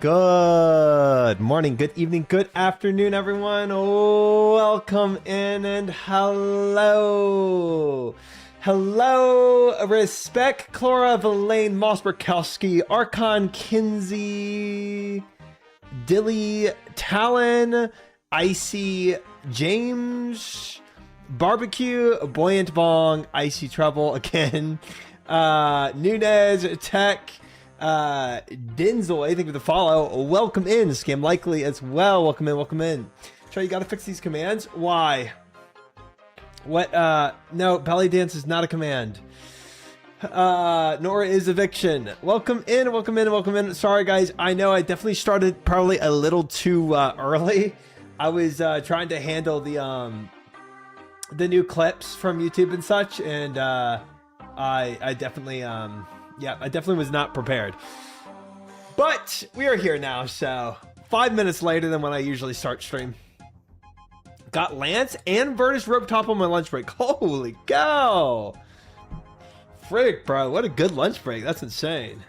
Good morning, good evening, good afternoon, everyone. Welcome in and hello. Hello, Respect, Clara, Verlaine, Moss, Burkowski, Archon, Kinsey, Dilly, Talon, Icy, James, Barbecue, Buoyant Bong, Icy Trouble again, Nunez, Tech, Denzel, I think with the follow. Welcome in, Scam Likely as well. Welcome in, welcome in. Try, you gotta fix these commands. Why? What? No, belly dance is not a command. Nor is eviction. Welcome in, welcome in, welcome in. Sorry guys, I know I definitely started probably a little too early. I was trying to handle the new clips from YouTube and such, and I definitely yeah, I definitely was not prepared. But we are here now, so 5 minutes later than when I usually start stream. Got Lance and Virtus rope top on my lunch break. Holy cow! Frick, bro, what a good lunch break. That's insane.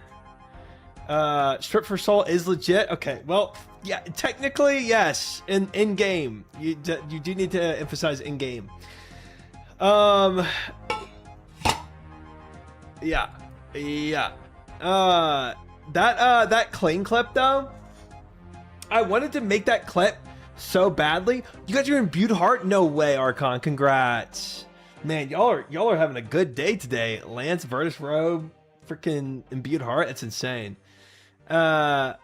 Strip for Soul is legit. Okay, well, yeah, technically, yes. In game, you do need to emphasize in game. Yeah. Yeah. That clean clip though, I wanted to make that clip so badly. You got your imbued heart? No way, Archon. Congrats. Man, y'all are having a good day today. Lance, Virtus Robe, freaking imbued heart. It's insane. What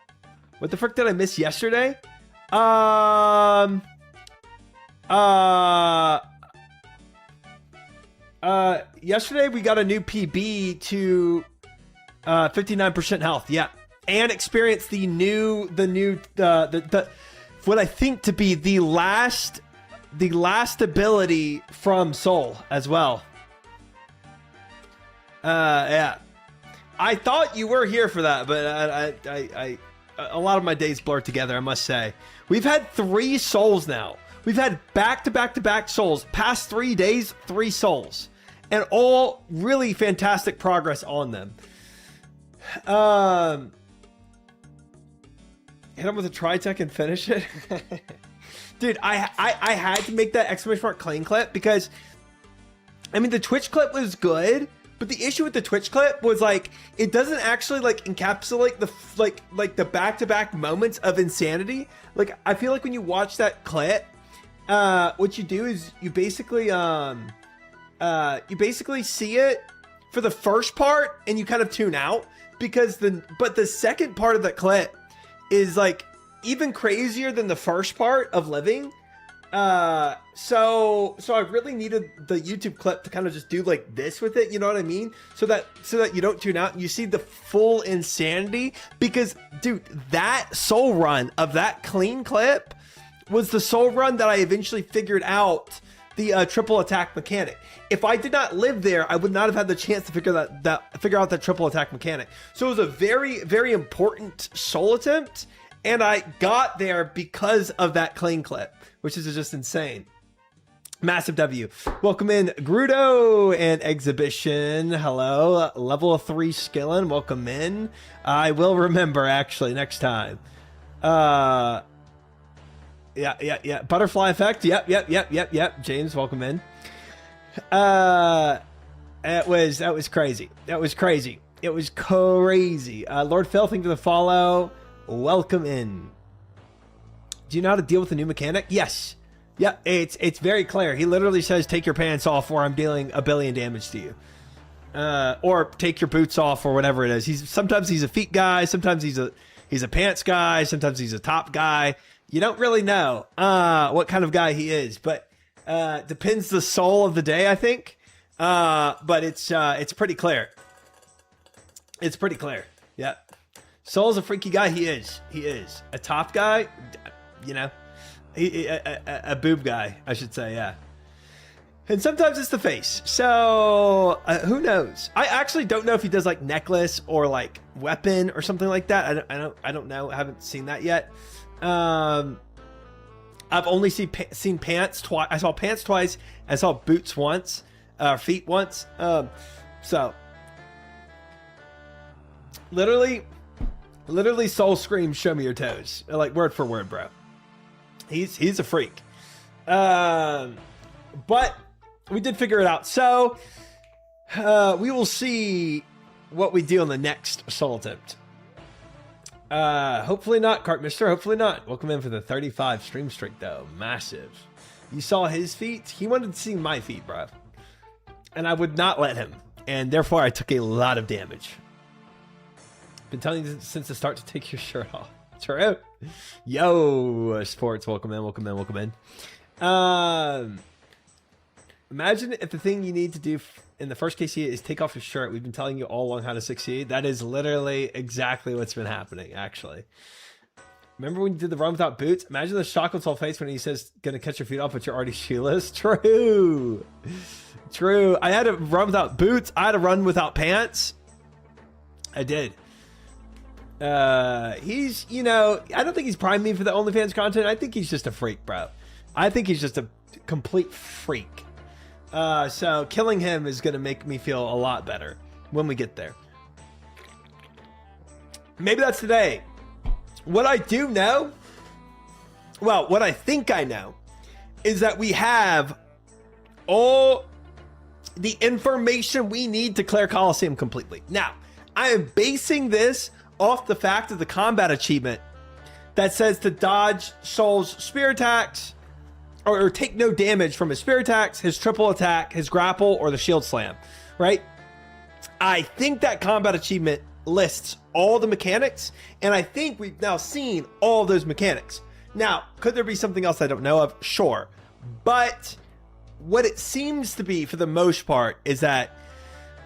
the frick did I miss yesterday? Yesterday we got a new PB to 59% health. Yeah, and experienced the what I think to be the last ability from Soul as well. Yeah, I thought you were here for that, but I a lot of my days blur together, I must say. We've had 3 souls now. We've had back-to-back Souls. Past 3 days, 3 Souls. And all really fantastic progress on them. Hit him with a tri-tech and finish it. Dude, I had to make that exclamation mark clean clip because, I mean, the Twitch clip was good, but the issue with the Twitch clip was like it doesn't actually like encapsulate the like the back-to-back moments of insanity. Like I feel like when you watch that clip, what you do is you basically see it for the first part and you kind of tune out because the second part of the clip is like even crazier than the first part of living. So I really needed the YouTube clip to kind of just do like this with it, you know what I mean? So that you don't tune out and you see the full insanity, because dude, that soul run of that clean clip was the soul run that I eventually figured out the triple attack mechanic. If I did not live there, I would not have had the chance to figure out that triple attack mechanic. So it was a very, very important soul attempt, and I got there because of that clean clip, which is just insane. Massive W. Welcome in Grudo and Exhibition. Hello. Level 3 Skillin. Welcome in. I will remember actually next time. Yeah. Butterfly effect. Yep. James, welcome in. That was crazy. It was crazy. Lord Phil, thank you for the follow. Welcome in. Do you know how to deal with the new mechanic? Yes. Yeah, it's very clear. He literally says, take your pants off or I'm dealing 1 billion damage to you. Or take your boots off or whatever it is. Sometimes he's a feet guy. Sometimes he's a pants guy. Sometimes he's a top guy. You don't really know what kind of guy he is, but depends the soul of the day, I think. But it's pretty clear. It's pretty clear. Yeah. Soul's a freaky guy. He is a top guy, you know, a boob guy, I should say. Yeah. And sometimes it's the face. So who knows? I actually don't know if he does like necklace or like weapon or something like that. I don't know. I haven't seen that yet. I've only seen pants twice. I saw pants twice. I saw boots once, feet once. So literally Literally soul screams, show me your toes. Like word for word, bro. He's a freak. But we did figure it out. So we will see what we do on the next soul attempt. Hopefully not, Cart Mister. Hopefully not. Welcome in for the 35 stream streak, though. Massive. You saw his feet? He wanted to see my feet, bro. And I would not let him. And therefore, I took a lot of damage. Been telling you since the start to take your shirt off. True. Yo, sports. Welcome in, welcome in, welcome in. Imagine if the thing you need to do in the first case is take off your shirt. We've been telling you all along how to succeed. That is literally exactly what's been happening, actually. Remember when you did the run without boots? Imagine the shock on Soul face when he says, gonna catch your feet off, but you're already shoeless. True. True. I had to run without boots. I had to run without pants. I did. He's, you know, I don't think he's primed me for the OnlyFans content. I think he's just a freak, bro. I think he's just a complete freak. So killing him is going to make me feel a lot better when we get there. Maybe that's today. What I do know, well, what I think I know is that we have all the information we need to clear Colosseum completely. Now, I am basing this off the fact of the combat achievement that says to dodge Soul's spear attacks or take no damage from his spear attacks, his triple attack, his grapple, or the shield slam, right? I think that combat achievement lists all the mechanics, and I think we've now seen all those mechanics. Now, could there be something else I don't know of? Sure. But what it seems to be for the most part is that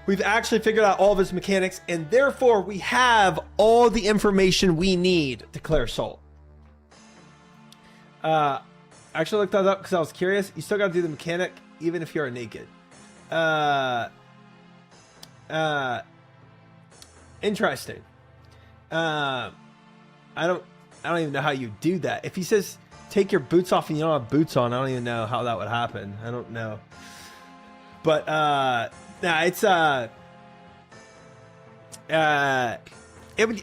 we've actually figured out all of his mechanics, and therefore we have all the information we need to clear Soul. I actually looked that up because I was curious. You still got to do the mechanic even if you're naked. Interesting. I don't even know how you do that. If he says take your boots off and you don't have boots on, I don't even know how that would happen. I don't know. But nah, it's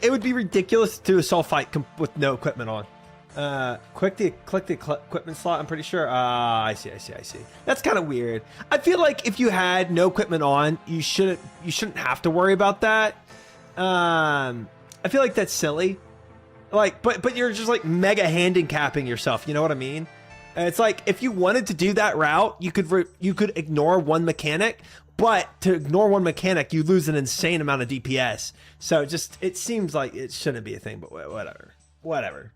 it would be ridiculous to do a Soul fight with no equipment on. Click the equipment slot. I'm pretty sure. I see. That's kind of weird. I feel like if you had no equipment on, you shouldn't have to worry about that. I feel like that's silly. Like, but you're just like mega handicapping yourself. You know what I mean? It's like if you wanted to do that route, you could ignore one mechanic, but to ignore one mechanic, you lose an insane amount of DPS. So just it seems like it shouldn't be a thing, but whatever.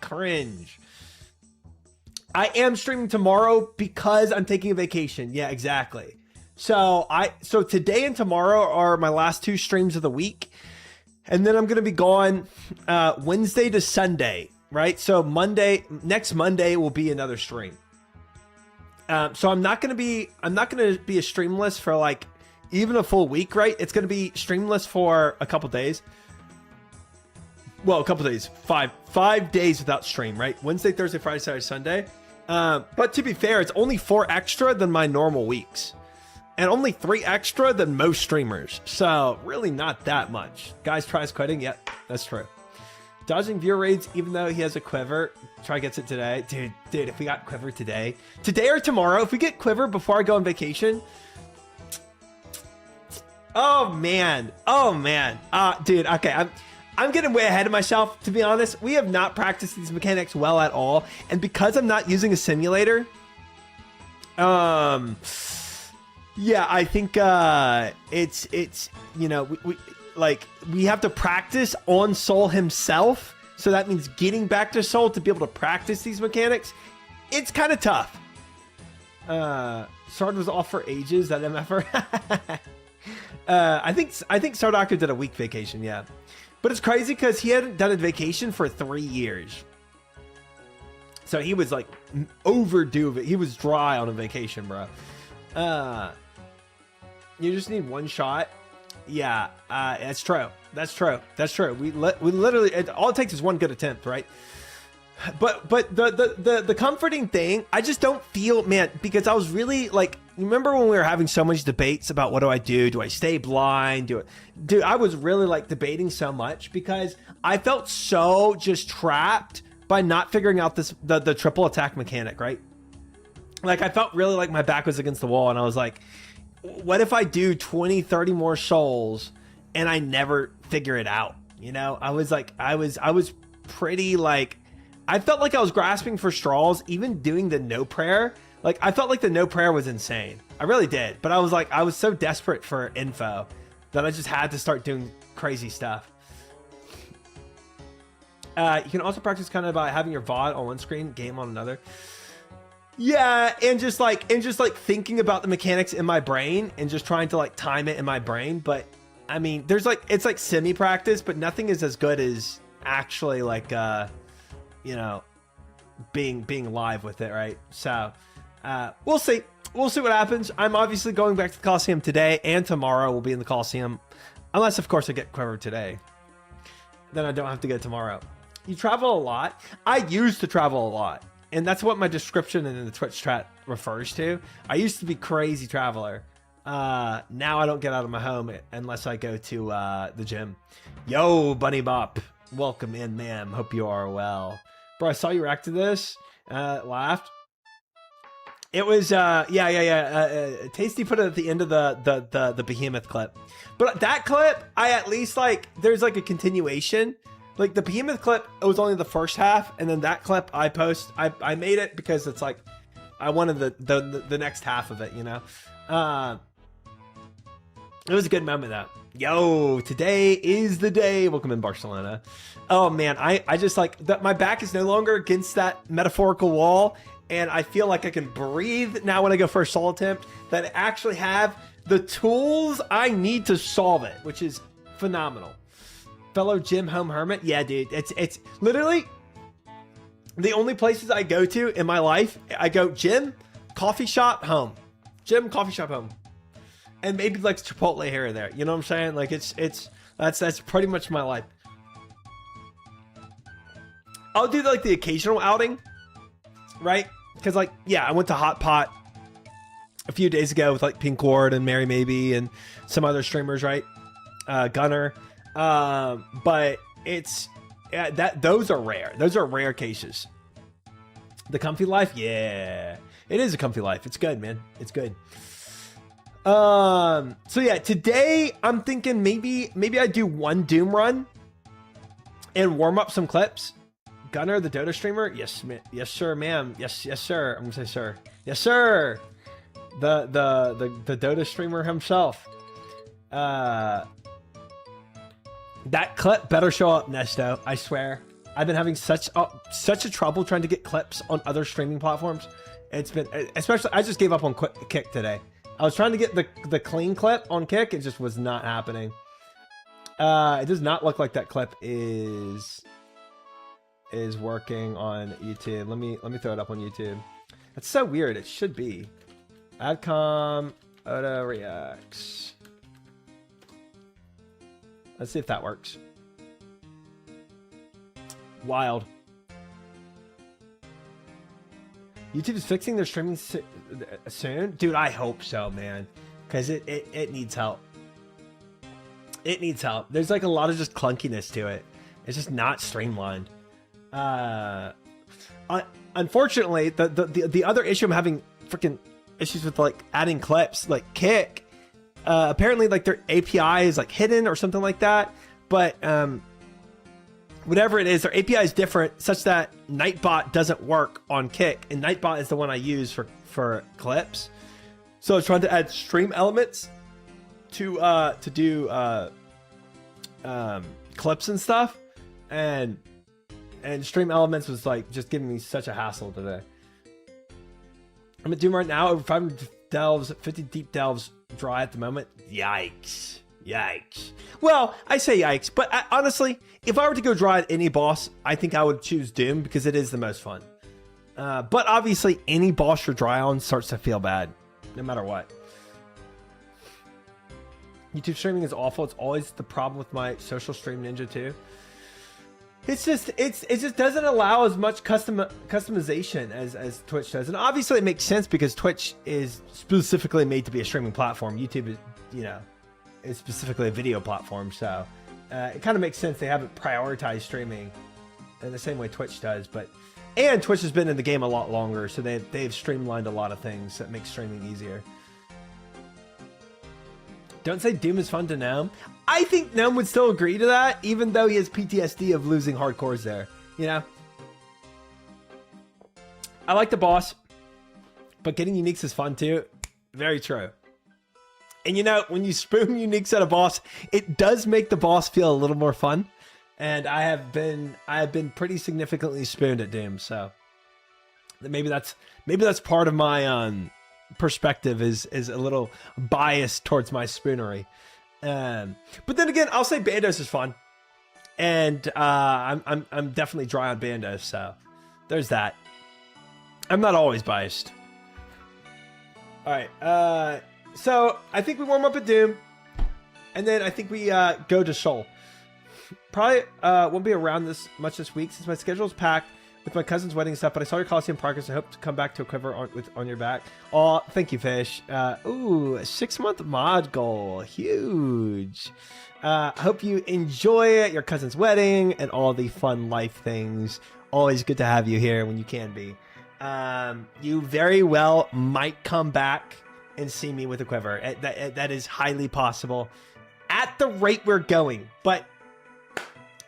Cringe. I am streaming tomorrow because I'm taking a vacation. Yeah, exactly. So today and tomorrow are my last two streams of the week. And then I'm going to be gone Wednesday to Sunday, right? So next Monday will be another stream. So I'm not going to be a streamless for like even a full week, right? It's going to be streamless for a couple days. Well, a couple days, five days without stream, right? Wednesday, Thursday, Friday, Saturday, Sunday. But to be fair, it's only 4 extra than my normal weeks. And only 3 extra than most streamers. So really not that much. Guys tries quitting. Yep, that's true. Dodging viewer raids, even though he has a quiver. Try gets it today. Dude, if we got quiver today or tomorrow, if we get quiver before I go on vacation. Oh man. Dude, okay. I'm getting way ahead of myself, to be honest. We have not practiced these mechanics well at all. And because I'm not using a simulator, yeah, I think it's you know, we have to practice on Soul himself. So that means getting back to Soul to be able to practice these mechanics. It's kind of tough. Sword was off for ages, that MFR. I think Sardaku did a week vacation, yeah. But it's crazy because he hadn't done a vacation for 3 years. So he was like overdue. He was dry on a vacation, bro. You just need one shot. Yeah, that's true. We literally, all it takes is one good attempt, right? But the comforting thing, I just don't feel, man, because I was really like, remember when we were having so much debates about what do I do? Do I stay blind? Dude, I was really like debating so much because I felt so just trapped by not figuring out the triple attack mechanic, right? Like I felt really like my back was against the wall and I was like, what if I do 20, 30 more souls and I never figure it out? You know, I was pretty like, I felt like I was grasping for straws, even doing the no prayer. Like I felt like the no prayer was insane. I really did. But I was like, I was so desperate for info that I just had to start doing crazy stuff. You can also practice kind of by having your VOD on one screen, game on another. Yeah, and just like thinking about the mechanics in my brain and just trying to like time it in my brain. But I mean, there's like, it's like semi practice, but nothing is as good as actually like, you know, being live with it, right? So we'll see what happens. I'm obviously going back to the Colosseum today and tomorrow. We'll be in the Colosseum, unless of course I get Quiver today, then I don't have to go tomorrow. You travel a lot. I used to travel a lot, and that's what my description in the Twitch chat refers to. I used to be crazy traveler. Now I don't get out of my home unless I go to the gym. Yo, Bunny Bop, welcome in, ma'am. Hope you are well. Bro, I saw you react to this. Laughed. It was Tasty put it at the end of the Behemoth clip. But that clip, I at least like there's like a continuation. Like the Behemoth clip, it was only the first half, and then that clip I made it because it's like I wanted the next half of it, you know. It was a good moment though. Yo, today is the day. Welcome in, Barcelona. Oh man, I just like that. My back is no longer against that metaphorical wall, and I feel like I can breathe now when I go for a soul attempt. That I actually have the tools I need to solve it, which is phenomenal. Fellow gym home hermit, yeah, dude. It's literally the only places I go to in my life. I go gym, coffee shop, home, gym, coffee shop, home. And maybe like Chipotle here or there. You know what I'm saying? Like that's pretty much my life. I'll do like the occasional outing, right? Because like, yeah, I went to Hot Pot a few days ago with like Pink Ward and Mary Maybe and some other streamers, right? Gunner. But it's those are rare. Those are rare cases. The comfy life, yeah, it is a comfy life. It's good, man. It's good. So yeah, today I'm thinking maybe I do one Doom run and warm up some clips. Gunner, the Dota streamer, yes, yes, sir, ma'am, yes, sir. I'm gonna say sir, yes, sir. The Dota streamer himself. That clip better show up, Nesto. I swear. I've been having such a trouble trying to get clips on other streaming platforms. It's been, especially, I just gave up on Kick today. I was trying to get the clean clip on Kick. It just was not happening. It does not look like that clip is working on YouTube. Let me throw it up on YouTube. That's so weird. It should be. Adcom OdaReacts. Let's see if that works. Wild. YouTube is fixing their streaming soon? Dude, I hope so, man. Because it needs help. It needs help. There's like a lot of just clunkiness to it. It's just not streamlined. Unfortunately, the other issue I'm having freaking issues with like adding clips, like Kick. Apparently like their API is like hidden or something like that, but whatever it is, their API is different such that Nightbot doesn't work on Kick, and Nightbot is the one I use for clips. So I was trying to add stream elements to do clips and stuff, and stream elements was like just giving me such a hassle today. I'm at Doom right now, over 500 delves, 50 deep delves dry at the moment. Yikes. Well, I say yikes, but honestly, if I were to go dry at any boss, I think I would choose Doom because it is the most fun. But obviously, any boss you're dry on starts to feel bad, no matter what. YouTube streaming is awful. It's always the problem with my social stream ninja too. It's just it just doesn't allow as much customization as Twitch does, and obviously it makes sense because Twitch is specifically made to be a streaming platform. YouTube is, you know, is specifically a video platform, so it kind of makes sense they haven't prioritized streaming in the same way Twitch does. And Twitch has been in the game a lot longer, so they've streamlined a lot of things that make streaming easier. Don't say Doom is fun to Gnome. I think Gnome would still agree to that, even though he has PTSD of losing hardcores there. You know? I like the boss, but getting uniques is fun too. Very true. And you know, when you spoon uniques at a boss, it does make the boss feel a little more fun. And I have been pretty significantly spooned at Doom, so maybe that's part of my perspective is a little biased towards my spoonery. But then again, I'll say Bandos is fun, and I'm definitely dry on Bandos, so there's that. I'm not always biased. All right, so I think we warm up at Doom, and then I think we go to Soul. Probably won't be around this much this week since my schedule is packed with my cousin's wedding stuff, but I saw your Colosseum progress. I hope to come back to a quiver on your back. Oh, thank you, Fish. Ooh, a 6-month mod goal. Huge. Hope you enjoy your cousin's wedding and all the fun life things. Always good to have you here when you can be. You very well might come back and see me with a quiver. That is highly possible at the rate we're going, but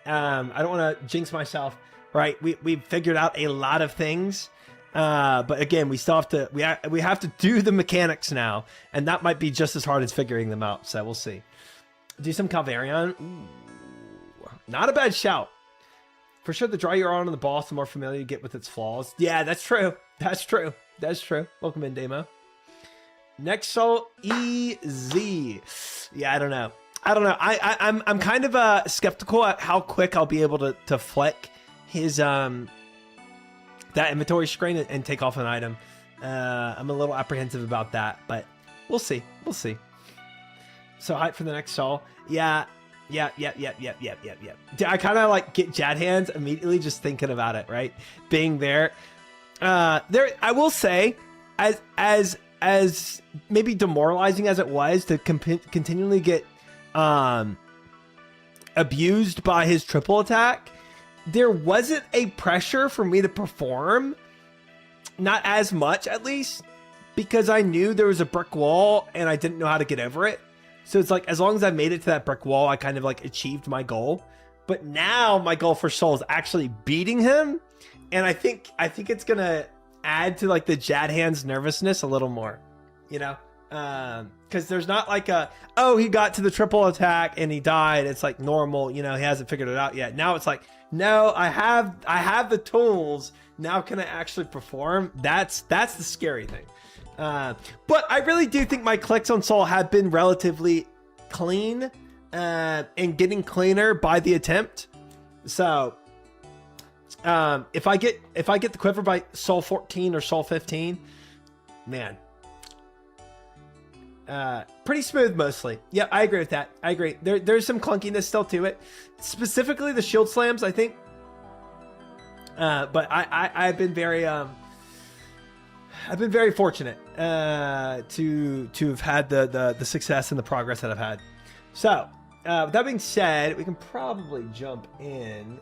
I don't want to jinx myself. Right, we've figured out a lot of things, but again, we still have to we have to do the mechanics now, and that might be just as hard as figuring them out. So we'll see. Do some Calvarion. Ooh, not a bad shout. For sure, the drier you're on the boss, the more familiar you get with its flaws. Yeah, that's true. That's true. That's true. Welcome in, Demo. Next soul, easy. Yeah, I don't know. I'm kind of skeptical at how quick I'll be able to flick his that inventory screen and take off an item. I'm a little apprehensive about that, but we'll see. We'll see. So hype for the next Saul. Yeah. I kind of like get Jad hands immediately just thinking about it, right? Being there. I will say, as maybe demoralizing as it was to continually get abused by his triple attack, there wasn't a pressure for me to perform, not as much at least, because I knew there was a brick wall and I didn't know how to get over it. So it's like, as long as I made it to that brick wall, I kind of like achieved my goal. But now my goal for Soul is actually beating him, and I think it's gonna add to like the Jad hands nervousness a little more, you know, because there's not like he got to the triple attack and he died. It's like normal, you know, he hasn't figured it out yet. Now it's like, no, I have the tools. Now can I actually perform? That's the scary thing. But I really do think my clicks on Soul have been relatively clean, and getting cleaner by the attempt. So if I get the quiver by Soul 14 or Soul 15, man, pretty smooth mostly. Yeah, I agree with that. I agree. There's some clunkiness still to it, specifically the shield slams, I think. But I've been very fortunate to have had the success and the progress that I've had. So with that being said, we can probably jump in.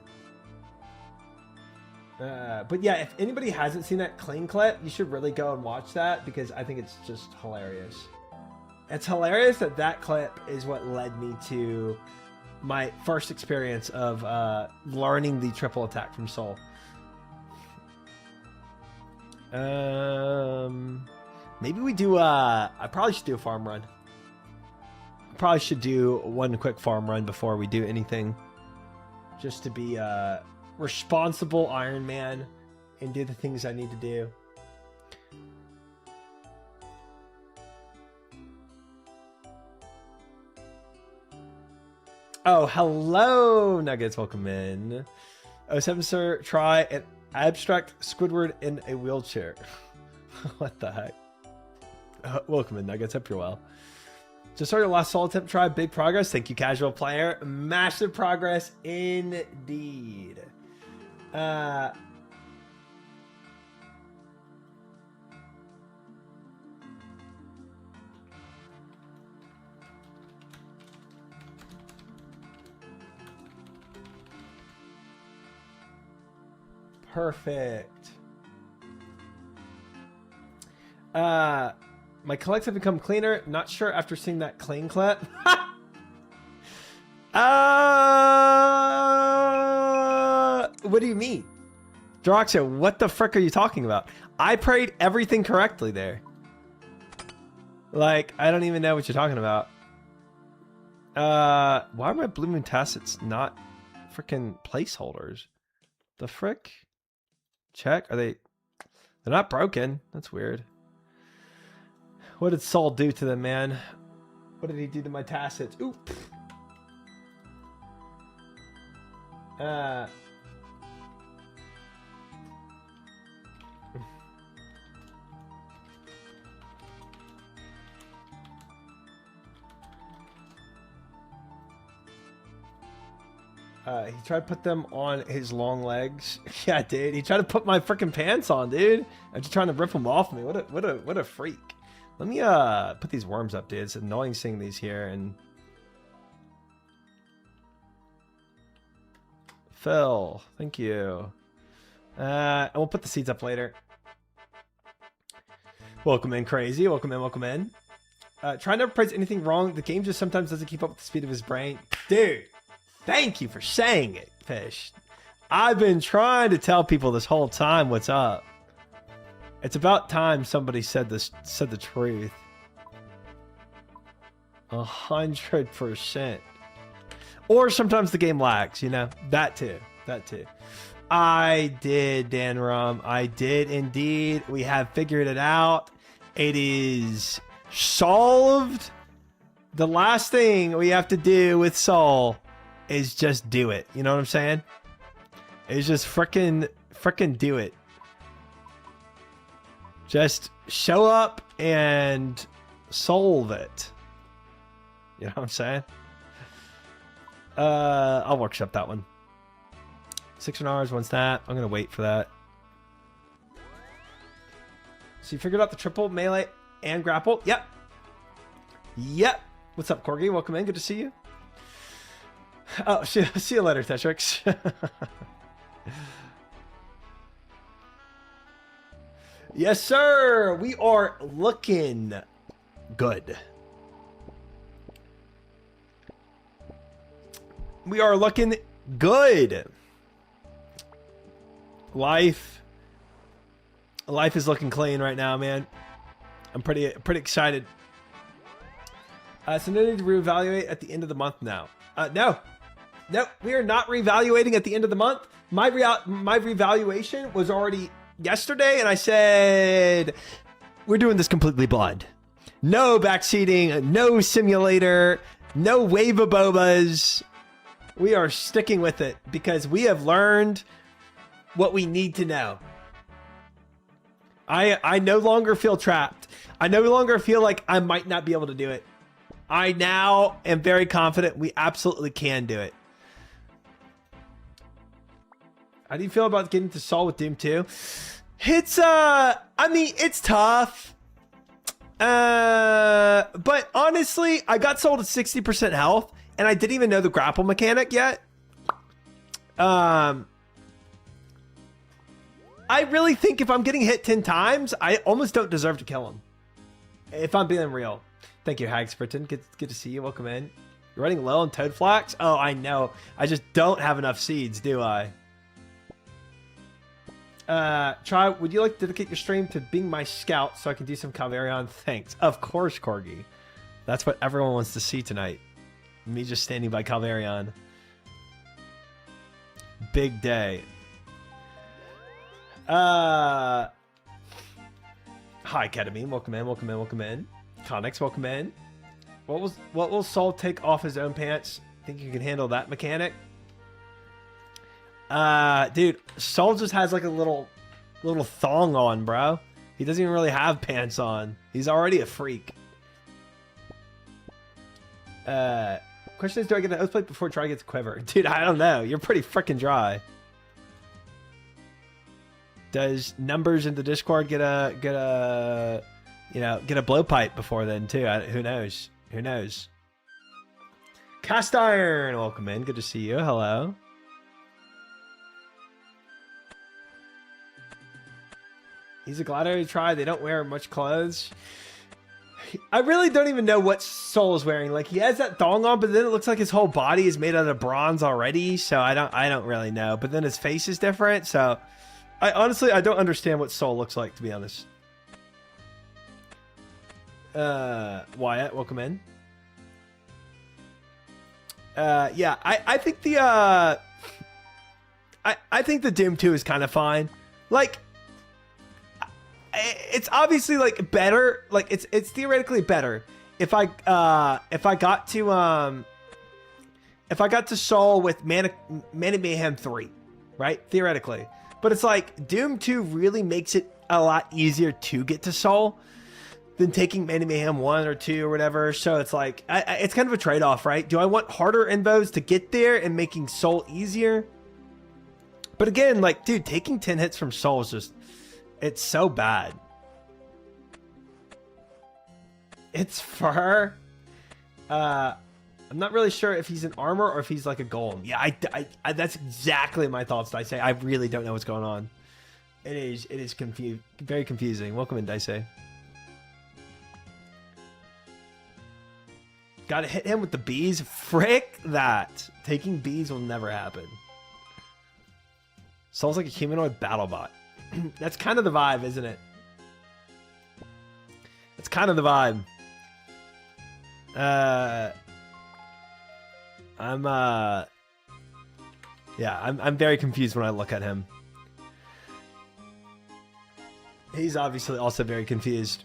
But yeah, if anybody hasn't seen that clean clip, you should really go and watch that, because I think it's just hilarious. It's hilarious that clip is what led me to my first experience of learning the triple attack from Soul. Maybe we do I probably should do a farm run. I probably should do one quick farm run before we do anything, just to be a responsible Iron Man and do the things I need to do. Oh, hello, Nuggets. Welcome in. 07, sir. Try an abstract Squidward in a wheelchair. What the heck? Welcome in, Nuggets. Hope you're well. Just started your last solo attempt try. Big progress. Thank you, casual player. Massive progress indeed. Perfect. My collects have become cleaner. Not sure after seeing that clean clip. What do you mean? Droxia, what the frick are you talking about? I prayed everything correctly there. Like, I don't even know what you're talking about. Why are my Blue Moon Tacits not freaking placeholders? The frick? Check. Are they? They're not broken. That's weird. What did Saul do to them, man? What did he do to my Tacits? Oop. He tried to put them on his long legs. Yeah, dude. He tried to put my freaking pants on, dude. I'm just trying to rip them off me. What a freak. Let me put these worms up, dude. It's annoying seeing these here. And Phil, thank you. And we'll put the seeds up later. Welcome in, Crazy. Welcome in, welcome in. Try never praise anything wrong. The game just sometimes doesn't keep up with the speed of his brain. Dude, thank you for saying it, Fish. I've been trying to tell people this whole time what's up. It's about time somebody said the truth. 100%. Or sometimes the game lags, you know? That too. That too. I did, Dan Rum. I did indeed. We have figured it out. It is solved. The last thing we have to do with Soul is just do it. You know what I'm saying? It's just frickin' do it. Just show up and solve it. You know what I'm saying? I'll workshop that one. 6 hours, one snap. I'm gonna wait for that. So you figured out the triple melee and grapple? Yep. Yep. What's up, Corgi? Welcome in. Good to see you. Oh, see you later, Tetrix. Yes, sir. We are looking good. We are looking good. Life is looking clean right now, man. I'm pretty excited. So no need to reevaluate at the end of the month now. No, we are not reevaluating at the end of the month. My revaluation was already yesterday, and I said we're doing this completely blind. No backseating, no simulator, no wave of bobas. We are sticking with it because we have learned what we need to know. I no longer feel trapped. I no longer feel like I might not be able to do it. I now am very confident we absolutely can do it. How do you feel about getting to Saul with Doom 2? It's I mean, it's tough. But honestly, I got sold at 60% health and I didn't even know the grapple mechanic yet. I really think if I'm getting hit 10 times, I almost don't deserve to kill him. If I'm being real. Thank you, Hagsperton. Good to see you. Welcome in. You're running low on Toad Flax? Oh, I know. I just don't have enough seeds, do I? Would you like to dedicate your stream to being my scout so I can do some Calvarion? Thanks. Of course, Corgi. That's what everyone wants to see tonight. Me just standing by Calvarion. Big day. Hi, Ketamine. Welcome in, welcome in, welcome in. Connex, welcome in. What will Saul take off his own pants? Think you can handle that mechanic? Dude, Saul just has like a little thong on, bro. He doesn't even really have pants on. He's already a freak. Question is, do I get an oath plate before Dry gets Quiver? Dude, I don't know. You're pretty freaking dry. Does numbers in the Discord get a blowpipe before then too? Who knows? Who knows? Cast Iron, welcome in. Good to see you. Hello. He's a gladiator try. They don't wear much clothes. I really don't even know what Soul is wearing. Like, he has that thong on, but then it looks like his whole body is made out of bronze already. So I don't really know. But then his face is different. So I honestly don't understand what Soul looks like, to be honest. Wyatt, welcome in. Yeah, I think the I think the Doom 2 is kind of fine. Like, it's obviously like better. Like, it's theoretically better if I got to Soul with Mana Mayhem 3, right? Theoretically. But it's like Doom 2 really makes it a lot easier to get to Soul than taking Mana Mayhem 1 or 2 or whatever. So it's like, it's kind of a trade-off, right? Do I want harder invos to get there and making Soul easier? But again, like, dude, taking 10 hits from Soul is just, it's so bad. It's fur. I'm not really sure if he's an armor or if he's like a golem. Yeah, I that's exactly my thoughts, Dice. I really don't know what's going on. It is very confusing. Welcome in, Dice. Gotta hit him with the bees. Frick that. Taking bees will never happen. Sounds like a humanoid battle bot. That's kind of the vibe, isn't it? That's kind of the vibe. I'm very confused when I look at him. He's obviously also very confused.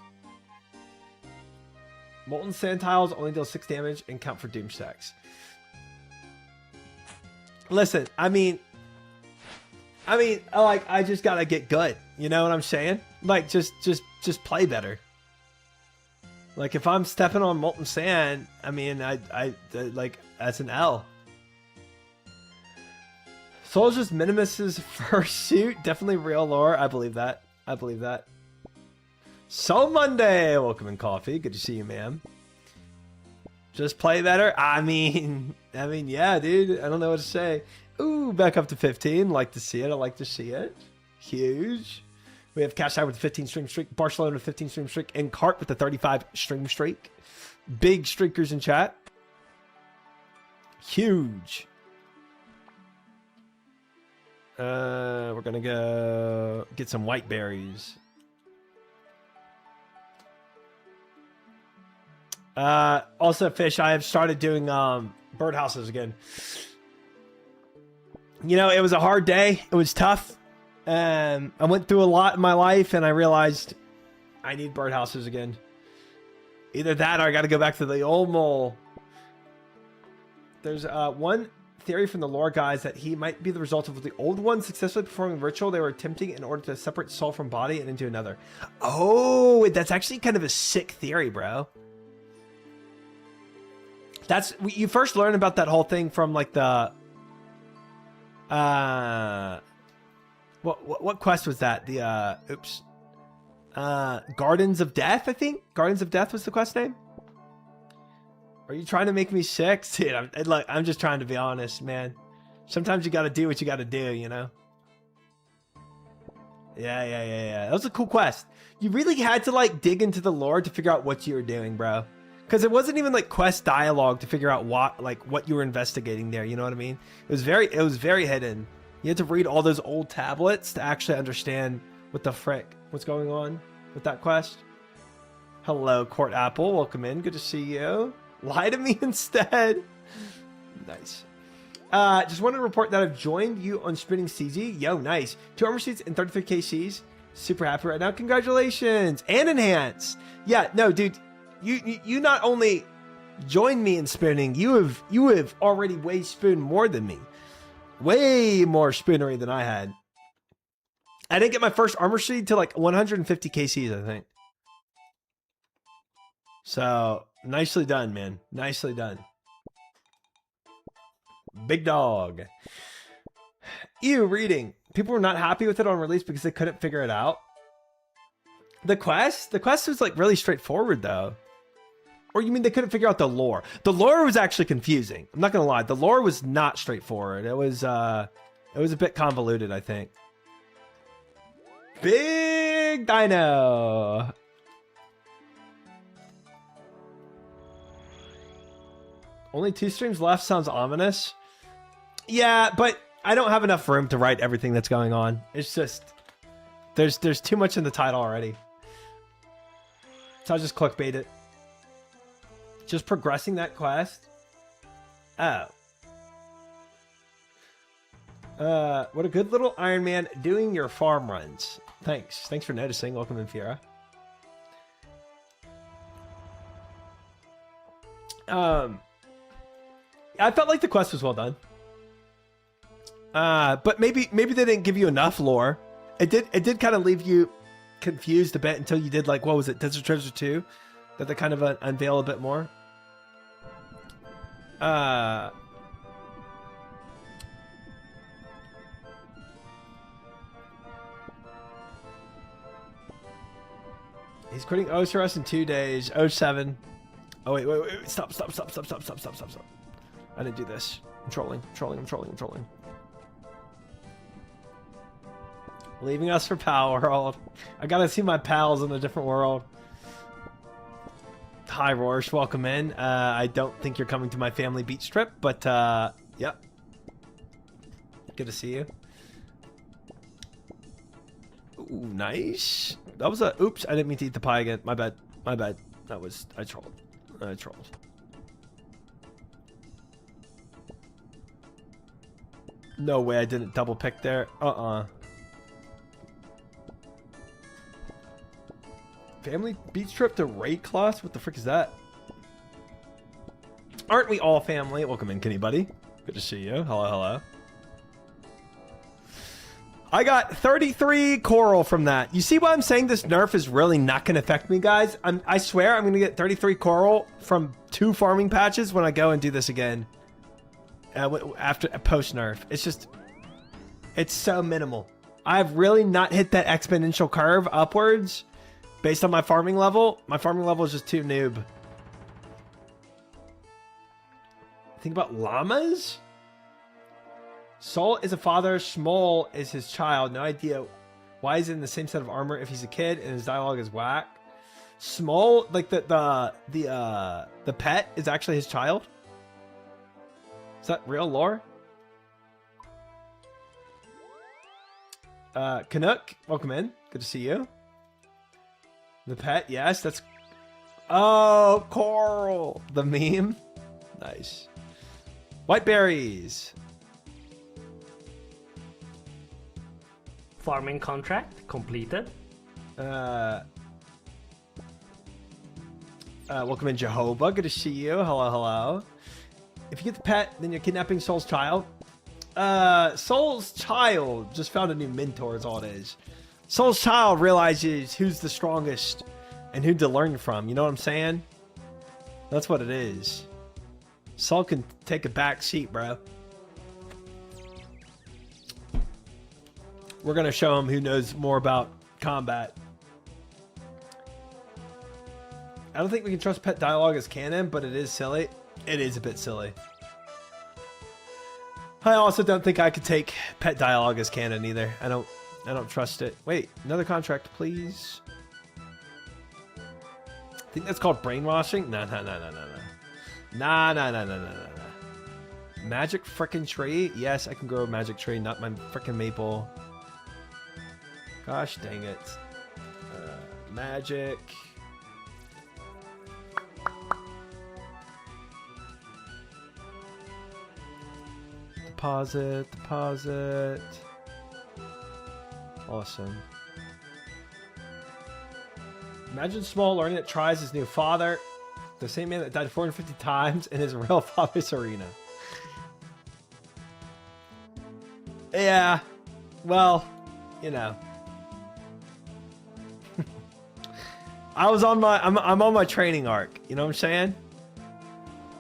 Molten Sand Tiles only deal 6 damage and count for Doom stacks. Listen, I mean, like, I just gotta get good. You know what I'm saying? Like, just play better. Like, if I'm stepping on Molten Sand, I mean, I like, that's an L. Soul's just Minimus's fursuit. Definitely real lore. I believe that. I believe that. Soul Monday. Welcome in, Coffee. Good to see you, ma'am. Just play better. I mean, yeah, dude. I don't know what to say. Ooh, back up to 15. Like to see it. I like to see it. Huge. We have Cash Out with the 15 stream streak, Barcelona with 15 stream streak, and Cart with the 35 stream streak. Big streakers in chat. Huge. We're gonna go get some white berries. Also, Fish, I have started doing birdhouses again. You know, it was a hard day. It was tough. I went through a lot in my life, and I realized I need birdhouses again. Either that, or I got to go back to the old mole. There's one theory from the lore guys that he might be the result of the old one successfully performing a ritual they were attempting in order to separate soul from body and into another. Oh, that's actually kind of a sick theory, bro. That's, you first learn about that whole thing from like the what quest was that? The oops. Gardens of Death, I think. Gardens of Death was the quest name. Are you trying to make me sick? Dude, I'm just trying to be honest, man. Sometimes you got to do what you got to do, you know? Yeah. That was a cool quest. You really had to like dig into the lore to figure out what you were doing, bro. Because it wasn't even like quest dialogue to figure out what you were investigating there. You know what I mean? It was very hidden. You had to read all those old tablets to actually understand what the frick, what's going on with that quest. Hello, Court Apple. Welcome in. Good to see you. Lie to me instead. Nice. Just wanted to report that I've joined you on Spinning CZ. Yo, nice. 2 armor seats and 33 KCs. Super happy right now. Congratulations. And enhance. Yeah, no, dude. You not only joined me in spinning, you have already way spooned more than me. Way more spoonery than I had. I didn't get my first armor seed to like 150 KCs, I think. So nicely done, man. Nicely done. Big dog. Ew, reading. People were not happy with it on release because they couldn't figure it out. The quest was like really straightforward though. Or you mean they couldn't figure out the lore? The lore was actually confusing. I'm not gonna lie. The lore was not straightforward. It was a bit convoluted, I think. Big Dino. Only 2 streams left sounds ominous. Yeah, but I don't have enough room to write everything that's going on. It's just there's too much in the title already. So I'll just clickbait it. Just progressing that quest. Oh. What a good little Iron Man doing your farm runs. Thanks. Thanks for noticing. Welcome in, Fiera. I felt like the quest was well done. But maybe they didn't give you enough lore. It did kind of leave you confused a bit until you did, like, what was it, Desert Treasure 2? That they kind of unveil a bit more. He's quitting OSRS in 2 days. 07. Oh, wait. Stop. I didn't do this. I'm trolling. Leaving us for Pal World. I gotta see my pals in a different world. Hi, Rorsch. Welcome in. I don't think you're coming to my family beach trip, but, yep. Good to see you. Ooh, nice. That was a... Oops, I didn't mean to eat the pie again. My bad. That was... I trolled. No way I didn't double pick there. Family beach trip to Raycloss? What the frick is that? Aren't we all family? Welcome in, Kenny Buddy. Good to see you. Hello. I got 33 coral from that. You see why I'm saying this nerf is really not going to affect me, guys? I swear I'm going to get 33 coral from 2 farming patches when I go and do this again. After post nerf. It's so minimal. I've really not hit that exponential curve upwards based on my farming level. My farming level is just too noob. Think about llamas? Sol is a father, Small is his child. No idea why he's in the same set of armor if he's a kid and his dialogue is whack. Small, like the pet is actually his child? Is that real lore? Canuck, welcome in. Good to see you. The pet, yes, that's... Oh, coral. The meme. Nice. White berries. Farming contract completed. Welcome in, Jehovah. Good to see you. Hello. If you get the pet, then you're kidnapping Soul's child. Soul's child just found a new mentor is all it is. Soul's child realizes who's the strongest and who to learn from. You know what I'm saying? That's what it is. Soul can take a back seat, bro. We're going to show him who knows more about combat. I don't think we can trust pet dialogue as canon, but it is silly. It is a bit silly. I also don't think I could take pet dialogue as canon either. I don't trust it. Wait, another contract, please. I think that's called brainwashing. No. Magic frickin' tree? Yes, I can grow a magic tree, not my frickin' maple. Gosh dang it. Magic. Deposit. Awesome. Imagine Small learning that tries his new father, the same man that died 450 times in his real father's arena. Yeah. Well, you know. I'm on my training arc. You know what I'm saying?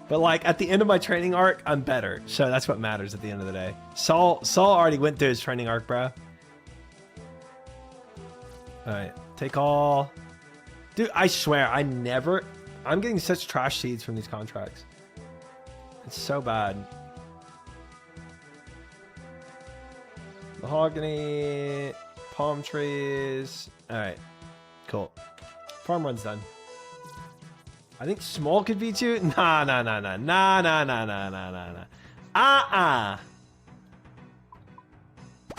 But like at the end of my training arc, I'm better. So that's what matters at the end of the day. Saul already went through his training arc, bro. All right, take all. Dude, I swear, I'm getting such trash seeds from these contracts. It's so bad. Mahogany, palm trees. All right, cool. Farm run's done. I think small could beat you. Nah.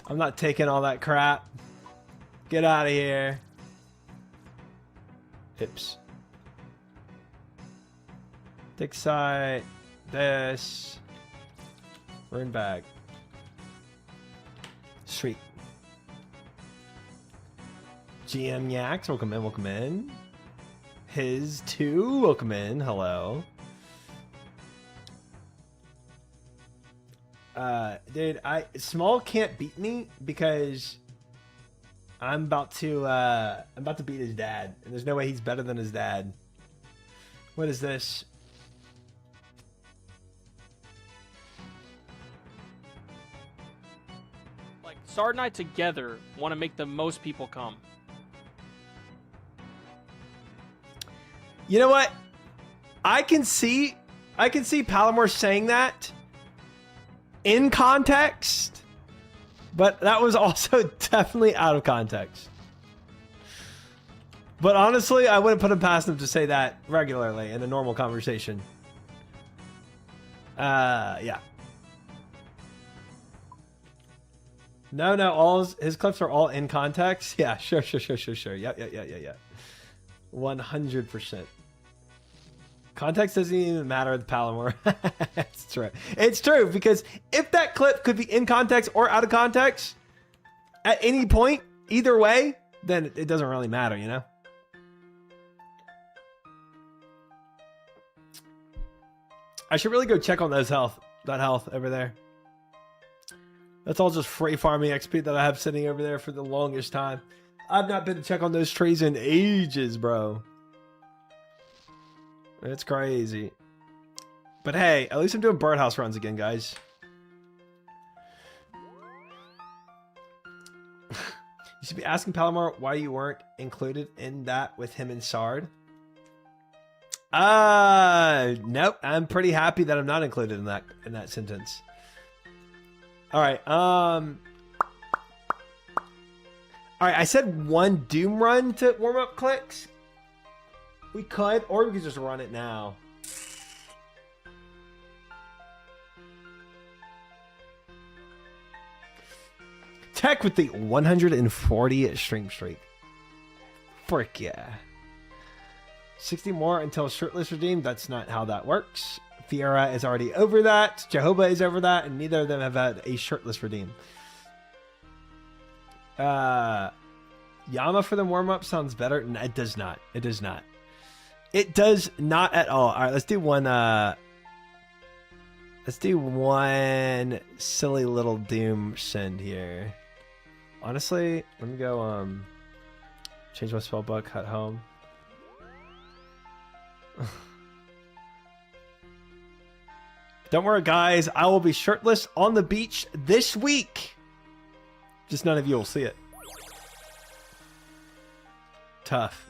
I'm not taking all that crap. Get out of here. Hips. Dig site. This. Rune bag. Sweet. GM Yaks, welcome in, welcome in. His too, welcome in, hello. Dude, Small can't beat me because I'm about to beat his dad, and there's no way he's better than his dad. What is this? Like Sard and I together want to make the most people come. You know what? I can see Palomar saying that in context, but that was also definitely out of context. But honestly, I wouldn't put him past him to say that regularly in a normal conversation. Yeah. No, all his clips are all in context. Yeah, sure. Yeah. 100%. Context doesn't even matter with Palomar. It's true. It's true, because if that clip could be in context or out of context at any point, either way, then it doesn't really matter, you know? I should really go check on that health over there. That's all just free farming XP that I have sitting over there for the longest time. I've not been to check on those trees in ages, bro. It's crazy. But hey, at least I'm doing birdhouse runs again, guys. You should be asking Palomar why you weren't included in that with him and Sard. Nope. I'm pretty happy that I'm not included in that sentence. All right. All right. I said one Doom run to warm up clicks. We could, or we could just run it now. Tech with the 140 stream streak. Frick yeah. 60 more until shirtless redeemed. That's not how that works. Fiera is already over that. Jehovah is over that, and neither of them have had a shirtless redeem. Yama for the warm up sounds better. No, it does not. It does not. It does not at all. All right, let's do one. Let's do one silly little Doom send here. Honestly, let me go. Change my spellbook. Head home. Don't worry, guys. I will be shirtless on the beach this week. Just none of you will see it. Tough.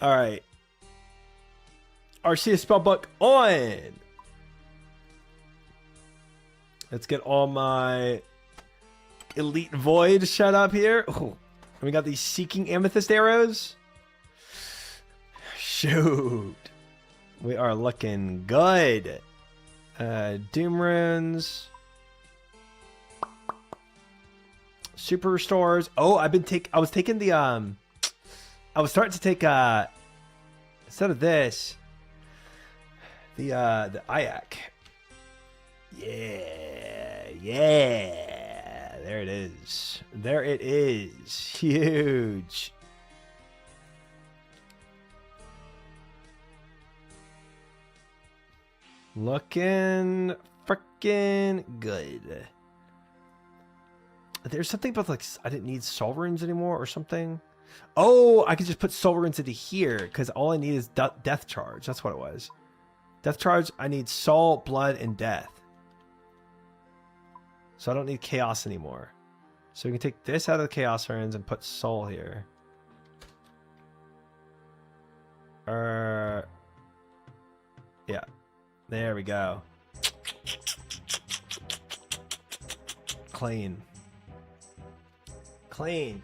All right. Arceus spellbook on. Let's get all my elite void shut up here. Ooh. We got these seeking amethyst arrows. Shoot. We are looking good. Doom runes. Super restores. Oh, I was taking the I was starting to take instead of this the Ayak. Yeah. There it is. There it is. Huge. Looking freaking good. There's something about like I didn't need soul runes anymore or something. Oh, I could just put soul runes into here because all I need is death charge. That's what it was. Death charge. I need soul, blood, and death. So I don't need chaos anymore. So we can take this out of the chaos runes and put soul here. Yeah. There we go. Clean. Clean.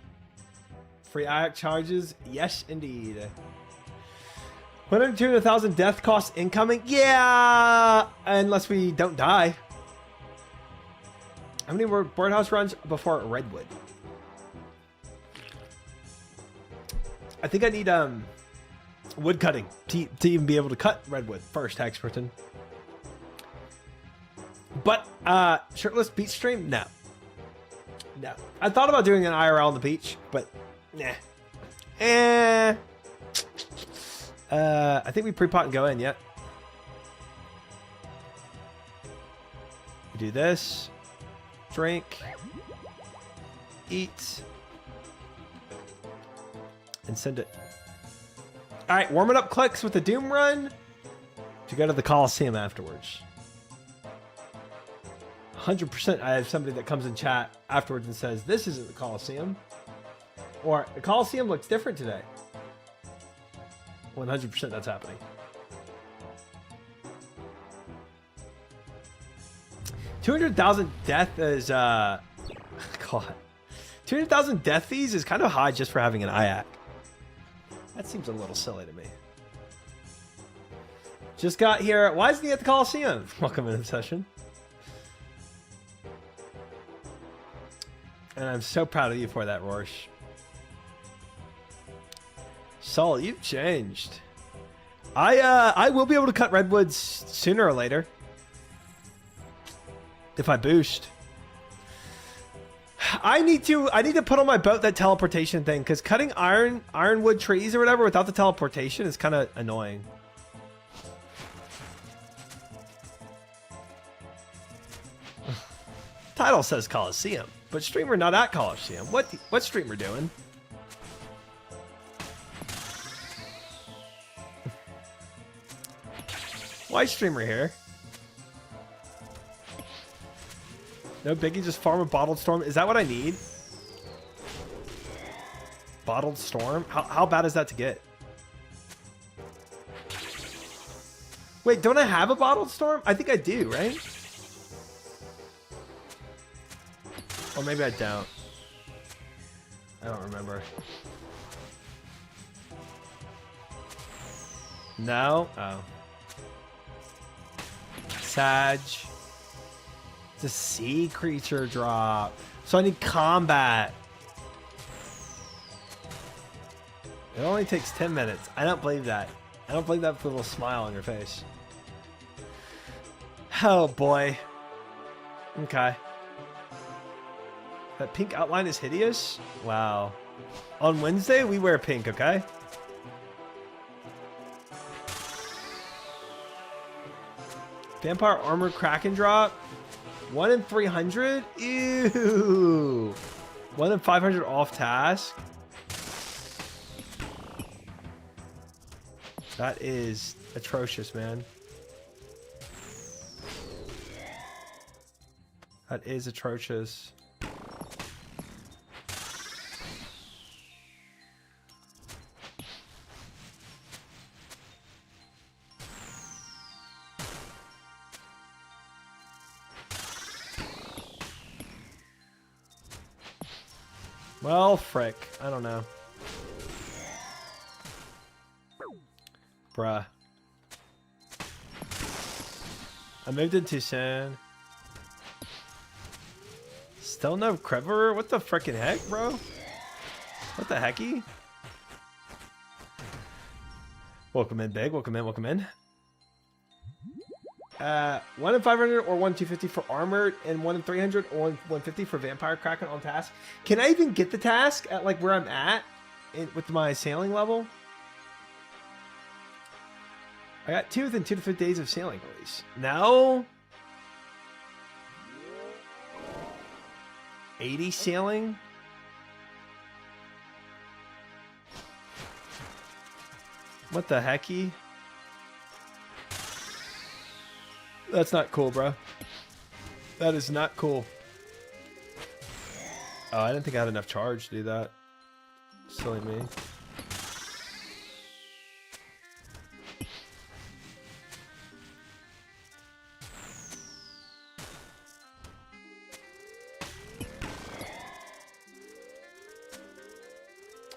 Free IAC charges? Yes, indeed. 102 to 1,000 death cost incoming? Yeah! Unless we don't die. How many were birdhouse runs before redwood? I think I need wood cutting to even be able to cut redwood first, Hexperton. But shirtless beach stream? No. No. I thought about doing an IRL on the beach, but nah. I think we pre-pot and go in yet. We do this. Drink. Eat. And send it. Alright, warming up clicks with the Doom run to go to the Colosseum afterwards. 100% I have somebody that comes in chat afterwards and says, this isn't the Colosseum. Or, the Colosseum looks different today. 100% that's happening. 200,000 death is, God. 200,000 death fees is kind of high just for having an IAC. That seems a little silly to me. Just got here. Why isn't he at the Colosseum? Welcome in the session. And I'm so proud of you for that, Rorsch. Sol, you've changed. I will be able to cut redwoods sooner or later. If I boost. I need to put on my boat that teleportation thing, because cutting ironwood trees or whatever without the teleportation is kind of annoying. Title says Colosseum, but streamer not at Colosseum. What streamer doing? Why streamer here? No biggie, just farm a bottled storm. Is that what I need? Bottled storm? How bad is that to get? Wait, don't I have a bottled storm? I think I do, right? Or maybe I don't. I don't remember. No? Oh. Sag. It's a sea creature drop. So I need combat. It only takes 10 minutes. I don't believe that. I don't believe that with a little smile on your face. Oh boy. Okay. That pink outline is hideous? Wow. On Wednesday, we wear pink, okay? Vampire armor kraken drop. 1 in 300? Ew. 1 in 500 off task. That is atrocious, man. That is atrocious. Well, frick. I don't know. Bruh. I moved it too soon. Still no Crever? What the frickin' heck, bro? What the hecky? Welcome in, Big. Welcome in, welcome in. 1 in 500 or 1 in 250 for armored, and 1 in 300 or 1 in 150 for vampire kraken on task. Can I even get the task at like where I'm at with my sailing level? I got 2 within 2 to 5 days of sailing release. No. 80 ceiling? What the hecky? That's not cool, bro. That is not cool. Oh, I didn't think I had enough charge to do that. Silly me.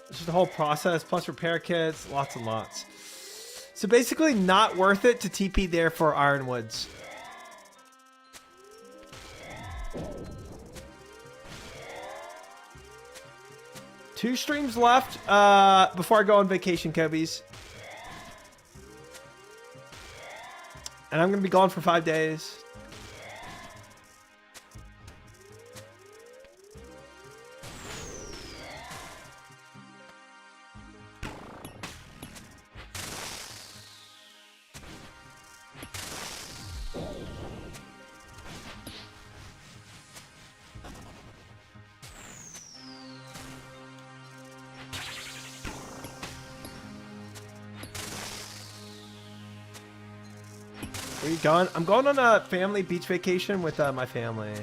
It's just the whole process, plus repair kits, lots and lots. So basically not worth it to TP there for Ironwoods. Two streams left before I go on vacation, Kobe's. And I'm going to be gone for 5 days. Where you going? I'm going on a family beach vacation with my family.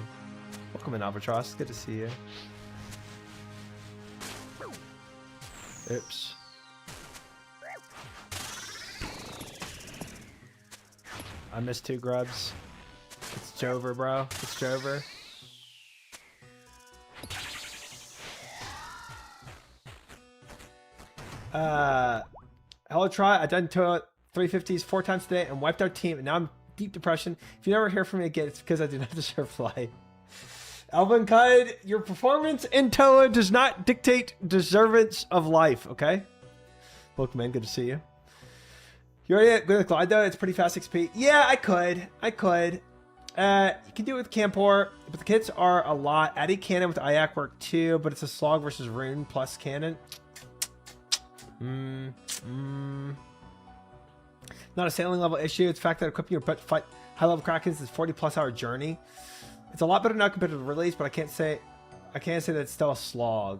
Welcome in, Albatross. Good to see you. Oops. I missed 2 grubs. It's Jover, bro. It's Jover. Hello, try. I've done 350s 4 times today and wiped our team, and now I'm deep depression. If you never hear from me again, it's because I do not deserve life. Alvin Kide, your performance in Toa does not dictate deservance of life, okay? Welcome in, good to see you. You already good with Glide though? It's pretty fast XP. Yeah, I could. You can do it with Campor, but the kits are a lot. Adding cannon with Ayak work too, but it's a slog versus rune plus cannon. Not a sailing level issue. It's the fact that equipping your butt to fight high level Krakens is 40+ hour journey. It's a lot better now compared to the release, but I can't say that it's still a slog.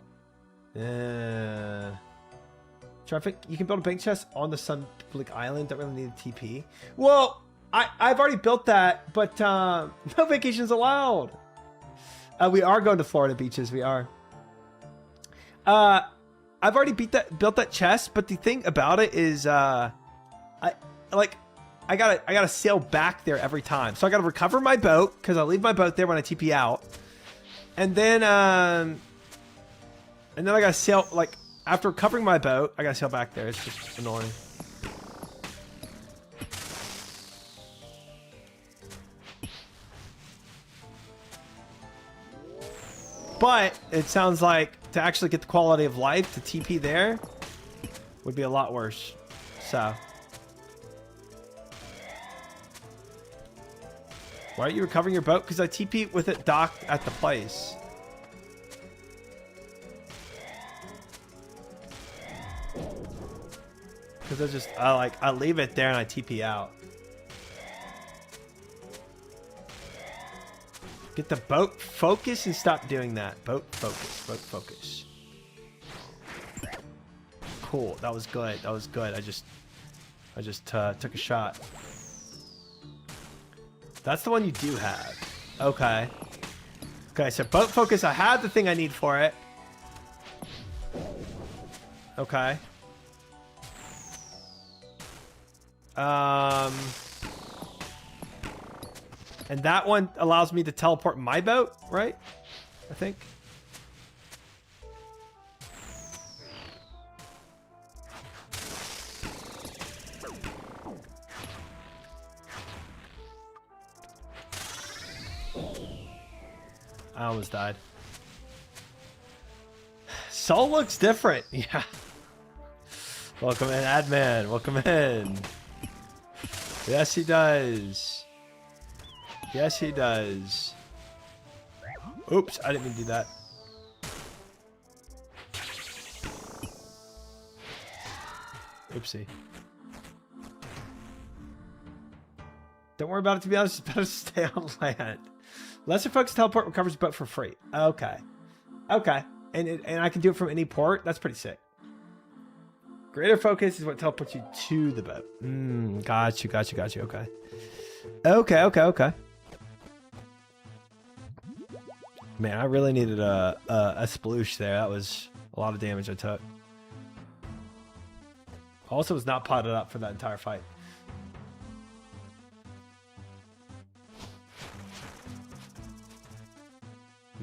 Traffic, you can build a bank chest on the Sun Public Island. Don't really need a TP. Well, I've already built that, but no vacations allowed. We are going to Florida beaches. We are. I've already built that chest, but the thing about it is, I gotta sail back there every time. So I gotta recover my boat because I leave my boat there when I TP out, and then I gotta sail after recovering my boat. I gotta sail back there. It's just annoying. But it sounds like to actually get the quality of life to TP there would be a lot worse. So. Why are you recovering your boat? Because I TP with it docked at the place. Because I leave it there and I TP out. Get the boat focus and stop doing that. Boat focus. Cool. That was good. That was good. I just took a shot. That's the one you do have. Okay. Okay, so boat focus, I have the thing I need for it. Okay. And that one allows me to teleport my boat, right? I think. I almost died. Soul looks different. Yeah. Welcome in, Adman. Welcome in. Yes, he does. Yes, he does. Oops, I didn't mean to do that. Oopsie. Don't worry about it, to be honest. It's better to stay on land. Lesser focus teleport recovers boat for free. Okay. Okay. And I can do it from any port? That's pretty sick. Greater focus is what teleports you to the boat. Got you. Okay. Okay. Man, I really needed a sploosh there. That was a lot of damage I took. Also was not potted up for that entire fight.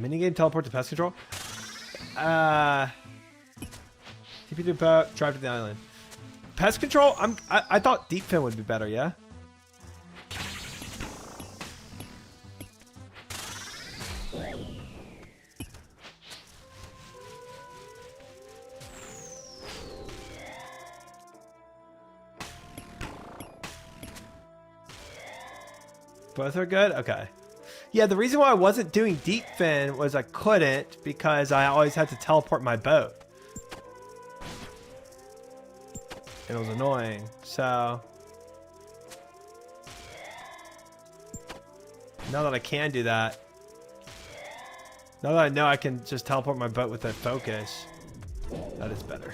Minigame teleport to pest control? TP to the boat, drive to the island. Pest control? I thought deep fin would be better, yeah? Both are good? Okay. Yeah, the reason why I wasn't doing deep fin was I couldn't because I always had to teleport my boat. It was annoying. So now that I can do that, now that I know I can just teleport my boat with that focus, that is better.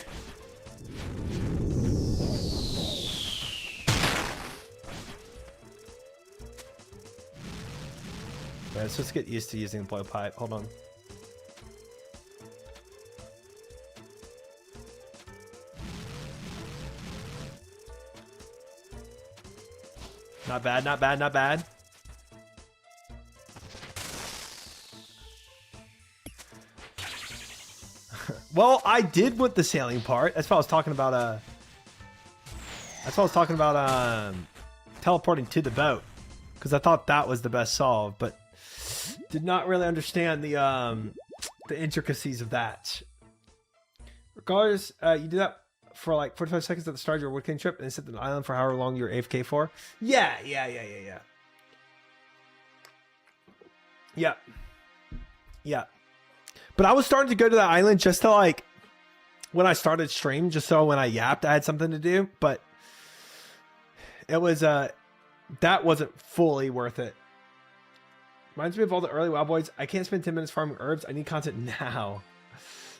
Right, let's just get used to using the blowpipe. Hold on. Not bad, not bad, not bad. Well, I did with the sailing part. That's what I was talking about. That's what I was talking about. Teleporting to the boat, because I thought that was the best solve, but did not really understand the intricacies of that. Regardless, you do that for like 45 seconds at the start of your weekend trip, and then sit on the island for however long you're AFK for. Yeah. But I was starting to go to that island just to like, when I started stream, just so when I yapped, I had something to do. But it was, that wasn't fully worth it. Reminds me of all the early WoW boys. I can't spend 10 minutes farming herbs. I need content now.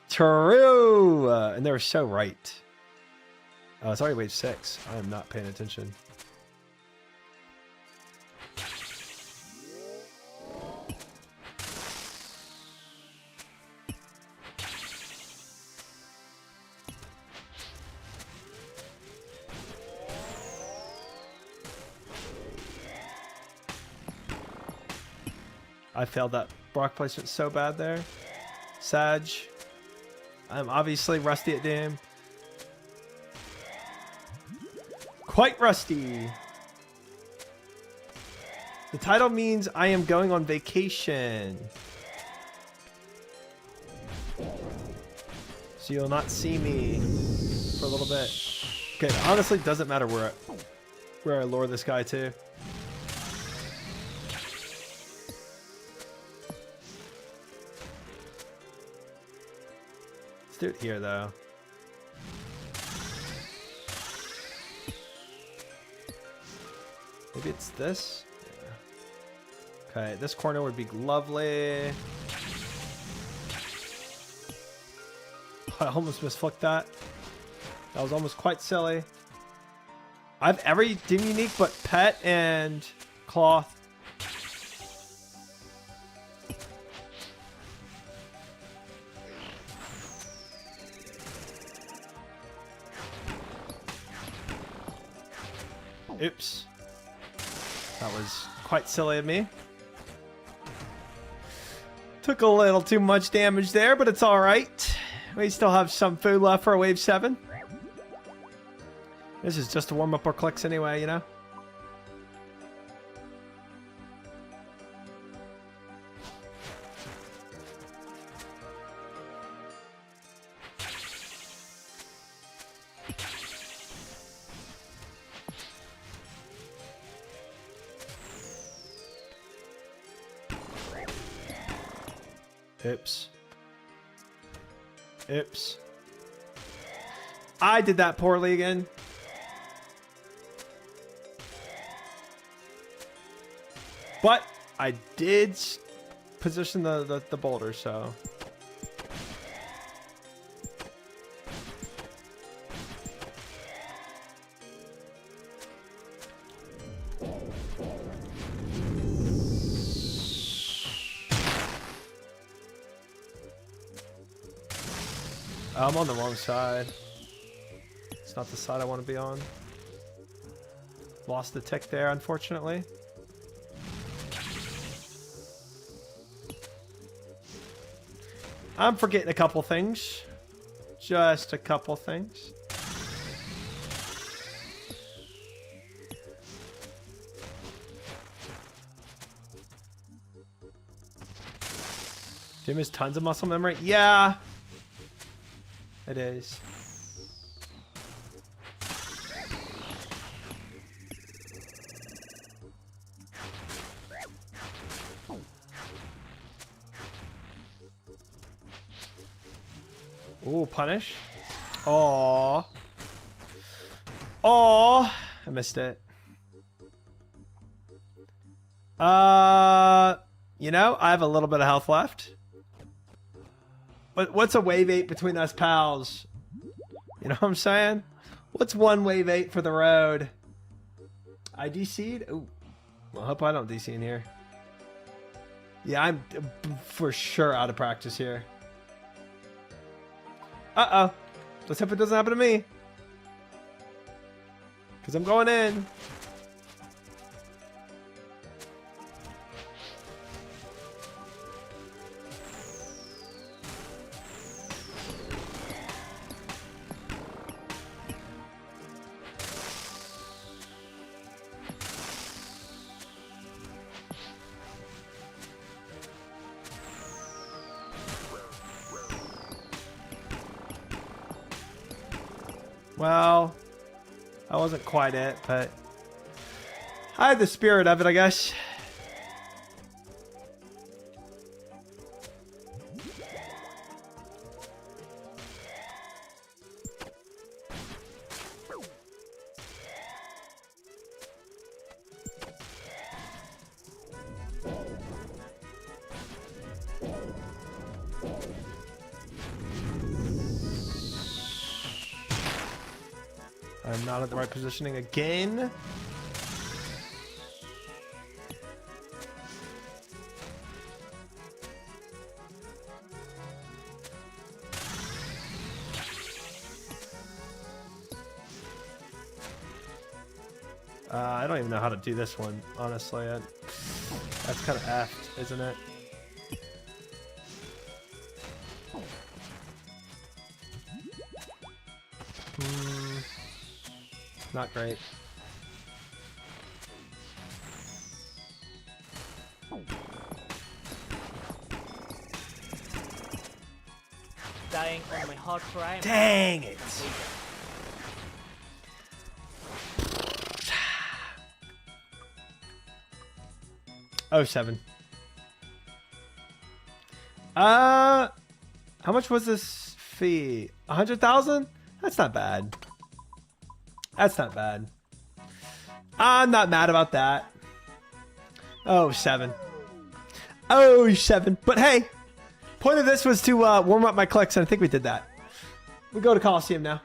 True. And they were so right. Oh, it's already wave 6. I am not paying attention. I failed that block placement so bad there. Sag. I'm obviously rusty at Doom. Quite rusty. The title means I am going on vacation. So you'll not see me for a little bit. Okay, it honestly doesn't matter where I lure this guy to. Do it here though. Maybe it's this. Yeah. Okay, this corner would be lovely. I almost misflicked that. That was almost quite silly. I have everything unique but pet and cloth. Oops. That was quite silly of me. Took a little too much damage there, but it's alright. We still have some food left for a wave 7. This is just to warm up our clicks anyway, you know? Oops. Oops. I did that poorly again. But I did position the boulder, so. I'm on the wrong side. It's not the side I want to be on. Lost the tick there, unfortunately. I'm forgetting a couple things. Just a couple things. Jim has tons of muscle memory. Yeah, it is. Ooh, punish. Aww. Aww. I missed it. You know, I have a little bit of health left. But what's a wave 8 between us pals? You know what I'm saying? What's one wave 8 for the road? I DC'd? Ooh. Well, I hope I don't DC in here. Yeah, I'm for sure out of practice here. Uh-oh. Let's hope it doesn't happen to me. Because I'm going in. Well, that wasn't quite it, but I had the spirit of it, I guess. I'm not at the right positioning again. I don't even know how to do this one, honestly. That's kind of effed, isn't it? Not great. Dying on my hard crime. Dang it! Oh, 7. How much was this fee? 100,000? That's not bad. That's not bad. I'm not mad about that. Oh, 7. Oh, 7. But hey, point of this was to warm up my clicks, and I think we did that. We go to Colosseum now.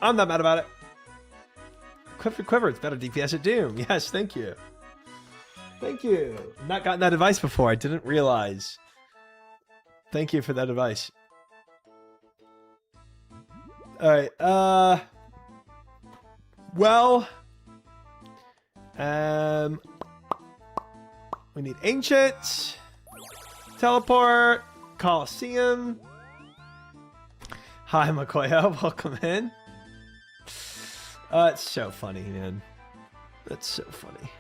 I'm not mad about it. Quiver, it's better DPS at Doom. Yes, thank you. Thank you. I've not gotten that advice before. I didn't realize. Thank you for that advice. All right. Well, we need Ancient, Teleport, Colosseum. Hi, Makoya. Welcome in. It's so funny, man. That's so funny.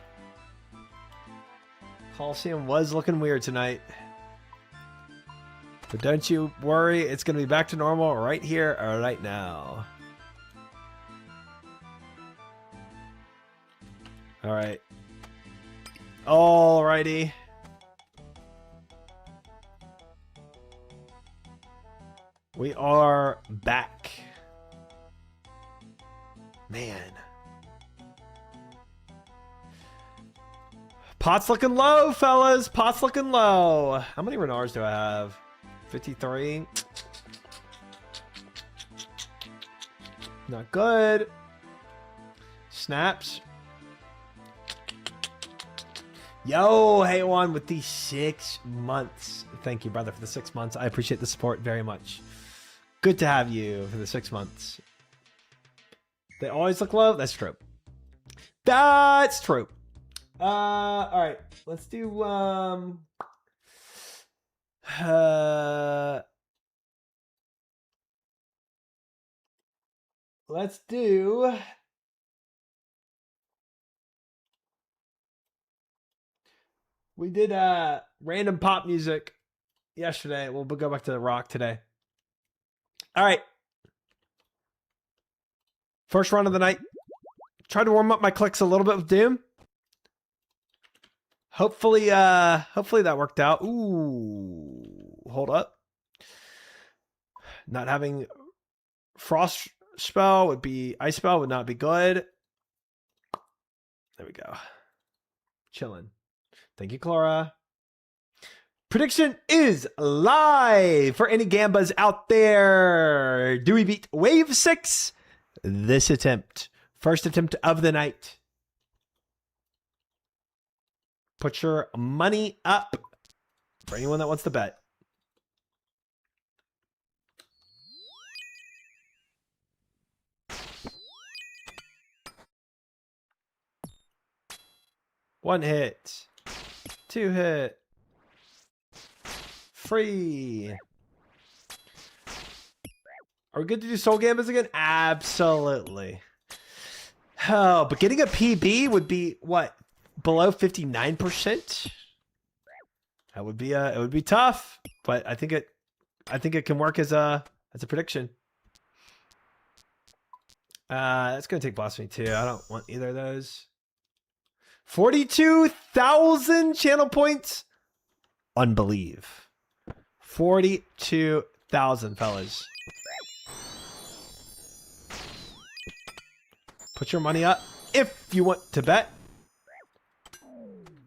Colosseum was looking weird tonight. But don't you worry, it's going to be back to normal right here or right now. All right. Alrighty. We are back. Man. Pot's looking low, fellas. Pot's looking low. How many Renards do I have? 53. Not good. Snaps. Yo, hey one with the 6 months. Thank you, brother, for the 6 months. I appreciate the support very much. Good to have you for the 6 months. They always look low. That's true. That's true. All right. Let's do let's do we did random pop music yesterday. We'll go back to the rock today. All right. First run of the night. Tried to warm up my clicks a little bit with Doom. Hopefully that worked out. Ooh, hold up. Not having frost spell would be ice spell would not be good. There we go. Chilling. Thank you, Clara. Prediction is live for any Gambas out there. Do we beat Wave 6 this attempt? First attempt of the night. Put your money up for anyone that wants to bet. One hit. 2 hit. Free. Are we good to do soul gambas again? Absolutely. Oh, but getting a PB would be what? Below 59%? That would be it would be tough, but I think it can work as a prediction. That's gonna take Blasphemy too. I don't want either of those. 42,000 channel points. Unbelieve. 42,000, fellas. Put your money up if you want to bet.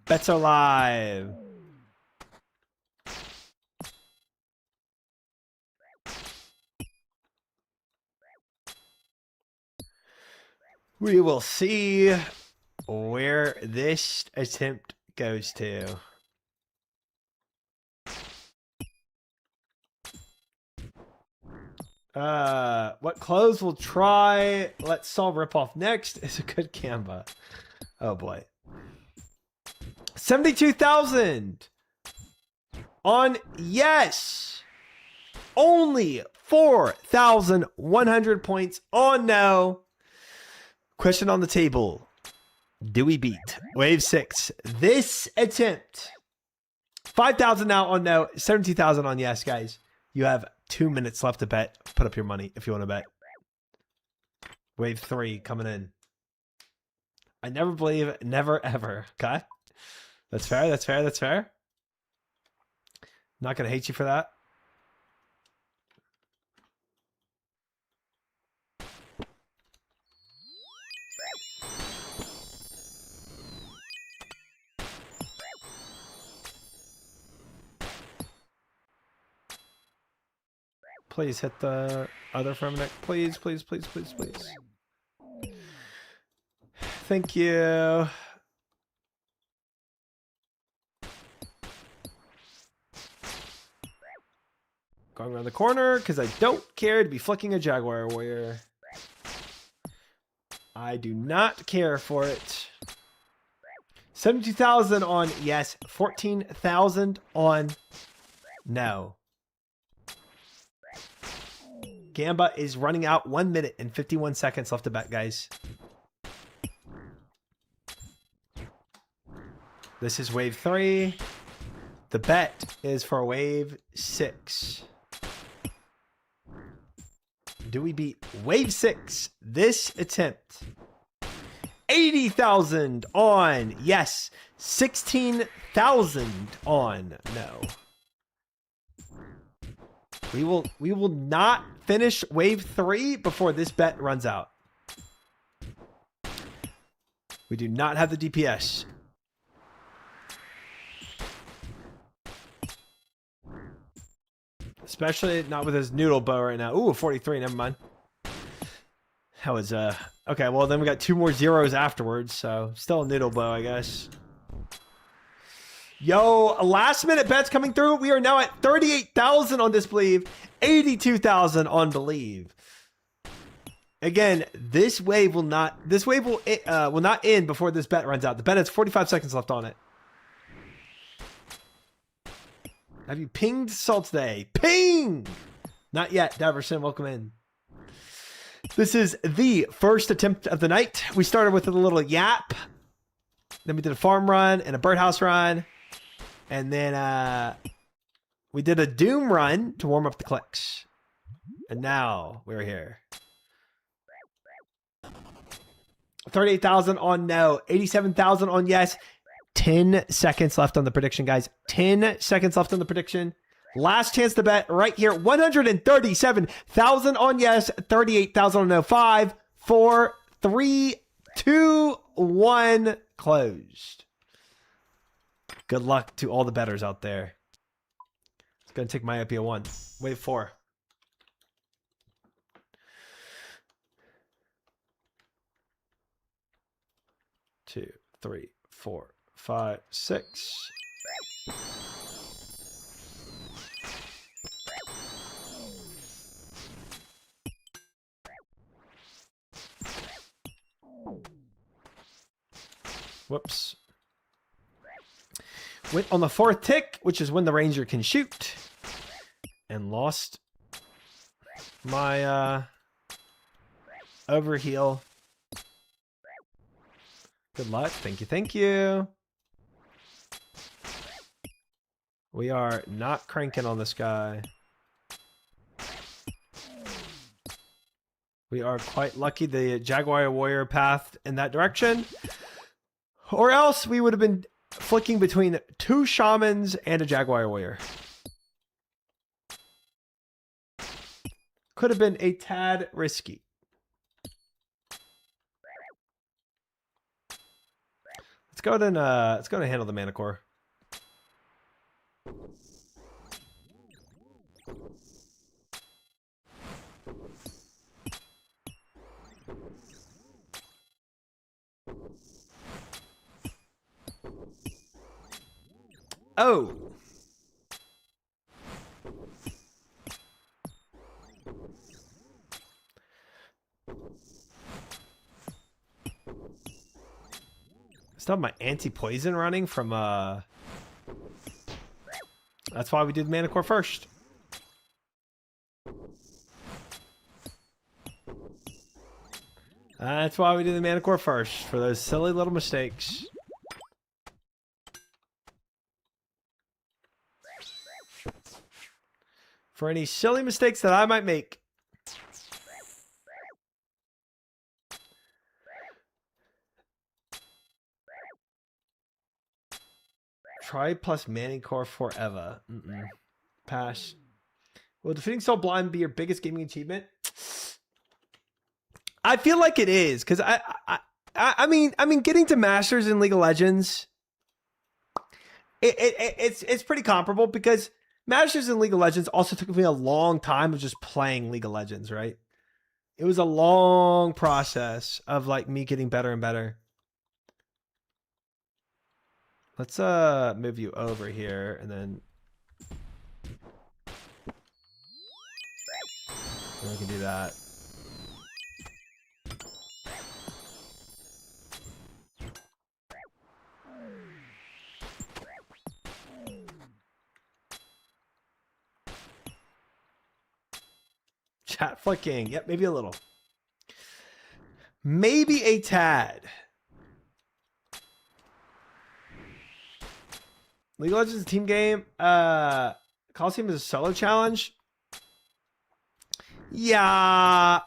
Bets are live. We will see where this attempt goes to. What clothes we'll try? Let's solve ripoff next. Is a good Gamba. Oh boy. 72,000 on yes. Only 4,100 points on no. Question on the table. Do we beat Wave 6 this attempt? 5,000 now on no, 72,000 on yes, guys. You have 2 minutes left to bet. Put up your money if you want to bet. Wave 3 coming in. I never believe, never ever. Okay? That's fair, that's fair, that's fair. Not going to hate you for that. Please hit the other firmament. Please, please, please, please, please. Thank you. Going around the corner because I don't care to be flicking a Jaguar Warrior. I do not care for it. 72,000 on yes. 14,000 on no. Gamba is running out. 1 minute and 51 seconds left to bet, guys. This is wave 3. The bet is for wave 6. Do we beat wave 6 this attempt? 80,000 on yes. 16,000 on no. We will not finish wave 3 before this bet runs out. We do not have the DPS. Especially not with his noodle bow right now. Ooh, 43. Never mind. That was okay. Well, then we got 2 more zeros afterwards, so still a noodle bow, I guess. Yo, last minute bets coming through. We are now at 38,000 on Disbelieve, 82,000 on Believe. Again, this wave will not end before this bet runs out. The bet has 45 seconds left on it. Have you pinged Salt today? Ping! Not yet. Daverson, welcome in. This is the first attempt of the night. We started with a little yap. Then we did a farm run and a birdhouse run. And then we did a doom run to warm up the clicks. And now we're here. 38,000 on no. 87,000 on yes. 10 seconds left on the prediction, guys. 10 seconds left on the prediction. Last chance to bet right here. 137,000 on yes. 38,000 on no. 5, 4, 3, 2, 1. Closed. Good luck to all the bettors out there. It's going to take myopia 1. Wave 4. Two, 3, 4, 5, 6. Whoops. Went on the 4th tick, which is when the ranger can shoot. And lost my overheal. Good luck. Thank you. Thank you. We are not cranking on this guy. We are quite lucky the Jaguar Warrior path in that direction. Or else we would have been flicking between 2 shamans and a Jaguar Warrior. Could have been a tad risky. Let's go ahead and handle the mana core. Oh. Still have my anti-poison running from that's why we did mana core first. That's why we did the mana core first, for those silly little mistakes. For any silly mistakes that I might make. Try plus Manning Core forever. Pass. Will defeating Soul Blind be your biggest gaming achievement? I feel like it is, because I mean getting to Masters in League of Legends, it's pretty comparable, because Masters in League of Legends also took me a long time of just playing League of Legends, right? It was a long process of like me getting better and better. Let's move you over here, and then we can do that. Chat flicking. Yep, maybe a little. Maybe a tad. League of Legends is a team game. Colosseum is a solo challenge. Yeah.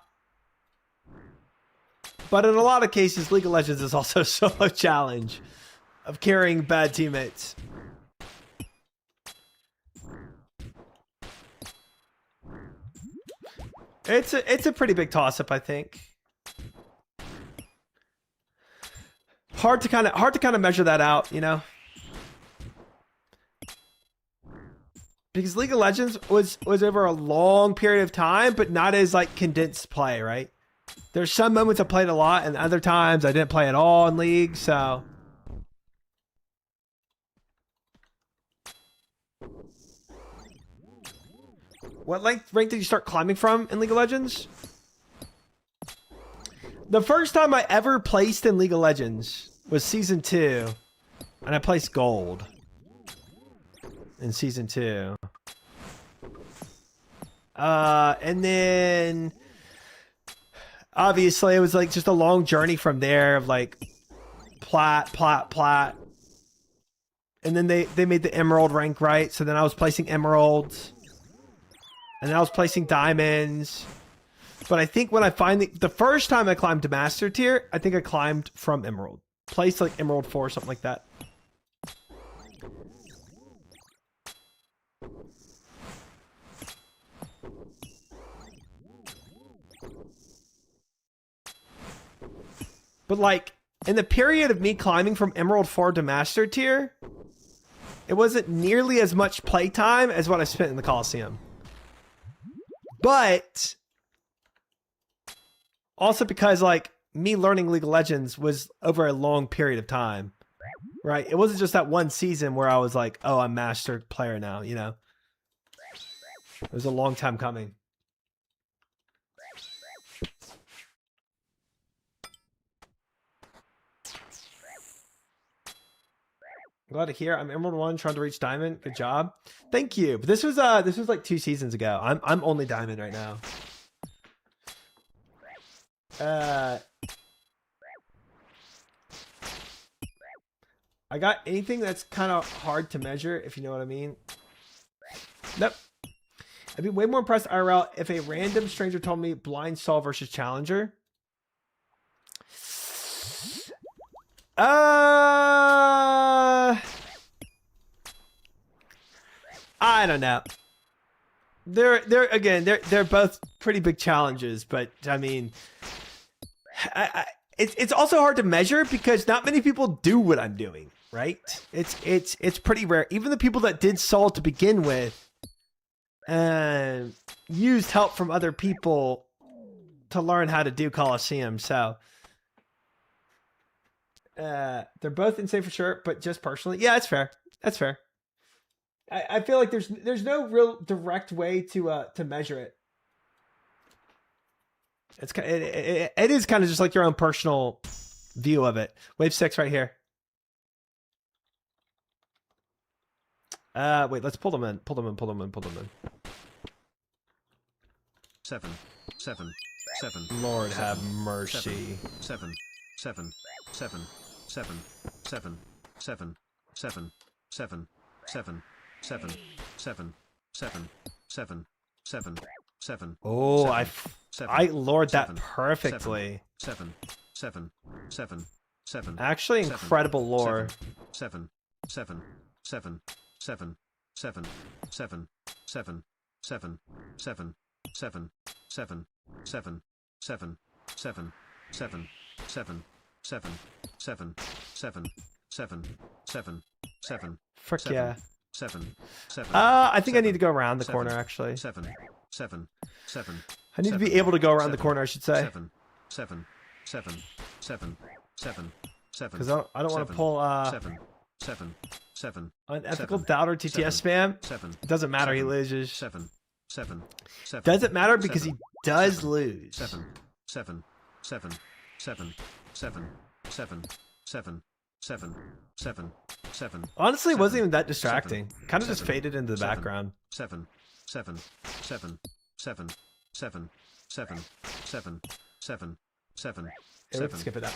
But in a lot of cases, League of Legends is also a solo challenge of carrying bad teammates. It's a pretty big toss-up, I think. Hard to kind of measure that out, you know. because League of Legends was over a long period of time, but not as like condensed play, right? There's some moments I played a lot, and other times I didn't play at all in League, so. What rank did you start climbing from in League of Legends? The first time I ever placed in League of Legends was Season 2, and I placed Gold in Season 2. And then obviously it was like just a long journey from there of like plat. And then they made the Emerald rank, right? So then I was placing Emeralds. And then I was placing Diamonds. But I think when I the first time I climbed to Master Tier, I think I climbed from Emerald. Placed like Emerald 4, something like that. But like, in the period of me climbing from Emerald 4 to Master Tier, it wasn't nearly as much playtime as what I spent in the Colosseum. But also because like me learning League of Legends was over a long period of time, right? It wasn't just that one season where I was like, oh, I'm master player now, you know? It was a long time coming. Glad to hear. I'm Emerald 1 trying to reach Diamond. Good job. Thank you. But this was like 2 seasons ago. I'm only Diamond right now. I got anything that's kind of hard to measure, if you know what I mean. Nope. I'd be way more impressed IRL if a random stranger told me blind Saul versus Challenger. I don't know. They're both pretty big challenges, but I mean, it's also hard to measure because not many people do what I'm doing, right? It's pretty rare. Even the people that did Saul to begin with, used help from other people to learn how to do Colosseum. So. They're both insane for sure, but just personally, yeah, that's fair. That's fair. I feel like there's no real direct way to measure it. It is kind of just like your own personal view of it. Wave 6 right here. Wait, let's pull them in. Pull them in. 7. Lord have mercy. 7. Oh, I lured that perfectly. Actually, incredible lore. 7. Frick yeah. I think I need to go around the corner, actually. I need to be able to go around the corner, I should say. Because I don't want to pull unethical doubter TTS spam. It doesn't matter, he loses. Doesn't matter because he does lose. Honestly, it wasn't even that distracting. Kind of just faded into the background. 7. Here, we can skip it out.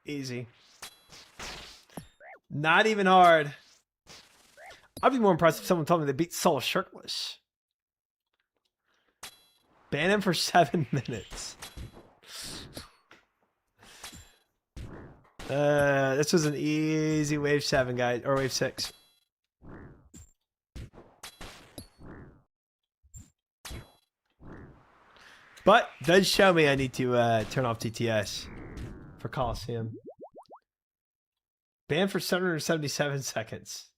Easy. Not even hard. I'd be more impressed if someone told me they beat Soul shirtless. Ban him for 7 minutes. This was an easy wave 7, guys, or wave 6. But does show me I need to turn off TTS for Colosseum. Banned for 777 seconds.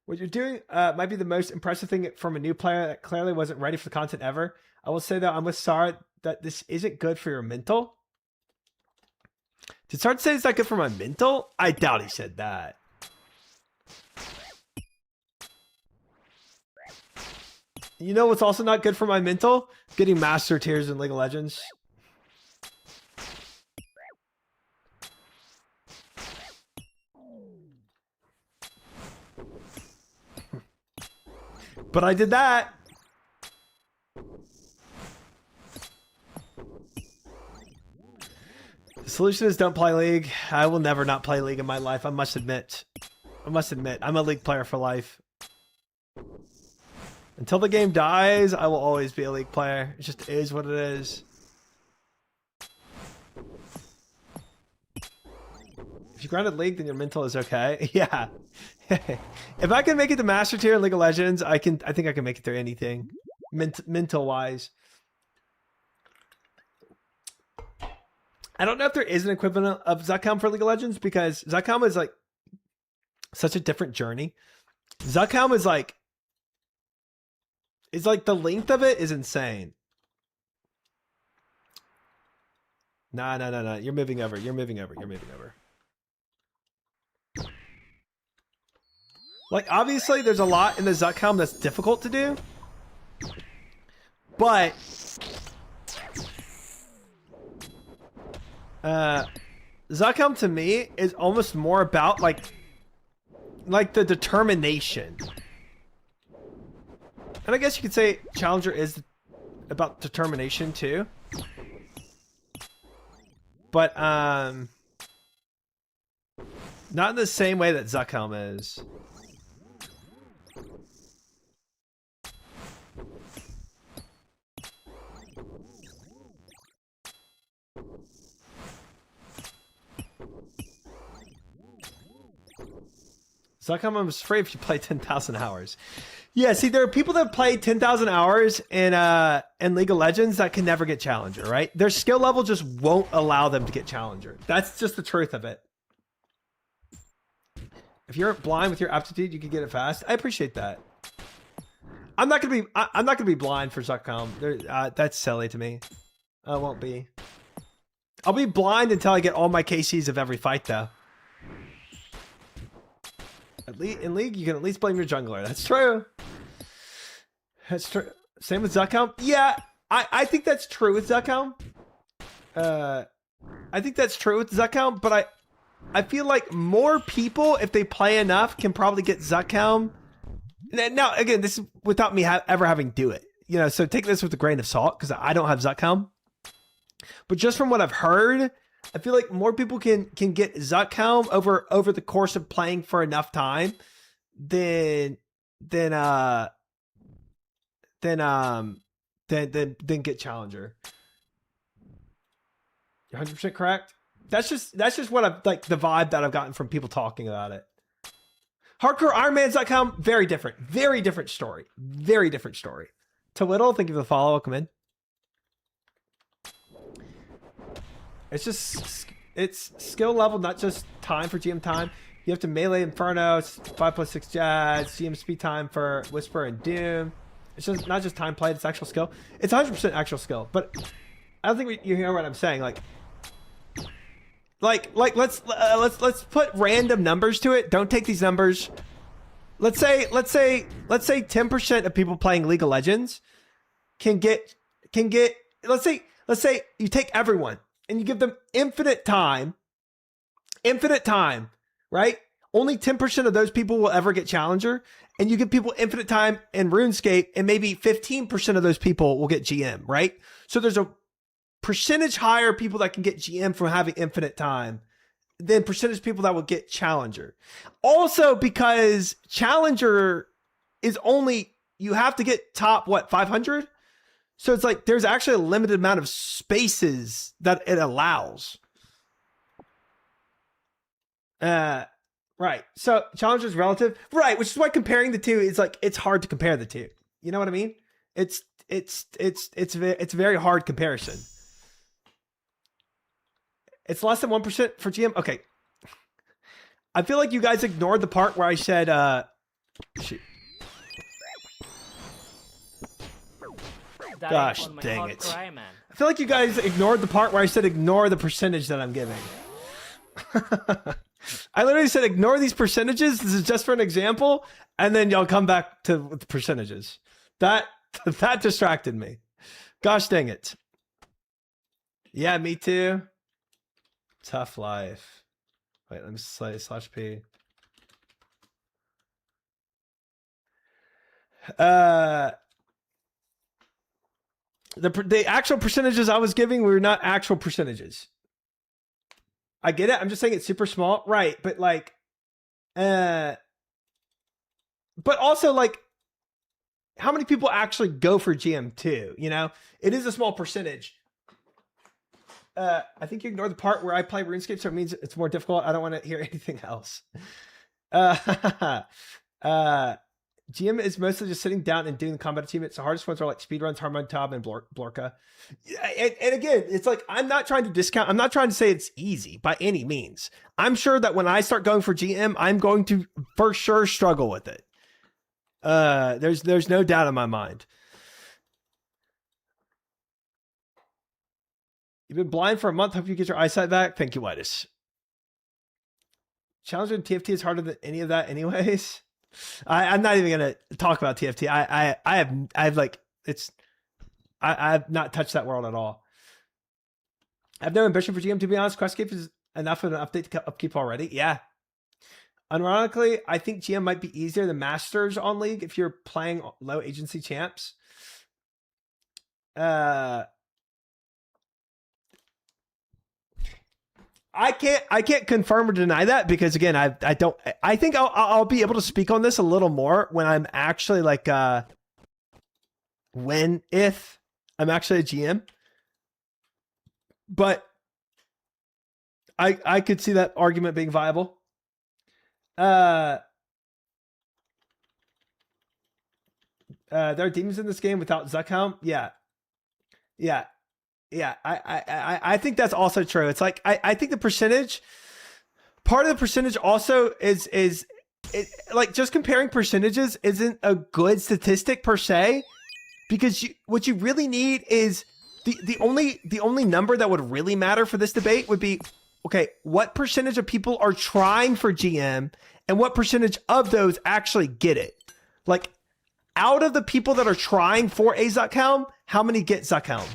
What you're doing might be the most impressive thing from a new player that clearly wasn't ready for the content ever. I will say that I'm with Sar that this isn't good for your mental. Did Sar say it's not good for my mental? I doubt he said that. You know what's also not good for my mental? Getting master tiers in League of Legends. But I did that. The solution is don't play League. I will never not play League in my life. I must admit. I'm a League player for life. Until the game dies, I will always be a League player. It just is what it is. If you grinded League, then your mental is okay. Yeah. If I can make it to Master Tier in League of Legends, I think I can make it through anything. Mental wise. I don't know if there is an equivalent of Zakam for League of Legends because Zakam is like such a different journey. Zakam is like the length of it is insane. Nah. You're moving over. Like, obviously, there's a lot in the Zakam that's difficult to do. But Zakam to me is almost more about like the determination. And I guess you could say Challenger is about determination too. But not in the same way that Zakam is. Zakam is free if you play 10,000 hours. Yeah, see, there are people that play 10,000 hours in League of Legends that can never get Challenger, right? Their skill level just won't allow them to get Challenger. That's just the truth of it. If you're blind with your aptitude, you can get it fast. I appreciate that. I'm not gonna be blind for Zakam. That's silly to me. I won't be. I'll be blind until I get all my KCs of every fight, though. In League, you can at least blame your jungler. That's true. That's true. Same with Zakam. Yeah, I think that's true with Zakam. I think that's true with Zakam, but I feel like more people, if they play enough, can probably get Zakam. Now, again, this is without me ever having to do it. You know, so take this with a grain of salt because I don't have Zakam. But just from what I've heard, I feel like more people can get Zakam over the course of playing for enough time than get Challenger. You're 100% correct. That's just what I've like the vibe that I've gotten from people talking about it. Hardcore Ironmans.com, very different story. Very different story. To Little, thank you for the follow. Welcome in. It's skill level, not just time for GM time. You have to melee Inferno, it's 5+6 Jazz, GM speed time for Whisper and Doom. It's just not just time played, it's actual skill. It's 100% actual skill, but I don't think you hear what I'm saying. Like let's put random numbers to it. Don't take these numbers. Let's say 10% of people playing League of Legends can get let's say you take everyone and you give them infinite time, right? Only 10% of those people will ever get Challenger, and you give people infinite time in RuneScape, and maybe 15% of those people will get GM, right? So there's a percentage higher people that can get GM from having infinite time than percentage people that will get Challenger. Also, because Challenger is only, you have to get top, 500? So it's like there's actually a limited amount of spaces that it allows. Right. So Challenger is relative. Right, which is why comparing the two is like it's hard to compare the two. You know what I mean? It's very hard comparison. It's less than 1% for GM. Okay. I feel like you guys ignored the part where I said, shoot. That Gosh, ain't on my dang hard it. cry, man. I feel like you guys ignored the part where I said ignore the percentage that I'm giving. I literally said ignore these percentages. This is just for an example, and then y'all come back to the percentages. That distracted me. Gosh dang it. Yeah, me too. Tough life. Wait, let me say /P. The actual percentages I was giving were not actual percentages. I get it. I'm just saying it's super small. Right. But like, but also like, how many people actually go for GM2? You know, it is a small percentage. I think you ignore the part where I play RuneScape, so it means it's more difficult. I don't want to hear anything else. GM is mostly just sitting down and doing the combat achievements. The hardest ones are like speedruns, Harmon Tob, and Blorka. And again, it's like, I'm not trying to discount. I'm not trying to say it's easy by any means. I'm sure that when I start going for GM, I'm going to for sure struggle with it. There's no doubt in my mind. You've been blind for a month. Hope you get your eyesight back. Thank you, Whitus. Challenger in TFT is harder than any of that anyways. I'm not even going to talk about TFT. I've not touched that world at all. I have no ambition for GM, to be honest. Questscape is enough of an update to upkeep already. Yeah. Ironically, I think GM might be easier than Masters on League if you're playing low agency champs. I can't confirm or deny that because again, I think I'll be able to speak on this a little more when I'm actually like, if I'm actually a GM, but I could see that argument being viable. There are demons in this game without Zuckhelm. Yeah. I think that's also true. It's like, I think the percentage, part of the percentage also is like just comparing percentages isn't a good statistic per se, because what you really need is the only number that would really matter for this debate would be, okay, what percentage of people are trying for GM and what percentage of those actually get it? Like, out of the people that are trying for a Zuckhelm, how many get Zuckhelm?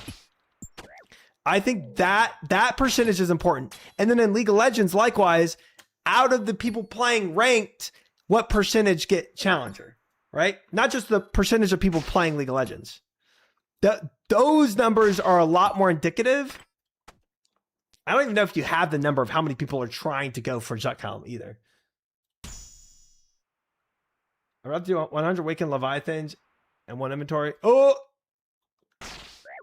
I think that percentage is important. And then in League of Legends, likewise, out of the people playing ranked, what percentage get Challenger, right? Not just the percentage of people playing League of Legends. Those numbers are a lot more indicative. I don't even know if you have the number of how many people are trying to go for Zuckhelm either. I'd rather do 100 Waken Leviathans and 1 inventory. Oh!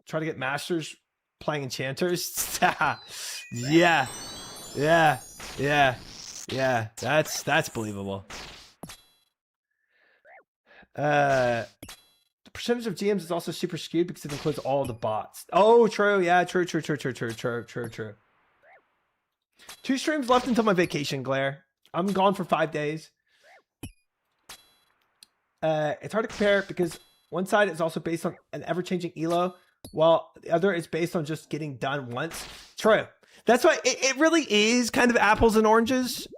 Try to get Masters playing Enchanters. Yeah. That's believable. The percentage of GMs is also super skewed because it includes all the bots. Oh, true. Yeah, true. 2 streams left until my vacation, Glare. I'm gone for 5 days. It's hard to compare because one side is also based on an ever-changing ELO, while the other is based on just getting done once. True. That's why it really is kind of apples and oranges.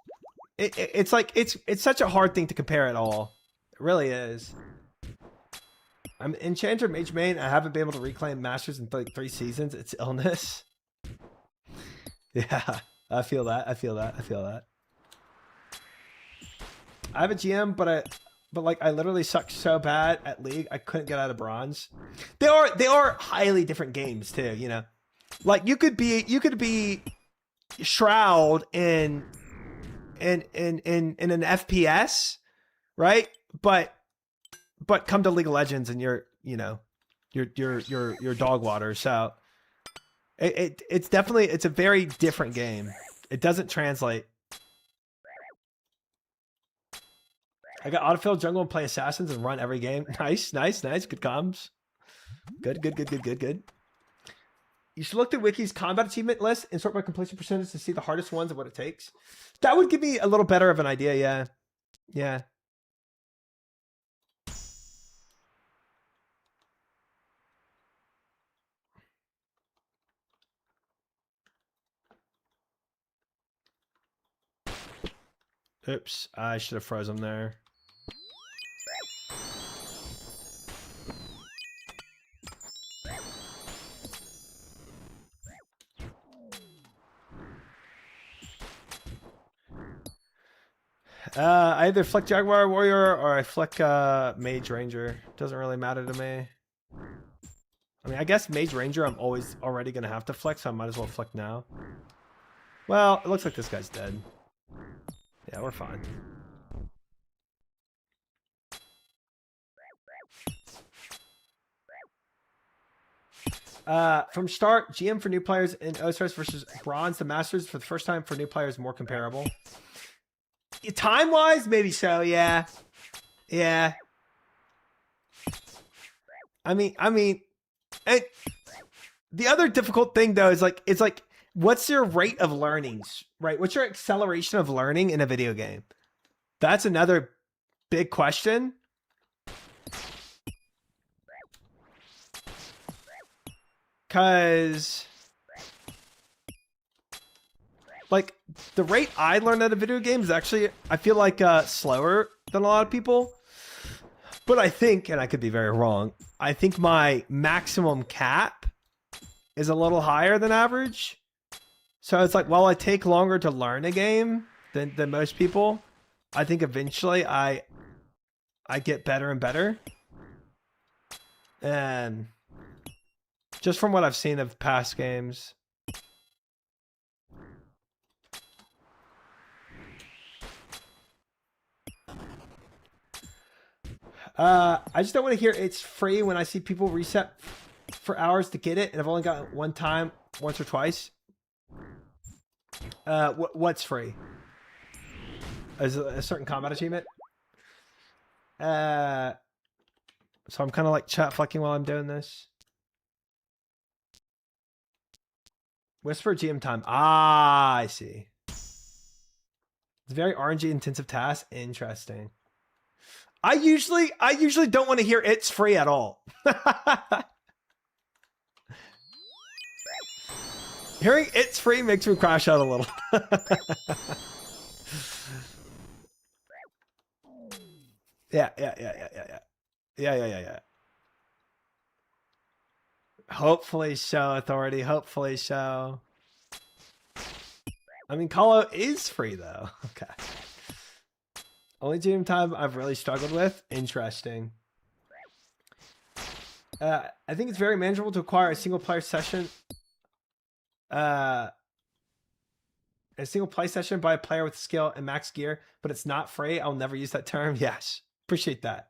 It's like, it's such a hard thing to compare at all. It really is. I'm Enchanter Mage Main. I haven't been able to reclaim Masters in like 3 seasons. It's illness. Yeah, I feel that. I have a GM, but like I literally suck so bad at League, I couldn't get out of bronze. They are highly different games too, you know. Like you could be Shroud in an FPS, right? But come to League of Legends and you're dog water. So it's definitely, it's a very different game. It doesn't translate. I got autofill jungle and play assassins and run every game. Nice. Good comms. Good. You should look at Wiki's combat achievement list and sort by completion percentage to see the hardest ones and what it takes. That would give me a little better of an idea. Yeah. Yeah. Oops, I should have froze him there. I either flick Jaguar Warrior or I flick Mage Ranger. Doesn't really matter to me. I mean, I guess Mage Ranger I'm always already going to have to flick, so I might as well flick now. Well, it looks like this guy's dead. Yeah, we're fine. From start, GM for new players in OSRS versus Bronze to Masters for the first time for new players more comparable. Time-wise, maybe so, yeah. Yeah. I mean, and the other difficult thing though is like, it's like, what's your rate of learnings, right? What's your acceleration of learning in a video game? That's another big question. Cause like the rate I learn at a video game is actually, I feel like slower than a lot of people. But I think, and I could be very wrong, I think my maximum cap is a little higher than average. So it's like, while I take longer to learn a game than most people, I think eventually I get better and better. And just from what I've seen of past games. I just don't want to hear it's free when I see people reset for hours to get it, and I've only got it one time, once or twice. What's free? Is a certain combat achievement? So I'm kind of like chat fucking while I'm doing this. Whisper GM time. Ah, I see. It's a very RNG intensive task. Interesting. I usually don't want to hear it's free at all. Hearing it's free makes me crash out a little. Yeah. Hopefully so, Authority. Hopefully so. I mean, Colo is free though. Okay. Only GM time I've really struggled with. Interesting. I think it's very manageable to acquire a single player session. A single play session by a player with skill and max gear, but it's not free. I'll never use that term. Yes. Appreciate that.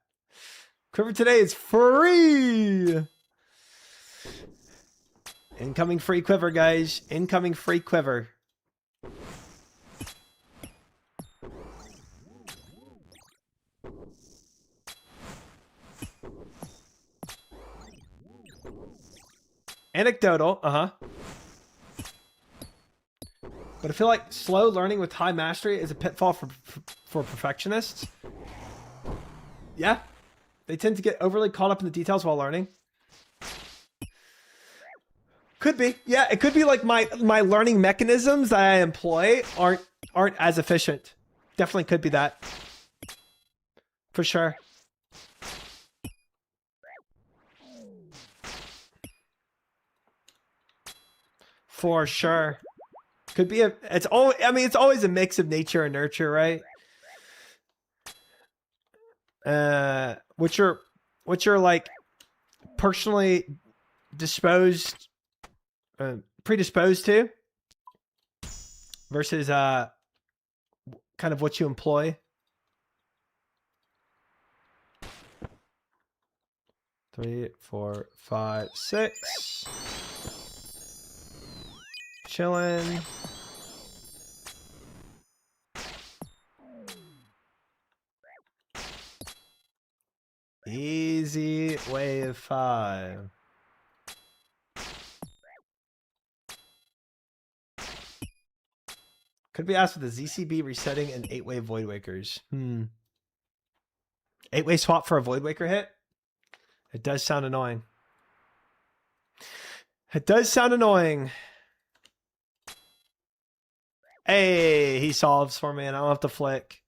Quiver today is free. Incoming free quiver, guys. Incoming free quiver. Anecdotal, But I feel like slow learning with high mastery is a pitfall for perfectionists. Yeah. They tend to get overly caught up in the details while learning. Could be. Yeah, it could be like my learning mechanisms that I employ aren't as efficient. Definitely could be that. For sure. For sure. Could be it's always a mix of nature and nurture, right? What you're like personally predisposed to versus kind of what you employ. 3, 4, 5, 6. Chilling. Easy wave 5. Could be asked with the ZCB resetting and 8-way Void Wakers. 8-way swap for a Void Waker hit? It does sound annoying. It does sound annoying. Hey, he solves for me and I don't have to flick.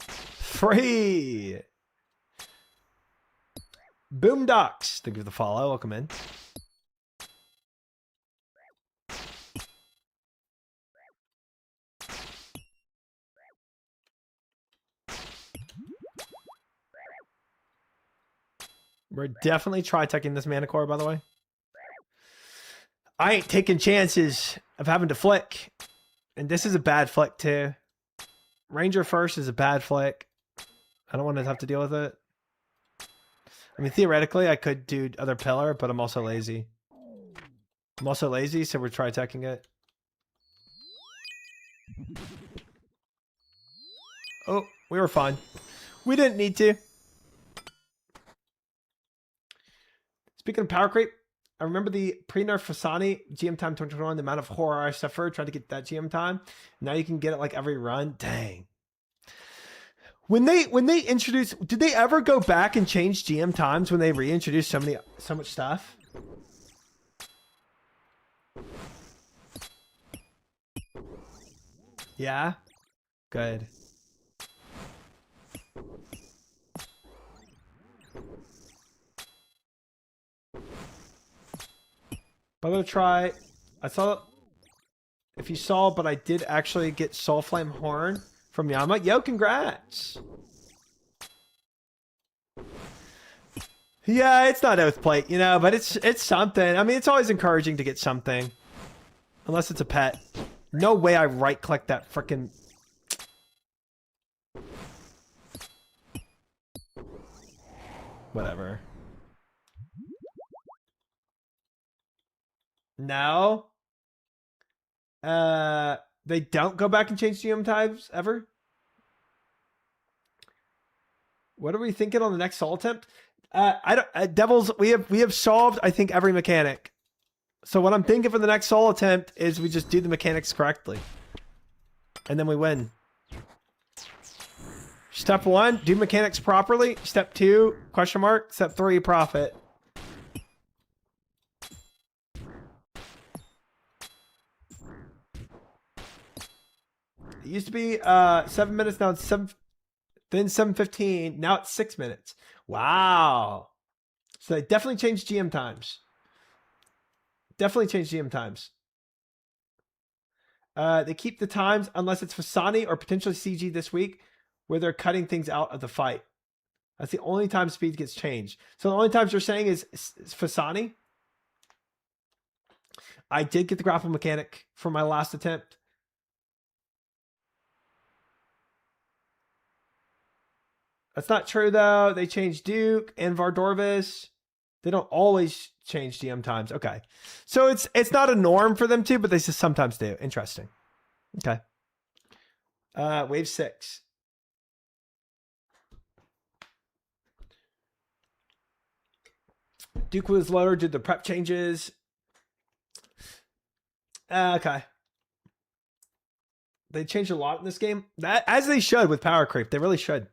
Free. Boomdocs. Thank you for the follow. Welcome in. We're definitely try-teching this mana core, by the way. I ain't taking chances of having to flick. And this is a bad flick, too. Ranger first is a bad flick. I don't want to have to deal with it. I mean, theoretically, I could do other pillar, but I'm also lazy. I'm also lazy, so we're try-teching it. Oh, we were fine. We didn't need to. Speaking of power creep, I remember the pre-nerf Fasani GM time 2021, the amount of horror I suffered trying to get that GM time. Now you can get it like every run. Dang. When they introduced, did they ever go back and change GM times when they reintroduced so much stuff? Yeah? Good. I'm gonna try. I saw if you saw, but I did actually get Soul Flame Horn from Yama. Yo, congrats. Yeah, it's not Oath Plate, you know, but it's something. I mean, it's always encouraging to get something. Unless it's a pet. No way I right click that frickin' whatever. No. They don't go back and change GM types ever. What are we thinking on the next soul attempt? I don't. Devils. We have solved, I think, every mechanic. So what I'm thinking for the next soul attempt is we just do the mechanics correctly, and then we win. Step 1, do mechanics properly. Step 2, question mark. Step 3, profit. It used to be 7 minutes. Now it's 7. Then 7:15. Now it's 6 minutes. Wow. So they definitely changed GM times. Definitely changed GM times. They keep the times unless it's Fasani or potentially CG this week, where they're cutting things out of the fight. That's the only time speed gets changed. So the only times you're saying is Fasani. I did get the grapple mechanic for my last attempt. That's not true, though. They changed Duke and Vardorvis. They don't always change GM times. Okay. So it's not a norm for them to, but they just sometimes do. Interesting. Okay. Wave 6. Duke was lower, did the prep changes. Okay. They changed a lot in this game. As they should with power creep. They really should.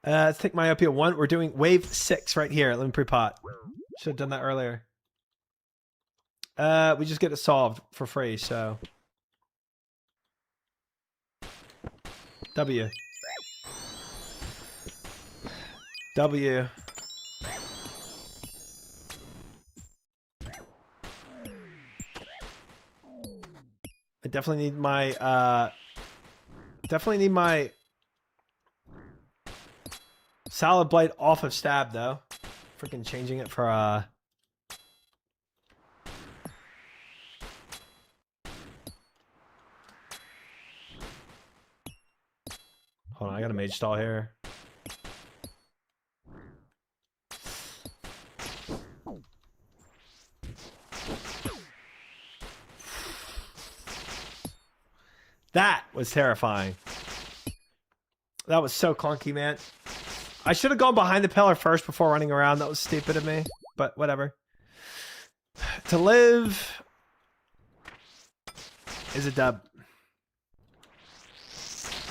Let's take myopia 1. We're doing wave 6 right here. Let me pre-pot. Should have done that earlier. We just get it solved for free, so. W. W. I definitely need my Salad Blade off of stab, though. Freaking changing it for hold on, I got a mage stall here. That was terrifying. That was so clunky, man. I should have gone behind the pillar first before running around. That was stupid of me, but whatever. To live is a dub.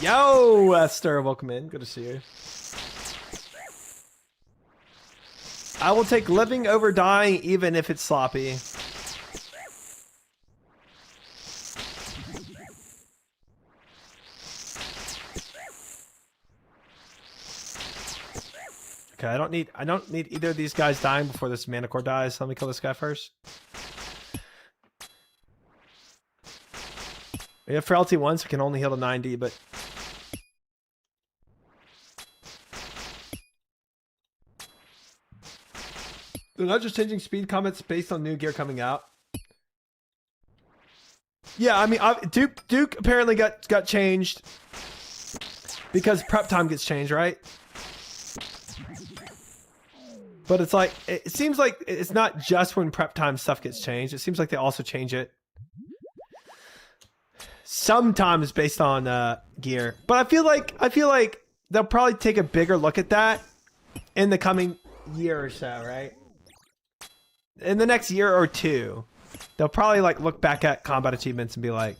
Yo, Esther, welcome in. Good to see you. I will take living over dying even if it's sloppy. Okay, I don't need either of these guys dying before this mana core dies. Let me kill this guy first. We have frailty 1, so we can only heal to 90, but they're not just changing speed comments based on new gear coming out. Yeah, I mean, Duke apparently got changed because prep time gets changed, right? But it's like, it seems like it's not just when prep time stuff gets changed. It seems like they also change it sometimes based on gear. But I feel like they'll probably take a bigger look at that in the coming year or so, right? In the next year or two, they'll probably like look back at combat achievements and be like,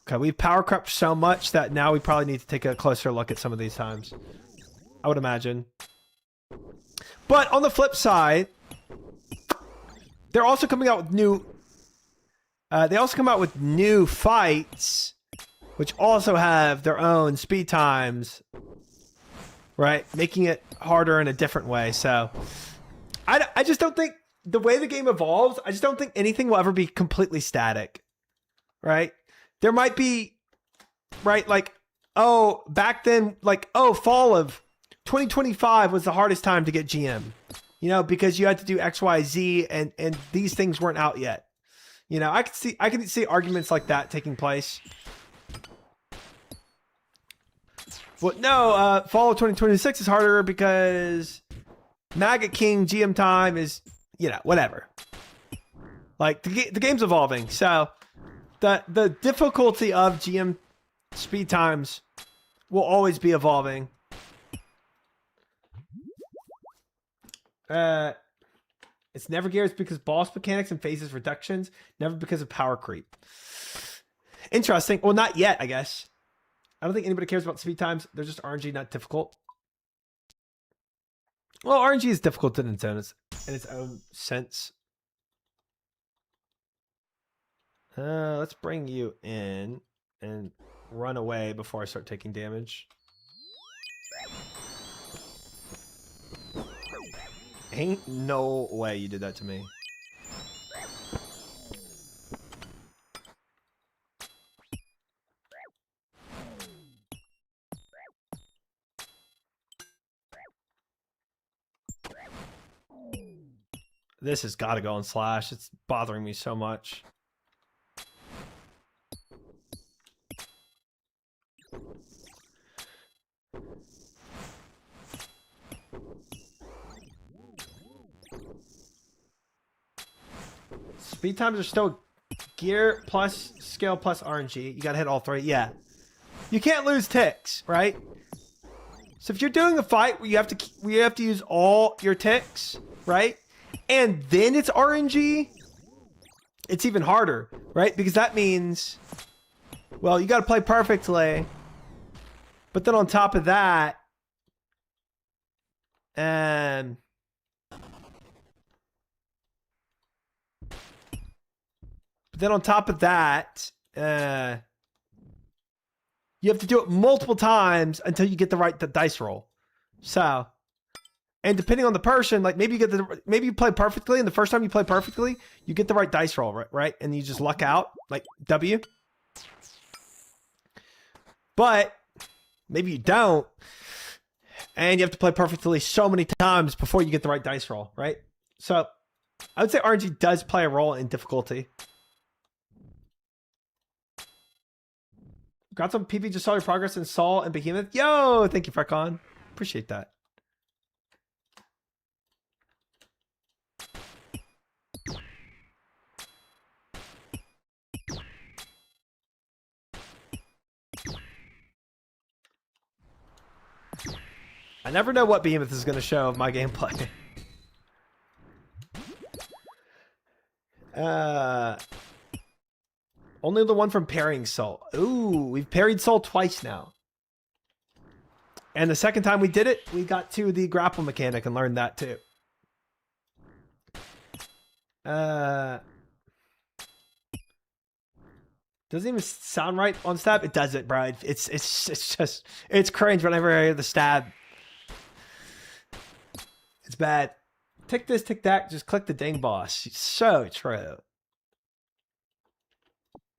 okay, we've power crept so much that now we probably need to take a closer look at some of these times. I would imagine. But on the flip side, they're also coming out with new. They also come out with new fights, which also have their own speed times, right? Making it harder in a different way. So, I just don't think the way the game evolves, I just don't think anything will ever be completely static, right? There might be, right? Like, oh, back then, like, oh, fall of 2025 was the hardest time to get GM, you know, because you had to do X, Y, Z, and these things weren't out yet. You know, I can see arguments like that taking place. Well, no, fall of 2026 is harder because Maggot King GM time is, you know, whatever. Like the game's evolving, so the difficulty of GM speed times will always be evolving. It's never gears because boss mechanics and phases reductions, never because of power creep. Interesting. Well, not yet, I guess. I don't think anybody cares about speed times. They're just RNG, not difficult. Well, RNG is difficult in its own sense. Let's bring you in and run away before I start taking damage. Ain't no way you did that to me. This has got to go on slash. It's bothering me so much. Speed times are still gear plus skill plus RNG. You gotta hit all three. Yeah. You can't lose ticks, right? So if you're doing a fight where you have to use all your ticks, right? And then it's RNG, it's even harder, right? Because that means, well, you gotta play perfectly. But then on top of that, you have to do it multiple times until you get the right dice roll. So, and depending on the person, like maybe you play perfectly, and the first time you play perfectly, you get the right dice roll, right? And you just luck out, like W. But maybe you don't, and you have to play perfectly so many times before you get the right dice roll, right? So, I would say RNG does play a role in difficulty. Got some PV, just saw your progress in Saul and Behemoth. Yo, thank you, Frecon. Appreciate that. I never know what Behemoth is going to show of my gameplay. Only the one from parrying Soul. Ooh, we've parried Soul twice now. And the second time we did it, we got to the grapple mechanic and learned that too. Doesn't even sound right on stab. It doesn't, bro. It's cringe whenever I hear the stab. It's bad. Tick this, tick that. Just click the ding boss. So true.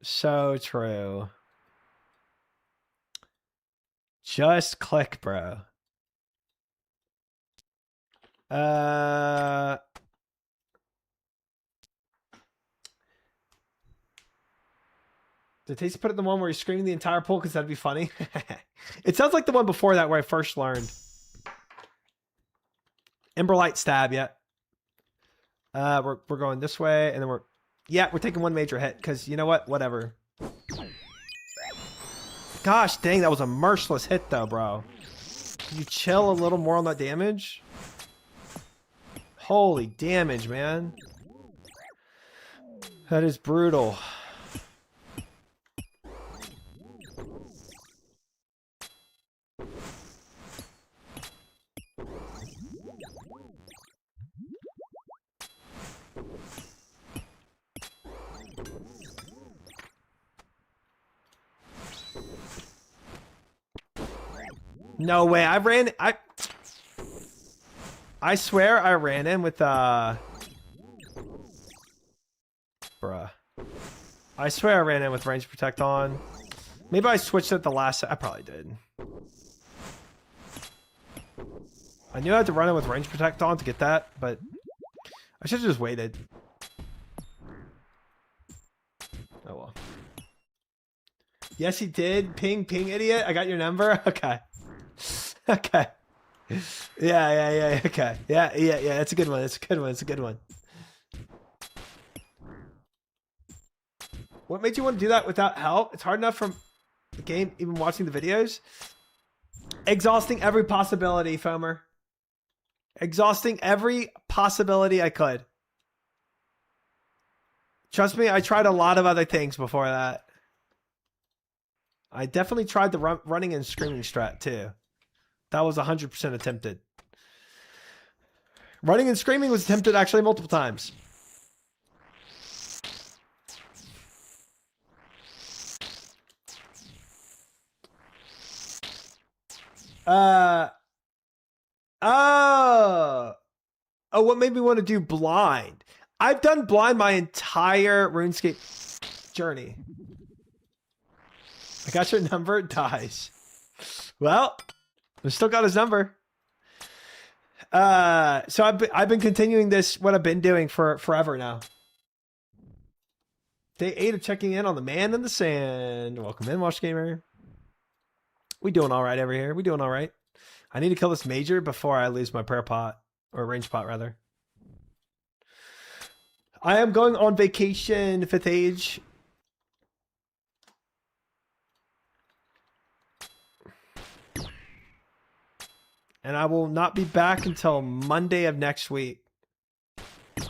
So true. Just click, bro. Did Tasty put it in the one where he's screaming the entire pool? Because that'd be funny. It sounds like the one before that where I first learned. Emberlight stab, yeah. We're going this way, and then we're taking one major hit, because you know what? Whatever. Gosh dang, that was a merciless hit though, bro. Can you chill a little more on that damage? Holy damage, man. That is brutal. No way. I swear I ran in with bruh. I swear I ran in with range protect on. Maybe I switched it the last. I probably did. I knew I had to run in with range protect on to get that, but I should have just waited. Oh well. Yes, he did. Ping, idiot. I got your number. Okay. Okay. Yeah. Okay. Yeah. It's a good one. It's a good one. What made you want to do that without help? It's hard enough from the game, even watching the videos. Exhausting every possibility, Foamer. Exhausting every possibility I could. Trust me, I tried a lot of other things before that. I definitely tried the running and screaming strat too. That was 100% attempted. Running and screaming was attempted actually multiple times. What made me want to do blind? I've done blind my entire RuneScape journey. I got your number. Dies. Well, I still got his number. So I've been continuing this, what I've been doing for forever now. Day 8 of checking in on the man in the sand. Welcome in, Watch Gamer. We doing all right over here. We doing all right. I need to kill this major before I lose my prayer pot, or range pot rather. I am going on vacation, 5th age. And I will not be back until Monday of next week.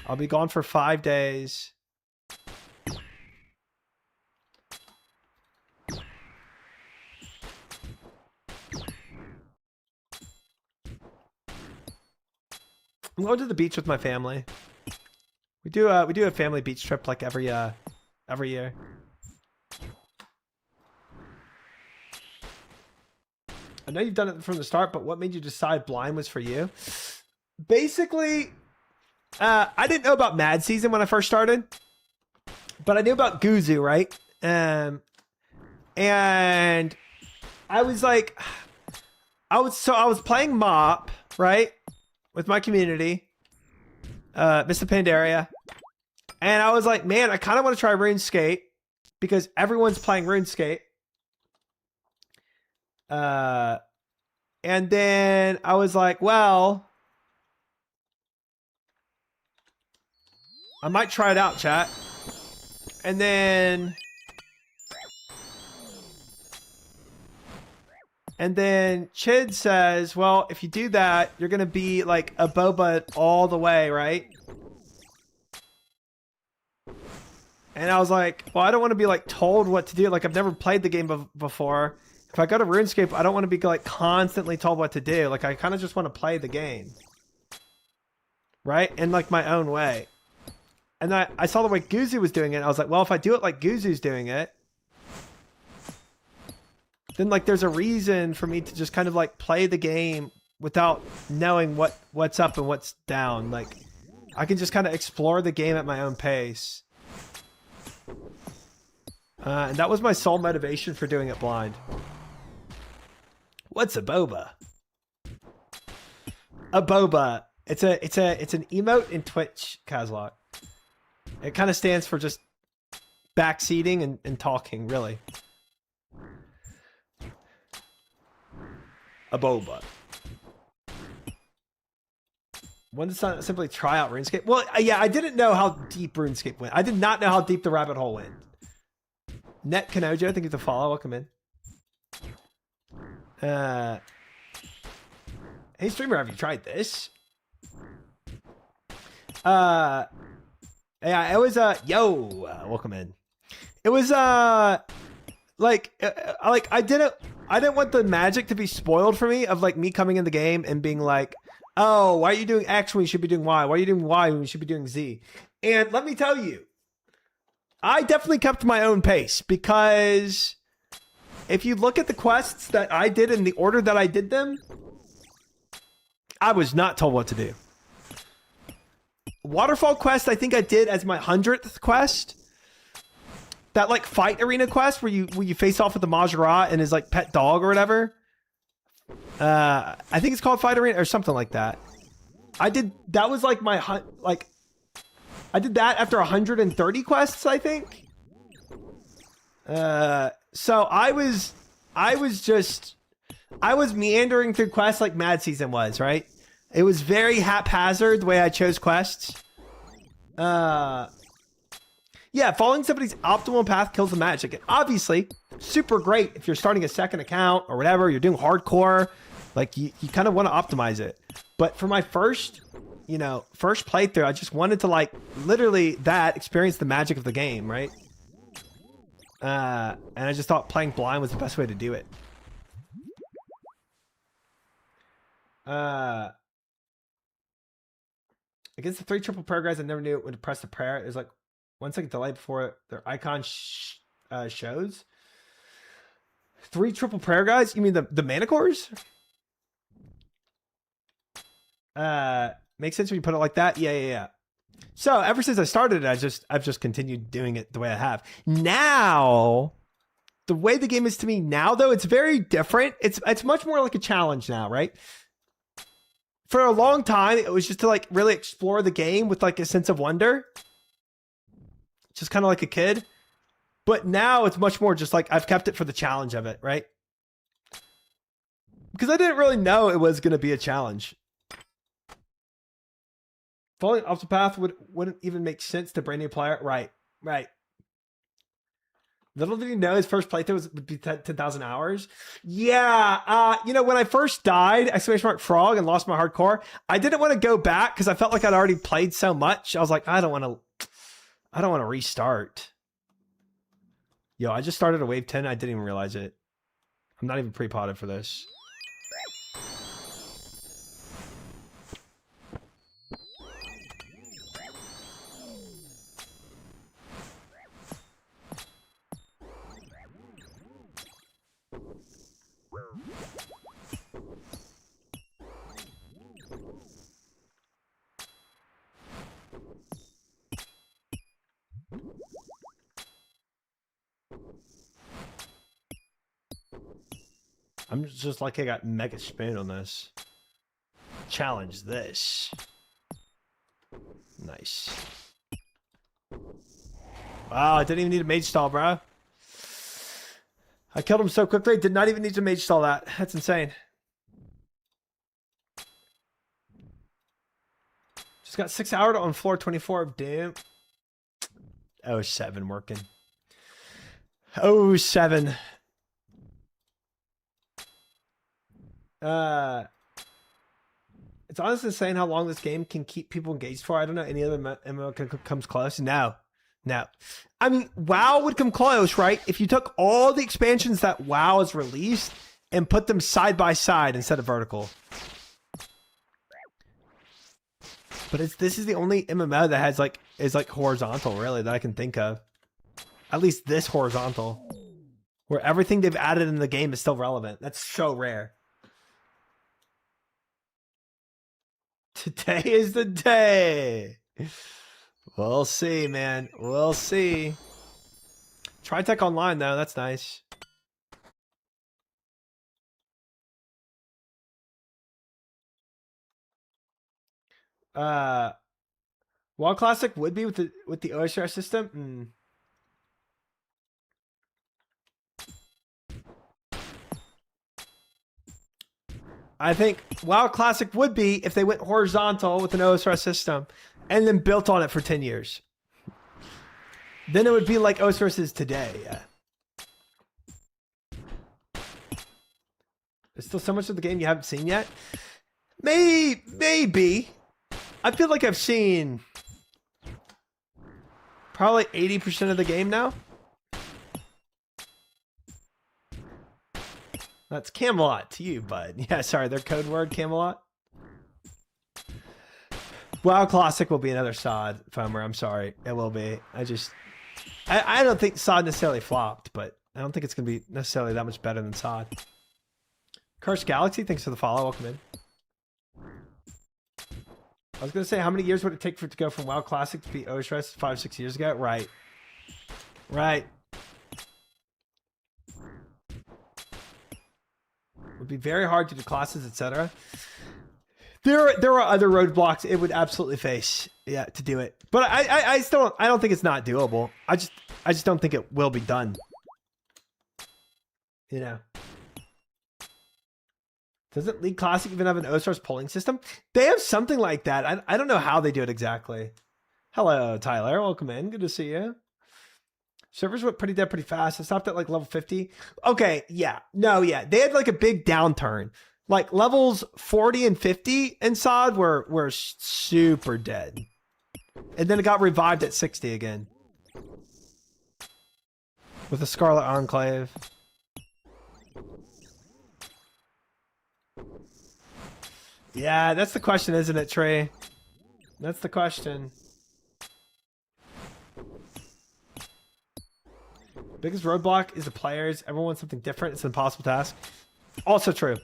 I'll be gone for 5 days. I'm going to the beach with my family. We do a family beach trip like every year. I know you've done it from the start, but what made you decide blind was for you? Basically, I didn't know about Mad Season when I first started, but I knew about Guzu, right? And I was like, I was playing Mop, right, with my community, Mr. Pandaria, and I was like, man, I kind of want to try RuneScape because everyone's playing RuneScape. And then I was like, well, I might try it out, chat. And then Chid says, well, if you do that, you're going to be like a boba all the way, right? And I was like, well, I don't want to be like told what to do. Like I've never played the game before. If I go to RuneScape, I don't want to be like constantly told what to do. Like I kind of just want to play the game. Right? In like my own way. And I saw the way Guzu was doing it. I was like, well, if I do it like Guzu's doing it, then like there's a reason for me to just kind of like play the game without knowing what's up and what's down. Like I can just kind of explore the game at my own pace. And that was my sole motivation for doing it blind. What's a boba? A boba. It's an emote in Twitch, Kazlock. It kind of stands for just backseating and talking, really. A boba. One to simply try out RuneScape. Well, yeah, I didn't know how deep RuneScape went. I did not know how deep the rabbit hole went. Net Kanojo, thank you for the follow. Welcome in. Hey streamer, have you tried this? Yeah, it was welcome in. It was like I didn't want the magic to be spoiled for me of like me coming in the game and being like, oh, why are you doing X when you should be doing Y? Why are you doing Y when you should be doing Z? And let me tell you, I definitely kept my own pace, because if you look at the quests that I did in the order that I did them, I was not told what to do. Waterfall quest, I think I did as my 100th quest. That like fight arena quest where you face off with the Majora and his like pet dog or whatever. I think it's called fight arena or something like that. That was like I did that after 130 quests, I think. So I was meandering through quests like Mad Season was, right? It was very haphazard the way I chose quests. Yeah, following somebody's optimal path kills the magic. And obviously, super great if you're starting a second account or whatever, you're doing hardcore, like you kind of want to optimize it. But for my first playthrough, I just wanted to like literally experience the magic of the game, right? And I just thought playing blind was the best way to do it. Against the 3 triple prayer guys, I never knew it would press the prayer. It was like 1 second delay before their icon shows. 3 triple prayer guys? You mean the Manicores? Makes sense when you put it like that. Yeah. So ever since I started it, I've just continued doing it the way I have. Now, the way the game is to me now, though, it's very different. It's much more like a challenge now, right? For a long time, it was just to like really explore the game with like a sense of wonder. Just kind of like a kid. But now it's much more just like I've kept it for the challenge of it, right? Because I didn't really know it was going to be a challenge. Following off the path wouldn't even make sense to brand new player. Right. Little did he know his first playthrough would be 10,000 hours. Yeah. When I first died, !frog, and lost my hardcore, I didn't want to go back because I felt like I'd already played so much. I was like, I don't want to restart. Yo, I just started a wave 10. I didn't even realize it. I'm not even pre-potted for this. I'm just like I got mega spoon on this. Challenge this. Nice. Wow, I didn't even need a mage stall, bro. I killed him so quickly, did not even need to mage stall that. That's insane. Just got 6 hours on floor 24 of Doom. 07 working. 07. It's honestly insane how long this game can keep people engaged for. I don't know any other MMO comes close. No, No. I mean, WoW would come close, right? If you took all the expansions that WoW has released and put them side by side instead of vertical. But this is the only MMO that has is horizontal, really, that I can think of. At least this horizontal. Where everything they've added in the game is still relevant. That's so rare. Today is the day. We'll see, man. We'll see. Tritech Online, though. That's nice. WoW Classic would be with the OSR system. I think WoW Classic would be if they went horizontal with an OSR system and then built on it for 10 years. Then it would be like OSR is today. Yeah. There's still so much of the game you haven't seen yet. Maybe. I feel like I've seen probably 80% of the game now. That's Camelot to you, bud. Yeah, sorry, their code word, Camelot. WoW Classic will be another sod, Fomer. I'm sorry. It will be. I don't think sod necessarily flopped, but I don't think it's going to be necessarily that much better than sod. Cursed Galaxy, thanks for the follow. Welcome in. I was going to say, how many years would it take for it to go from WoW Classic to be OSRS 5-6 years ago? Right. Right. It would be very hard to do classes, etc. There are other roadblocks it would absolutely face, yeah, to do it. But I don't think it's not doable. I just don't think it will be done. You know. Doesn't League Classic even have an OSRS polling system? They have something like that. I don't know how they do it exactly. Hello, Tyler. Welcome in. Good to see you. Servers went pretty dead pretty fast. It stopped at like level 50. Okay, yeah. No, yeah. They had like a big downturn. Like levels 40 and 50 in SOD were super dead. And then it got revived at 60 again. With the Scarlet Enclave. Yeah, that's the question, isn't it, Trey? That's the question. Biggest roadblock is the players. Everyone wants something different. It's an impossible task. Also true.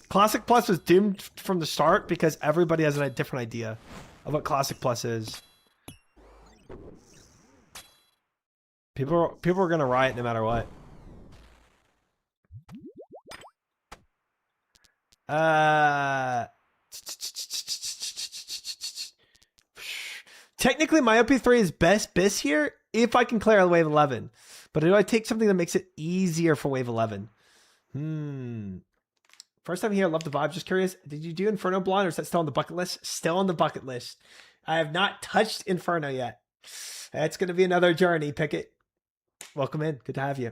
Classic Plus was doomed from the start because everybody has a different idea of what Classic Plus is. People are going to riot no matter what. Technically, Myopia 3 is best bis here if I can clear Wave 11. But do I take something that makes it easier for Wave 11? First time here, love the vibe. Just curious, did you do Inferno Blind or is that still on the bucket list? Still on the bucket list. I have not touched Inferno yet. It's going to be another journey, Pickett. Welcome in. Good to have you.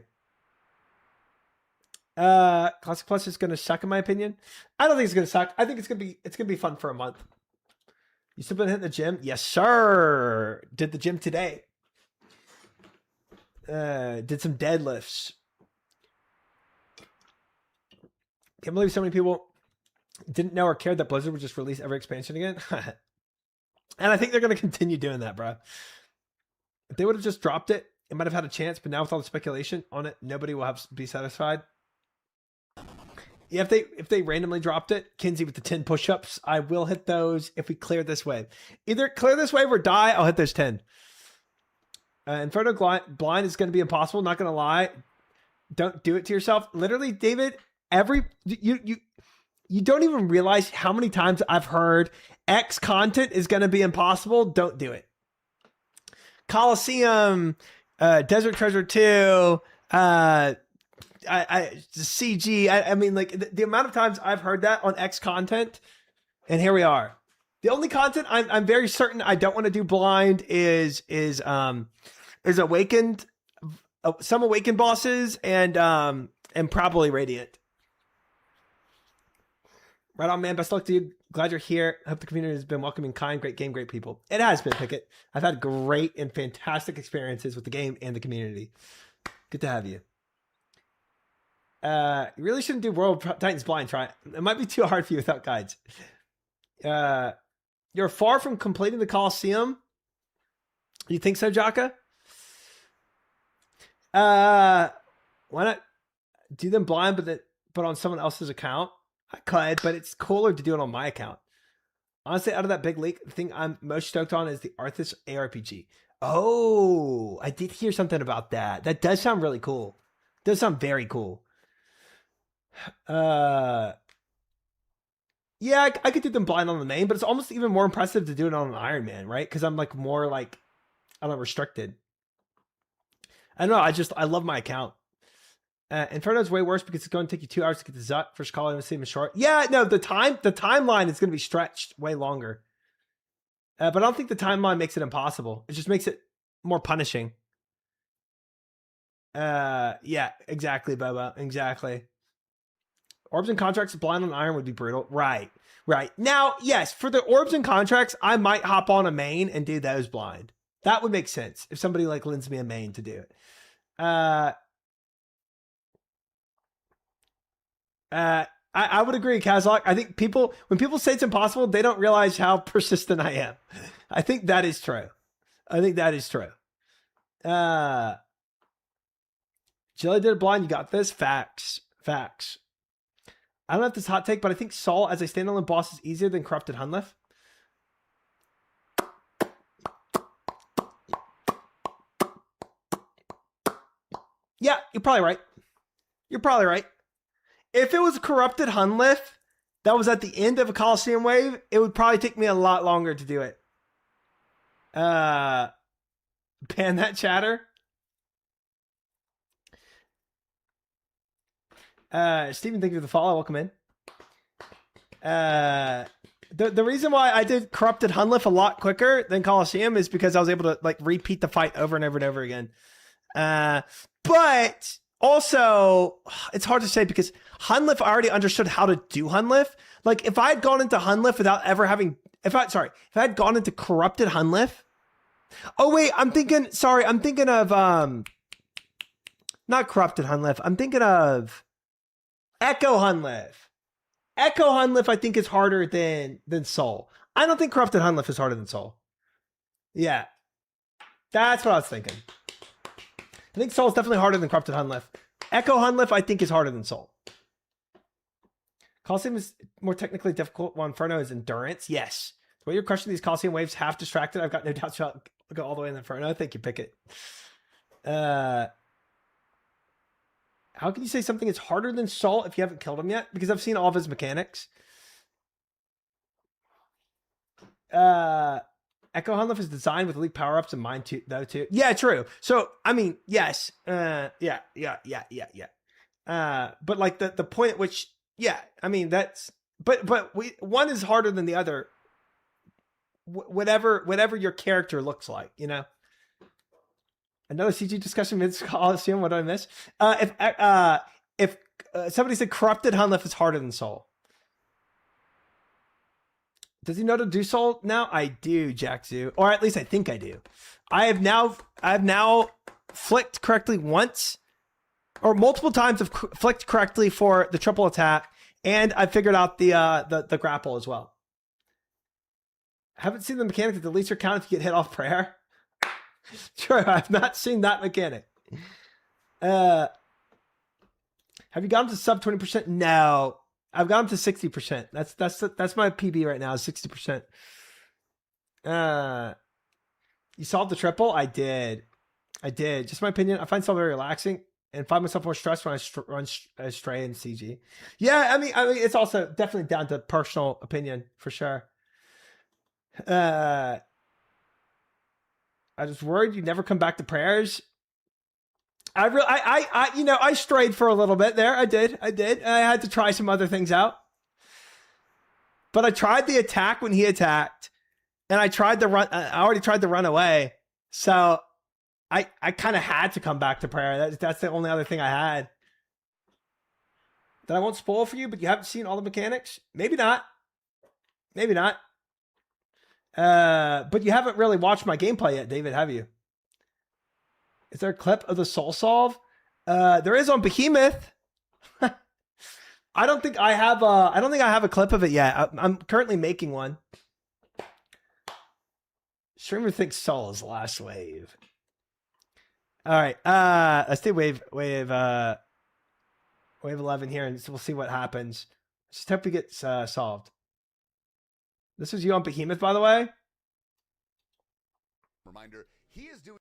Classic Plus is going to suck in my opinion. I don't think it's going to suck. I think it's going to be fun for a month. You still been hitting the gym? Yes, sir. Did the gym today. Did some deadlifts. Can't believe so many people didn't know or cared that Blizzard would just release every expansion again. And I think they're going to continue doing that, bro. If they would have just dropped it, it might have had a chance. But now with all the speculation on it, nobody will be satisfied. Yeah, if they randomly dropped it, Kinsey with the 10 push-ups, I will hit those if we clear this wave. Either clear this wave or die, I'll hit those 10. Inferno Blind is going to be impossible. Not going to lie. Don't do it to yourself. Literally, David, you don't even realize how many times I've heard X content is going to be impossible. Don't do it. Colosseum, Desert Treasure 2, CG. I mean, like the amount of times I've heard that on X content, and here we are. The only content I'm very certain I don't want to do blind is Awakened, some Awakened bosses, and probably Radiant. Right on, man. Best luck to you. Glad you're here. Hope the community has been welcoming, kind, great game, great people. It has been, Pickett. I've had great and fantastic experiences with the game and the community. Good to have you. You really shouldn't do World Titans blind. Try it. It might be too hard for you without guides. You're far from completing the Colosseum. You think so, Jaka? Why not do them blind, but on someone else's account? I could, but it's cooler to do it on my account. Honestly, out of that big leak, the thing I'm most stoked on is the Arthas ARPG. Oh, I did hear something about that. That does sound really cool. It does sound very cool. Yeah, I could do them blind on the main, but it's almost even more impressive to do it on an Iron Man, right? Because I'm like more like, I don't know, restricted. I don't know. I love my account. Inferno's way worse because it's going to take you 2 hours to get the Zuck. First call, I see him short. Yeah, no, the timeline is going to be stretched way longer. But I don't think the timeline makes it impossible. It just makes it more punishing. Yeah, exactly, Bobo. Exactly. Orbs and contracts blind on iron would be brutal. Right. Now, yes, for the orbs and contracts, I might hop on a main and do those blind. That would make sense if somebody like lends me a main to do it. I would agree, Kazlock. I think when people say it's impossible, they don't realize how persistent I am. I think that is true. Jelly did it blind. You got this. Facts. I don't know if this hot take, but I think Saul as a standalone boss is easier than Corrupted Hunlef. Yeah, you're probably right. If it was Corrupted Hunlef that was at the end of a Colosseum wave, it would probably take me a lot longer to do it. Ban that chatter. Steven, thank you for the follow. Welcome in. The reason why I did Corrupted Hunlef a lot quicker than Colosseum is because I was able to like repeat the fight over and over and over again. But also, it's hard to say because Hunlef, I already understood how to do Hunlef. Like if I had gone into Hunlef without ever having, if I had gone into Corrupted Hunlef. Oh wait, I'm thinking of not Corrupted Hunlef. I'm thinking of Echo Hunlef. Echo Hunlef, I think, is harder than Soul. I don't think Corrupted Hunlef is harder than Soul. Yeah. That's what I was thinking. I think Soul is definitely harder than Corrupted Hunlef. Echo Hunlef, I think, is harder than Soul. Colosseum is more technically difficult, while Inferno is endurance. Yes. The way you're crushing these Colosseum waves half distracted, I've got no doubt you'll go all the way in Inferno. Thank you, Pickett. How can you say something is harder than Soul if you haven't killed him yet? Because I've seen all of his mechanics. Echo Hunlef is designed with elite power-ups and mine too, though, too. Yeah, true. So, I mean, yes. Yeah. But like the point at which, yeah, I mean, that's, but one is harder than the other. Whatever your character looks like, you know? Another CG discussion mid Colosseum. What did I miss? If somebody said Corrupted Hunlef is harder than Soul. Does he know to do Soul now? I do, Jackzoo, or at least I think I do. I have now flicked correctly once, or multiple times. Have flicked correctly for the triple attack, and I figured out the grapple as well. Haven't seen the mechanic that deletes your count if you get hit off prayer. Sure, I've not seen that mechanic. Have you gotten to sub 20%? No, I've gotten to 60%. That's my PB right now, 60%. You solved the triple? I did. Just my opinion. I find Soul very relaxing and find myself more stressed when I run Stray in CG. Yeah, I mean, it's also definitely down to personal opinion for sure. I was worried you'd never come back to prayers. I strayed for a little bit there. I did. I had to try some other things out. But I tried the attack when he attacked, and I tried the run. I already tried to run away, so I kind of had to come back to prayer. That's the only other thing I had. That I won't spoil for you, but you haven't seen all the mechanics. Maybe not. Maybe not. But you haven't really watched my gameplay yet, David, have you? Is there a clip of the soul solve? There is on Behemoth. I don't think I have a clip of it yet. I'm currently making one. Streamer thinks Soul is last wave. All right. Let's do wave 11 here, and we'll see what happens. Just hope it gets solved. This is you on Behemoth, by the way. Reminder, he is doing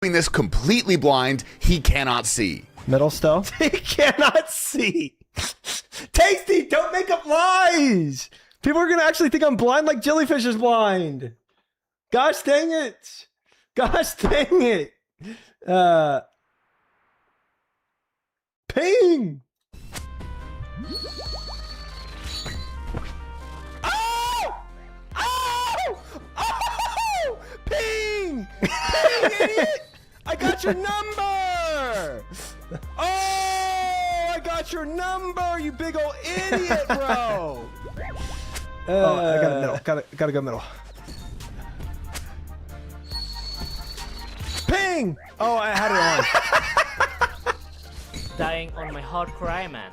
this completely blind. He cannot see. Middle still. He cannot see. Tasty, don't make up lies. People are going to actually think I'm blind like Jellyfish is blind. Gosh dang it. Gosh dang it. Ping. Oh! Oh! Oh! Ping! Ping, idiot! I got your number! Oh! I got your number, you big old idiot, bro! Oh, I got a middle. Gotta go middle. Ping! Oh, I had it on. Dying on my hard cry, man.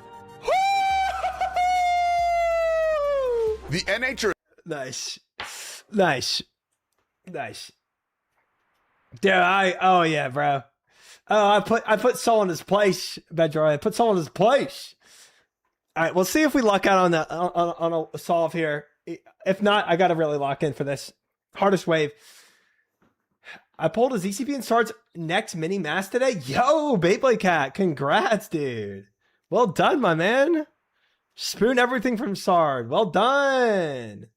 The NHR. Nice. Nice. Nice. Dude, oh yeah, bro. Oh, I put Soul in his place, Bedro. I put Soul in his place. All right, we'll see if we luck out on the on a solve here. If not, I gotta really lock in for this. Hardest wave. I pulled a ZCP and Sard's next mini mass today. Yo, Beyblade Cat, congrats, dude. Well done, my man. Spoon everything from Sard. Well done.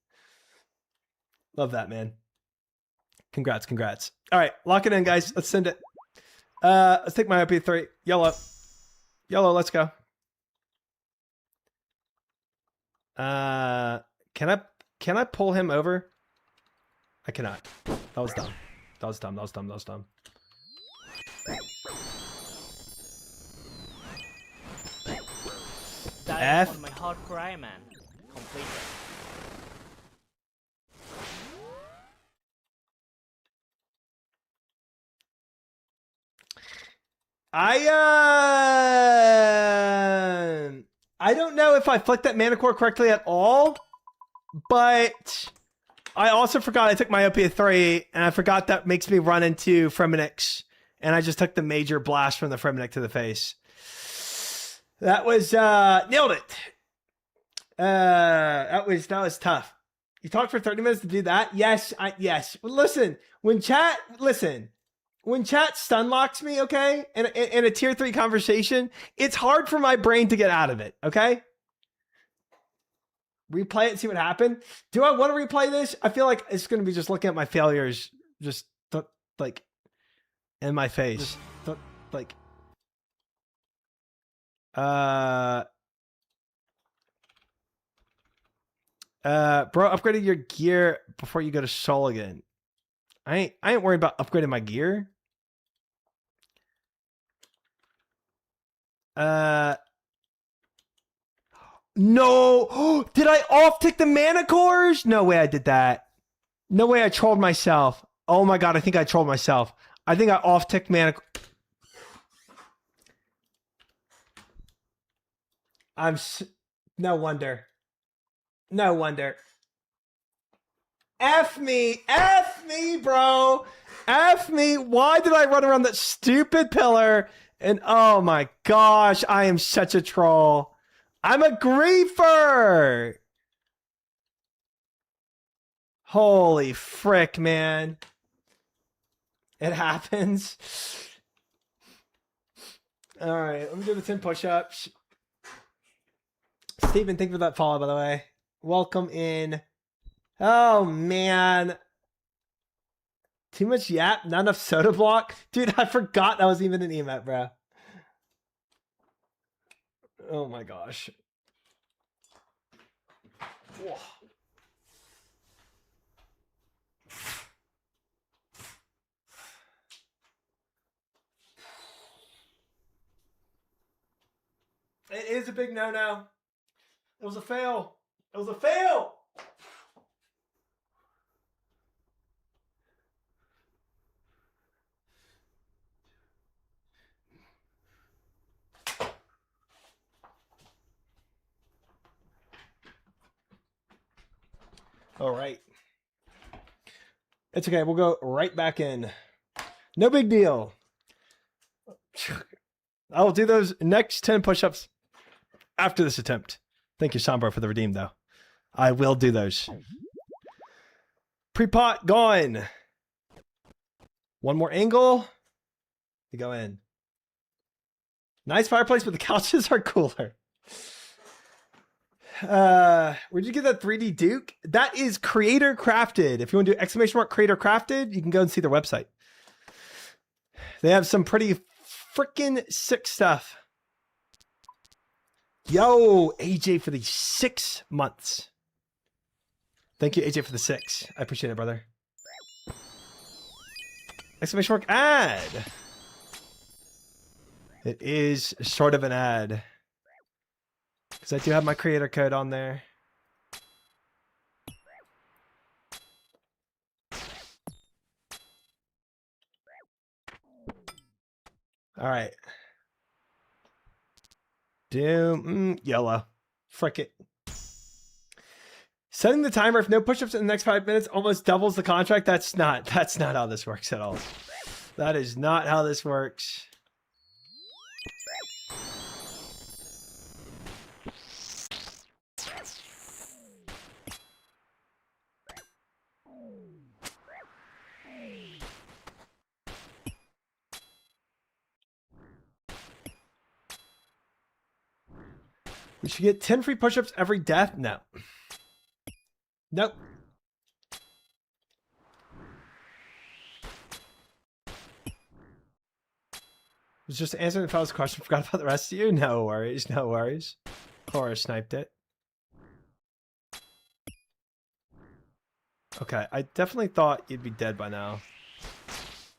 Love that, man. Congrats, congrats. All right, lock it in, guys. Let's send it. Let's take my OP3. Yellow. Yellow, let's go. Can I pull him over? I cannot. That was dumb. That was dumb. That was dumb. That was dumb. Dying on my hard cry, man. Completed. I don't know if I flicked that mana core correctly at all, but I also forgot I took my OP at 3, and I forgot that makes me run into Fremenix, and I just took the major blast from the Fremenix to the face. That was nailed it. That was tough. You talked for 30 minutes to do that? Yes, yes. Listen, when chat stun locks me, okay, in a tier 3 conversation, it's hard for my brain to get out of it, okay? Replay it and see what happened. Do I want to replay this? I feel like it's going to be just looking at my failures, just like in my face. Like, bro, upgraded your gear before you go to Soul again. I ain't worried about upgrading my gear. No. Did I off tick the mana cores? No way I did that. No way I trolled myself. Oh my god, I think I trolled myself. I think I off ticked mana. No wonder. No wonder. F me, bro. F me. Why did I run around that stupid pillar? And oh my gosh, I am such a troll. I'm a griefer. Holy frick, man. It happens. All right, let me do the 10 push-ups. Steven, thank you for that follow, by the way. Welcome in. Oh, man. Too much yap, not enough soda block. Dude, I forgot that was even an emote, bro. Oh my gosh. Whoa. It is a big no-no. It was a fail. It was a fail. All right. It's okay. We'll go right back in. No big deal. I'll do those next 10 push-ups after this attempt. Thank you, Sombra, for the redeem, though. I will do those. Pre-pot gone. One more angle. You go in. Nice fireplace, but the couches are cooler. Where'd you get that 3D Duke? That is Creator Crafted. If you want to do ! Creator Crafted, you can go and see their website. They have some pretty freaking sick stuff. Yo, AJ for the 6 months. Thank you, AJ, for the 6. I appreciate it, brother. ! Ad. It is sort of an ad. Because I do have my creator code on there. All right. Doom, yellow. Frick it. Setting the timer if no push-ups in the next 5 minutes almost doubles the contract. That's not how this works at all. That is not how this works. We should get 10 free push-ups every death? No. Nope. Was just answering the fellow's question. Forgot about the rest of you? No worries, no worries. Cora sniped it. Okay, I definitely thought you'd be dead by now.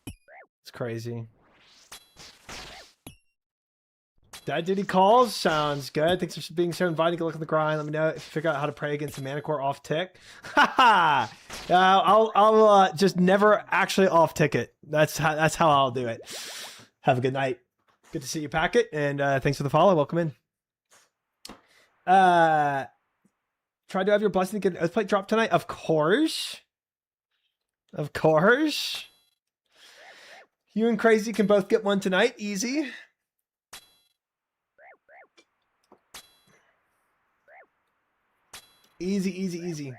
It's crazy. Dad Duty calls sounds good. Thanks for being so inviting. Go look at the grind. Let me know if you figure out how to pray against the Manicore off tick. Haha. I'll just never actually off tick it. That's how I'll do it. Have a good night. Good to see you, Packet, and thanks for the follow. Welcome in. Try to have your blessing to get an Oathplate drop tonight. Of course. Of course. You and Crazy can both get one tonight. Easy. Easy, easy, easy.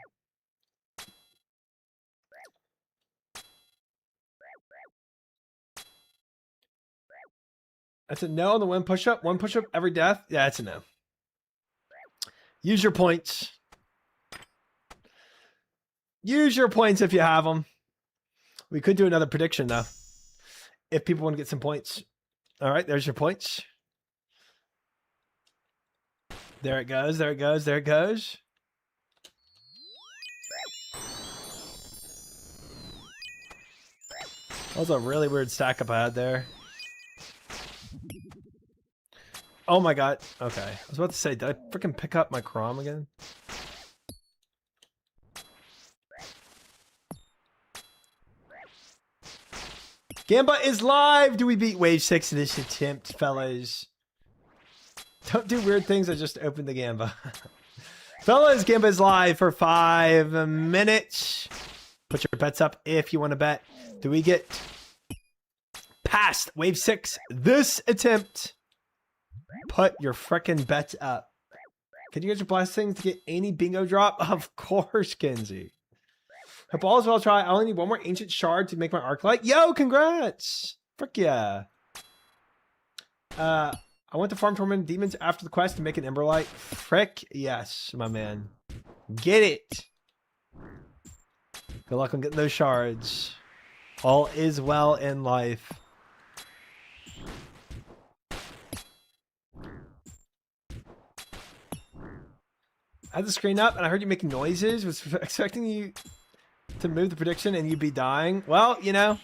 That's a no on the one push-up. One push-up every death. Yeah, that's a no. Use your points. Use your points if you have them. We could do another prediction, though. If people want to get some points. All right, there's your points. There it goes. There it goes. There it goes. That was a really weird stack up I had there. Oh my god. Okay. I was about to say, did I freaking pick up my Crom again? Gamba is live! Do we beat Wave 6 in this attempt, fellas? Don't do weird things, I just opened the Gamba. Fellas, Gamba is live for 5 minutes. Put your bets up if you want to bet. Do we get past Wave 6 this attempt? Put your frickin' bets up. Can you get your blessings to get any bingo drop? Of course, Kenzie. Hope all is well. Try. I only need one more ancient shard to make my arc light. Yo, congrats! Frick yeah. I went to farm torment demons after the quest to make an ember light. Frick yes, my man. Get it. Good luck on getting those shards. All is well in life. I had the screen up and I heard you making noises. Was expecting you to move the prediction and you'd be dying. Well, you know,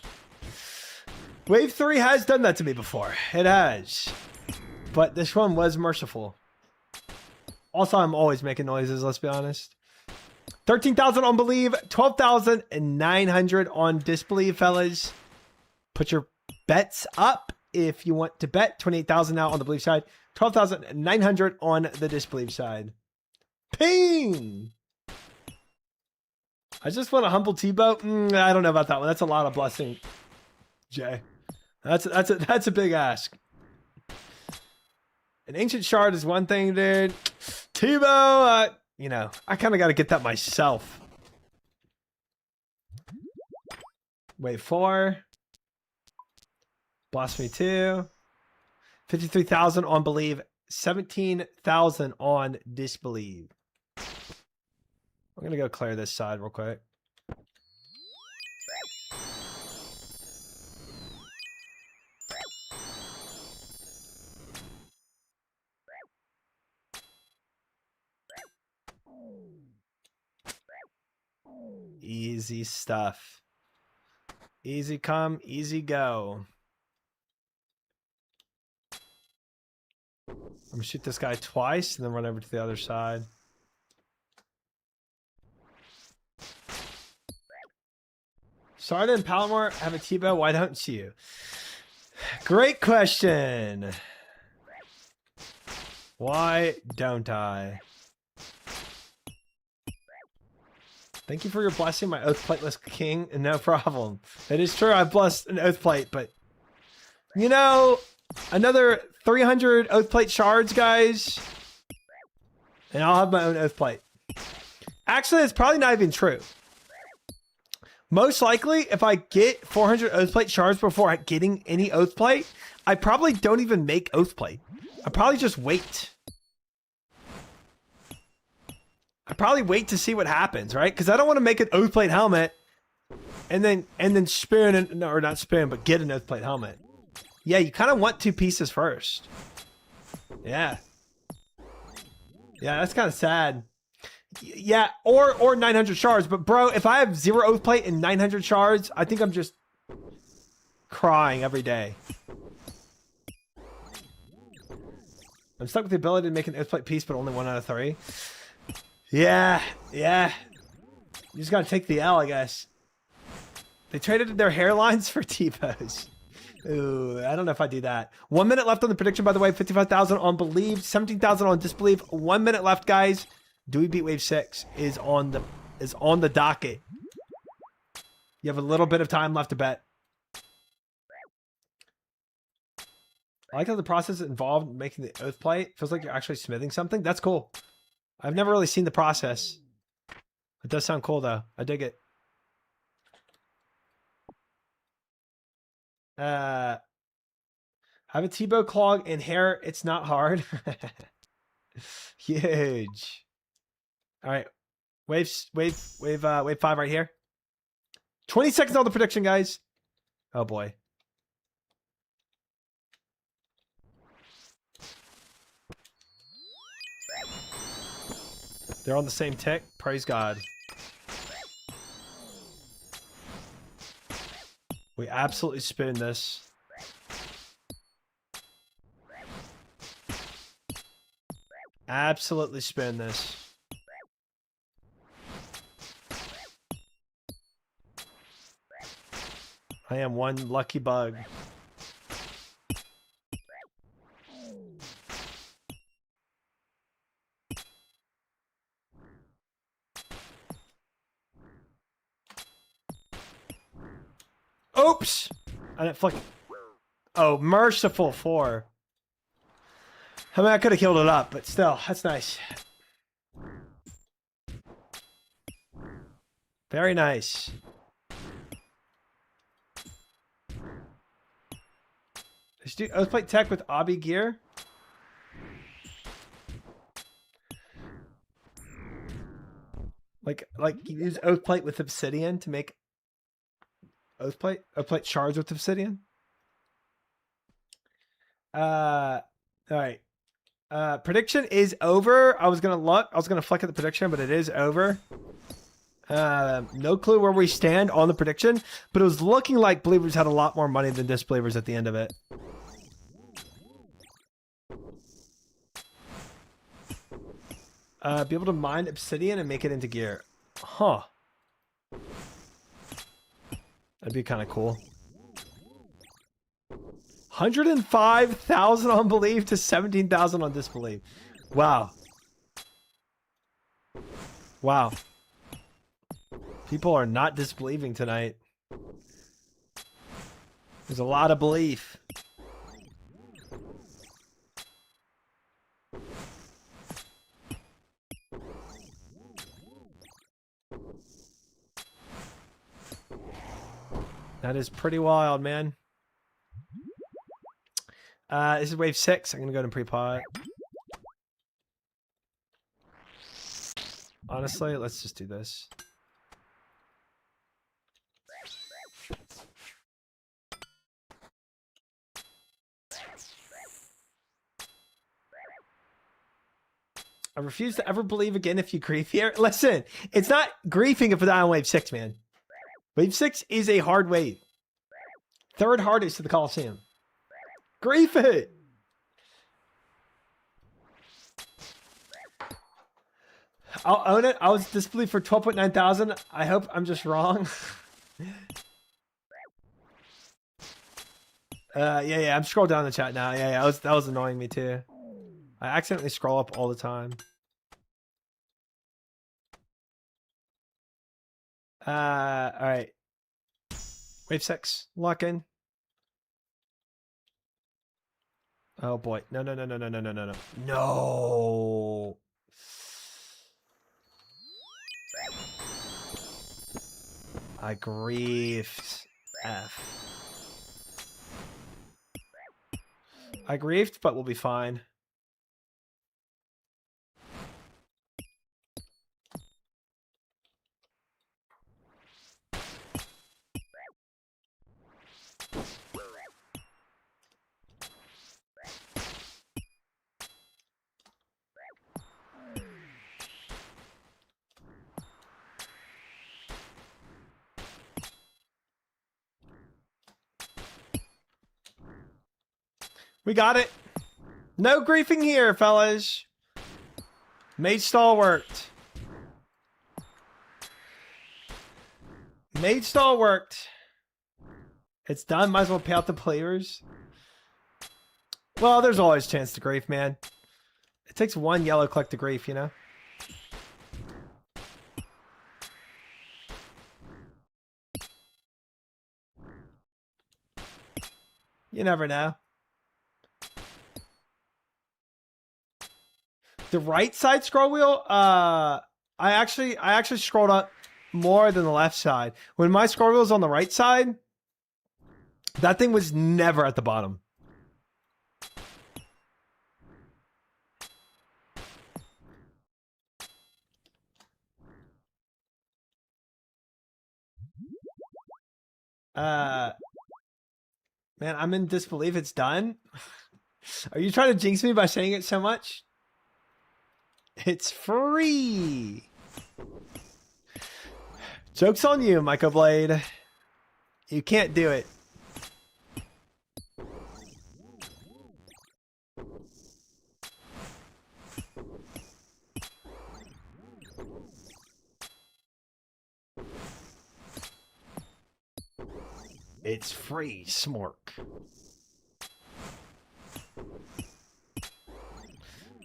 Wave 3 has done that to me before. It has. But this one was merciful. Also, I'm always making noises, let's be honest. 13,000 on believe, 12,900 on disbelieve, fellas. Put your bets up if you want to bet. 28,000 now on the believe side, 12,900 on the disbelieve side. Ping! I just want a humble T-boat. I don't know about that one. That's a lot of blessing, Jay. That's a big ask. An ancient shard is one thing, dude. T-bow, you know, I kind of got to get that myself. Wave 4. Blasphemy 2. 53,000 on believe. 17,000 on disbelieve. I'm going to go clear this side real quick. Easy stuff. Easy come, easy go. I'm gonna shoot this guy twice and then run over to the other side. Sarda and Palomar have a T-bow. Why don't you? Great question. Why don't I? Thank you for your blessing, my oath plateless king. No problem. It is true, I've blessed an oath plate, but you know, another 300 oath plate shards, guys, and I'll have my own oath plate. Actually, it's probably not even true. Most likely, if I get 400 oath plate shards before getting any oath plate, I probably don't even make oath plate. I probably just wait. I probably wait to see what happens, right? Because I don't want to make an oath plate helmet and then spin and no, or not spin, but get an oath plate helmet. Yeah, you kind of want two pieces first. Yeah. Yeah, that's kind of sad. Yeah, or 900 shards. But bro, if I have 0 oath plate and 900 shards, I think I'm just crying every day. I'm stuck with the ability to make an oath plate piece, but only 1 out of 3. Yeah. You just gotta take the L, I guess. They traded their hairlines for T-bows. Ooh, I don't know if I do that. 1 minute left on the prediction, by the way. 55,000 on believe, 17,000 on disbelieve. 1 minute left, guys. Do we beat wave 6 is on the docket. You have a little bit of time left to bet. I like how the process involved in making the oath plate. Feels like you're actually smithing something. That's cool. I've never really seen the process. It does sound cool though. I dig it. Have a T-bow clog and hair. It's not hard. Huge. All right. Wave 5 right here. 20 seconds on the prediction, guys. Oh boy. They're on the same tick. Praise God. We absolutely spoon this. Absolutely spoon this. I am one lucky bug. Oops! I didn't flick. Oh, merciful 4. I mean, I could have killed it up, but still, that's nice. Very nice. Let's do oath plate tech with obby gear. Like you use oath plate with obsidian to make oath plate shards with obsidian. All right. Prediction is over. I was gonna flick at the prediction, but it is over. No clue where we stand on the prediction, but it was looking like believers had a lot more money than disbelievers at the end of it. Be able to mine obsidian and make it into gear. Huh. That'd be kind of cool. 105,000 on belief to 17,000 on disbelief. Wow. Wow. People are not disbelieving tonight. There's a lot of belief. That is pretty wild, man. This is wave 6. I'm gonna go to pre-pot. Honestly, let's just do this. I refuse to ever believe again if you grief here. Listen, it's not griefing if it's on wave 6, man. Wave 6 is a hard wave. Third hardest to the Colosseum. Grief it! I'll own it. I was disbelieved for 12.9 thousand. I hope I'm just wrong. Yeah. I'm scrolling down the chat now. Yeah. That was annoying me too. I accidentally scroll up all the time. All right. Wave 6. Lock in. Oh boy. No. No. I griefed. F. I griefed, but we'll be fine. We got it. No griefing here, fellas. Mage stall worked. Mage stall worked. It's done. Might as well pay out the players. Well, there's always a chance to grief, man. It takes one yellow click to grief, you know? You never know. The right side scroll wheel, I actually scrolled up more than the left side. When my scroll wheel was on the right side, that thing was never at the bottom. Man, I'm in disbelief it's done. Are you trying to jinx me by saying it so much? It's free. Joke's on you, Michael Blade. You can't do it. It's free, Smork.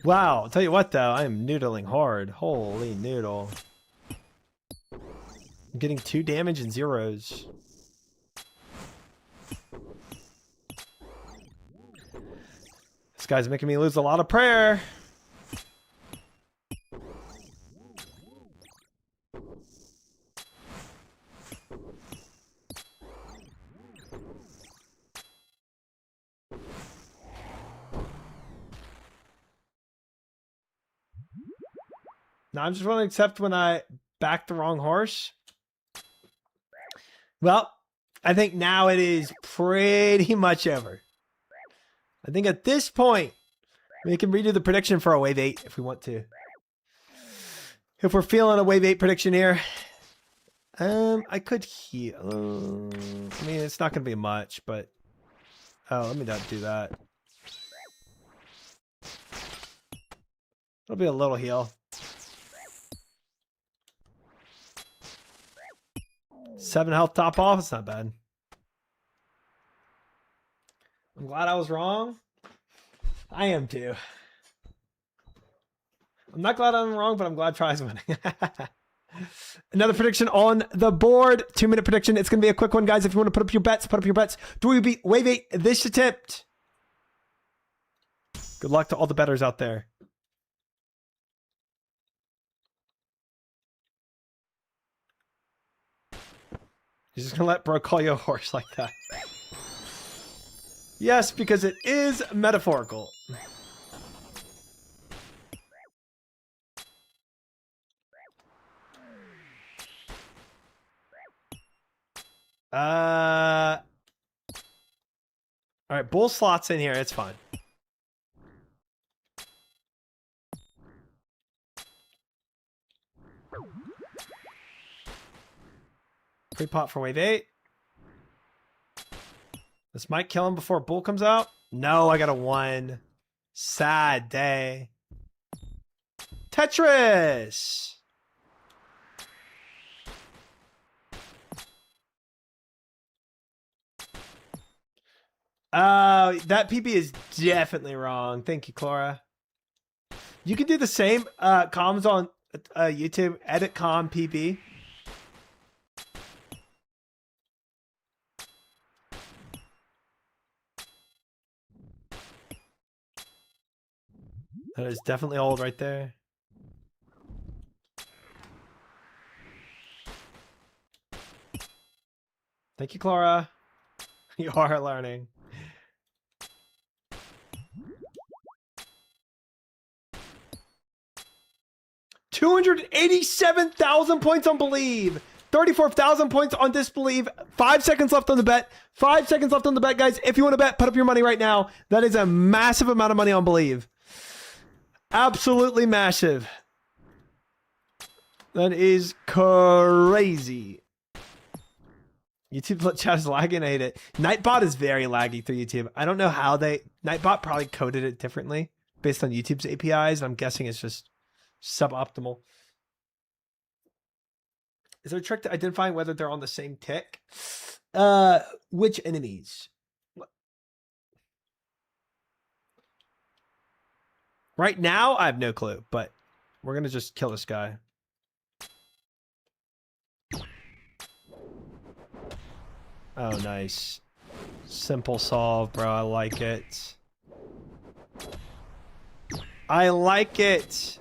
Wow, I'll tell you what though, I am noodling hard. Holy noodle. I'm getting 2 damage and zeros. This guy's making me lose a lot of prayer. Now I'm just going to accept when I back the wrong horse. Well, I think now it is pretty much over. I think at this point, we can redo the prediction for a wave 8 if we want to. If we're feeling a wave 8 prediction here. I could heal. I mean, it's not going to be much, but... Oh, let me not do that. It'll be a little heal. 7 health top off. It's not bad. I'm glad I was wrong. I am too. I'm not glad I'm wrong, but I'm glad Try's winning. Another prediction on the board. 2-minute prediction. It's going to be a quick one, guys. If you want to put up your bets, put up your bets. Do we beat Wave 8 this attempt? Good luck to all the bettors out there. You're just going to let bro call you a horse like that. Yes, because it is metaphorical. All right, bull slots in here. It's fine. Pre-pot for wave 8. This might kill him before bull comes out. No, I got a 1. Sad day. Tetris. That PB is definitely wrong. Thank you, Clara. You can do the same comms on YouTube. Edit com PB. That is definitely old right there. Thank you, Clara. You are learning. $287,000 points on Believe. 34,000 points on Disbelieve. 5 seconds left on the bet. 5 seconds left on the bet, guys. If you want to bet, put up your money right now. That is a massive amount of money on Believe. Absolutely massive. That is crazy. YouTube chat is lagging. I hate it. Nightbot is very laggy through YouTube. I don't know how they... Nightbot probably coded it differently based on YouTube's APIs. I'm guessing it's just suboptimal. Is there a trick to identifying whether they're on the same tick? Which enemies? Right now, I have no clue, but we're going to just kill this guy. Oh, nice. Simple solve, bro. I like it. I like it.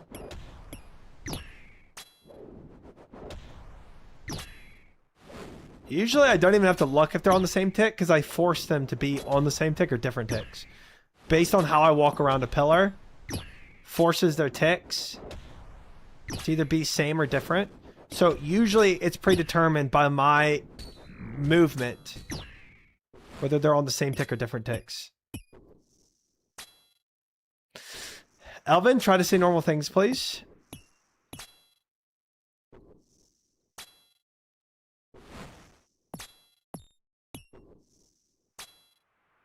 Usually, I don't even have to look if they're on the same tick because I force them to be on the same tick or different ticks. Based on how I walk around a pillar, forces their ticks to either be same or different. So usually it's predetermined by my movement whether they're on the same tick or different ticks. Elvin, try to say normal things, please.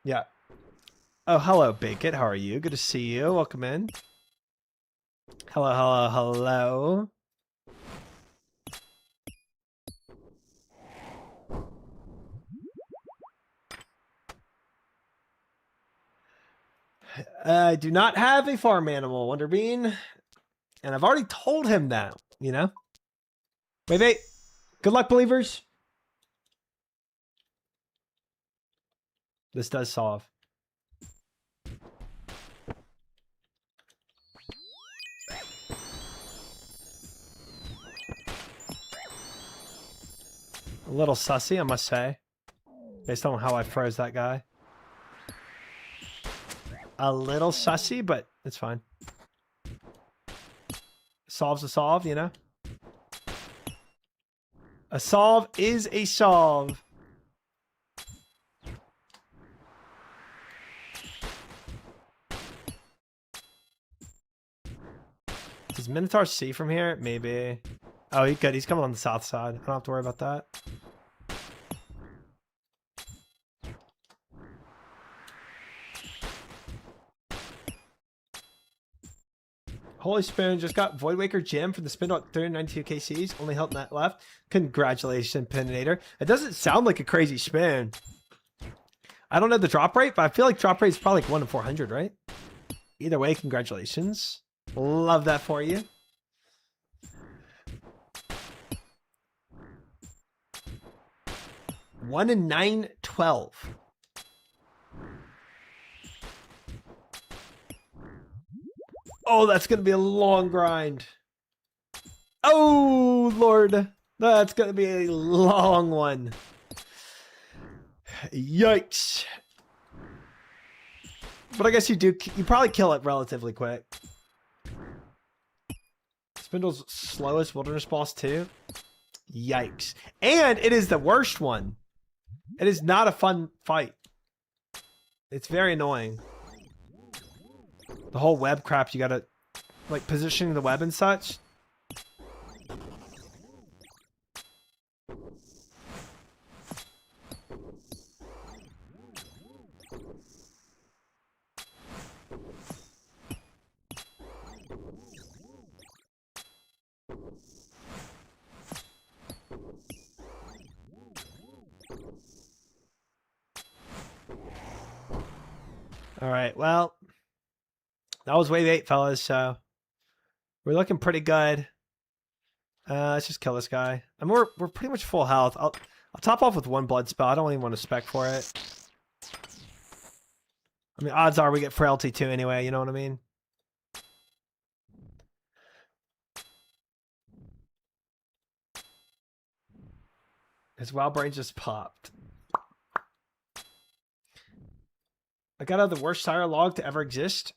Yeah. Oh, hello, Bacon. How are you? Good to see you. Welcome in. Hello, hello, hello. I do not have a farm animal, Wonderbean. And I've already told him that, you know? Wait. Good luck, believers. This does solve. A little sussy, I must say. Based on how I froze that guy. A little sussy, but it's fine. Solve's a solve, you know? A solve is a solve. Does Minotaur see from here? Maybe. Oh, he's good. He's coming on the south side. I don't have to worry about that. Holy Spoon just got Void Waker Gem from the Spindle at 392 KCs. Only help net left. Congratulations, Pininator. It doesn't sound like a crazy spin. I don't know the drop rate, but I feel like drop rate is probably like 1 in 400, right? Either way, congratulations. Love that for you. One in 912. Oh, that's going to be a long grind. Oh, Lord. That's going to be a long one. Yikes. But I guess you probably kill it relatively quick. Spindle's slowest wilderness boss too. Yikes. And it is the worst one. It is not a fun fight. It's very annoying. The whole web crap, you gotta, like, positioning the web and such. All right, well, that was wave 8, fellas, so we're looking pretty good. Let's just kill this guy. I mean, we're pretty much full health. I'll top off with 1 blood spell. I don't even want to spec for it. I mean, odds are we get frailty too anyway, you know what I mean? His wild brain just popped. I got out of the worst sire log to ever exist.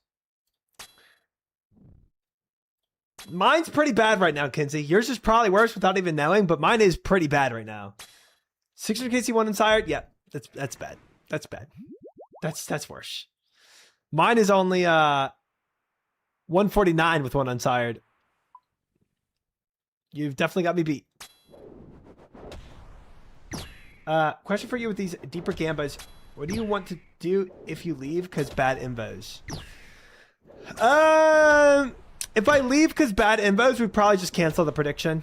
Mine's pretty bad right now, Kinsey. Yours is probably worse without even knowing, but mine is pretty bad right now. 600 KC1 unsired? Yeah, that's bad. That's bad. That's worse. Mine is only 149 with 1 unsired. You've definitely got me beat. Question for you with these deeper gambas. What do you want to do if you leave because bad invos? If I leave because bad invos, we probably just cancel the prediction.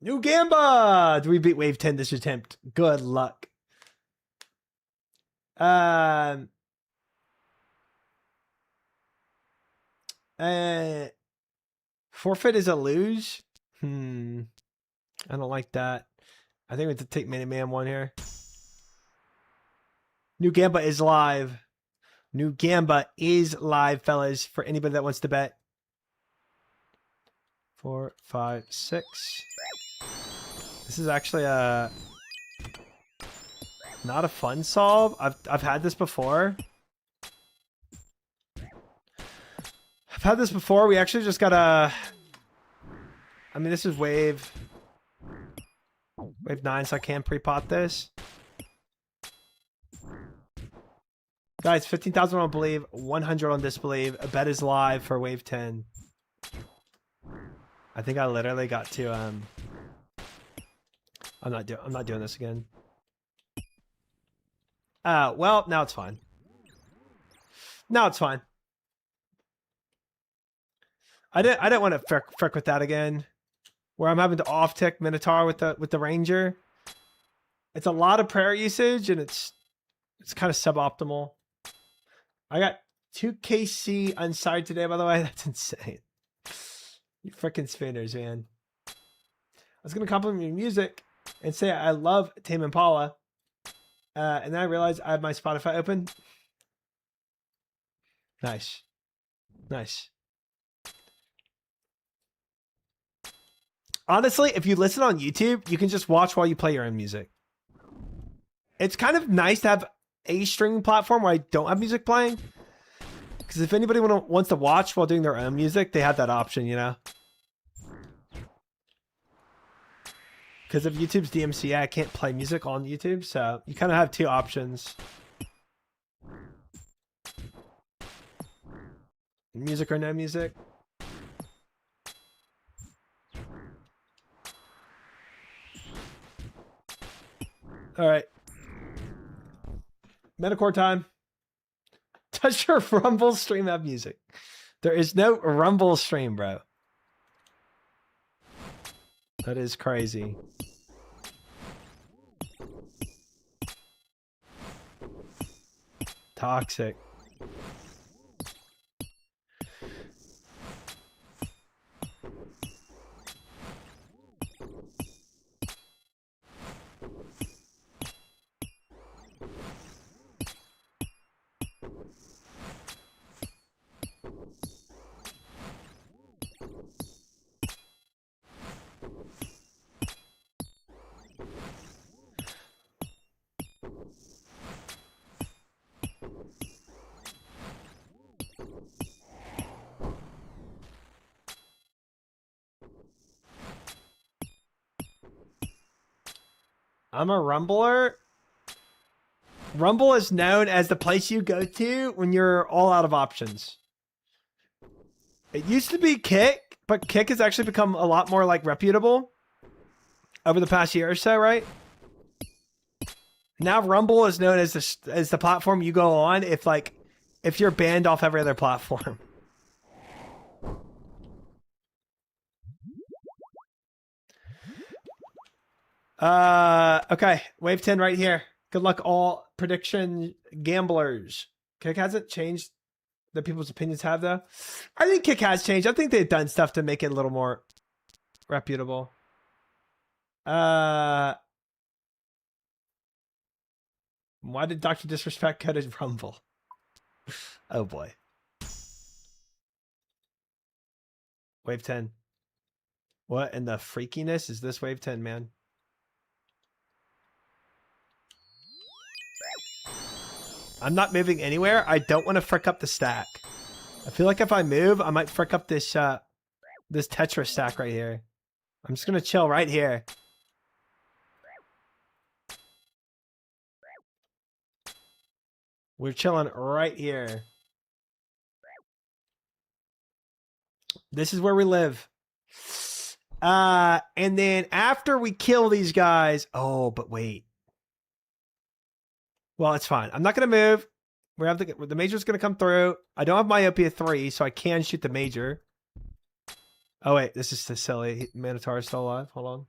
New Gamba! Do we beat wave 10 this attempt? Good luck. Forfeit is a lose. I don't like that. I think we have to take Miniman one here. New Gamba is live. New Gamba is live, fellas, for anybody that wants to bet. 4, 5, 6. This is actually not a fun solve. I've had this before. I've had this before. We actually just gotta... I mean, this is wave 9, so I can't pre-pot this. Guys, 15,000 on believe, 100 on disbelieve. A bet is live for wave 10. I think I literally got to I'm not doing this again. Well, now it's fine. Now it's fine. I didn't want to frick with that again. Where I'm having to off tick Minotaur with the Ranger. It's a lot of prayer usage and it's kind of suboptimal. I got 2 KC unsigned today, by the way. That's insane. You freaking spinners, man. I was gonna compliment your music and say I love Tame Impala. And then I realized I have my Spotify open. Nice. Nice. Honestly, if you listen on YouTube, you can just watch while you play your own music. It's kind of nice to have a streaming platform where I don't have music playing. Because if anybody wants to watch while doing their own music, they have that option, you know? Because of YouTube's DMCA, I can't play music on YouTube, so you kind of have 2 options. Music or no music. All right. Metacore time. Does your Rumble stream have music? There is no Rumble stream, bro. That is crazy. Toxic. I'm a Rumbler. Rumble is known as the place you go to when you're all out of options. It used to be Kick, but Kick has actually become a lot more like reputable over the past year or so, right? Now Rumble is known as the platform you go on if you're banned off every other platform. Okay, wave 10 right here. Good luck, all prediction gamblers. Kick hasn't changed that people's opinions have, though. I think Kick has changed. I think they've done stuff to make it a little more reputable. Why did Dr. Disrespect go to Rumble? Oh boy. Wave 10. What in the freakiness is this wave 10, man? I'm not moving anywhere. I don't want to frick up the stack. I feel like if I move, I might frick up this this Tetris stack right here. I'm just gonna chill right here. We're chilling right here. This is where we live. And then after we kill these guys, oh, but wait. Well, it's fine. I'm not going to move. We have the major's going to come through. I don't have myopia 3, so I can shoot the major. Oh, wait. This is silly. Minotaur is still alive. Hold on.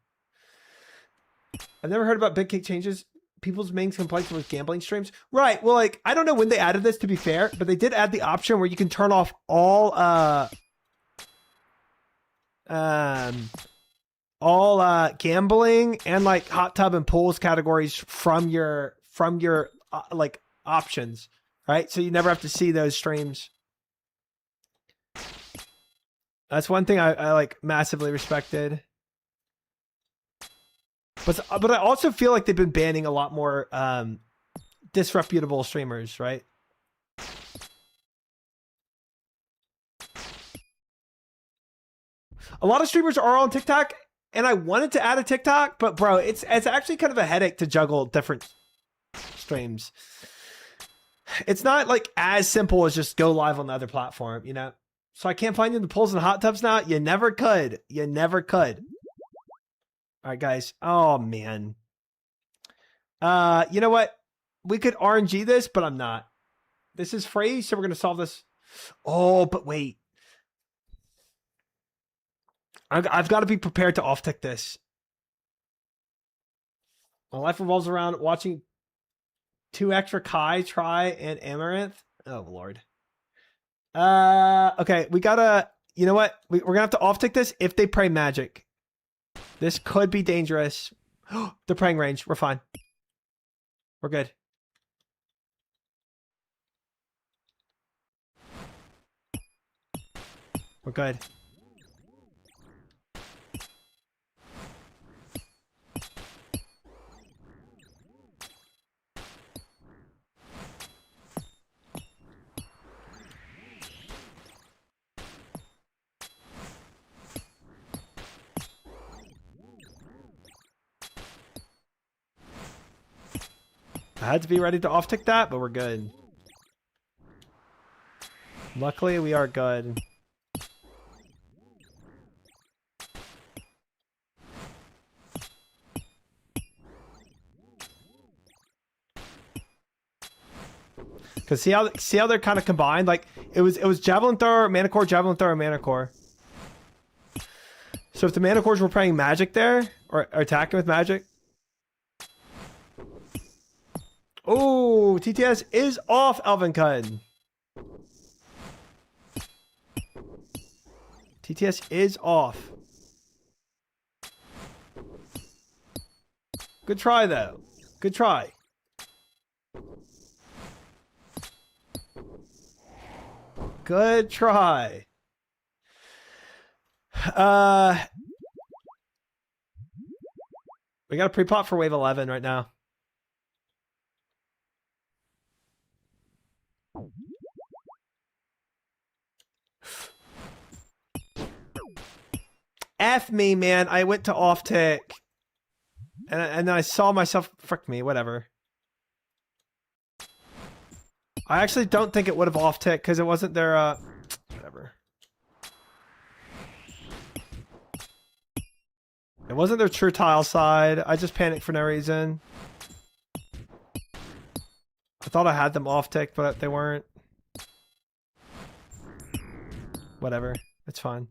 I've never heard about big kick changes. People's main complaints with gambling streams. Right. Well, like, I don't know when they added this, to be fair, but they did add the option where you can turn off all gambling and like hot tub and pools categories from your like options, right? So you never have to see those streams. That's one thing I like massively respected. But I also feel like they've been banning a lot more disreputable streamers, right? A lot of streamers are on TikTok, and I wanted to add a TikTok, but bro, it's actually kind of a headache to juggle different streams. It's not like as simple as just go live on the other platform, you know? So I can't find you in the pools and hot tubs now. You never could. You never could. All right, guys. Oh, man. You know what? We could RNG this, but I'm not. This is free, so we're going to solve this. Oh, but wait. I've got to be prepared to off-tick this. My life revolves around watching 2 extra Kai, Try, and Amaranth. Oh, Lord. Okay, we got to... You know what? We're going to have to off-tick this if they pray magic. This could be dangerous. They're praying range. We're fine. We're good. We're good. I had to be ready to off-tick that, but we're good. Luckily, we are good. Because see how they're kind of combined? Like it was Javelin Thrower, Mana Core, Javelin Thrower, Mana Core. So if the Mana Cores were playing magic there, or attacking with magic. Oh, TTS is off, Elvin Cud. TTS is off. Good try, though. Good try. Good try. We got a pre-pop for wave 11 right now. F me, man. I went to off tick. And then I saw myself. Frick me, whatever. I actually don't think it would have off tick because it wasn't their whatever. It wasn't their true tile side. I just panicked for no reason. I thought I had them off tick, but they weren't. Whatever. It's fine.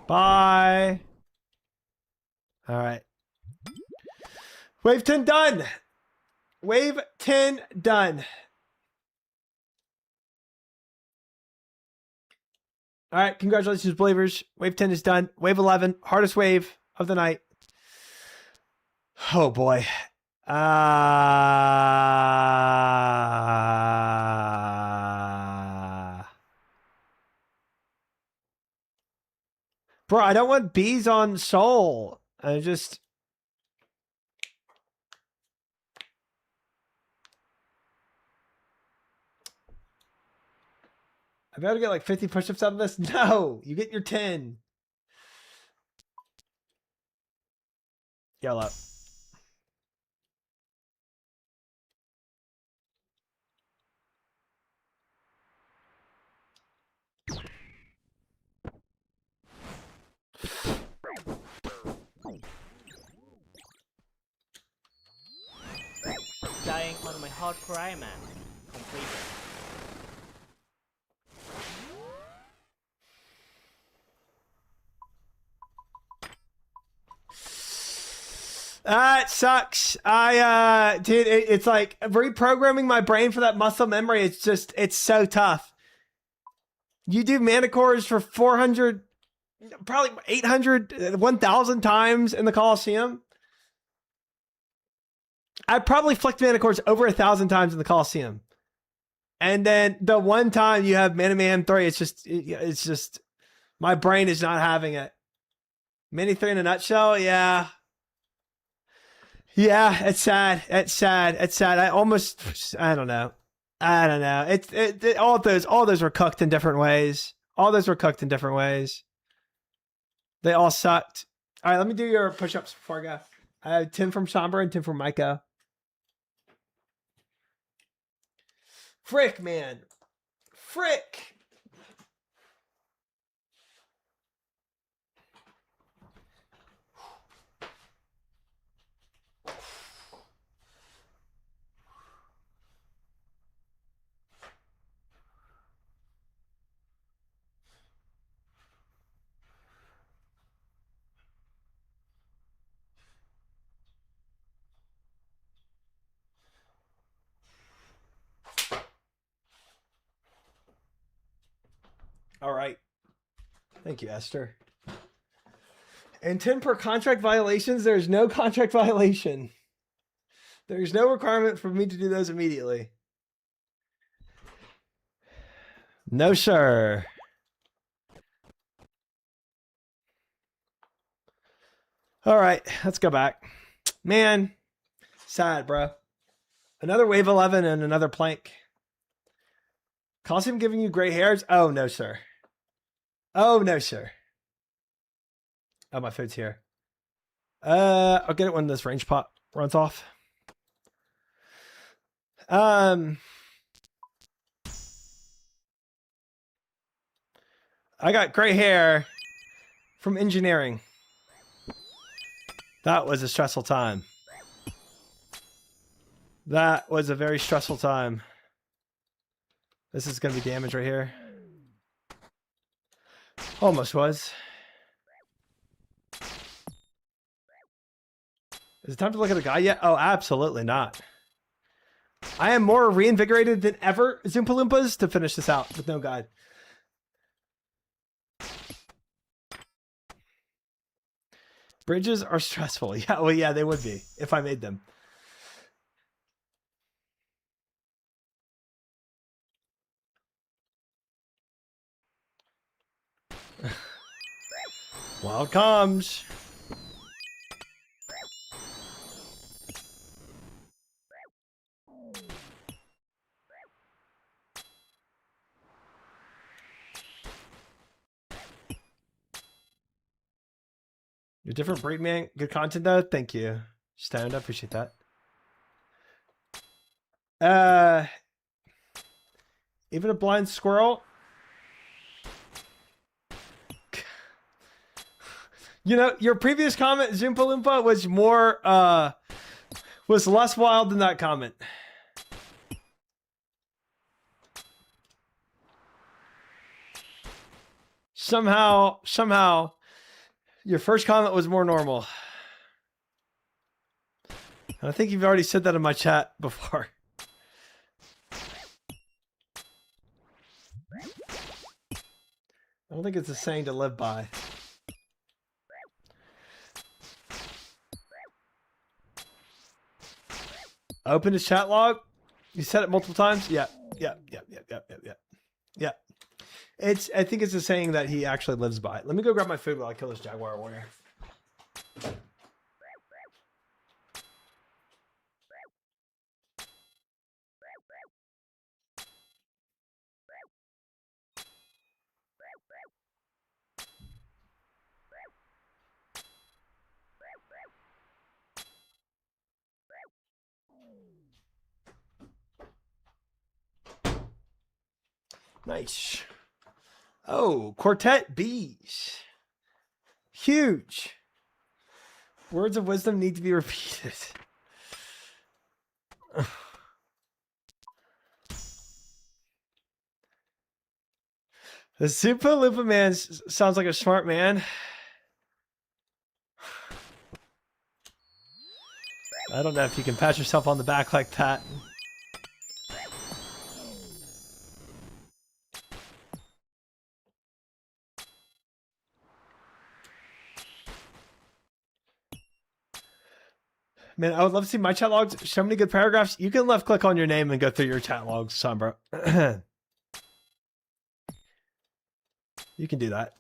Bye. All right. Wave 10 done. Wave 10 done. All right. Congratulations, believers. Wave 10 is done. Wave 11, hardest wave of the night. Oh, boy. Bro, I don't want bees on Soul. I just... I better get like 50 push-ups out of this? No! You get your 10. Yellow. Dying on my hardcore Iron Man. Completed. It sucks. Dude, it's like reprogramming my brain for that muscle memory. It's just, it's so tough. You do mana cores for 400, probably 800, 1,000 times in the Colosseum. I probably flicked mana cores over 1,000 times in the Colosseum. And then the one time you have Mana Man 3, it's just, my brain is not having it. Mini 3 in a nutshell, yeah. Yeah, it's sad. It's sad. It's sad. I don't know. All those were cooked in different ways. All those were cooked in different ways. They all sucked. All right, let me do your push-ups before I go. I have 10 from Sombra and 10 from Micah. Frick, man. Frick. All right. Thank you, Esther. And 10 per contract violations. There's no contract violation. There's no requirement for me to do those immediately. No, sir. All right, let's go back. Man, sad, bro. Another wave 11 and another plank. Colosseum giving you gray hairs? Oh, no, sir. Oh, no, sir. Oh, my food's here. I'll get it when this range pot runs off. I got gray hair from engineering. That was a stressful time. That was a very stressful time. This is going to be damage right here. Almost was. Is it time to look at the guy yet? Oh, absolutely not. I am more reinvigorated than ever, Zoompa Loompas, to finish this out with no guide. Bridges are stressful. Yeah, well, yeah, they would be if I made them. Wild comes. You're different breed, man. Good content though. Thank you. Stand, I appreciate that. Even a blind squirrel. You know, your previous comment, Zoompa Loompa, was more was less wild than that comment. Somehow, your first comment was more normal. And I think you've already said that in my chat before. I don't think it's a saying to live by. Open his chat log. You said it multiple times. Yeah. I think it's a saying that he actually lives by. Let me go grab my food while I kill this jaguar warrior. Nice. Oh, Quartet Bees. Huge. Words of wisdom need to be repeated. The Super Loompa man sounds like a smart man. I don't know if you can pat yourself on the back like that. Man, I would love to see my chat logs. So many good paragraphs. You can left click on your name and go through your chat logs, Sombra. You can do that.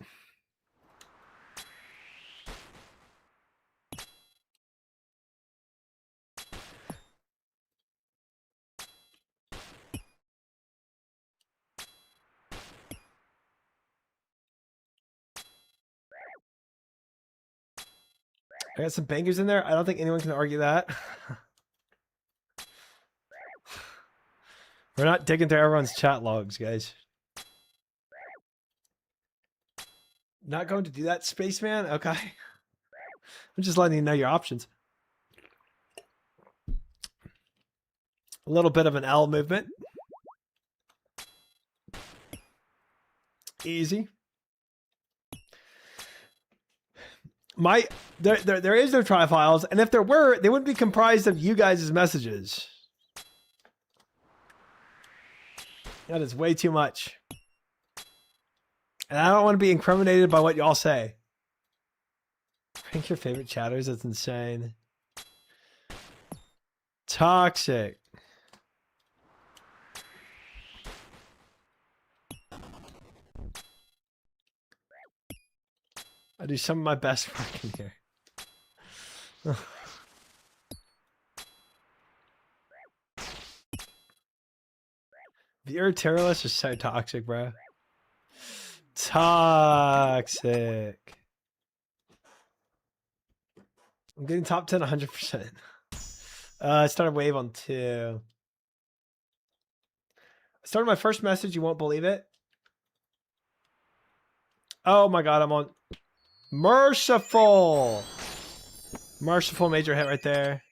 I got some bangers in there. I don't think anyone can argue that. We're not digging through everyone's chat logs, guys. Not going to do that, Spaceman? Okay. I'm just letting you know your options. A little bit of an L movement. Easy. There is no try files, and if there were, they wouldn't be comprised of you guys' messages. That is way too much. And I don't want to be incriminated by what y'all say. Rank your favorite chatters, that's insane. Toxic. I do some of my best work in here. The Irritarialists are so toxic, bro. Toxic. I'm getting top 10 100%. I started wave on 2. I started my first message. You won't believe it. Oh my god, I'm on Merciful. Merciful major hit right there.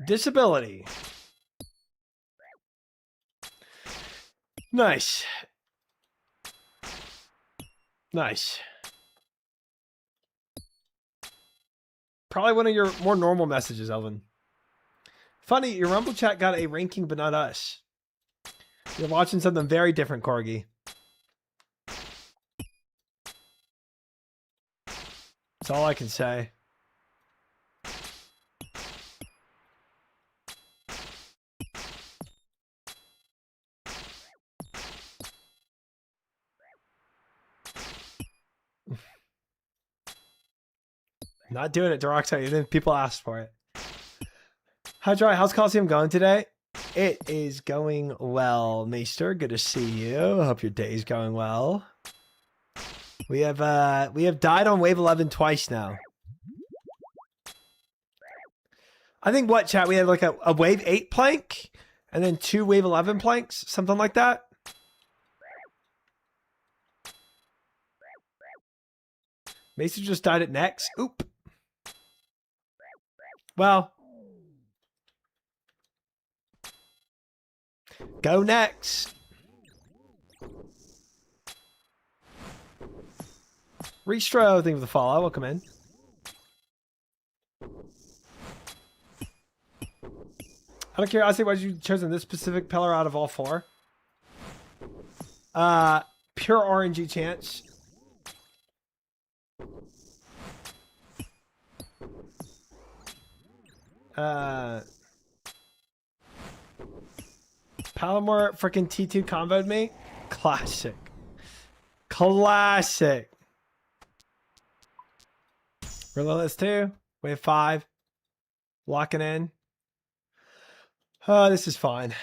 Disability. Nice. Nice. Probably one of your more normal messages, Elvin. Funny, your Rumble chat got a ranking, but not us. You're watching something very different, Corgi. That's all I can say. Not doing it, Doroxide. Even people asked for it. Hi, Dry. How's Colosseum going today? It is going well, Maester. Good to see you. Hope your day is going well. We have died on wave 11 twice now. I think what, chat? We had like a wave 8 plank and then 2 wave 11 planks, something like that. Maester just died at next. Oop. Well, go next. Restro, thank you for the follow. Welcome in. Out of curiosity, why did you chosen this specific pillar out of all 4? Pure RNG chance. Palomar freaking T2 comboed me. Classic. Classic. Relentless 2. Wave 5. Locking in. This is fine.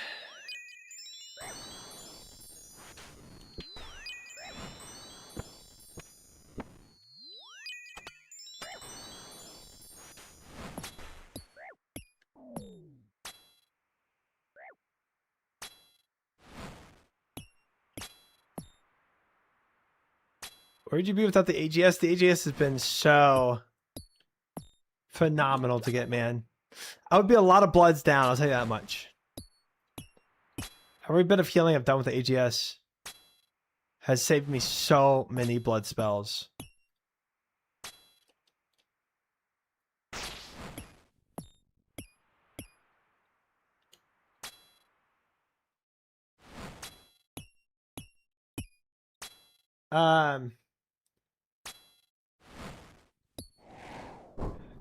Where'd you be without the AGS? The AGS has been so phenomenal to get, man. I would be a lot of bloods down, I'll tell you that much. Every bit of healing I've done with the AGS has saved me so many blood spells.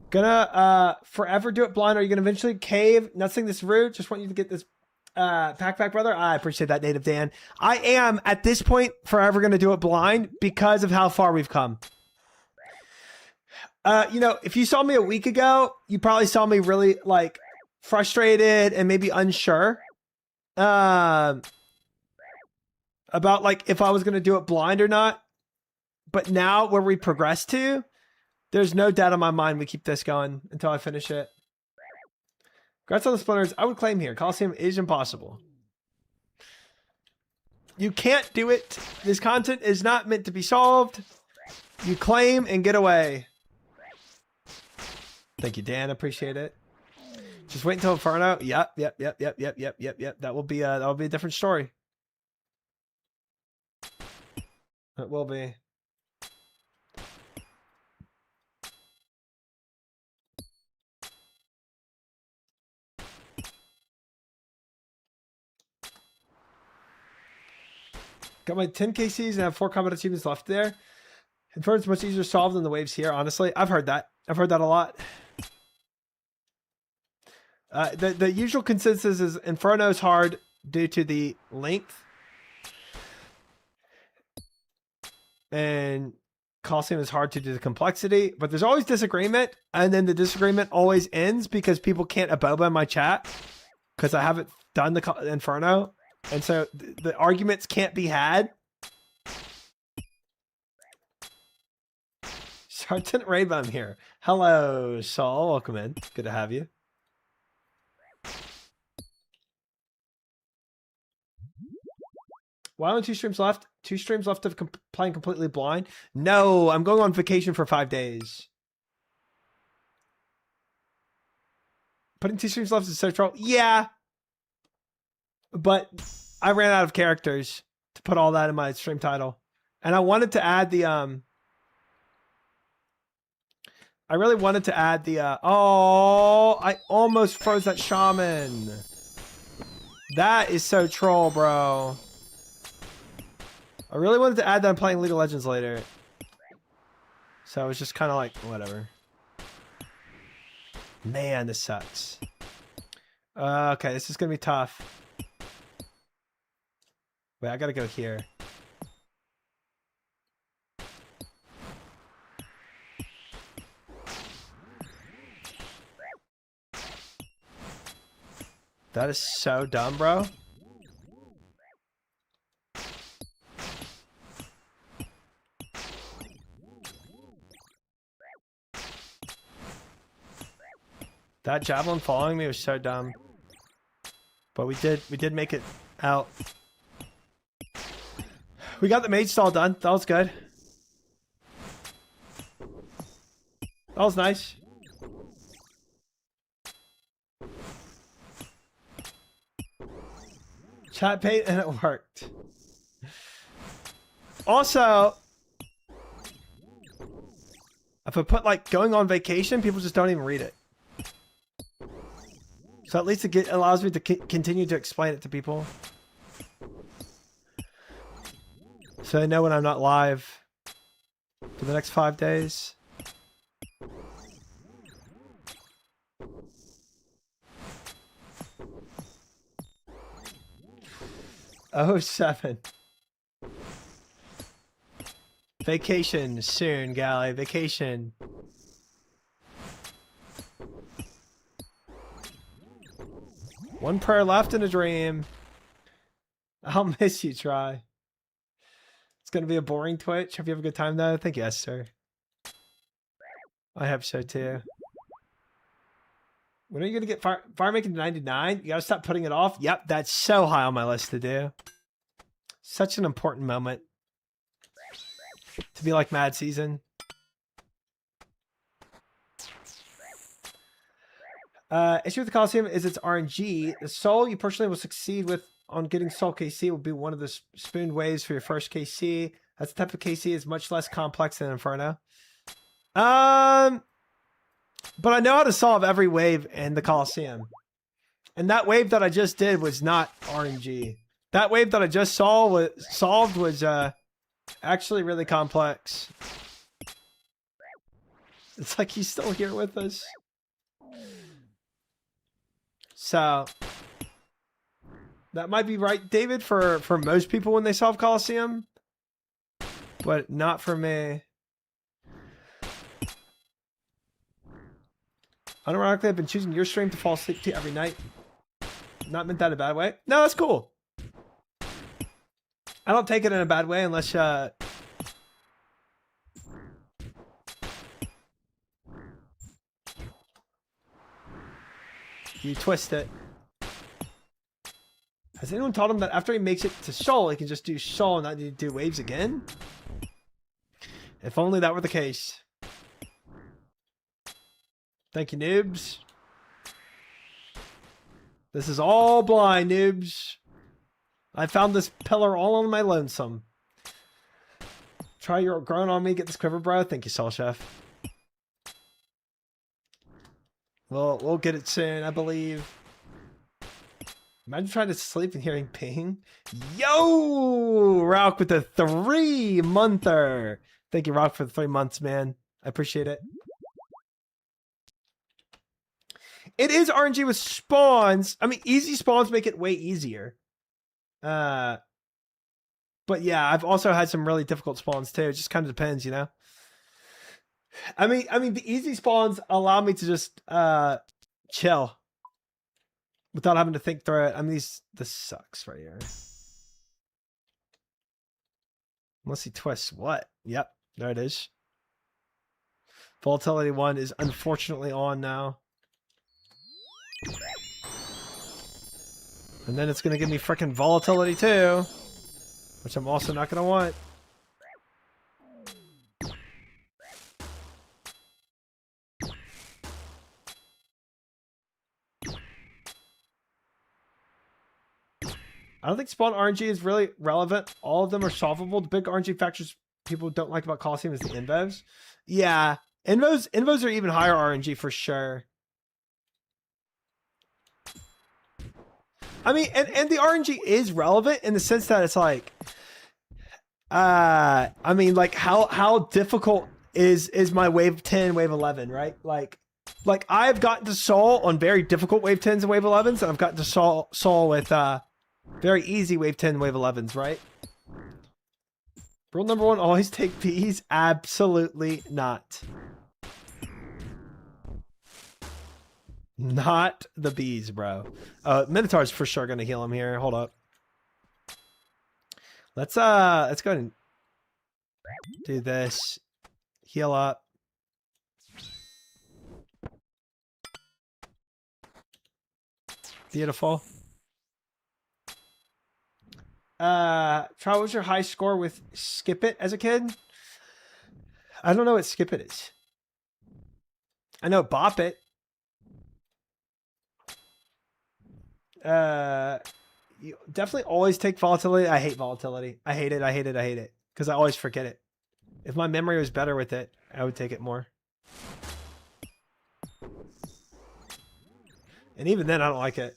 Gonna forever do it blind. Are you gonna eventually cave? Nothing this rude. Just want you to get this pack back, brother. I appreciate that, Native Dan. I am at this point forever gonna do it blind because of how far we've come. You know, if you saw me a week ago, you probably saw me really like frustrated and maybe unsure about like if I was gonna do it blind or not. But now where we progress to, there's no doubt in my mind we keep this going until I finish it. Congrats on the splinters. I would claim here, Colosseum is impossible. You can't do it. This content is not meant to be solved. You claim and get away. Thank you, Dan. Appreciate it. Just wait until Inferno. Yep. That will be a different story. It will be. Got my 10 KCs and have 4 combat achievements left there. Inferno's much easier solved than the waves here, honestly. I've heard that. I've heard that a lot. The usual consensus is Inferno is hard due to the length. and Colosseum is hard to do the complexity, but there's always disagreement, and then the disagreement always ends because people can't aboba in my chat because I haven't done the Inferno, and so the arguments can't be had. Sergeant Rainbow, I'm here. Hello, Saul. Welcome in. Good to have you. Why only 2 streams left? 2 streams left of playing completely blind? No, I'm going on vacation for 5 days. Putting 2 streams left is so troll. Yeah. But I ran out of characters to put all that in my stream title. And I wanted to add the I really wanted to add the oh, I almost froze that shaman. That is so troll, bro. I really wanted to add that I'm playing League of Legends later. So it was just kind of like, whatever. Man, this sucks. Okay, this is going to be tough. Wait, I got to go here. That is so dumb, bro. That javelin following me was so dumb. But we did make it out. We got the mage stall done. That was good. That was nice. Chat paid and it worked. Also, if I put like going on vacation, people just don't even read it. So at least it allows me to continue to explain it to people. So they know when I'm not live for the next 5 days. Oh, 7. Vacation soon, Gally. Vacation. One prayer left in a dream. I'll miss you, Try. It's going to be a boring Twitch. Hope you have a good time, though. I think yes, sir. I hope so, too. When are you going to get fire making to 99? You got to stop putting it off. Yep, that's so high on my list to do. Such an important moment. To be like Mad Season. Issue with the Colosseum is its RNG. The soul you personally will succeed with on getting soul KC will be one of the spooned waves for your first KC. That's the type of KC is much less complex than Inferno. But I know how to solve every wave in the Colosseum. And that wave that I just did was not RNG. That wave that I just solved was actually really complex. It's like he's still here with us. So that might be right, David, for most people when they solve Colosseum, but not for me. Unironically, I've been choosing your stream to fall asleep to every night. Not meant that in a bad way. No, that's cool. I don't take it in a bad way unless you twist it. Has anyone told him that after he makes it to Shoal, he can just do Shoal and not need to do waves again? If only that were the case. Thank you, noobs. This is all blind, noobs. I found this pillar all on my lonesome. Try your growing on me, get this quiver, bro. Thank you, Soul Chef. Well, we'll get it soon, I believe. Imagine trying to sleep and hearing ping. Yo! Rock with the 3-monther. Thank you, Rock, for the 3 months, man. I appreciate it. It is RNG with spawns. I mean, easy spawns make it way easier. But But yeah, I've also had some really difficult spawns too. It just kind of depends, you know. I mean, the easy spawns allow me to just chill without having to think through it. I mean, this sucks right here. Unless he twists what? Yep, there it is. Volatility 1 is unfortunately on now. And then it's going to give me freaking volatility 2, which I'm also not going to want. I don't think spawn RNG is really relevant. All of them are solvable. The big RNG factors people don't like about Colosseum is the invos. Yeah, invos are even higher RNG for sure. I mean, and the RNG is relevant in the sense that it's like, I mean, like how difficult is my wave 10, wave 11, right? Like I've gotten to Sol on very difficult wave 10s and wave 11s, and I've gotten to Sol with very easy wave 10, wave 11s, right? Rule number 1, always take P's. Absolutely not. Not the bees, bro. Minotaur's for sure gonna heal him here. Hold up. Let's go ahead and do this. Heal up. Beautiful. Try, what was your high score with Skip It as a kid? I don't know what Skip It is. I know Bop It. You definitely always take volatility. I hate volatility. I hate it. I hate it. I hate it. Because I always forget it. If my memory was better with it, I would take it more. And even then, I don't like it.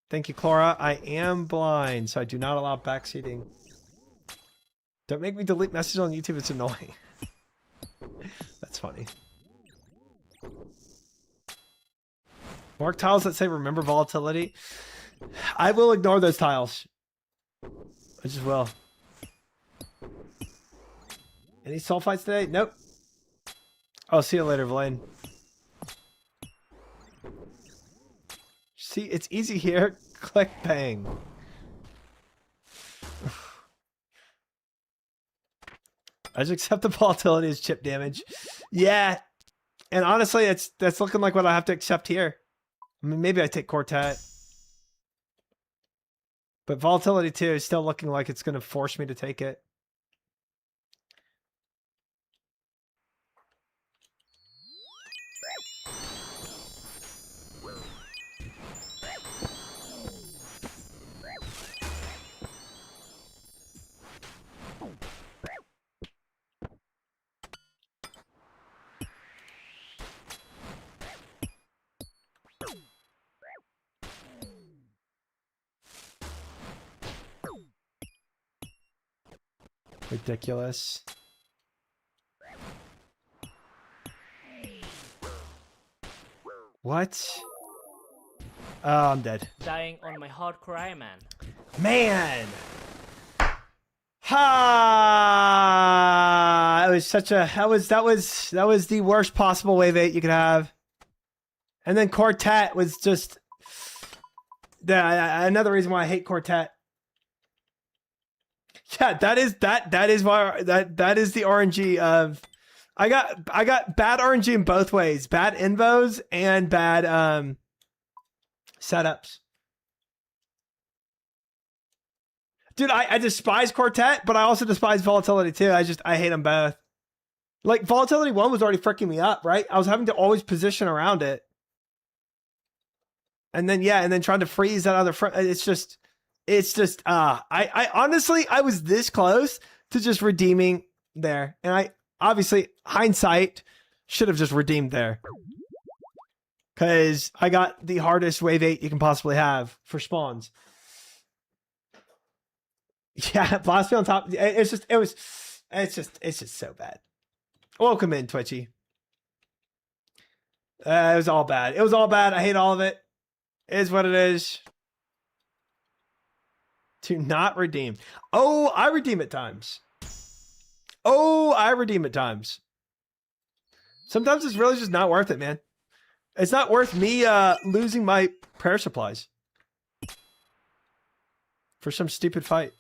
Thank you, Clara. I am blind, so I do not allow backseating. Don't make me delete messages on YouTube. It's annoying. That's funny. Mark tiles that say remember volatility. I will ignore those tiles. I just will. Any soul fights today? Nope. I'll see you later, Vlaine. See, it's easy here. Click bang. I just accept the volatility as chip damage. Yeah. And honestly, that's looking like what I have to accept here. I mean, maybe I take Quartet. But volatility 2 is still looking like it's going to force me to take it. Ridiculous. What? Oh, I'm dead. Dying on my hardcore Iron Man. Man! Ha! It was such a that was the worst possible wave 8 you could have. And then Quartet was just another reason why I hate Quartet. Yeah, that is why that is the RNG of I got bad RNG in both ways. Bad invos and bad setups. Dude, I despise Quartet, but I also despise Volatility too. I hate them both. Like Volatility 1 was already freaking me up, right? I was having to always position around it. And then trying to freeze that other front. I honestly, I was this close to just redeeming there. And I obviously, hindsight, should have just redeemed there. Because I got the hardest wave 8 you can possibly have for spawns. Yeah, Blasphemy on top. It's just so bad. Welcome in, Twitchy. It was all bad. It was all bad. I hate all of it. It is what it is. To not redeem. Oh, I redeem at times. Oh, I redeem at times. Sometimes it's really just not worth it, man. It's not worth me losing my prayer supplies for some stupid fight.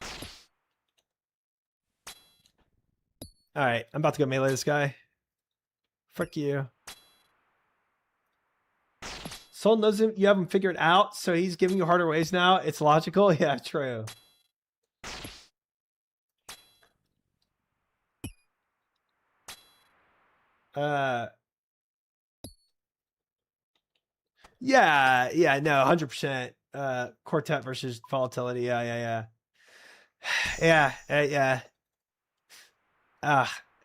All right, I'm about to go melee this guy. Fuck you. Soul knows him, you have him figured out, so he's giving you harder ways now. It's logical. Yeah, true. Yeah, no, 100%. Quartet versus volatility. Yeah. Yeah.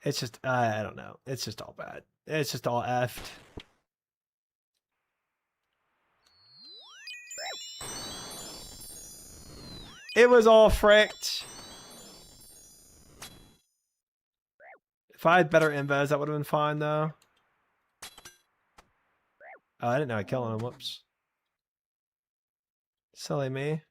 It's just, I don't know. It's just all bad. It's just all effed. It was all fricked. If I had better invos, that would have been fine, though. Oh, I didn't know I killed him. Whoops. Silly me.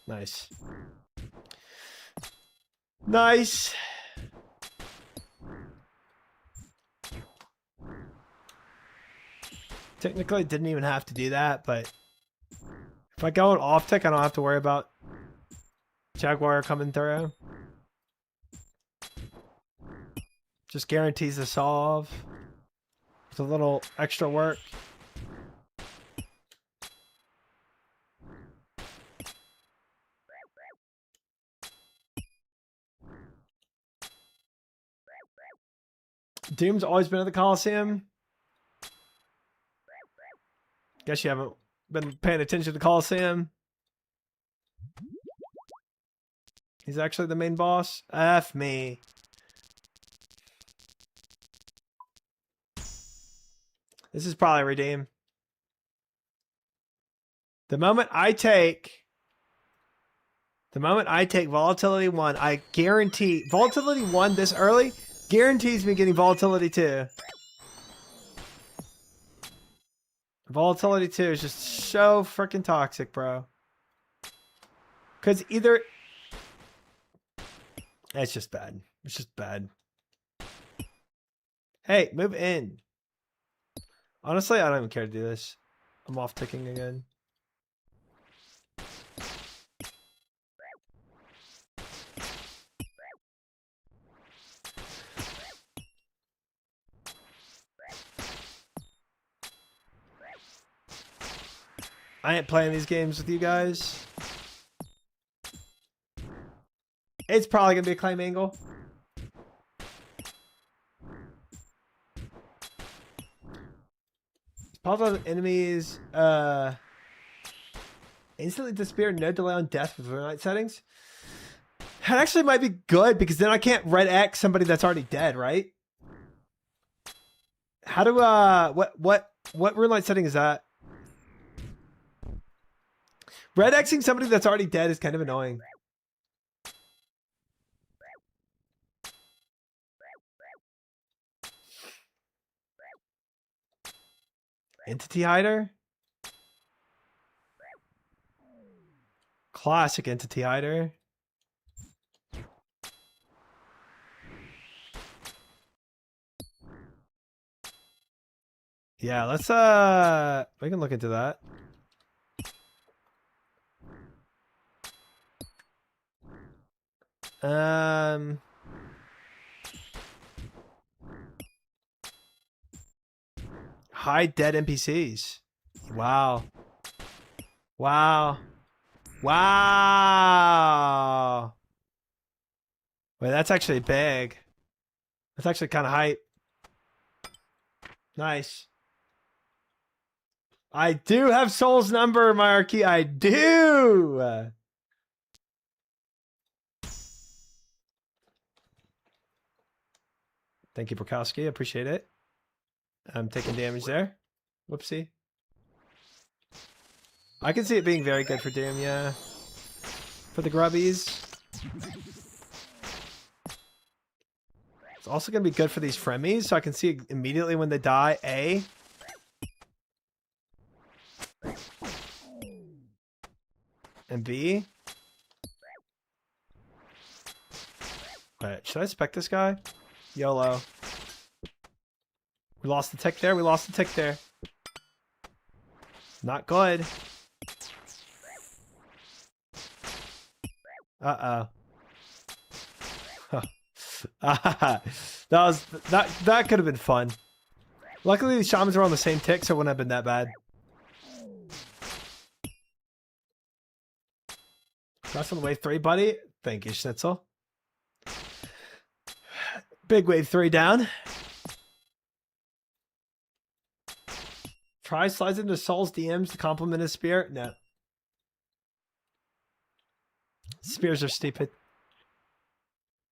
Nice. Nice. Technically, I didn't even have to do that, but if I go on off tick, I don't have to worry about Jaguar coming through. Just guarantees the solve with a little extra work. Doom's always been at the Colosseum. Guess you haven't been paying attention to the Colosseum. He's actually the main boss. F me. This is probably redeem. The moment I take volatility 1, I guarantee volatility 1 this early guarantees me getting volatility 2. Volatility 2 is just so freaking toxic, bro. Because either... It's just bad. It's just bad. Hey, move in. Honestly, I don't even care to do this. I'm off ticking again. I ain't playing these games with you guys. It's probably gonna be a claim angle. Possible enemies instantly disappear, no delay on death with night settings. That actually might be good because then I can't red X somebody that's already dead, right? How do what rune light setting is that? Red Xing somebody that's already dead is kind of annoying. Entity hider? Classic entity hider. Yeah, let's we can look into that. Hide dead NPCs. Wow. Wow. Wow. Wait, that's actually big. That's actually kind of hype. Nice. I do have Soul's number, Marky. I do. Thank you, Brokowski. Appreciate it. I'm taking damage there. Whoopsie. I can see it being very good for Doom, yeah. For the grubbies. It's also going to be good for these fremies, so I can see immediately when they die, A. And B. Alright, should I spec this guy? YOLO. We lost the tick there, we lost the tick there. Not good. Uh-oh. That could have been fun. Luckily the shamans were on the same tick, so it wouldn't have been that bad. That's on wave 3, buddy. Thank you, Schnitzel. Big wave 3 down. Try slides into Saul's DMs to compliment his spear. No. Spears are stupid.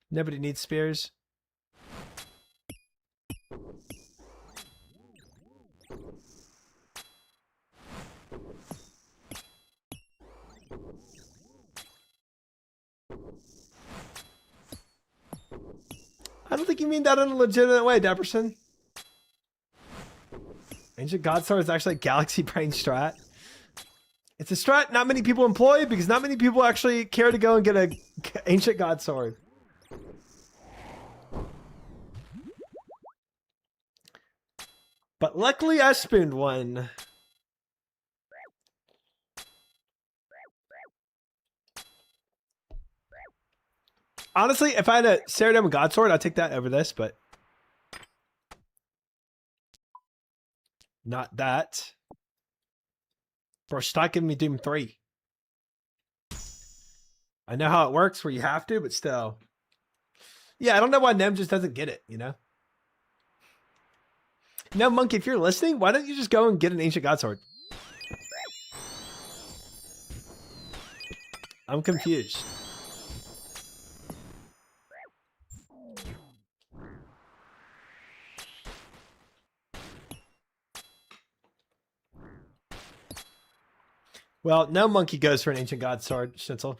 Nobody needs spears. I don't think you mean that in a legitimate way, Depperson. Ancient Godsword is actually a Galaxy Brain strat. It's a strat not many people employ because not many people actually care to go and get a Ancient Godsword. But luckily I spooned one. Honestly, if I had a Ceradome Godsword, I'd take that over this, but not that. Bro, stop giving me Doom 3. I know how it works where you have to, but still. Yeah, I don't know why Nem just doesn't get it, you know? No, Monkey, if you're listening, why don't you just go and get an Ancient Godsword? I'm confused. Well, no monkey goes for an Ancient Godsword, Schnitzel.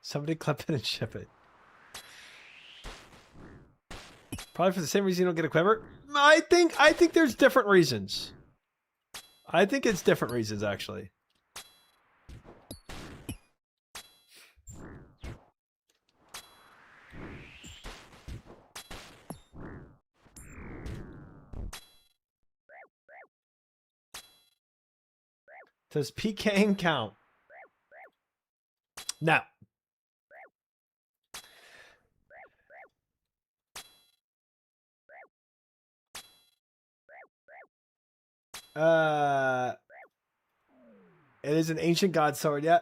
Somebody clip it and ship it. Probably for the same reason you don't get a quiver. I think there's different reasons. I think it's different reasons, actually. Does PKing count? No. It is an Ancient Godsword, yeah.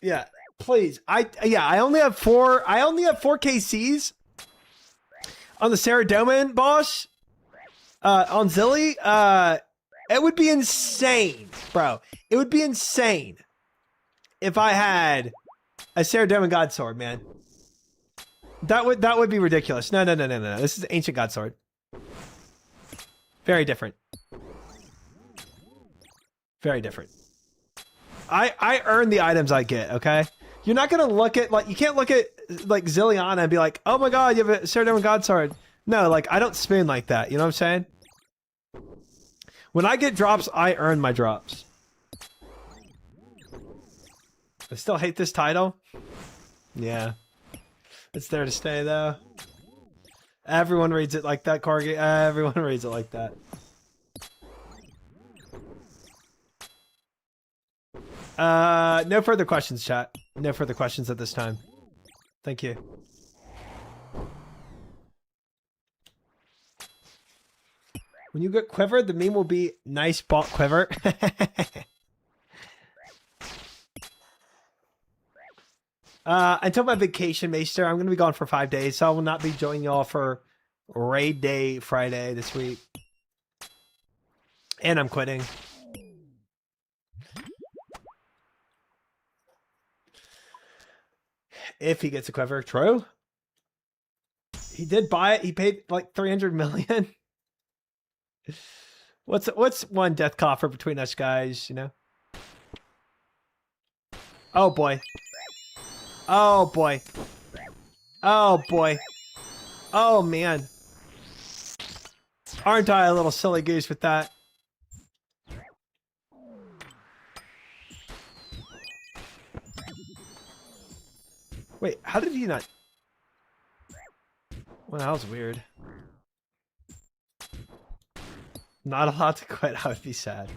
Yeah, please. I only have four KCs on the Ceradome boss. On Zilly, it would be insane, bro. It would be insane if I had a Ceradome Godsword, man. That would be ridiculous. No. This is Ancient Godsword. Very different. Very different. I earn the items I get, okay? You're not gonna look at, like, you can't look at, like, Zilliana and be like, oh my god, you have a Ceradome Godsword. No, like, I don't spoon like that, you know what I'm saying? When I get drops, I earn my drops. I still hate this title. Yeah. It's there to stay, though. Everyone reads it like that, Corgi. Everyone reads it like that. No further questions, chat. No further questions at this time. Thank you. When you get quiver, the meme will be nice bought quiver. Until my vacation, Maester, I'm going to be gone for 5 days, so I will not be joining y'all for Raid Day Friday this week. And I'm quitting. If he gets a quiver, true. He did buy it. He paid like 300 million. What's one death coffer between us guys, you know? Oh boy. Oh boy. Oh boy. Oh man. Aren't I a little silly goose with that? Wait, how did he not? Well, that was weird. Not allowed to quit. I would be sad.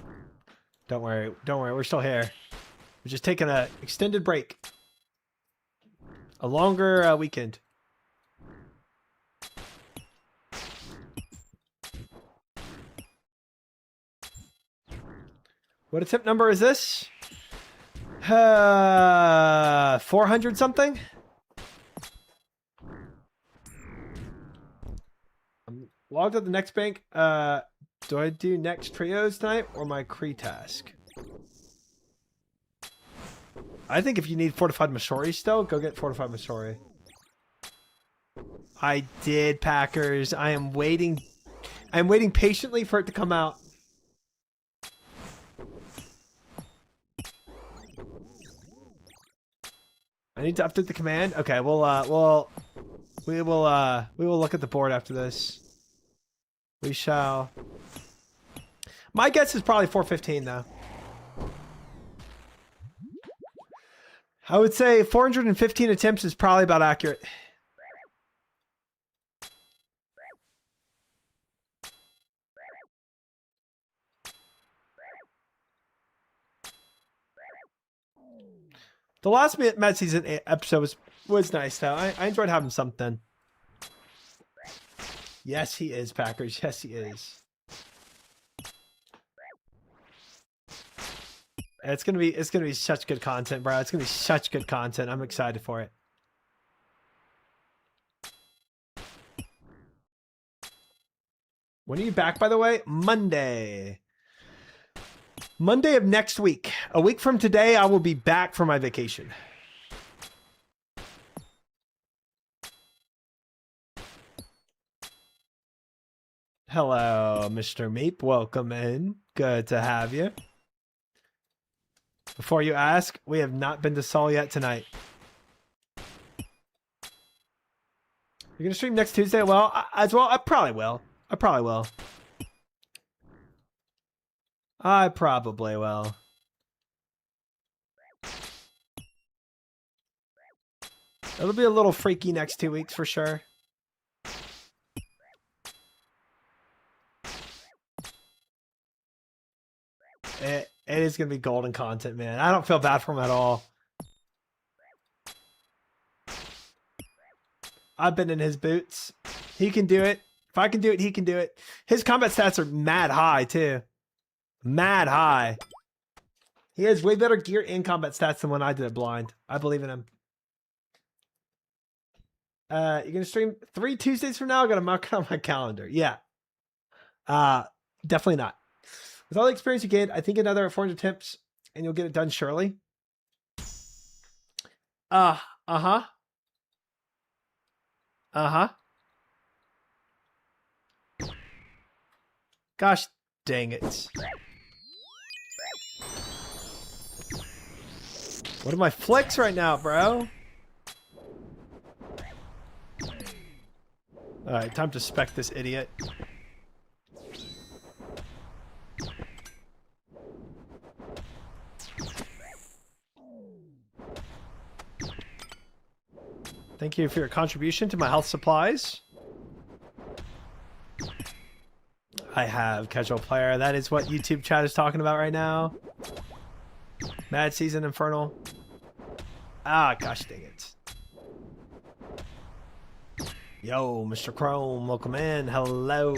Don't worry. Don't worry. We're still here. We're just taking an extended break. A longer weekend. What attempt number is this? 400 something? I'm logged at the next bank. Do I do next trios tonight or my Cree task? I think if you need fortified Masori still, go get fortified Masori. I did, Packers. I am waiting. I'm waiting patiently for it to come out. I need to update the command. Okay, we will look at the board after this. We shall. My guess is probably 415 though. I would say 415 attempts is probably about accurate. The last Met season episode was nice though. I enjoyed having something. Yes, he is, Packers. Yes, he is. It's gonna be such good content, bro. It's gonna be such good content. I'm excited for it. When are you back, by the way? Monday. Monday of next week. A week from today, I will be back for my vacation. Hello, Mr. Meep. Welcome in. Good to have you. Before you ask, we have not been to Seoul yet tonight. You're going to stream next Tuesday? Well, as well, I probably will. I probably will. I probably will. It'll be a little freaky next 2 weeks for sure. It is going to be golden content, man. I don't feel bad for him at all. I've been in his boots. He can do it. If I can do it, he can do it. His combat stats are mad high, too. Mad high. He has way better gear and combat stats than when I did it blind. I believe in him. You're going to stream 3 Tuesdays from now? I got to mark it on my calendar. Yeah. Definitely not. With all the experience you get, I think another 400 attempts and you'll get it done surely. Uh-huh. Gosh dang it. What are my flicks right now, bro? Alright, time to spec this idiot. Thank you for your contribution to my health supplies. I have casual player. That is what YouTube chat is talking about right now. Mad Season Infernal. Ah, gosh dang it. Yo, Mr. Chrome, welcome in. Hello.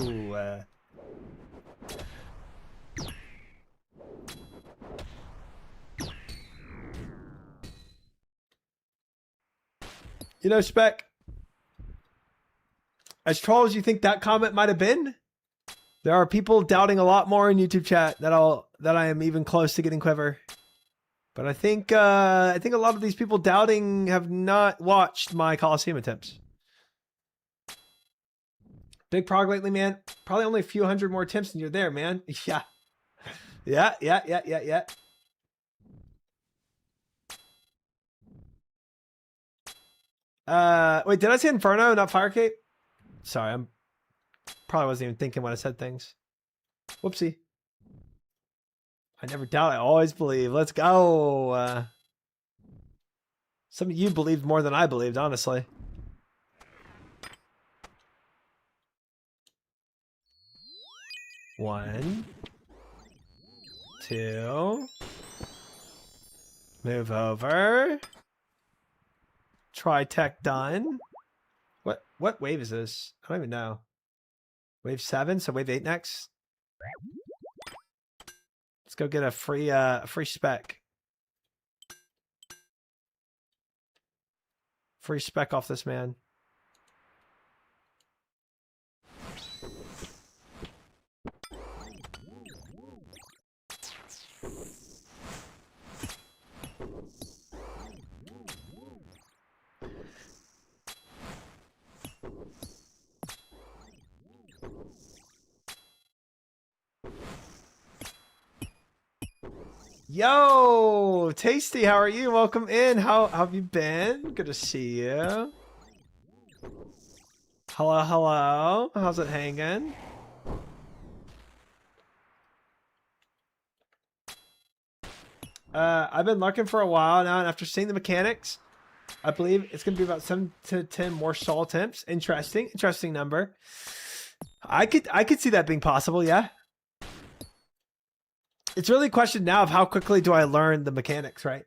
You know, Spec, as troll as you think that comment might have been, there are people doubting a lot more in YouTube chat that I am even close to getting Quiver. But I think a lot of these people doubting have not watched my Colosseum attempts. Big prog lately, man. Probably only a few hundred more attempts and you're there, man. Yeah. Yeah. Wait, did I say Inferno, not Fire Cape? Sorry, I'm probably wasn't even thinking when I said things. Whoopsie. I never doubt, I always believe. Let's go. Some of you believed more than I believed, honestly. One. Two. Move over. Tri-tech done. What wave is this? I don't even know. Wave 7, so wave 8 next. Let's go get a free spec. Free spec off this man. Yo, Tasty, how are you? Welcome in. How have you been? Good to see you. Hello. How's it hanging? I've been looking for a while now, and after seeing the mechanics, I believe it's going to be about 7 to 10 more stall attempts. Interesting number. I could see that being possible, yeah. It's really a question now of how quickly do I learn the mechanics, right?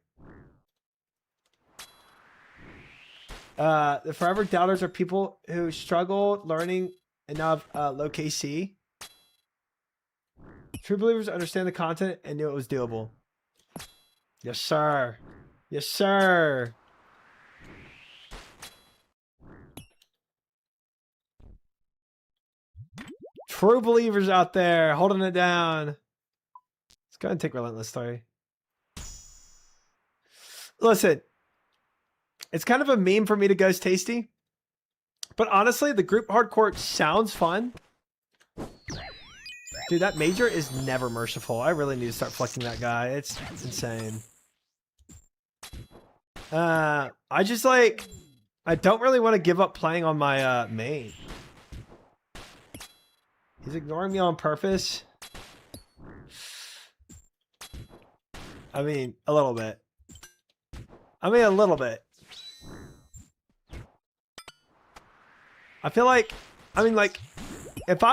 The forever doubters are people who struggle learning and now have low KC. True believers understand the content and knew it was doable. Yes, sir. Yes, sir. True believers out there holding it down. Let's go ahead and take Relentless Story. Listen, it's kind of a meme for me to Ghost Tasty, but honestly, the group hardcore sounds fun. Dude, that major is never merciful. I really need to start flicking that guy. It's insane. I don't really want to give up playing on my main. He's ignoring me on purpose. I mean, a little bit. I feel like, if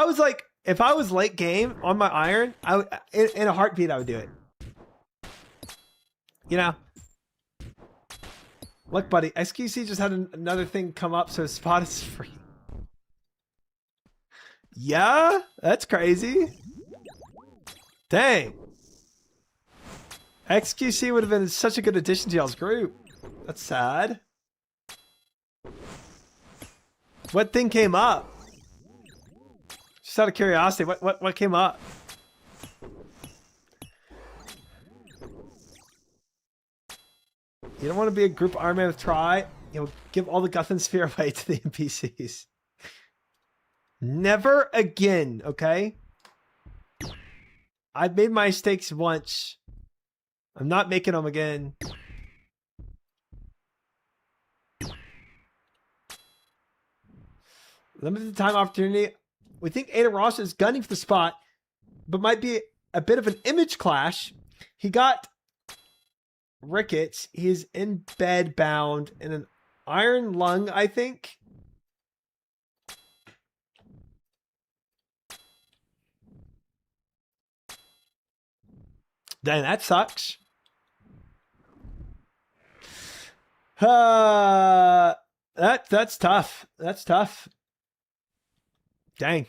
I was late game on my iron, in a heartbeat, I would do it. You know? Look, buddy, XQC just had another thing come up, so his spot is free. Yeah? That's crazy. Dang. XQC would have been such a good addition to y'all's group. That's sad. What thing came up? Just out of curiosity, what came up? You don't want to be a group Iron Man with Try. You'll give all the Guthan Sphere away to the NPCs. Never again, okay? I've made my mistakes once. I'm not making them again. Limited time opportunity. We think Ada Ross is gunning for the spot, but might be a bit of an image clash. He got Ricketts. He's in bed bound in an iron lung, I think. Dang, that sucks. That's tough. That's tough. Dang.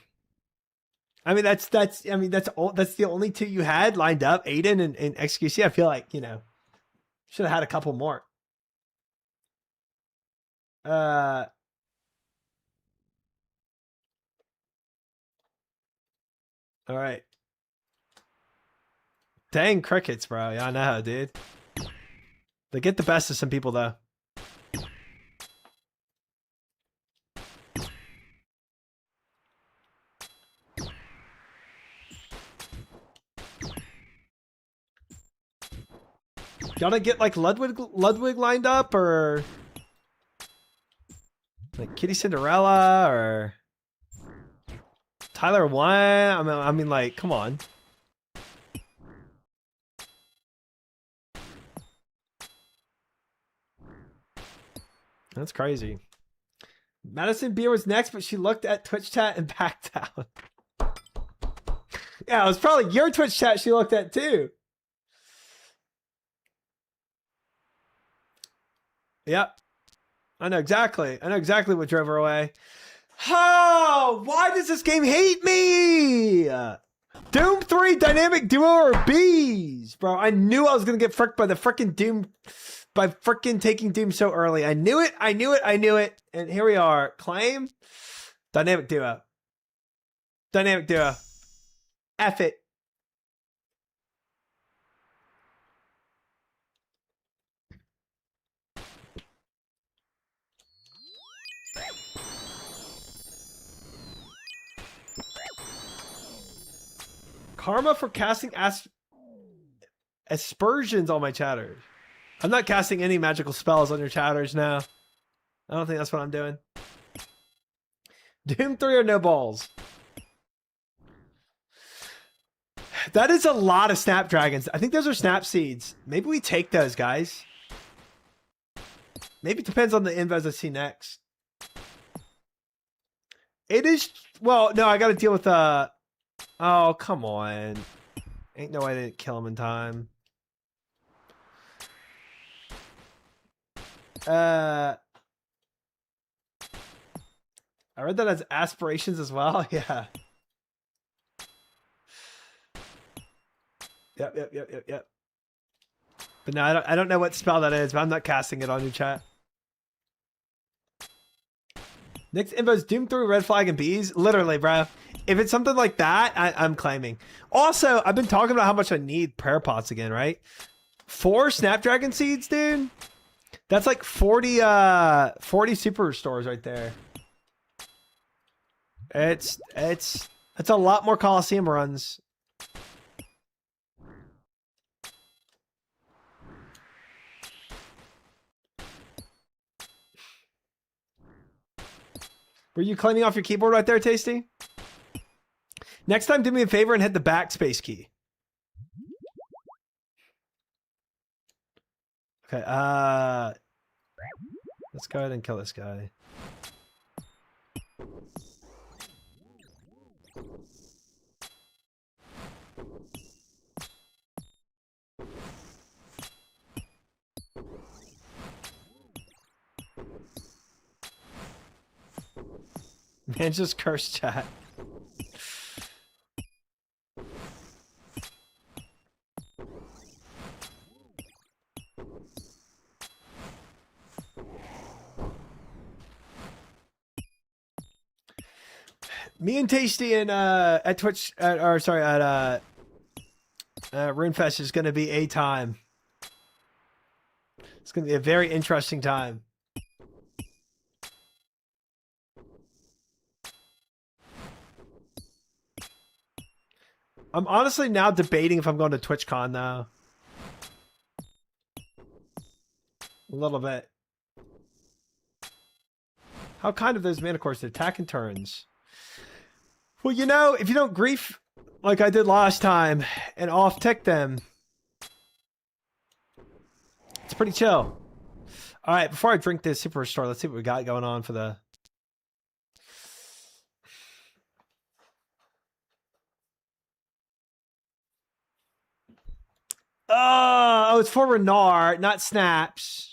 I mean, that's the only two you had lined up, Aiden and XQC. I feel like, you know, should have had a couple more. All right. Dang crickets, bro. Yeah, I know, dude. They get the best of some people, though. Y'all to get like Ludwig lined up, or like Kitty Cinderella, or Tyler 1? I mean, like, come on. That's crazy. Madison Beer was next, but she looked at Twitch chat and backed out. Yeah, it was probably your Twitch chat she looked at too. Yep. I know exactly what drove her away. Oh, why does this game hate me? Doom 3 dynamic duo or bees? Bro, I knew I was going to get fricked by the frickin' Doom, by frickin' taking Doom so early. I knew it. And here we are. Claim. Dynamic duo. Dynamic duo. F it. Karma for casting aspersions on my chatters. I'm not casting any magical spells on your chatters now. I don't think that's what I'm doing. Doom 3 or no balls? That is a lot of snapdragons. I think those are snap seeds. Maybe we take those, guys. Maybe it depends on the invos I see next. It is... Well, no, I got to deal with... Oh, come on. Ain't no way I didn't kill him in time. I read that as aspirations as well. Yeah. Yep. But no, I don't know what spell that is, but I'm not casting it on your chat. Next info is Doom 3, Red Flag, and Bees. Literally, bro. If it's something like that, I'm claiming. Also, I've been talking about how much I need prayer pots again, right? 4 Snapdragon seeds, dude. That's like 40 super stores right there. It's a lot more Colosseum runs. Were you cleaning off your keyboard right there, Tasty? Next time, do me a favor and hit the backspace key. Okay, let's go ahead and kill this guy. Man, just curse chat. Me and Tasty and at Twitch, at RuneFest is going to be a time. It's going to be a very interesting time. I'm honestly now debating if I'm going to TwitchCon though. A little bit. How kind of those mana cores to attack in turns. Well, you know, if you don't grief like I did last time and off tick them, it's pretty chill. All right, before I drink this Superstore, let's see what we got going on for the... Oh, it's for Renard, not Snaps.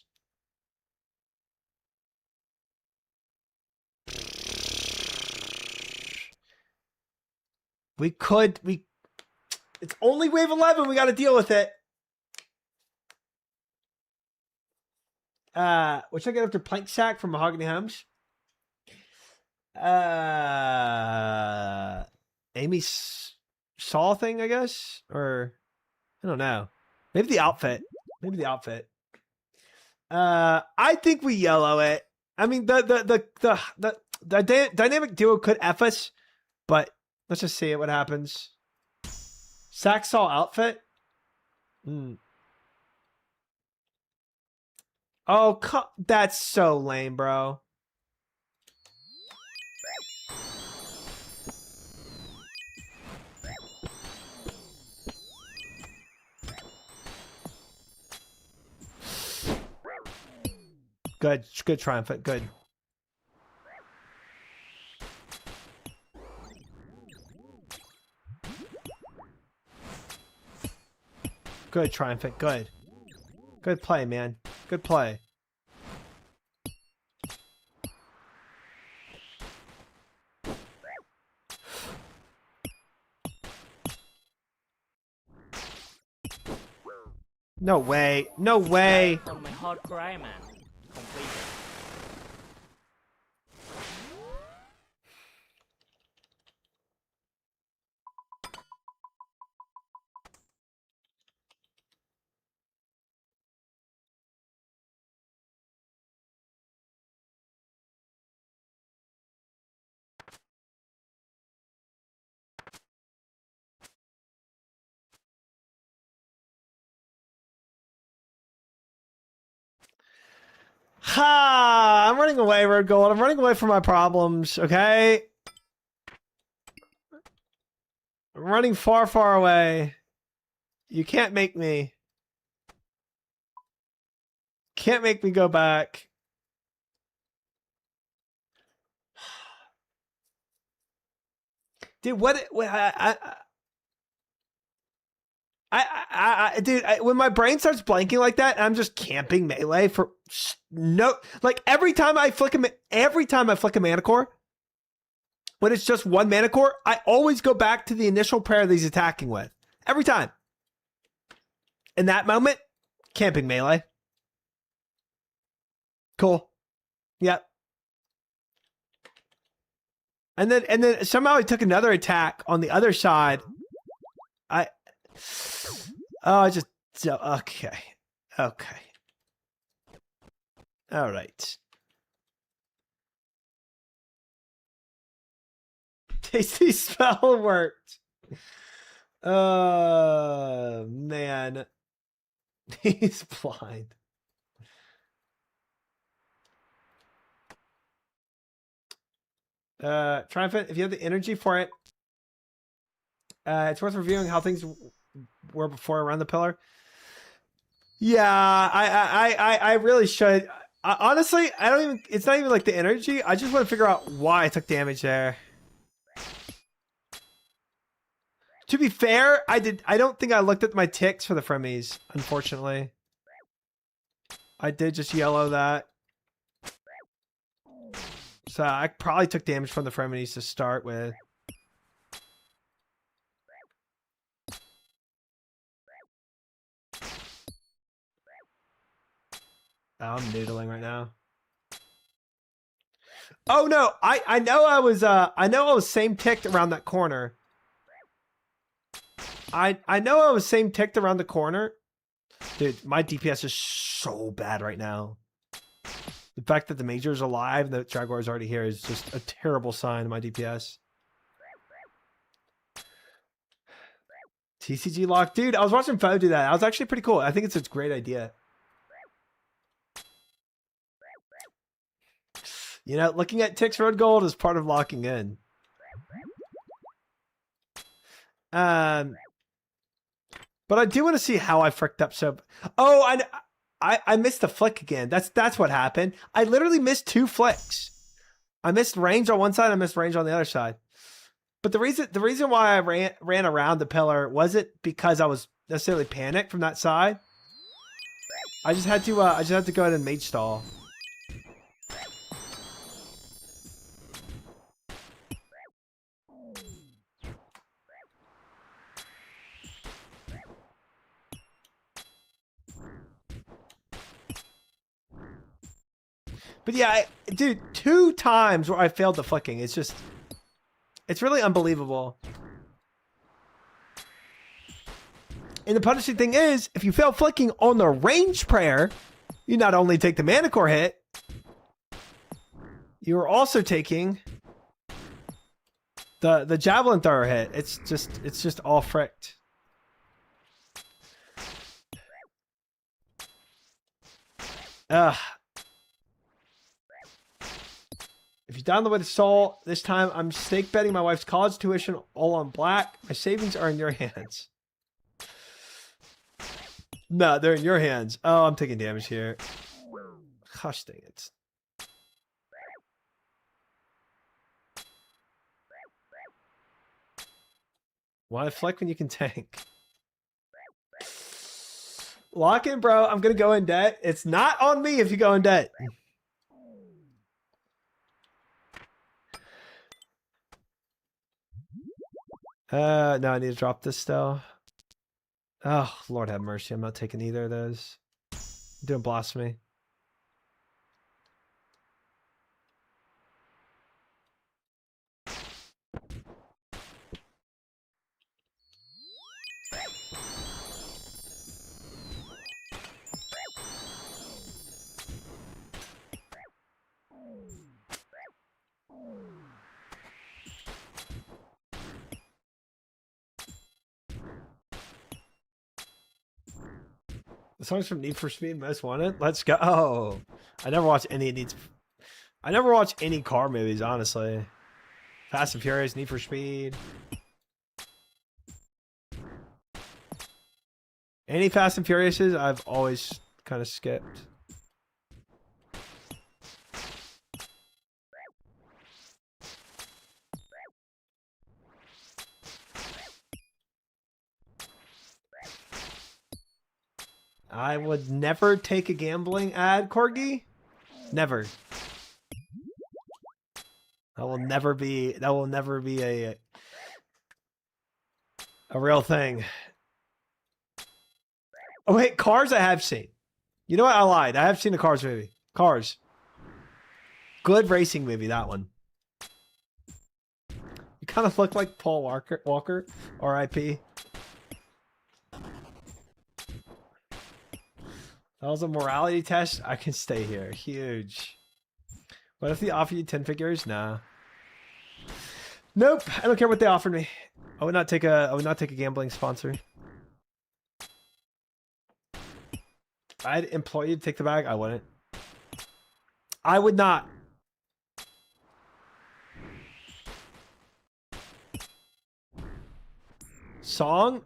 It's only wave 11. We got to deal with it. What should I get after Plank Sack from Mahogany Homes? Amy Saw thing, I guess? Or, I don't know. Maybe the outfit. I think we yellow it. I mean, the dynamic duo could F us, but let's just see what happens. Saxall outfit. Oh, that's so lame, bro. Good triumphant, good. Good triumphant, good. Good play, man. Good play. No way. No way. On my hardcore Iron Man. Completed. Ha! I'm running away, Road Gold. I'm running away from my problems, okay? I'm running far, far away. You can't make me. Can't make me go back. Dude, what dude, when my brain starts blanking like that, I'm just camping melee for no, like every time I flick a mana core, when it's just one mana core, I always go back to the initial pair that he's attacking with. Every time. In that moment, camping melee. Cool. Yep. And then somehow he took another attack on the other side. Okay. Okay. All right. Tasty spell worked. Man. He's blind. Triumphant, if you have the energy for it, it's worth reviewing how things were before around the pillar. Yeah, I really should. Honestly, I don't even. It's not even like the energy. I just want to figure out why I took damage there. To be fair, I don't think I looked at my ticks for the fremies. Unfortunately, I did just yellow that. So I probably took damage from the fremies to start with. Oh, I'm noodling right now. Oh no, I know I was same ticked around that corner. I know I was same ticked around the corner. Dude, my DPS is so bad right now. The fact that the Major is alive and the Jaguar is already here is just a terrible sign of my DPS. TCG lock. Dude, I was watching Fo do that. That was actually pretty cool. I think it's a great idea. You know, looking at ticks Road Gold is part of locking in. But I do want to see how I fricked up so... Oh, I missed the flick again. That's what happened. I literally missed 2 flicks. I missed range on one side, I missed range on the other side. But the reason why I ran around the pillar wasn't because I was necessarily panicked from that side. I just had to go ahead and mage stall. But yeah, dude, 2 times where I failed the flicking. It's really unbelievable. And the punishing thing is, if you fail flicking on the range prayer, you not only take the mana core hit, you are also taking the javelin thrower hit. It's just all fricked. Ugh. If you down the way to Soul, this time I'm stake betting my wife's college tuition all on black. My savings are in your hands. No, they're in your hands. Oh, I'm taking damage here. Gosh dang it. Why fleck when you can tank? Lock in, bro. I'm going to go in debt. It's not on me if you go in debt. No, I need to drop this still. Oh, Lord have mercy. I'm not taking either of those. I'm doing blasphemy. The song's from Need for Speed Most Wanted. Let's go. Oh, I never watched any Needs. I never watched any car movies, honestly. Fast and Furious, Need for Speed. Any Fast and Furiouses, I've always kind of skipped. I would never take a gambling ad, Corgi. Never. That will never be a real thing. Oh wait, Cars I have seen. You know what? I lied. I have seen a Cars movie. Cars. Good racing movie, that one. You kind of look like Paul Walker, R.I.P. That was a morality test. I can stay here. Huge. What if they offer you 10 figures? Nah. Nope. I don't care what they offered me. I would not take a gambling sponsor. I'd employ you to take the bag. I wouldn't. I would not. Song?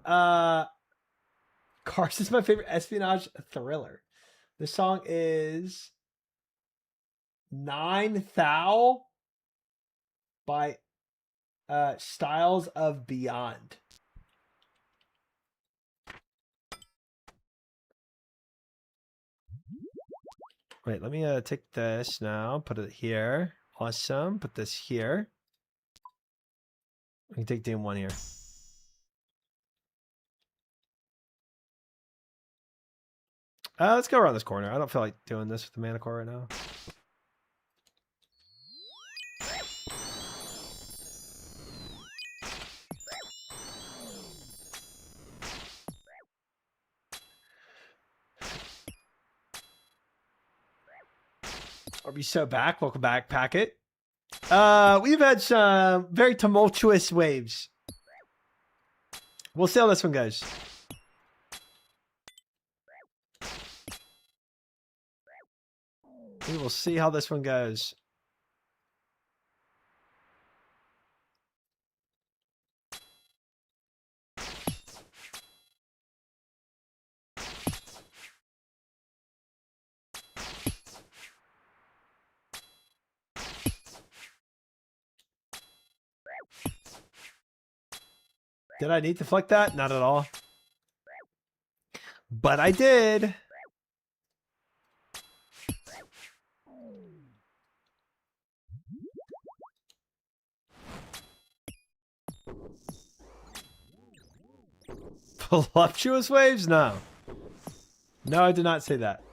Cars is my favorite espionage thriller. The song is 9 Thou by Styles of Beyond. Wait, let me take this now, put it here. Awesome. Put this here. We can take Dame 1 here. Let's go around this corner. I don't feel like doing this with the mana core right now. Are we so back? Welcome back, Packet. We've had some very tumultuous waves. We'll see how this one goes. We will see how this one goes. Did I need to flick that? Not at all. But I did. Voluptuous waves? No. No, I did not say that.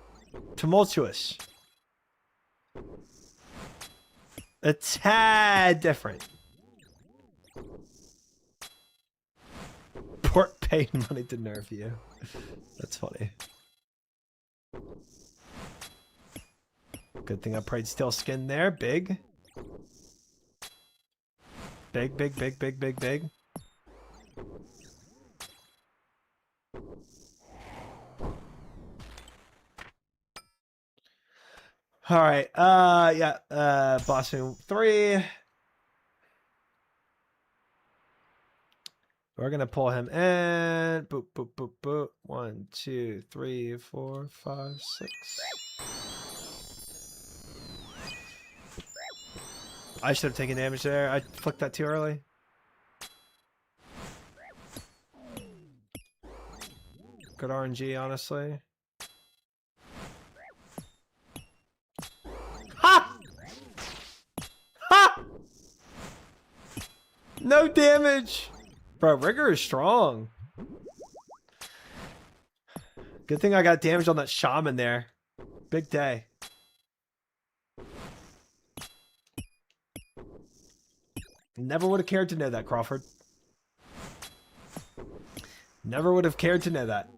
Tumultuous. A tad different. Port paid money to nerf you. That's funny. Good thing I prayed steel skin there. Big. Big, big, big, big, big, big. All right. Yeah. Blossoming 3. We're gonna pull him in. Boop, boop, boop, boop. 1, 2, 3, 4, 5, 6. I should have taken damage there. I flicked that too early. Good RNG, honestly. Ha! Ha! No damage. Bro, Rigger is strong. Good thing I got damage on that shaman there. Big day. Never would have cared to know that, Crawford. Never would have cared to know that.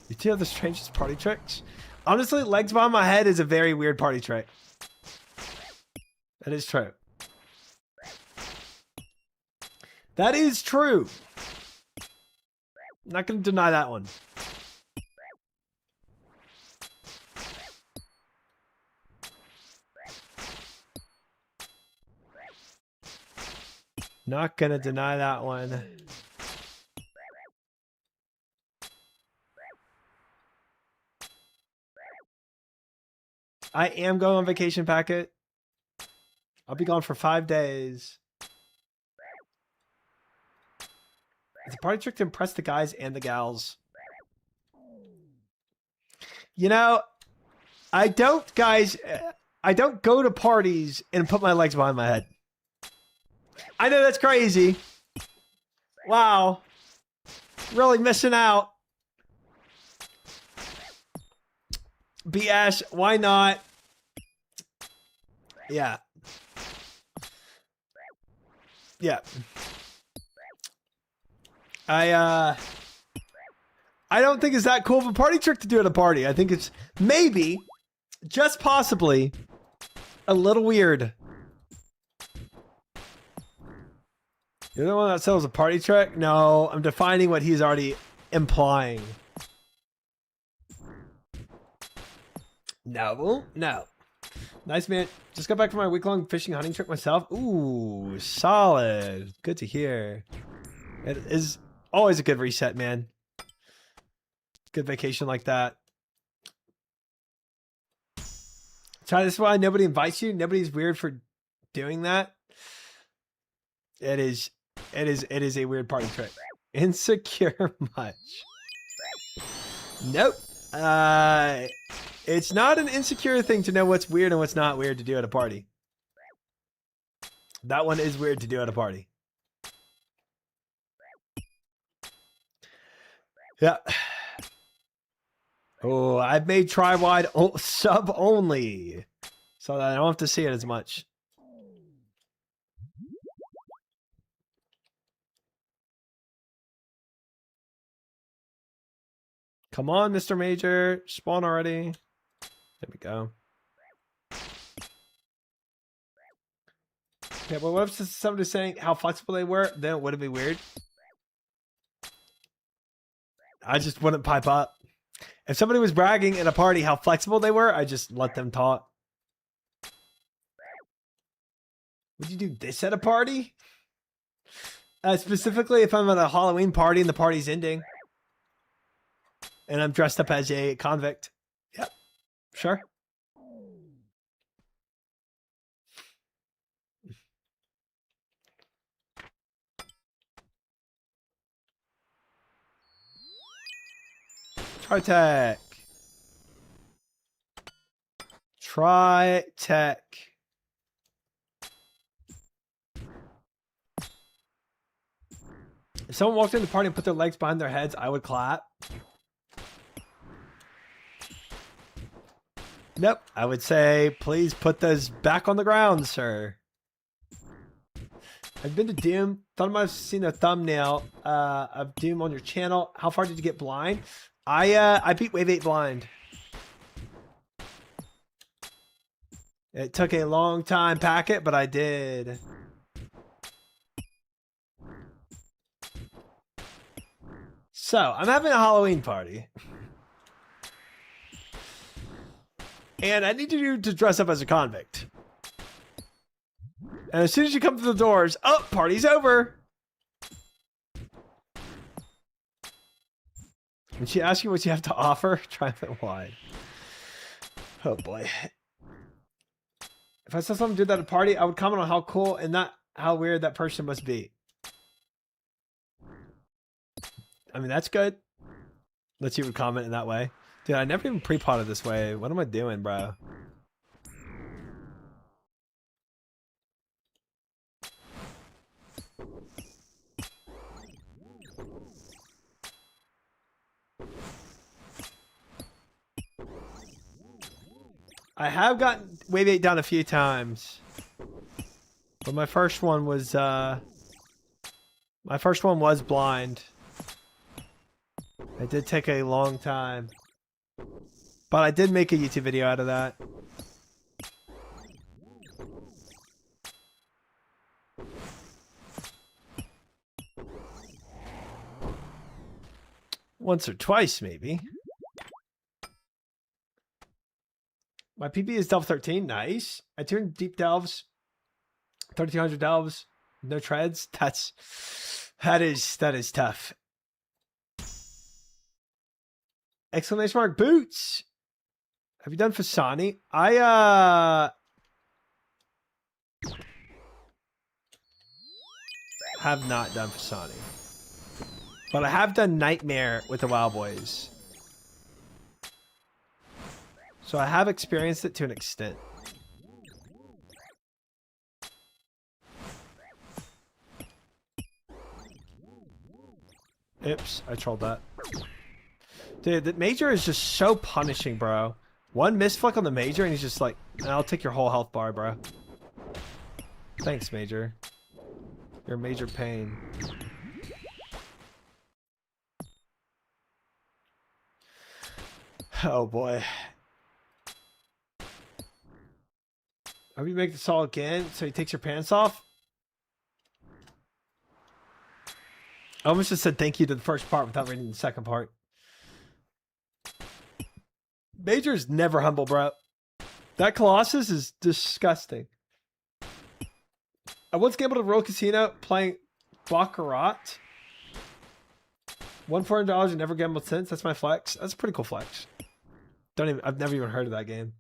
You two have the strangest party tricks. Honestly, legs behind my head is a very weird party trick. That is true. That is true. I'm not going to deny that one. Not going to deny that one. I am going on vacation, Packet. I'll be gone for 5 days. It's a party trick to impress the guys and the gals. You know, I don't go to parties and put my legs behind my head. I know that's crazy. Wow. Really missing out. BS, why not? Yeah. Yeah. I don't think it's that cool of a party trick to do at a party. I think it's maybe, just possibly, a little weird. You're the one that sells a party trick? No, I'm defining what he's already implying. No. Nice, man. Just got back from my week-long fishing hunting trip myself. Ooh, solid. Good to hear. It is always a good reset, man. Good vacation like that. Try this is why nobody invites you. Nobody's weird for doing that. It is a weird party trick. Insecure much? Nope. It's not an insecure thing to know what's weird and what's not weird to do at a party. That one is weird to do at a party. Yeah. Oh, I've made try-wide sub only, so that I don't have to see it as much. Come on, Mr. Major. Spawn already. There we go. Yeah, but what if somebody's saying how flexible they were? Then would it be weird? I just wouldn't pipe up. If somebody was bragging at a party how flexible they were, I just let them talk. Would you do this at a party? Specifically, if I'm at a Halloween party and the party's ending. And I'm dressed up as a convict. Yep. Sure. Tritech. Tritech. If someone walked in the party and put their legs behind their heads, I would clap. Nope. I would say, please put those back on the ground, sir. I've been to Doom. Thought I might have seen a thumbnail of Doom on your channel. How far did you get blind? I beat Wave 8 blind. It took a long time packet, but I did. So, I'm having a Halloween party. And I need you to dress up as a convict. And as soon as you come through the doors, oh, party's over. When she asks you what you have to offer, triumphant wide. Oh boy. If I saw someone do that at a party, I would comment on how cool and not how weird that person must be. I mean, that's good. That you would comment in that way. Dude, I never even pre-potted this way. What am I doing, bro? I have gotten Wave 8 down a few times. But my first one was blind. It did take a long time. But I did make a YouTube video out of that. Once or twice, maybe. My PP is Delve 13. Nice. I turned deep delves. 3200 delves. No treads. That is tough. Exclamation mark boots. Have you done Fasani? I have not done Fasani. But I have done Nightmare with the Wild Boys. So I have experienced it to an extent. Oops, I trolled that. Dude, the Major is just so punishing, bro. One misflick on the Major and he's just like, I'll take your whole health bar, bro. Thanks, Major. You're a major pain. Oh boy. Hope you make this all again so he takes your pants off. I almost just said thank you to the first part without reading the second part. Major's never humble, bro. That Colossus is disgusting. I once gambled at Royal Casino playing Baccarat. Won $400 and never gambled since. That's my flex. That's a pretty cool flex. I've never even heard of that game.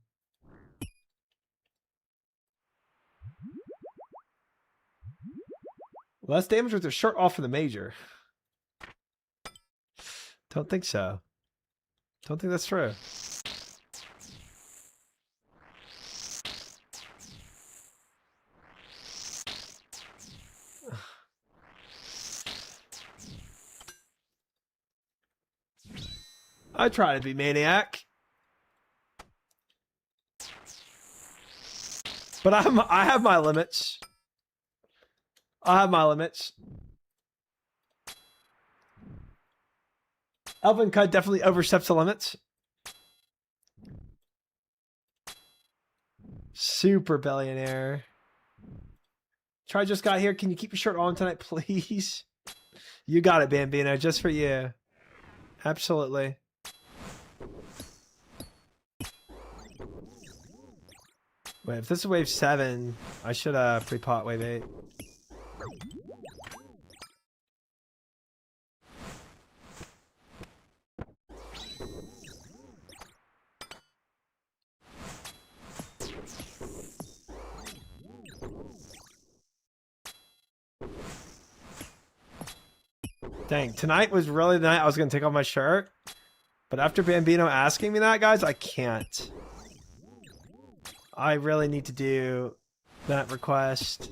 Less damage with their shirt off for the Major. Don't think so. Don't think that's true. I try to be maniac. But I have my limits. I have my limits. Elvin Cut definitely oversteps the limits. Super billionaire. Try just got here. Can you keep your shirt on tonight, please? You got it, Bambino. Just for you. Absolutely. Wait, if this is wave 7, I should pre-pot wave 8. Dang, tonight was really the night I was going to take off my shirt. But after Bambino asking me that, guys, I can't. I really need to do that request.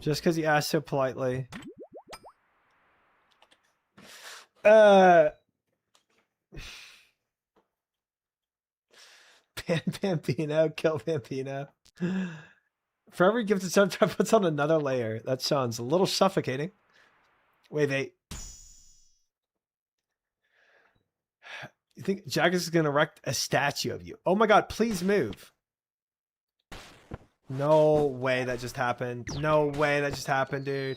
Just because he asked so politely. Bambino, kill Bambino. For every gifted sub, try puts on another layer. That sounds a little suffocating. Wave 8. You think Jagus is going to erect a statue of you? Oh my god, please move. No way that just happened. No way that just happened, dude.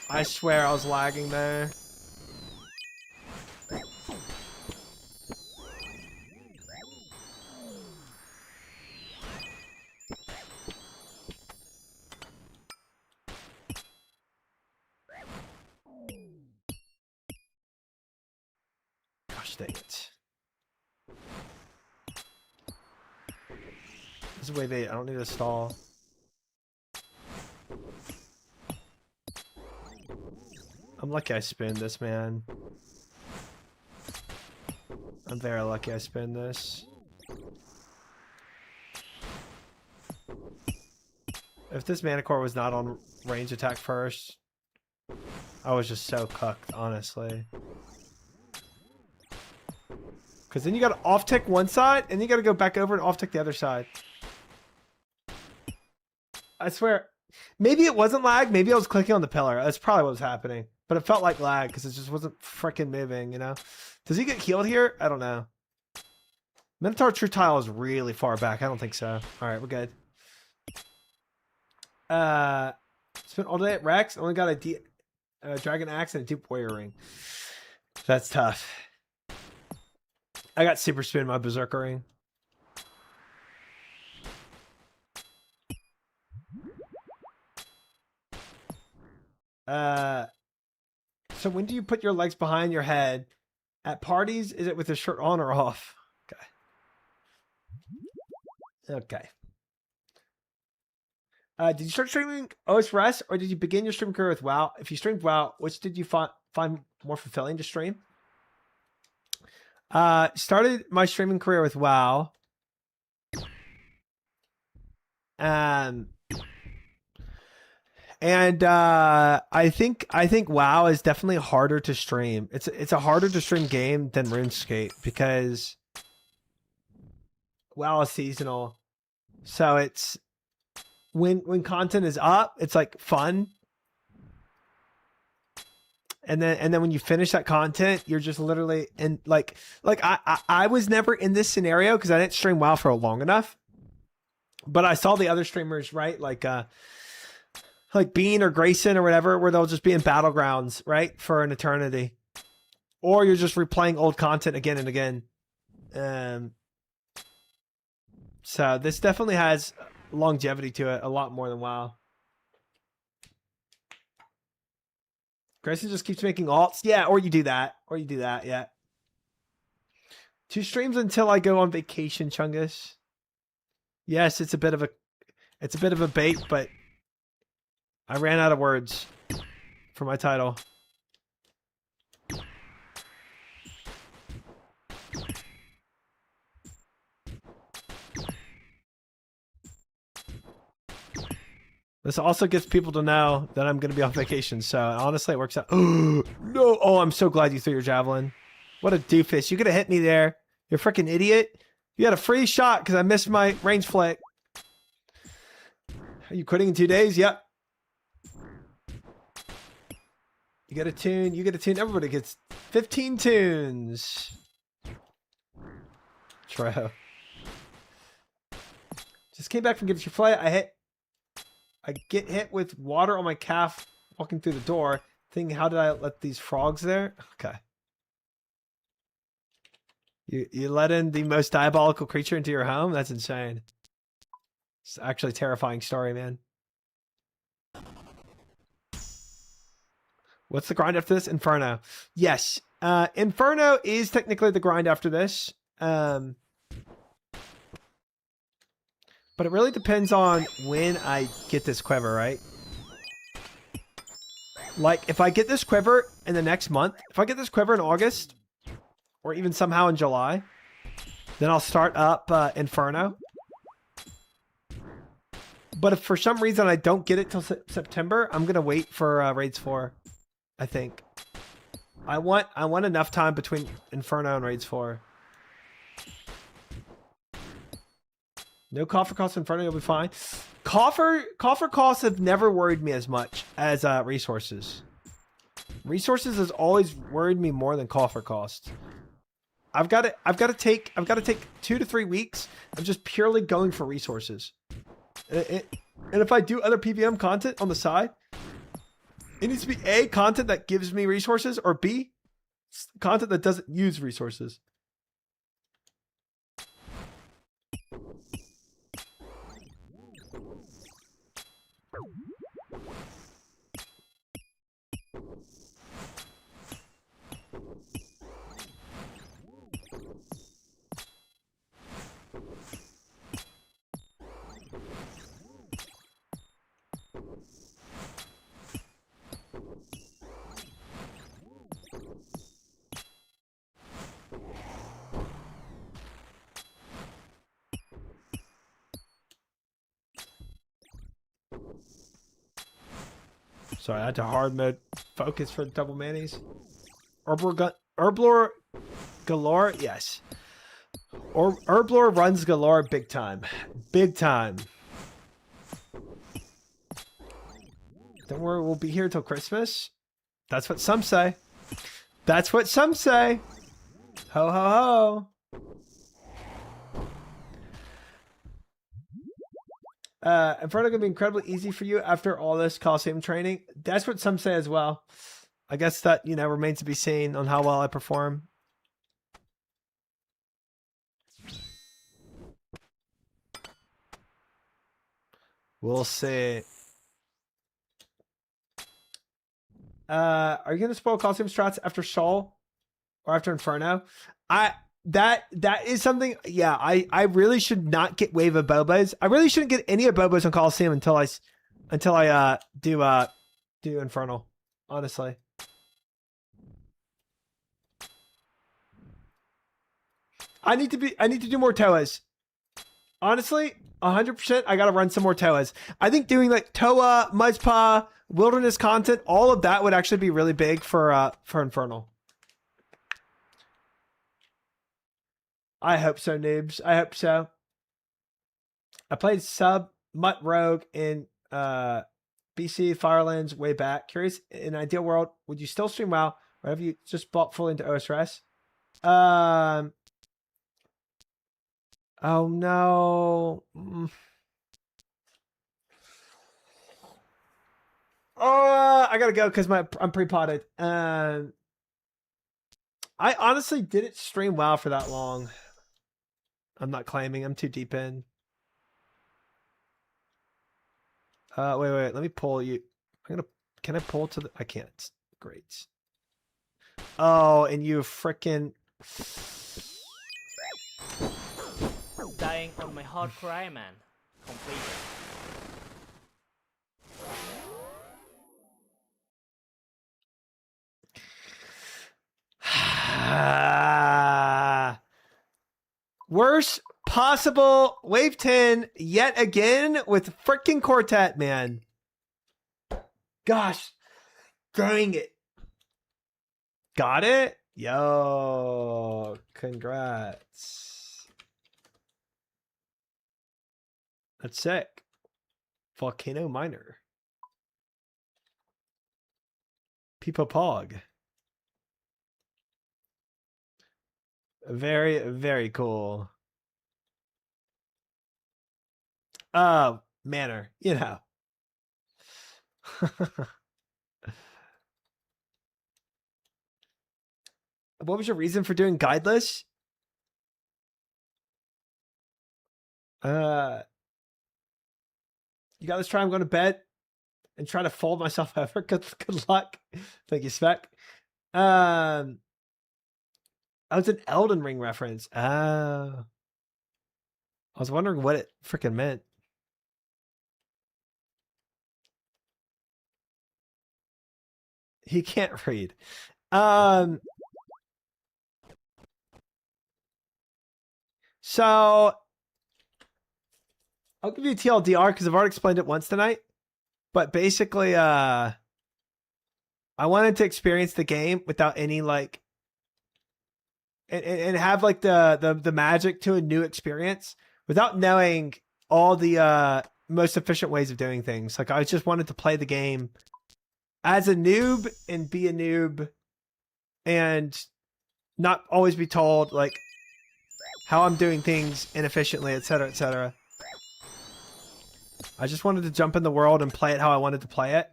I swear I was lagging there. Gosh dang it. This is wave 8. I don't need a stall. I'm lucky I spinned this, man. I'm very lucky I spinned this. If this mana core was not on range attack first, I was just so cooked, honestly. Because then you got to off-tick one side, and you got to go back over and off-tick the other side. I swear, maybe it wasn't lag. Maybe I was clicking on the pillar. That's probably what was happening. But it felt like lag because it just wasn't freaking moving, you know? Does he get healed here? I don't know. Minotaur True Tile is really far back. I don't think so. All right, we're good. Spent all day at Rex. Only got a Dragon Axe and a Deep Warrior Ring. That's tough. I got super spin my Berserker Ring. So when do you put your legs behind your head? At parties, is it with the shirt on or off? Okay. Okay. Did you start streaming OS Rest, or did you begin your stream career with WoW? If you streamed WoW, which did you find more fulfilling to stream? Started my streaming career with WoW. And I think WoW is definitely harder to stream. It's a harder to stream game than RuneScape because WoW is seasonal. So it's when content is up, it's like fun. And then when you finish that content, you're just literally in like I was never in this scenario because I didn't stream WoW for long enough. But I saw the other streamers, right? Like Bean or Grayson or whatever, where they'll just be in battlegrounds, right? For an eternity. Or you're just replaying old content again and again. So this definitely has longevity to it, a lot more than WoW. Grayson just keeps making alts. Yeah, or you do that. Or you do that, yeah. 2 streams until I go on vacation, Chungus. Yes, it's a bit of a bait, but I ran out of words for my title. This also gets people to know that I'm going to be on vacation, so honestly, it works out. No! Oh, I'm so glad you threw your javelin. What a doofus. You could have hit me there. You're a freaking idiot. You had a free shot because I missed my range flick. Are you quitting in 2 days? Yep. You get a tune. You get a tune. Everybody gets 15 tunes. True. Just came back from Get Your Flight. I get hit with water on my calf walking through the door. Thinking, how did I let these frogs there? Okay. You let in the most diabolical creature into your home? That's insane. It's actually a terrifying story, man. What's the grind after this? Inferno. Yes. Inferno is technically the grind after this. But it really depends on when I get this quiver, right? Like, if I get this quiver in the next month, if I get this quiver in August, or even somehow in July, then I'll start up Inferno. But if for some reason I don't get it till September, I'm going to wait for Raids 4, I think. I want enough time between Inferno and Raids 4. No coffer costs in front of you, you'll be fine. Coffer costs have never worried me as much as resources. Resources has always worried me more than coffer costs. I've got to take 2 to 3 weeks of just purely going for resources. And if I do other PVM content on the side, it needs to be A, content that gives me resources, or B, content that doesn't use resources. Sorry, I had to hard mode focus for the double manis. Herblore galore, yes. Or Herblore runs galore big time. Big time. Don't worry, we'll be here till Christmas. That's what some say. That's what some say. Ho ho ho. Inferno gonna be incredibly easy for you after all this Colosseum training. That's what some say as well. I guess that, you know, remains to be seen on how well I perform. We'll see. Are you gonna spoil Colosseum strats after Sol or after Inferno? That is something. Yeah, I really should not get wave of Bobas. I really shouldn't get any of Bobas on Colosseum until I do Infernal. Honestly, I need to do more Toas. Honestly, 100%. I gotta run some more Toas. I think doing like Toa, Mudpa, Wilderness content, all of that would actually be really big for Infernal. I hope so, noobs. I hope so. I played sub Mutt Rogue in BC Firelands way back. Curious, in an ideal world, would you still stream WoW, or have you just bought fully into OSRS? Oh no. Oh, I gotta go because I'm pre-potted. I honestly didn't stream WoW for that long. I'm not claiming. I'm too deep in. Wait. Let me pull you. Can I pull to the? I can't. Great. Oh, and you frickin'. Dying on my hard cry, man. Completed. Worst possible wave 10 yet again with freaking Quartet, man. Gosh, dang it. Got it? Yo, congrats. That's sick. Volcano Miner. Peepo Pog. Very, very cool. Manner, you know. What was your reason for doing guideless? You guys try. I'm going to bed and try to fold myself over. Good luck. Thank you, Spec. Oh, it's an Elden Ring reference. Oh. I was wondering what it freaking meant. He can't read. So I'll give you TLDR because I've already explained it once tonight. But basically, I wanted to experience the game without any like and have like the magic to a new experience without knowing all the most efficient ways of doing things. Like I just wanted to play the game as a noob and be a noob and not always be told like how I'm doing things inefficiently, etc., etc. I just wanted to jump in the world and play it how I wanted to play it.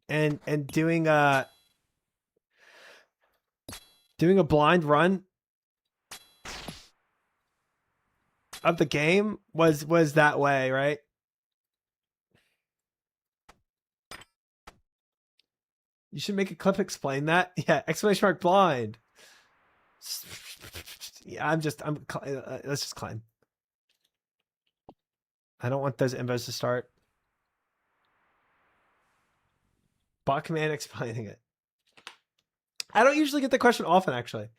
And doing a blind run of the game was that way, right? You should make a clip explain that. Yeah, exclamation mark blind. Yeah, let's just climb. I don't want those invos to start. Bot command explaining it. I don't usually get the question often, actually.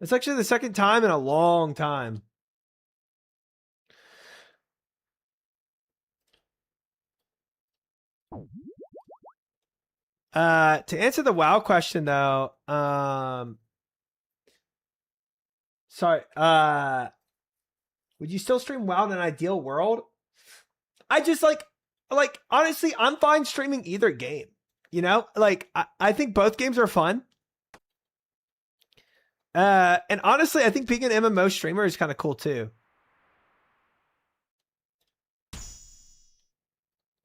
It's actually the second time in a long time. To answer the WoW question though, sorry, would you still stream WoW in an ideal world? I just like honestly, I'm fine streaming either game. You know, like I think both games are fun. And honestly, I think being an MMO streamer is kind of cool too.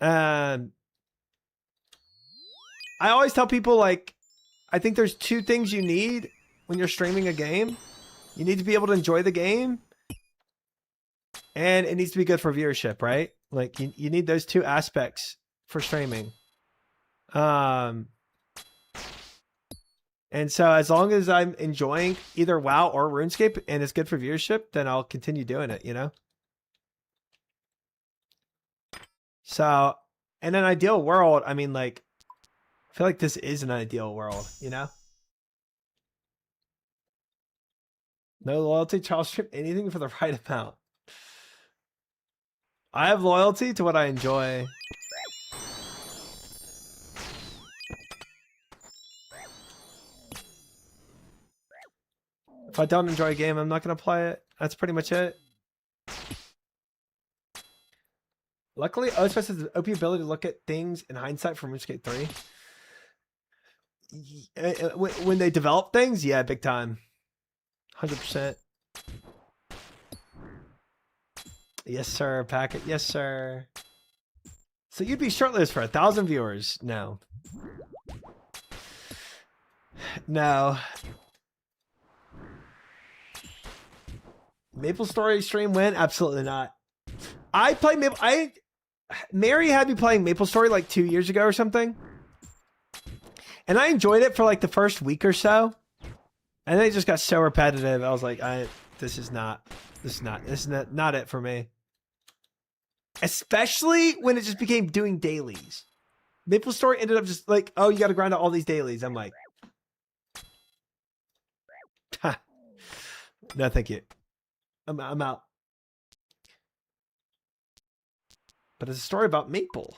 I always tell people like, I think there's two things you need when you're streaming a game. You need to be able to enjoy the game, and it needs to be good for viewership, right? Like you need those two aspects for streaming. And so as long as I'm enjoying either WoW or RuneScape and it's good for viewership, then I'll continue doing it, you know? So in an ideal world, I mean, like, I feel like this is an ideal world, you know? No loyalty, child strip, anything for the right amount. I have loyalty to what I enjoy. If I don't enjoy a game, I'm not going to play it. That's pretty much it. Luckily, OSPS has the OP ability to look at things in hindsight from RuneScape 3. When they develop things, yeah, big time. 100%. Yes, sir. Packet. Yes, sir. So you'd be shortlisted for 1,000 viewers? No. No. Maple Story stream win? Absolutely not. I played Maple. Mary had me playing Maple Story like 2 years ago or something, and I enjoyed it for like the first week or so, and then it just got so repetitive. I was like, this is not it for me. Especially when it just became doing dailies. Maple Story ended up just like, oh, you got to grind out all these dailies. I'm like, no, thank you. I'm out. But it's a story about Maple.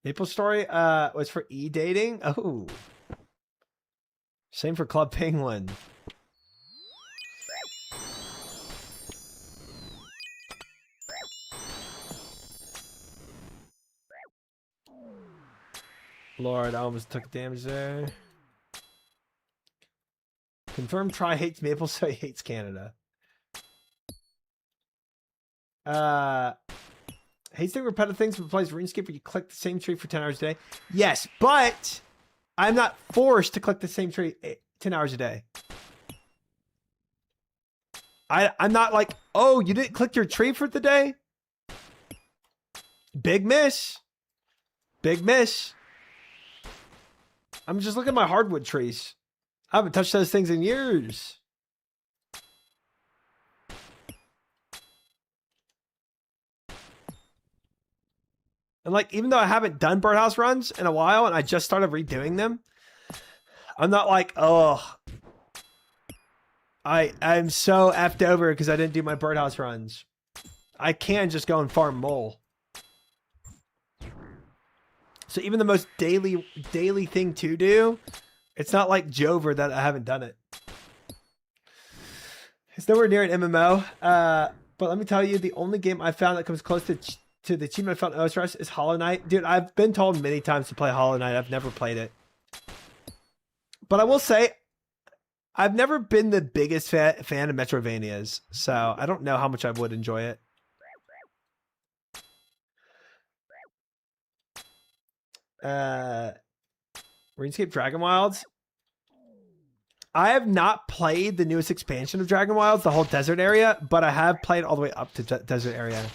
Maple Story was for e-dating. Oh. Same for Club Penguin. Lord, I almost took damage there. Confirmed Try hates Maple, so he hates Canada. Hates doing repetitive things but plays RuneScape where you click the same tree for 10 hours a day. Yes, but I'm not forced to click the same tree 10 hours a day. I'm not like, oh, you didn't click your tree for the day? Big miss. Big miss. I'm just looking at my hardwood trees. I haven't touched those things in years. And like, even though I haven't done birdhouse runs in a while and I just started redoing them, I'm not like, oh, I'm so effed over because I didn't do my birdhouse runs. I can just go and farm mole. So even the most daily thing to do, it's not like Jover that I haven't done it. It's nowhere near an MMO. But let me tell you, the only game I found that comes close to the achievement I found in OdaReacts is Hollow Knight. Dude, I've been told many times to play Hollow Knight. I've never played it. But I will say, I've never been the biggest fan of Metroidvanias, so I don't know how much I would enjoy it. RuneScape Dragon Wilds. I have not played the newest expansion of Dragon Wilds, the whole desert area, but I have played all the way up to desert area.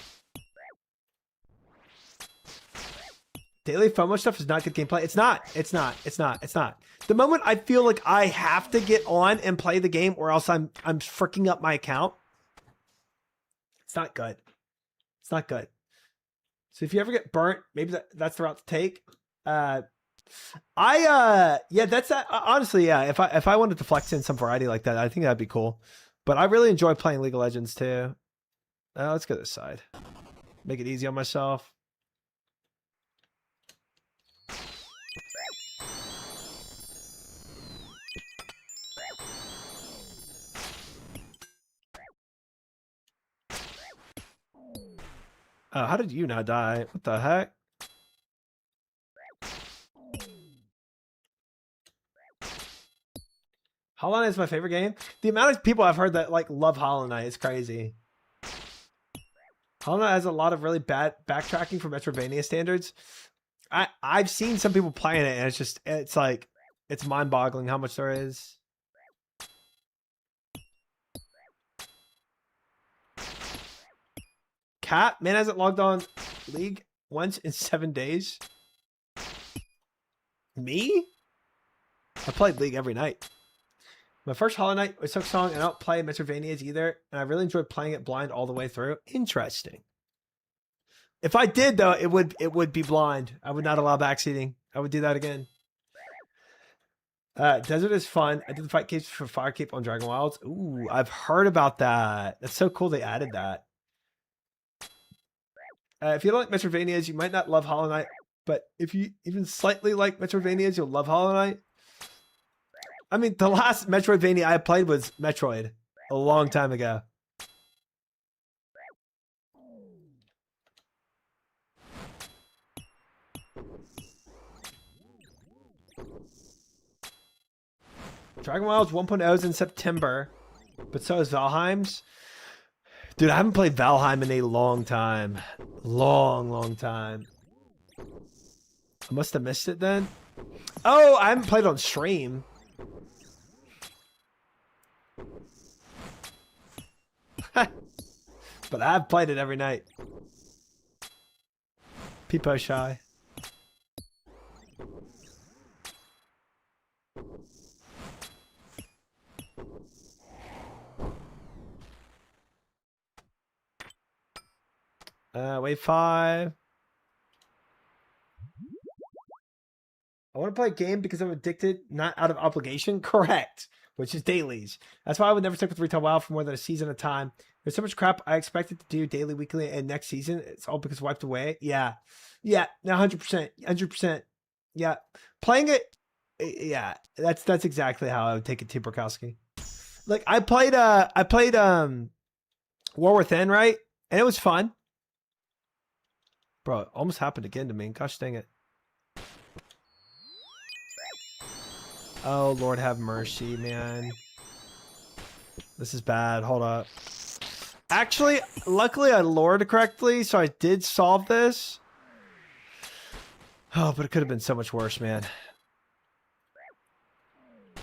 Daily FOMO stuff is not good gameplay. It's not. It's not. The moment I feel like I have to get on and play the game or else I'm freaking up my account, it's not good. It's not good. So if you ever get burnt, maybe that's the route to take. Yeah, that's honestly, yeah. If I wanted to flex in some variety like that, I think that'd be cool. But I really enjoy playing League of Legends too. Let's go this side. Make it easy on myself. Oh, how did you not die? What the heck? Hollow Knight is my favorite game. The amount of people I've heard that like love Hollow Knight is crazy. Hollow Knight has a lot of really bad backtracking for Metroidvania standards. I've seen some people playing it and it's like it's mind-boggling how much there is. Cat, man hasn't logged on League once in 7 days. Me? I played League every night. My first Hollow Knight was Silksong, and I don't play Metroidvanias either, and I really enjoyed playing it blind all the way through. Interesting. If I did, though, it would be blind. I would not allow backseating. I would do that again. Desert is fun. I did the fight capes for Fire Cape on Dragon Wilds. Ooh, I've heard about that. That's so cool they added that. If you don't like Metroidvanias, you might not love Hollow Knight, but if you even slightly like Metroidvanias, you'll love Hollow Knight. I mean, the last Metroidvania I played was Metroid a long time ago. Dragon Wilds 1.0 is in September, but so is Valheim's. Dude, I haven't played Valheim in a long time. Long time. I must have missed it then. Oh, I haven't played on stream. But I've played it every night. Peepo shy. Wave 5. I want to play a game because I'm addicted, not out of obligation. Correct. Which is dailies. That's why I would never stick with Retail WoW for more than a season at a time. There's so much crap I expected to do daily, weekly, and next season. It's all because wiped away. Yeah. Yeah. No, 100%. 100%. Yeah. Playing it. Yeah. That's exactly how I would take it to Burkowski. Like I played War Within, right? And it was fun. Bro, it almost happened again to me. Gosh dang it. Oh, Lord have mercy, man. This is bad. Hold up. Actually, luckily I lured correctly, so I did solve this. Oh, but it could have been so much worse, man.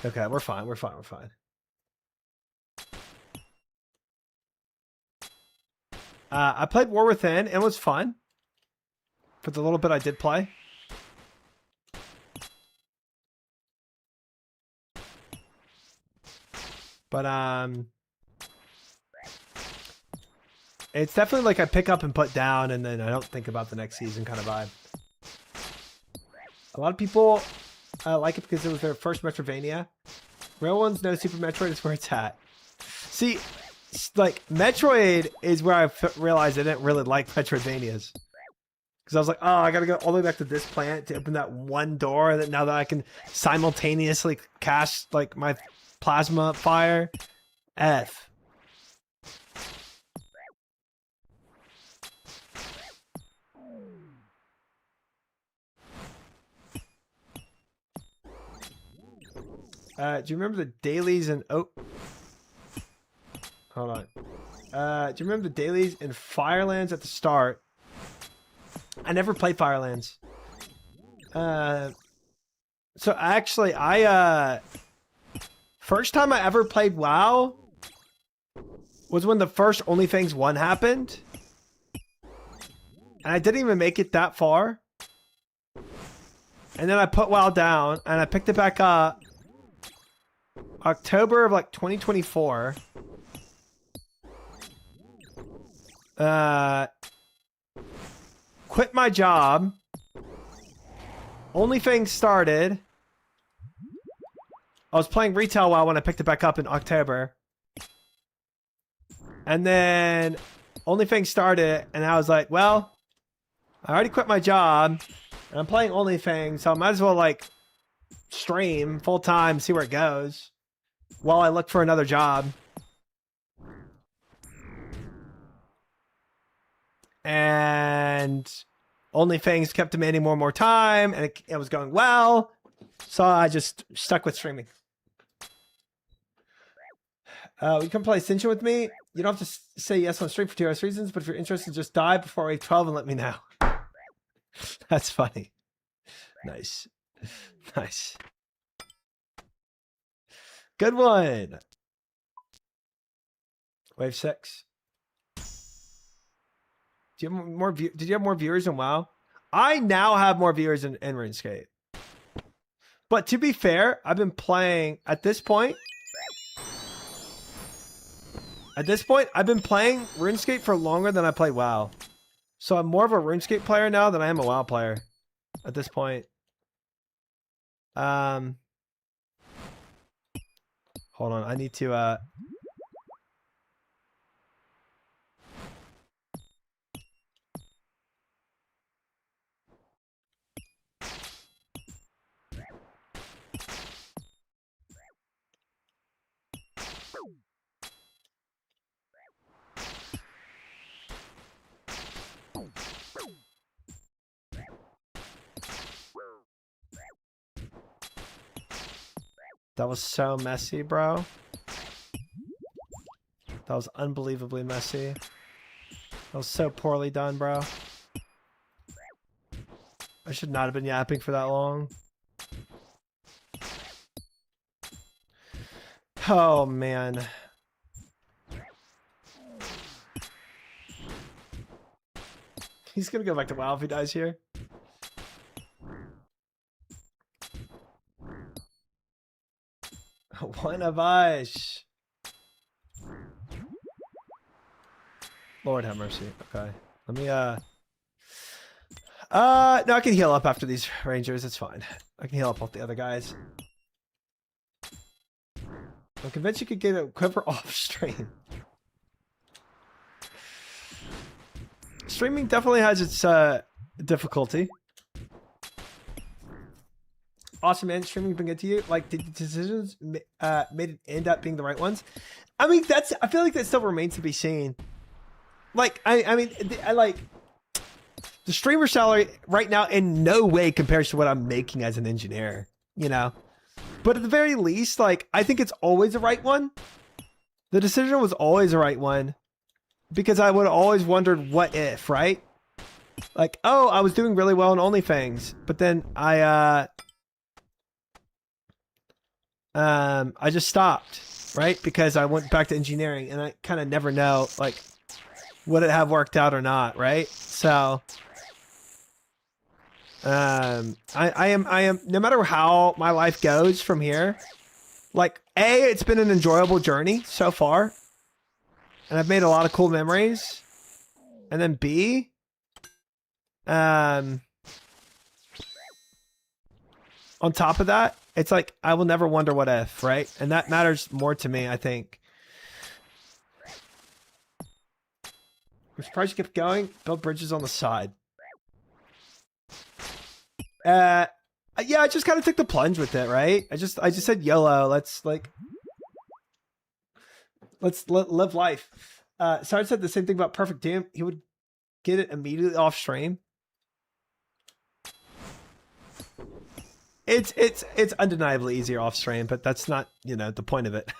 Okay, we're fine. We're fine. We're fine. I played War Within, and it was fun. For the little bit I did play. But, it's definitely like I pick up and put down, and then I don't think about the next season kind of vibe. A lot of people like it because it was their first Metroidvania. Real ones know Super Metroid is where it's at. See, like, Metroid is where I realized I didn't really like Metroidvanias. Because I was like, oh, I gotta go all the way back to this plant to open that one door that now that I can simultaneously cast, like, my plasma fire. F. Do you remember the dailies and hold on. Do you remember the dailies in Firelands at the start? I never played Firelands. So actually, first time I ever played WoW was when the first OnlyFans 1 happened. And I didn't even make it that far. And then I put WoW down and I picked it back up October of like 2024. Quit my job. OnlyFans started. I was playing retail WoW when I picked it back up in October. And then OnlyFans started and I was like, well, I already quit my job and I'm playing OnlyFans, so I might as well like stream full time, see where it goes while I look for another job. And OnlyFans kept demanding more and more time, and it was going well, so I just stuck with streaming. You can play Ascension with me. You don't have to say yes on stream for TRS reasons, but if you're interested, just die before wave 12 and let me know. That's funny. Nice. Nice. Good one. Wave 6. Do you have more did you have more viewers in WoW? I now have more viewers in RuneScape. But to be fair, I've been playing at this point. I've been playing RuneScape for longer than I played WoW. So I'm more of a RuneScape player now than I am a WoW player at this point. Hold on, I need to that was so messy, bro. That was unbelievably messy. That was so poorly done, bro. I should not have been yapping for that long. Oh, man. He's gonna go back to WoW if he dies here. One of us. Lord have mercy. Okay. Let me no, I can heal up after these rangers, it's fine. I can heal up with the other guys. I'm convinced you could get a quiver off stream. Streaming definitely has its difficulty. Awesome, man. Streaming been good to you? Like, did the decisions made it end up being the right ones? I mean, I feel like that still remains to be seen. Like, I mean, the streamer salary right now in no way compares to what I'm making as an engineer, you know? But at the very least, like, I think it's always the right one. The decision was always the right one because I would have always wondered what if, right? Like, oh, I was doing really well in OnlyFans, but then I just stopped, right? Because I went back to engineering and I kind of never know, like, would it have worked out or not, right? So, I am, no matter how my life goes from here, like, A, it's been an enjoyable journey so far, and I've made a lot of cool memories, and then B, on top of that, it's like, I will never wonder what if, right? And that matters more to me, I think. I'm surprised you kept going. Build bridges on the side. Yeah, I just kind of took the plunge with it, right? I just said YOLO. Let's live life. Sarge said the same thing about Perfect Doom. He would get it immediately off stream. it's undeniably easier off stream, but that's not, you know, the point of it.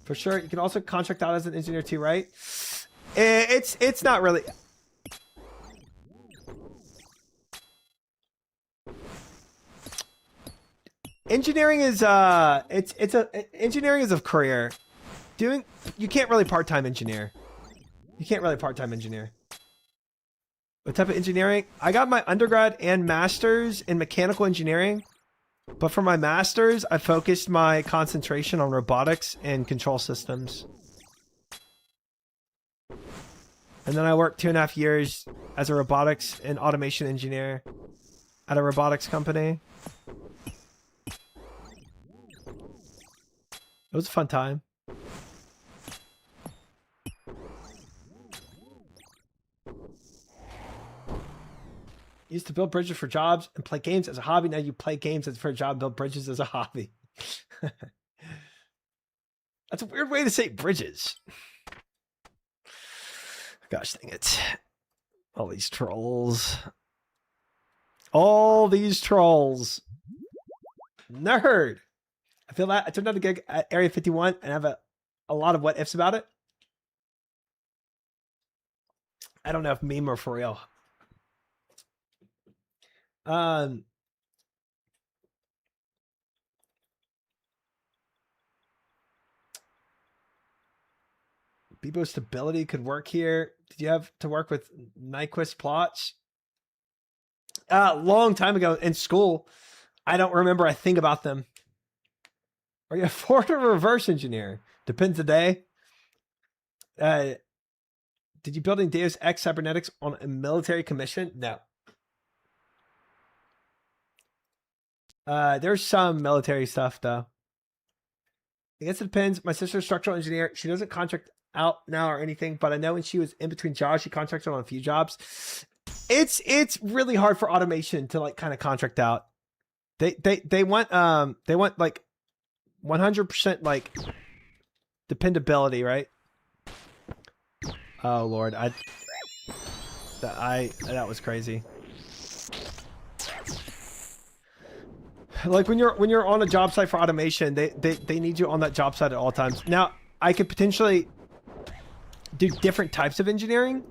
For sure, you can also contract out as an engineer too, right? It's not really. Engineering is engineering is a career. You can't really part-time engineer. You can't really part-time engineer. What type of engineering? I got my undergrad and master's in mechanical engineering, but for my master's, I focused my concentration on robotics and control systems. And then I worked 2.5 years as a robotics and automation engineer at a robotics company. It was a fun time. You used to build bridges for jobs and play games as a hobby. Now you play games for a job, build bridges as a hobby. That's a weird way to say bridges. Gosh dang it. All these trolls. All these trolls. Nerd. I feel that I turned out a gig at Area 51 and have a lot of what ifs about it. I don't know if meme or for real. Bebo stability could work here. Did you have to work with Nyquist plots? Long time ago in school. I don't remember a thing about them. Are you a forward or reverse engineer? Depends the day. Did you build any Deus Ex cybernetics on a military commission? No. There's some military stuff though. I guess it depends. My sister's a structural engineer. She doesn't contract out now or anything, but I know when she was in between jobs, she contracted on a few jobs. It's really hard for automation to like kind of contract out. They want like 100% like dependability, right? Oh Lord, that was crazy. Like when you're on a job site for automation, they need you on that job site at all times. Now, I could potentially do different types of engineering.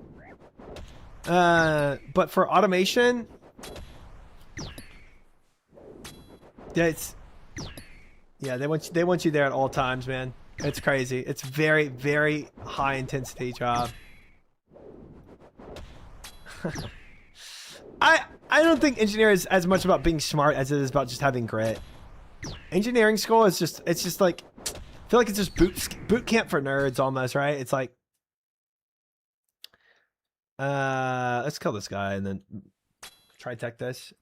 But for automation, they want you there at all times, man. It's crazy. It's very, very high intensity job. I don't think engineering is as much about being smart as it is about just having grit. Engineering school is just, it's just like, I feel like it's just boot camp for nerds almost, right? It's like, let's kill this guy and then try tech this.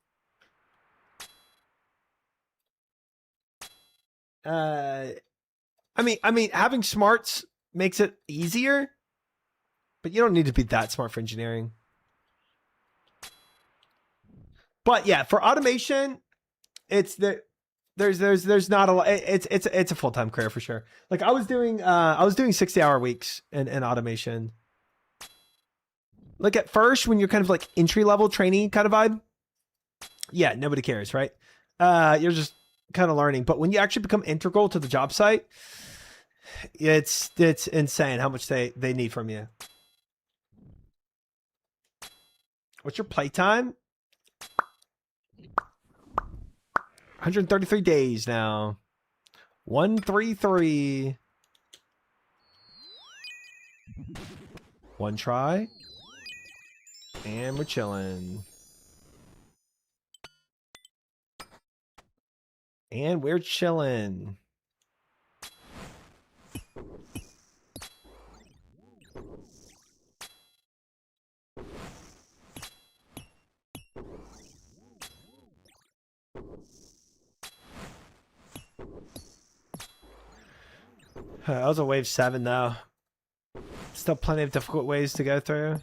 I mean, having smarts makes it easier, but you don't need to be that smart for engineering. But yeah, for automation, it's there's not a lot. It's a full-time career for sure. Like I was doing 60-hour weeks in automation. Like at first, when you're kind of like entry-level trainee kind of vibe, yeah, nobody cares, right? You're just kind of learning. But when you actually become integral to the job site, it's insane how much they need from you. What's your playtime? 133 days now. 133. One try. And we're chilling. And we're chilling. That was a wave 7 though. Still plenty of difficult ways to go through.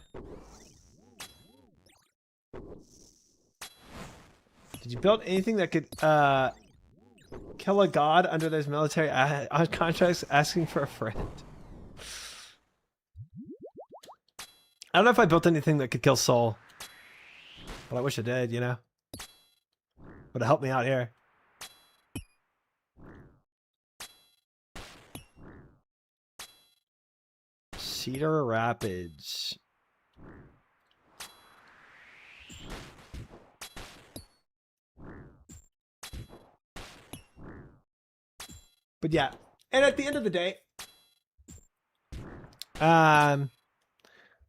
Did you build anything that could kill a god under those military contracts asking for a friend? I don't know if I built anything that could kill Soul, but I wish I did, you know? Would have helped me out here. Cedar Rapids. But yeah, and at the end of the day, I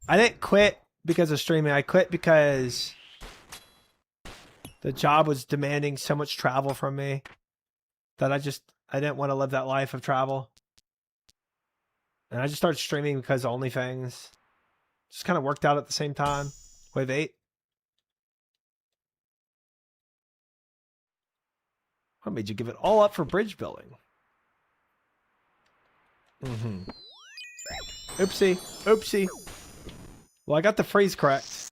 didn't quit because of streaming. I quit because the job was demanding so much travel from me that I didn't want to live that life of travel. And I just started streaming because of OnlyFans. Just kind of worked out at the same time. Wave 8. What made you give it all up for bridge building? Oopsie. Oopsie. Well, I got the phrase correct.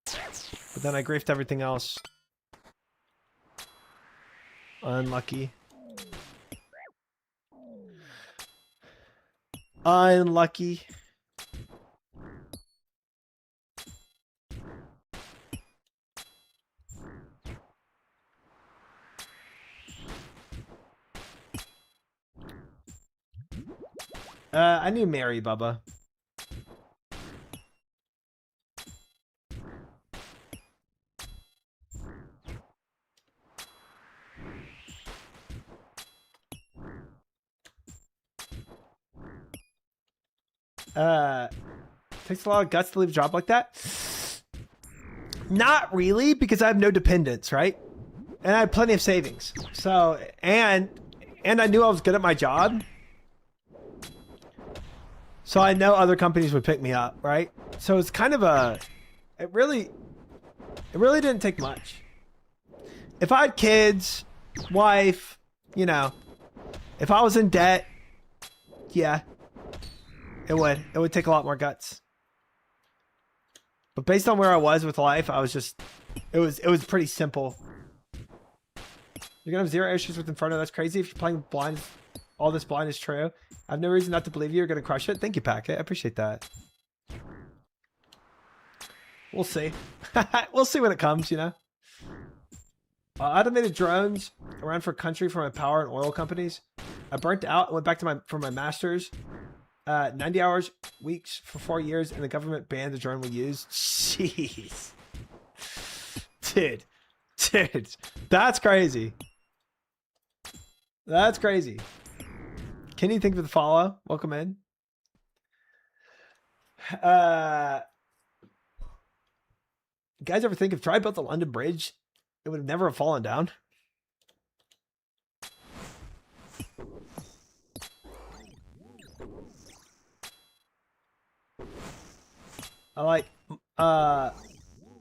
But then I griefed everything else. Unlucky. Unlucky. I need to marry Bubba. Takes a lot of guts to leave a job like that. Not really, because I have no dependents, right? And I have plenty of savings. So, and I knew I was good at my job. So I know other companies would pick me up, right? So it's kind of it really didn't take much. If I had kids, wife, you know, if I was in debt, yeah, it would take a lot more guts. But based on where I was with life, I was just, it was pretty simple. You're gonna have 0 issues with Inferno. That's crazy. If you're playing blind, all this blind is true. I have no reason not to believe you're gonna crush it. Thank you, Packet. I appreciate that. We'll see. We'll see when it comes, you know. Automated drones around for country for my power and oil companies. I burnt out and went back to my master's. 90 hours weeks for 4 years, and the government banned the drone we use. Jeez. Dude, that's crazy. That's crazy. Can you think of the follow? Welcome in. You guys ever think if Try built the London Bridge, it would have never have fallen down? I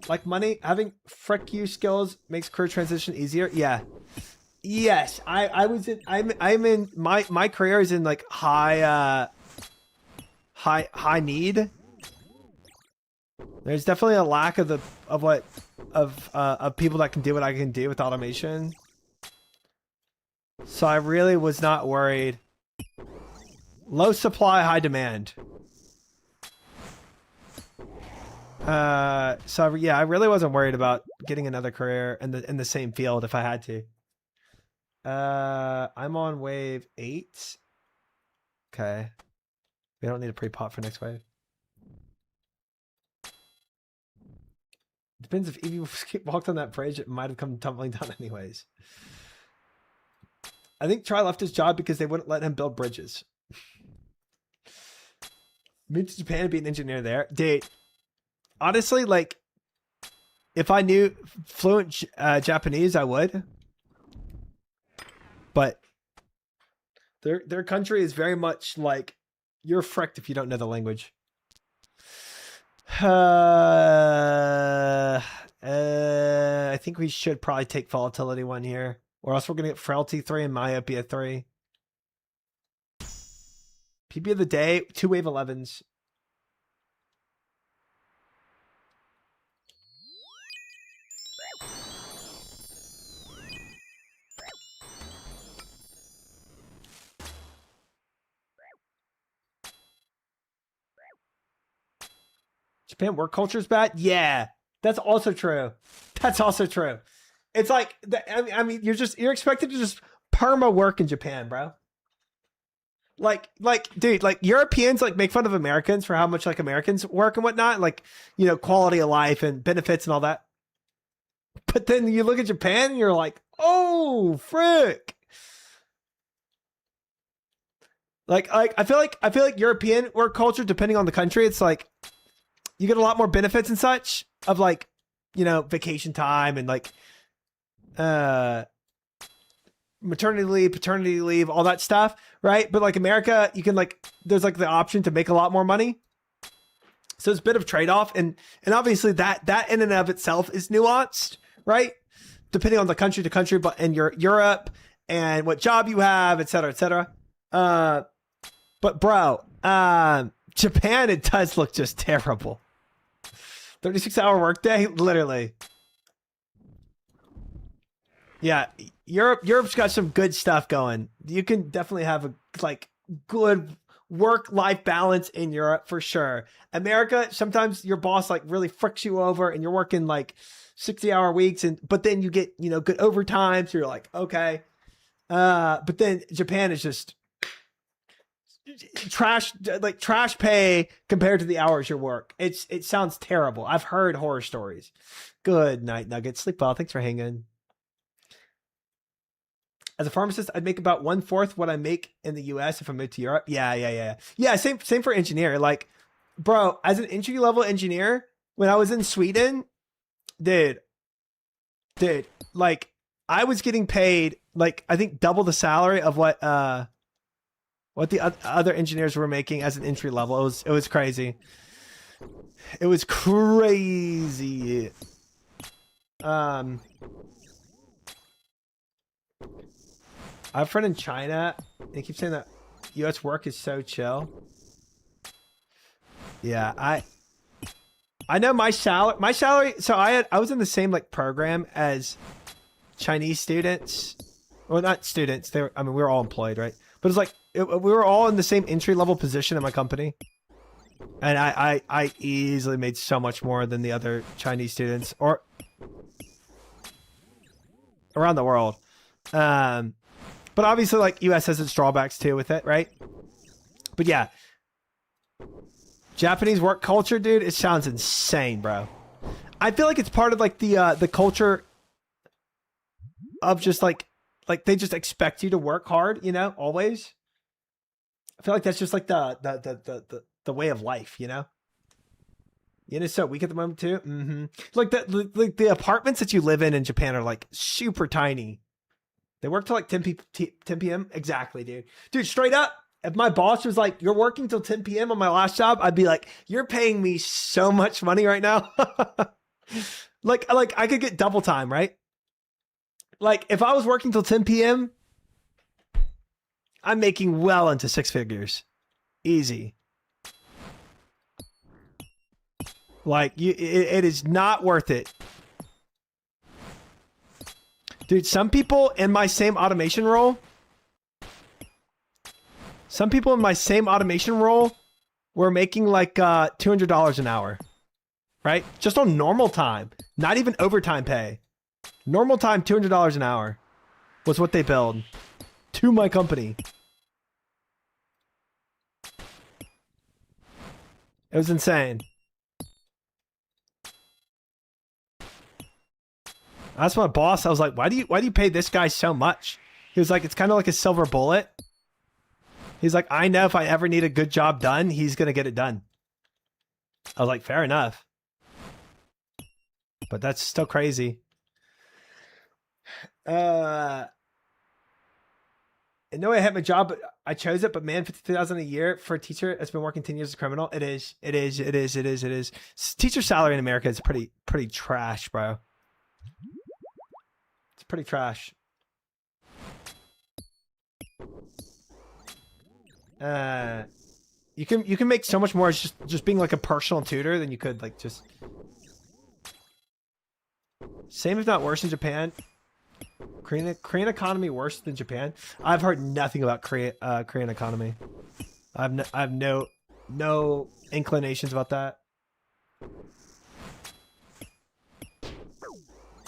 like money. Having frick you skills makes career transition easier. Yeah. Yes. I'm in my career is in like high need. There's definitely a lack of people that can do what I can do with automation. So I really was not worried. Low supply, high demand. So yeah, I really wasn't worried about getting another career in the same field if I had to. I'm on wave 8. Okay. We don't need a pre-pop for next wave. Depends if Evie walked on that bridge, it might have come tumbling down anyways. I think Try left his job because they wouldn't let him build bridges. Moved to Japan to be an engineer there. Dude, honestly, like, if I knew fluent Japanese, I would. But their country is very much like, you're fricked if you don't know the language. I think we should probably take Volatility 1 here. Or else we're going to get Frailty 3 and Myopia 3. PB of the day, 2 wave 11s. Japan work culture is bad? Yeah, that's also true. That's also true. It's like, I mean, you're expected to just perma work in Japan, bro. Like, dude, like Europeans like make fun of Americans for how much like Americans work and whatnot, like, you know, quality of life and benefits and all that. But then you look at Japan and you're like, oh, frick. Like I feel like European work culture, depending on the country, it's like you get a lot more benefits and such of like, you know, vacation time and like maternity leave, paternity leave, all that stuff, right? But like America, you can like, there's like the option to make a lot more money. So it's a bit of trade-off, and obviously that in and of itself is nuanced, right? Depending on the country to country, but in Europe and what job you have, et cetera, et cetera. But bro, Japan, it does look just terrible. 36-hour workday, literally. Yeah, Europe's got some good stuff going. You can definitely have a like good work-life balance in Europe for sure. America, sometimes your boss like really fricks you over and you're working like 60-hour weeks, but then you get, you know, good overtime, so you're like, okay. But then Japan is just trash pay compared to the hours you work. It sounds terrible. I've heard horror stories. Good night, Nugget. Sleep well. Thanks for hanging. As a pharmacist, I'd make about 1/4 what I make in the US if I moved to Europe. Yeah. Same for engineer. Like, bro, as an entry level engineer, when I was in Sweden, dude, like I was getting paid like I think double the salary of what the other engineers were making as an entry level. It was crazy. It was crazy. I have a friend in China. They keep saying that U.S. work is so chill. Yeah, I know my salary. So I was in the same like program as Chinese students. Well, not students. We were all employed, right? But it's like we were all in the same entry level position in my company, and I easily made so much more than the other Chinese students or around the world. But obviously, like, US has its drawbacks too with it, right? But yeah. Japanese work culture, dude, it sounds insane, bro. I feel like it's part of, like, the culture of just, like, they just expect you to work hard, you know, always. I feel like that's just, like, the way of life, you know? You know, so weak at the moment, too. Mm-hmm. Like, the apartments that you live in Japan are, like, super tiny. They work till like 10 p.m. Exactly, dude. Dude, straight up, if my boss was like, you're working till 10 p.m. on my last job, I'd be like, you're paying me so much money right now. like I could get double time, right? Like if I was working till 10 p.m., I'm making well into 6 figures. Easy. Like it is not worth it. Dude, some people in my same automation role were making like $200 an hour, right? Just on normal time, not even overtime pay. Normal time, $200 an hour was what they billed to my company. It was insane. That's my boss. I was like, why do you pay this guy so much? He was like, it's kind of like a silver bullet. He's like, I know if I ever need a good job done, he's going to get it done. I was like, fair enough. But that's still crazy. In no way I had my job, but I chose it. But man, $52,000 a year for a teacher that's been working 10 years as a criminal. It is. Teacher salary in America is pretty trash, bro. It's pretty trash. You can make so much more as just being like a personal tutor than you could like just. Same if not worse in Japan. Korean economy worse than Japan. I've heard nothing about Korean economy. I have no inclinations about that.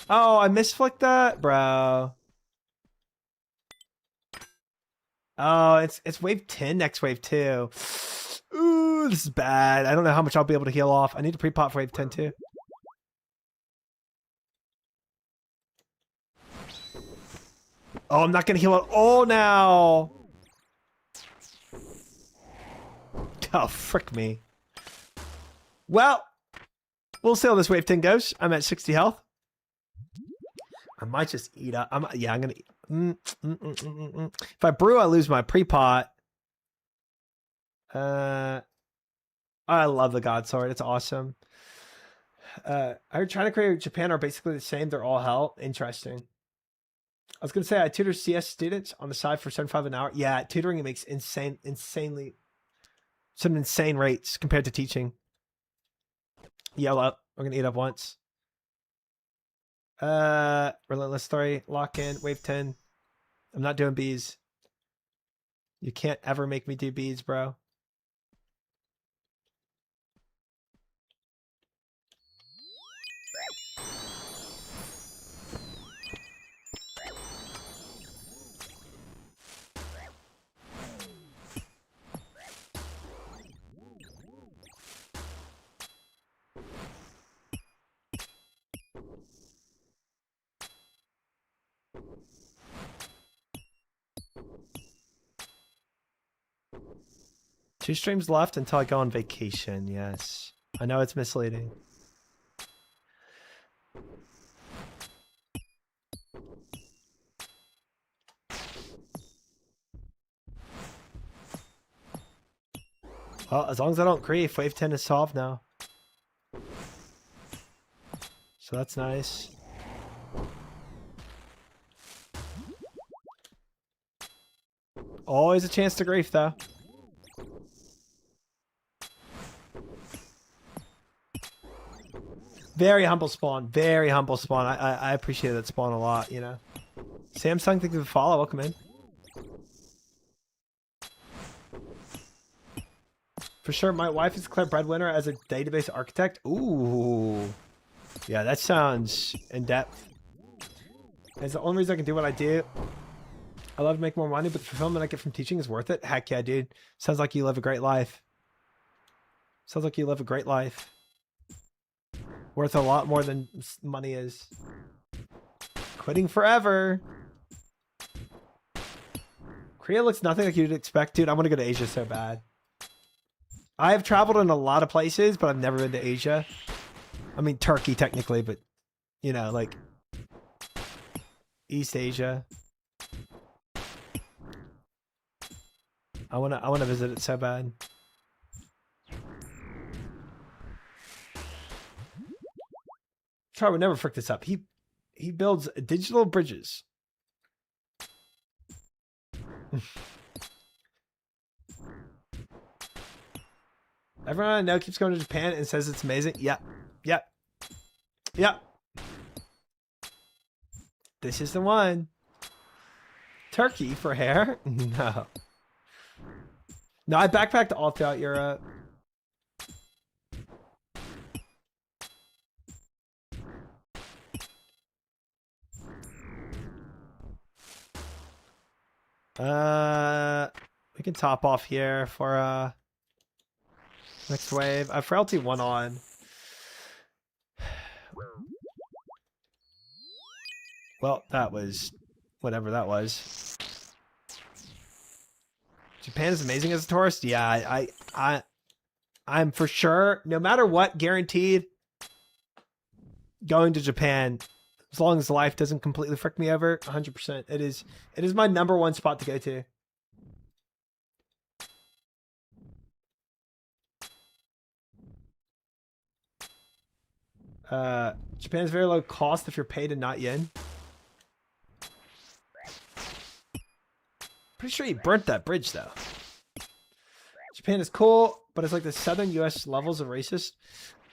Oh, I misflicked that, bro. Oh, it's wave 10 next wave 2. Ooh, this is bad. I don't know how much I'll be able to heal off. I need to pre-pot for wave 10 too. Oh, I'm not gonna heal at all now. Oh, frick me. Well, we'll see how this wave 10 goes. I'm at 60 health. I might just eat up. I'm gonna eat. If I brew, I lose my pre-pot. I love the God Sword. It's awesome. I heard China, Korea, and Japan are basically the same. They're all hell. Interesting. I was gonna say I tutor CS students on the side for 75 an hour. Yeah, tutoring makes insanely some insane rates compared to teaching. Yell up. We're gonna eat up once. Relentless Story, lock in, wave 10. I'm not doing bees. You can't ever make me do bees, bro. Two streams left until I go on vacation. Yes. I know it's misleading. Well, as long as I don't grief, wave 10 is solved now. So that's nice. Always a chance to grief, though. Very humble spawn. Very humble spawn. I appreciate that spawn a lot, you know. Samsung, thank you for the follow. Welcome in. For sure, my wife is declared breadwinner as a database architect. Ooh. Yeah, that sounds in-depth. It's the only reason I can do what I do. I love to make more money, but the fulfillment I get from teaching is worth it. Heck yeah, dude. Sounds like you live a great life. Sounds like you live a great life. Worth a lot more than money is. Quitting forever. Korea looks nothing like you'd expect. Dude, I want to go to Asia so bad. I have traveled in a lot of places, but I've never been to Asia. I mean, Turkey technically, but you know, like East Asia. I wanna visit it so bad. Try would never frick this up. He builds digital bridges. Everyone I know keeps going to Japan and says it's amazing. Yep. Yep. Yep. This is the one. Turkey for hair? No. No, I backpacked all throughout Europe. We can top off here for next wave. I have frailty 1 on. Well, that was whatever that was. Japan is amazing as a tourist. Yeah, I'm for sure, no matter what, guaranteed going to Japan. As long as life doesn't completely frick me over, 100%. It is my #1 spot to go to. Japan is very low cost if you're paid in not yen. Pretty sure he burnt that bridge though. Japan is cool, but it's like the southern US levels of racist.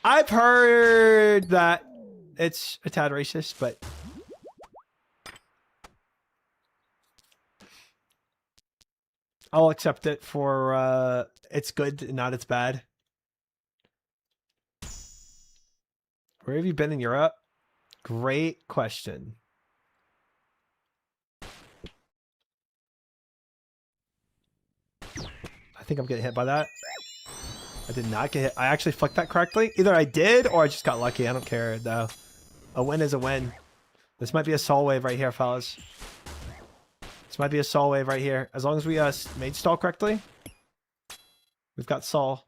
I've heard that it's a tad racist, but I'll accept it for it's good, not it's bad. Where have you been in Europe? Great question. I think I'm getting hit by that. I did not get hit. I actually flicked that correctly. Either I did or I just got lucky. I don't care though. A win is a win. This might be a soul wave right here, fellas. This might be a soul wave right here. As long as we mage stall correctly. We've got soul.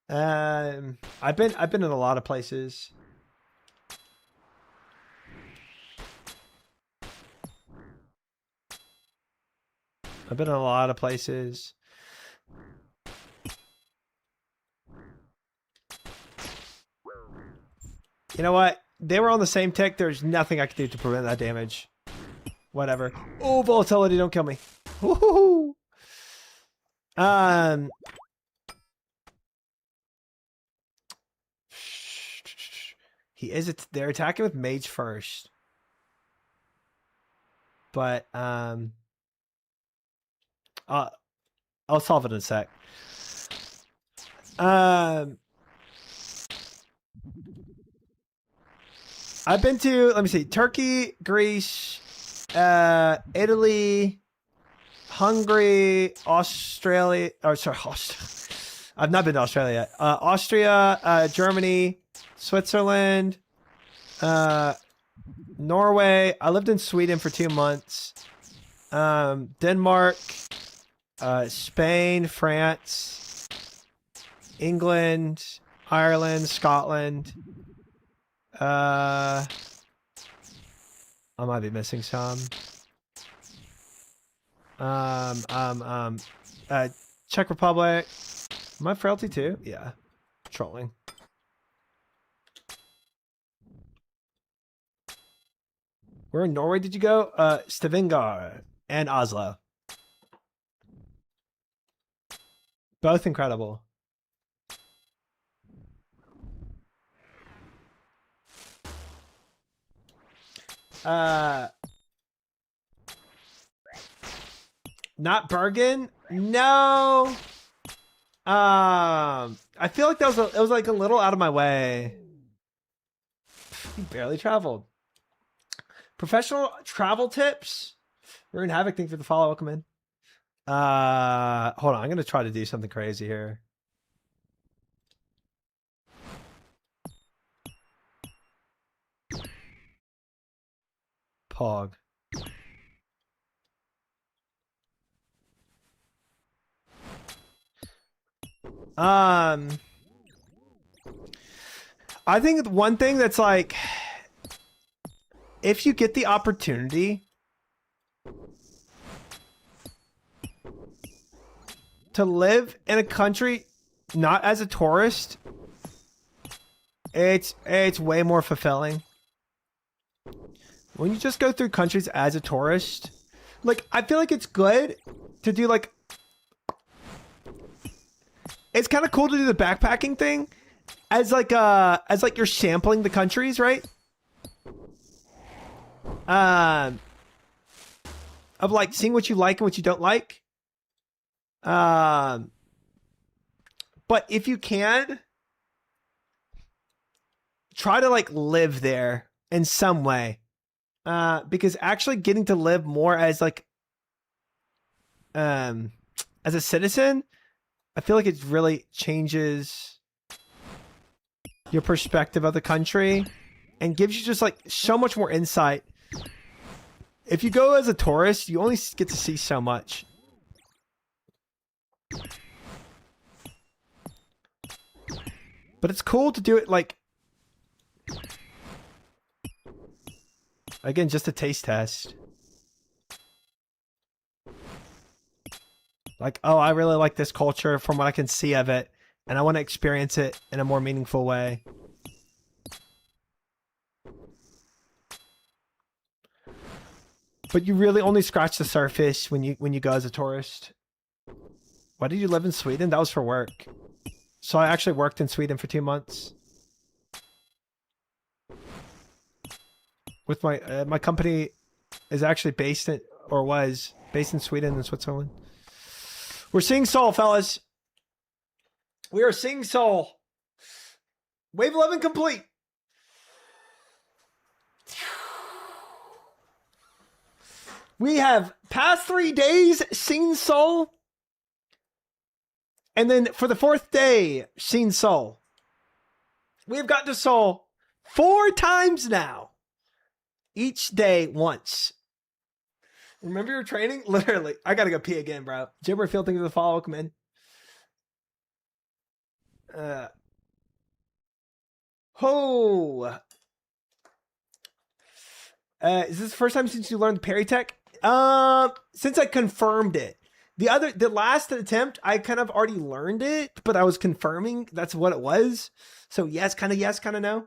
I've been in a lot of places. I've been in a lot of places. You know what? They were on the same tick. There's nothing I could do to prevent that damage. Whatever. Oh, volatility, don't kill me. Woohoo! They're attacking with mage first. But I'll solve it in a sec. I've been to, let me see, Turkey, Greece, Italy, Hungary, Australia, or sorry, I've not been to Australia yet. Austria, Germany, Switzerland, Norway. I lived in Sweden for 2 months. Denmark, Spain, France, England, Ireland, Scotland. I might be missing some. Czech Republic. Am I frailty too? Yeah. Trolling. Where in Norway did you go? Stavanger and Oslo. Both incredible. Not Bergen? No. I feel like it was like a little out of my way. You barely traveled. Professional travel tips. We're in Havoc. Thank you for the follow. Welcome in. Hold on. I'm gonna try to do something crazy here. Pog. I think one thing that's like, if you get the opportunity to live in a country not as a tourist, it's way more fulfilling. When you just go through countries as a tourist, like, I feel like it's good to do like, it's kind of cool to do the backpacking thing as like you're sampling the countries, right? Of like seeing what you like and what you don't like. But if you can, try to like live there in some way. Because actually getting to live more as like, as a citizen, I feel like it really changes your perspective of the country and gives you just like so much more insight. If you go as a tourist, you only get to see so much. But it's cool to do it like, again, just a taste test. Like, oh, I really like this culture from what I can see of it, and I want to experience it in a more meaningful way. But you really only scratch the surface when you go as a tourist. Why did you live in Sweden? That was for work. So I actually worked in Sweden for 2 months. With my company is actually based in, or was based in Sweden and Switzerland. We're seeing soul, fellas. We are seeing soul. Wave 11 complete. We have past 3 days seen Soul. And then for the 4th day, seen Soul. We've got to Soul 4 times now. Each day once. Remember your training? Literally. I gotta go pee again, bro. Jibber Field, thank you for the follow. Come in. Is this the first time since you learned parry tech? Since I confirmed it. The last attempt, I kind of already learned it, but I was confirming that's what it was. So yes, kind of no.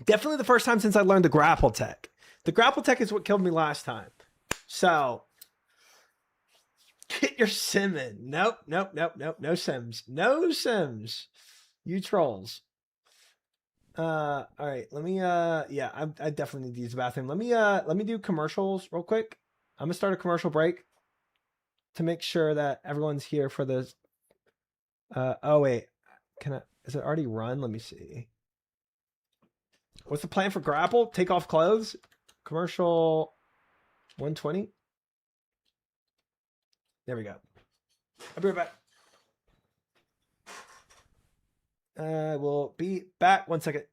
Definitely the first time since I learned the grapple tech. The grapple tech is what killed me last time. So get your sim in. Nope. No sims. No sims. You trolls. All right. Let me yeah, I definitely need to use the bathroom. Let me do commercials real quick. I'm gonna start a commercial break to make sure that everyone's here for this. Oh wait. Is it already run? Let me see. What's the plan for grapple? Take off clothes? Commercial 120. There we go. I'll be right back. We'll be back 1 second.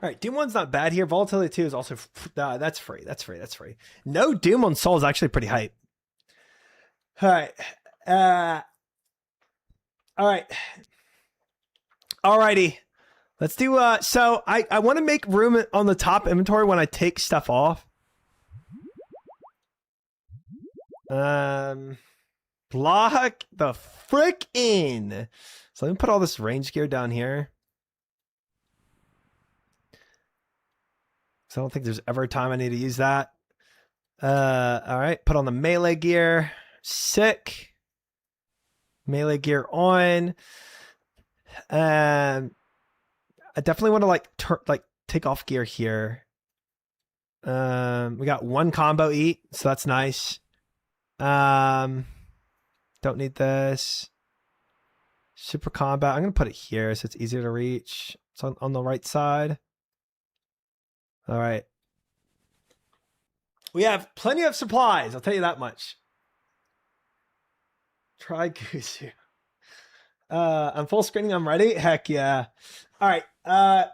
All right, Doom 1's not bad here. Volatility 2 is also that's free. That's free. No Doom on Soul is actually pretty hype. All right. All right. Alrighty. Let's do so I want to make room on the top inventory when I take stuff off. Block the frick in. So let me put all this range gear down here. So I don't think there's ever a time I need to use that. All right, put on the melee gear. Sick. Melee gear on. I definitely want to take off gear here. We got 1 combo eat, so that's nice. Don't need this. Super combat. I'm gonna put it here so it's easier to reach. It's on the right side. All right. We have plenty of supplies, I'll tell you that much. Try Gusu. I'm full screening, I'm ready. Heck yeah. All right. I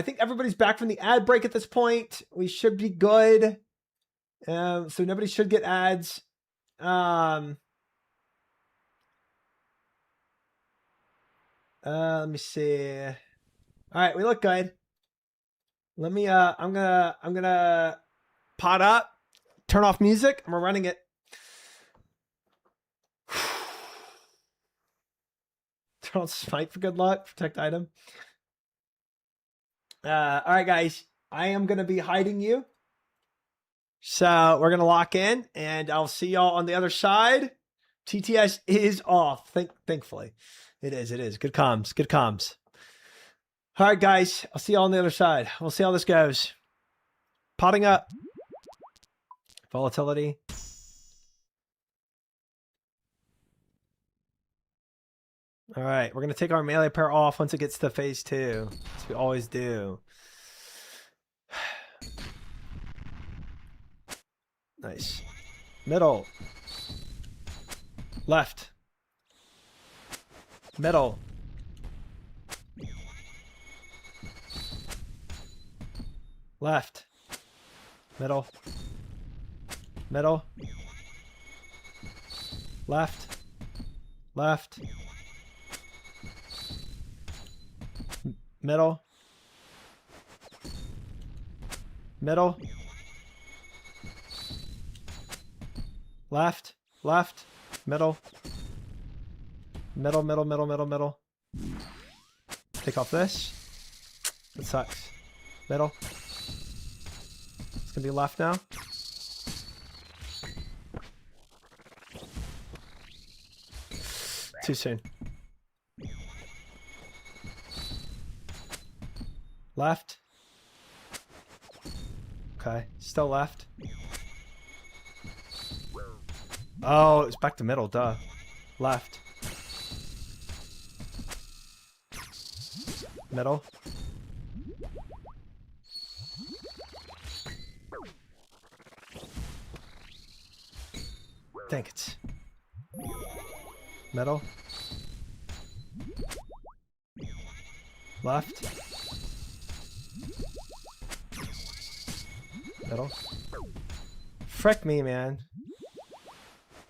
think everybody's back from the ad break at this point. We should be good. So nobody should get ads. Let me see. All right, we look good. Let me, I'm gonna pot up, turn off music, and we're running it. Turn on smite for good luck, protect item. All right, guys, I am gonna be hiding you. So we're gonna lock in, and I'll see y'all on the other side. TTS is off. Thankfully, it is. It is good comms. Good comms. All right, guys, I'll see y'all on the other side. We'll see how this goes. Potting up. Volatility. All right, we're gonna take our melee pair off once it gets to phase 2, as we always do. Nice. Middle. Left. Middle. Left. Middle. Middle. Left. Left. Middle. Middle. Left. Left. Middle. Middle, middle, middle, middle, middle. Take off this. That sucks. Middle. It's gonna be left now. Too soon. Left. Okay, still left. Oh, it's back to middle, duh. Left. Middle. Dang it. Middle. Left. Middle. Frick me, man.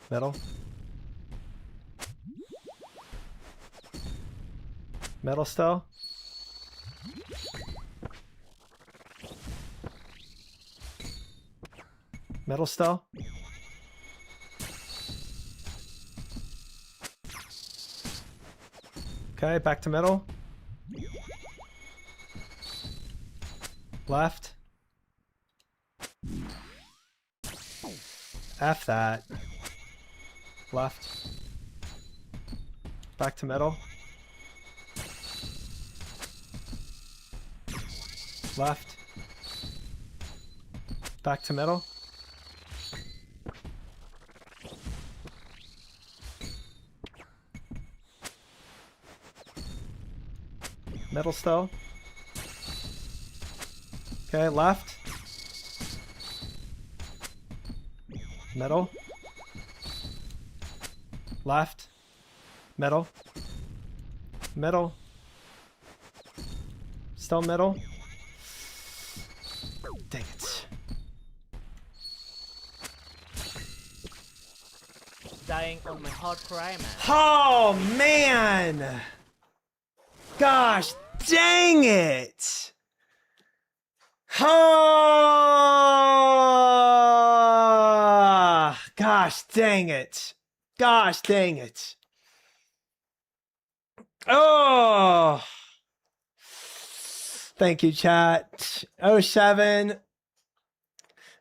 Middle. Middle still. Middle still. Okay, back to middle. Left. F that. Left. Back to middle. Left. Back to middle. Middle still. Okay, left. Middle. Left. Middle. Middle. Still middle. Dang it. Dying on my hard cry, man. Oh, man. Gosh, dang it. Oh, gosh, dang it. Gosh, dang it. Oh. Thank you, chat. 07.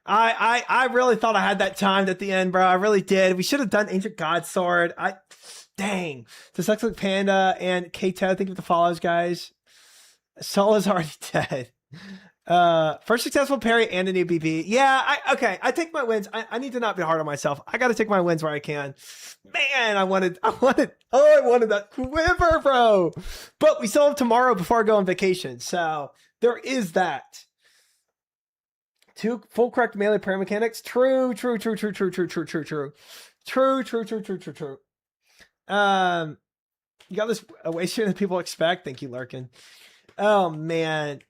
I really thought I had that timed at the end, bro. I really did. We should have done Ancient God Sword. Dang. Dyslexic Panda and Kato, thank you for the follows, guys. Solo's already dead. First successful parry and an EBB. Yeah, okay. I take my wins. I need to not be hard on myself. I got to take my wins where I can. Man, I wanted that quiver, bro. But we still have tomorrow before I go on vacation. So there is that. 2 full correct melee parry mechanics. True. You got this way sooner than people expect. Thank you, Larkin. Oh man.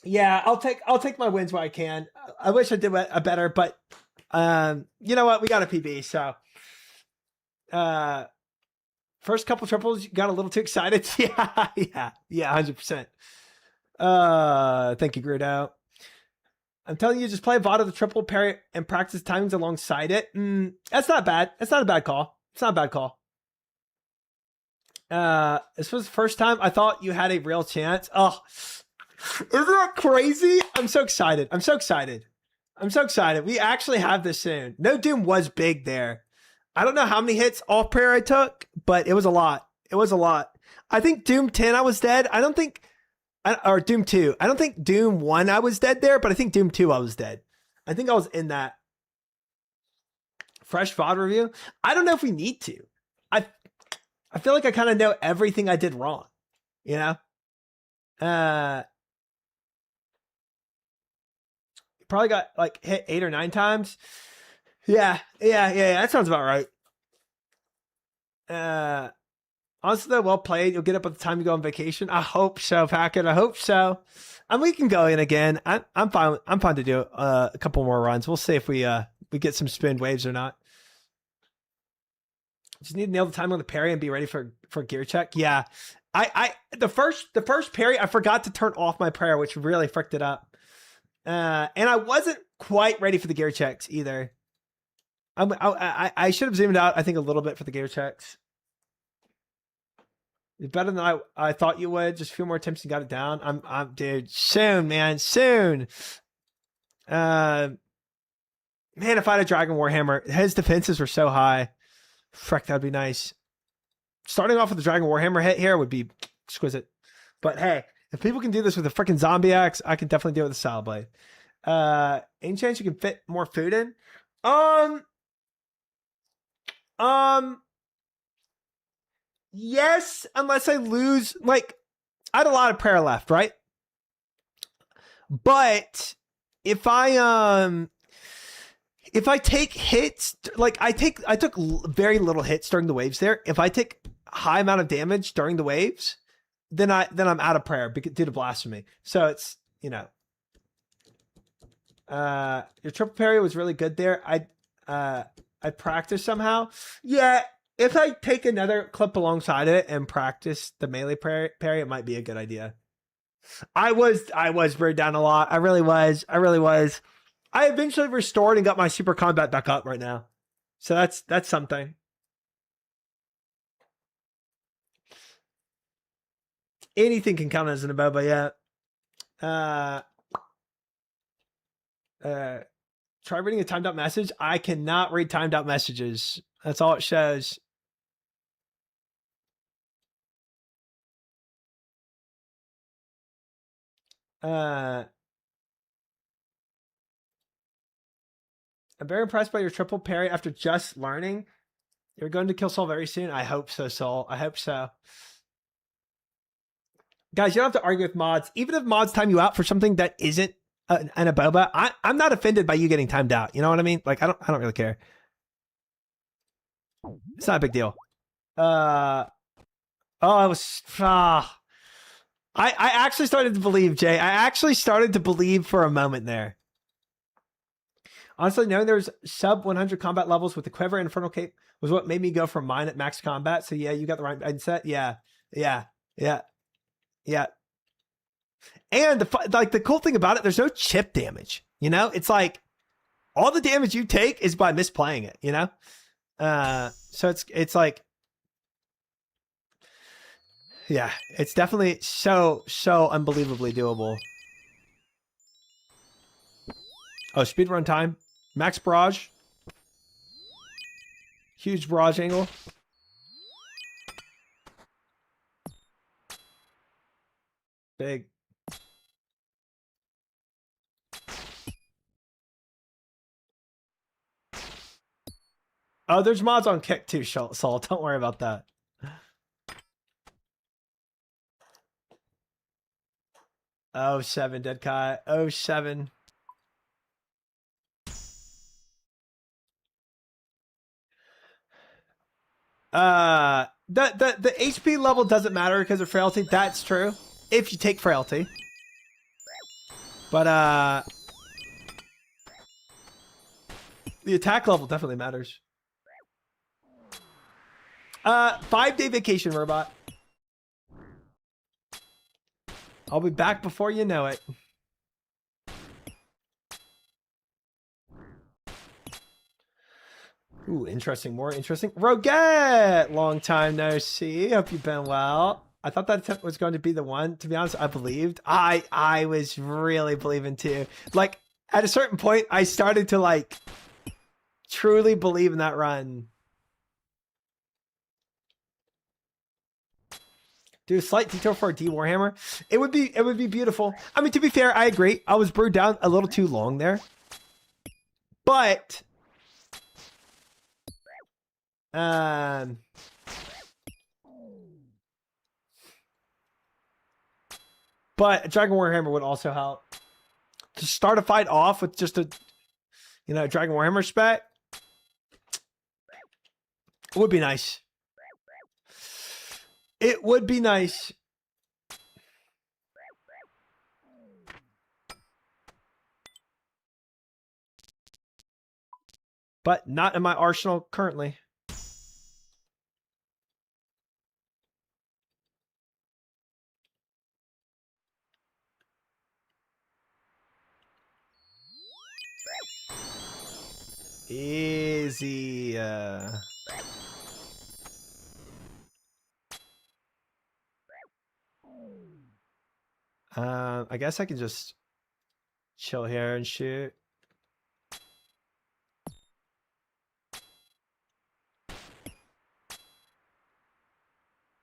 Yeah, I'll take my wins where I can. I wish I did a better, but you know what? We got a PB, so first couple triples got a little too excited. Yeah, 100%. Thank you, Grudo. I'm telling you, just play Vada the triple parry and practice timings alongside it. That's not bad. That's not a bad call. It's not a bad call. This was the first time I thought you had a real chance. Oh, isn't that crazy? I'm so excited. I'm so excited. I'm so excited. We actually have this soon. No Doom was big there. I don't know how many hits off prayer I took, but it was a lot. It was a lot. I think Doom 10 I was dead. I don't think, or Doom 2. I don't think Doom 1 I was dead there, but I think Doom 2 I was dead. I think I was in that. Fresh VOD review? I don't know if we need to. I feel like I kind of know everything I did wrong, you know? Probably got like hit 8 or 9 times. Yeah. That sounds about right. Honestly, though, well played. You'll get up at the time you go on vacation. I hope so, Packet. I hope so. And we can go in again. I'm fine. I'm fine to do a couple more runs. We'll see if we get some spin waves or not. Just need to nail the time on the parry and be ready for gear check. Yeah. The first parry, I forgot to turn off my prayer, which really fricked it up. And I wasn't quite ready for the gear checks either. I should have zoomed out, I think, a little bit for the gear checks. It's better than I thought you would. Just a few more attempts and got it down. Dude, soon, man, soon. Man, if I had a Dragon Warhammer, his defenses were so high. Frick, that'd be nice. Starting off with the Dragon Warhammer hit here would be exquisite. But hey, if people can do this with a freaking zombie axe, I can definitely do it with a saddle blade. Any chance you can fit more food in? Yes, unless I lose, like, I had a lot of prayer left, right? But if I take hits, like I took very little hits during the waves there. If I take high amount of damage during the waves, then I'm out of prayer due to blasphemy. So it's, you know, your triple parry was really good there. I practiced somehow. Yeah. If I take another clip alongside it and practice the melee parry, it might be a good idea. I was burned down a lot. I really was. I eventually restored and got my super combat back up right now. So that's something. Anything can count as an aboba, yeah. Try reading a timed out message. I cannot read timed out messages. That's all it shows. I'm very impressed by your triple parry after just learning. You're going to kill Saul very soon. I hope so, Saul. I hope so. Guys, you don't have to argue with mods. Even if mods time you out for something that isn't an aboba, I'm not offended by you getting timed out. You know what I mean? Like, I don't really care. It's not a big deal. I actually started to believe, Jay. I actually started to believe for a moment there. Honestly, knowing there's sub 100 combat levels with the quiver and infernal cape was what made me go for mine at max combat. So yeah, you got the right mindset. Yeah. And the cool thing about it, there's no chip damage. You know, it's like all the damage you take is by misplaying it. You know, so it's like, yeah, it's definitely so unbelievably doable. Oh, speedrun time. Max barrage. Huge barrage angle. Big. Oh, there's mods on Kick too, Saul. Don't worry about that. Oh, 7, Dead Kai. Oh, 7. The HP level doesn't matter because of frailty. That's true. If you take frailty. But the attack level definitely matters. 5-day vacation, robot. I'll be back before you know it. Ooh, interesting. More interesting. Roget! Long time no see. Hope you've been well. I thought that was going to be the one. To be honest, I believed. I was really believing too. Like, at a certain point, I started to, like, truly believe in that run. Do a slight detour for a D Warhammer. It would be beautiful. I mean, to be fair, I agree. I was brewed down a little too long there. But but Dragon Warhammer would also help. To start a fight off with just a, you know, Dragon Warhammer spec, it would be nice. It would be nice. But not in my arsenal currently. Easy. I guess I can just chill here and shoot.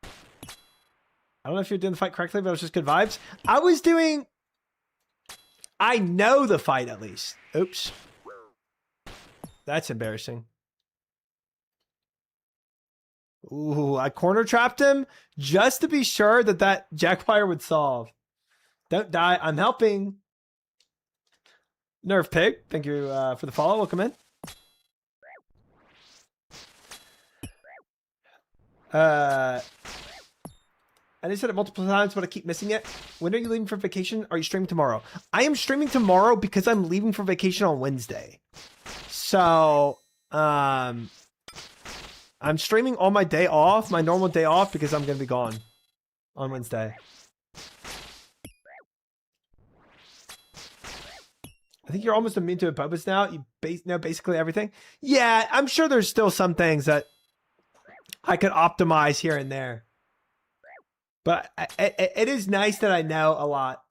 I don't know if you're doing the fight correctly, but it was just good vibes. I know the fight at least. Oops. That's embarrassing. Ooh, I corner trapped him just to be sure that Jaguar would solve. Don't die. I'm helping. Nerf Pig, thank you for the follow. Welcome in. I just said it multiple times, but I keep missing it. When are you leaving for vacation? Are you streaming tomorrow? I am streaming tomorrow because I'm leaving for vacation on Wednesday. So, I'm streaming on my day off, my normal day off, because I'm going to be gone on Wednesday. I think you're almost immune to Boba's now. You know basically everything. Yeah, I'm sure there's still some things that I could optimize here and there. But it is nice that I know a lot.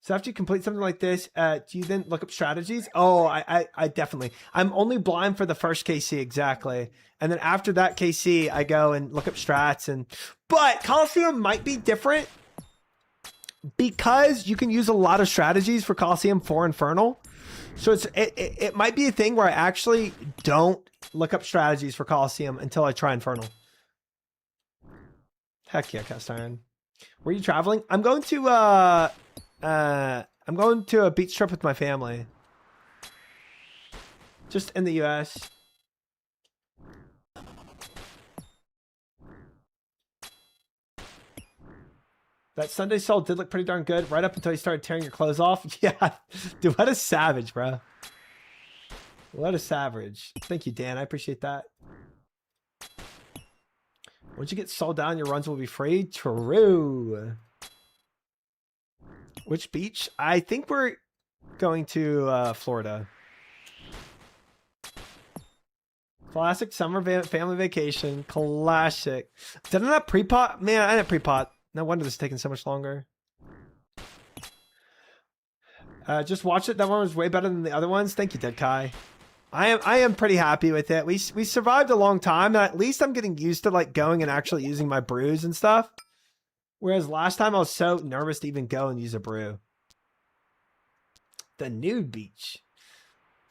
So after you complete something like this, do you then look up strategies? Oh, I definitely. I'm only blind for the first KC, exactly. And then after that KC, I go and look up strats. But Colosseum might be different because you can use a lot of strategies for Colosseum for Infernal. So it might be a thing where I actually don't look up strategies for Colosseum until I try Infernal. Heck yeah, cast iron. Where are you traveling? I'm going to a beach trip with my family. Just in the US. That Sunday soul did look pretty darn good right up until you started tearing your clothes off. Yeah. Dude, what a savage, bro. What a savage. Thank you, Dan. I appreciate that. Once you get sold down, your runs will be free. True. Which beach? I think we're going to Florida. Classic summer family vacation. Classic. Did I not pre-pot? Man, I didn't pre-pot. No wonder this is taking so much longer. Just watch it. That one was way better than the other ones. Thank you, Dead Kai. I am pretty happy with it. We survived a long time, and at least I'm getting used to like going and actually using my brews and stuff. Whereas last time I was so nervous to even go and use a brew. The nude beach.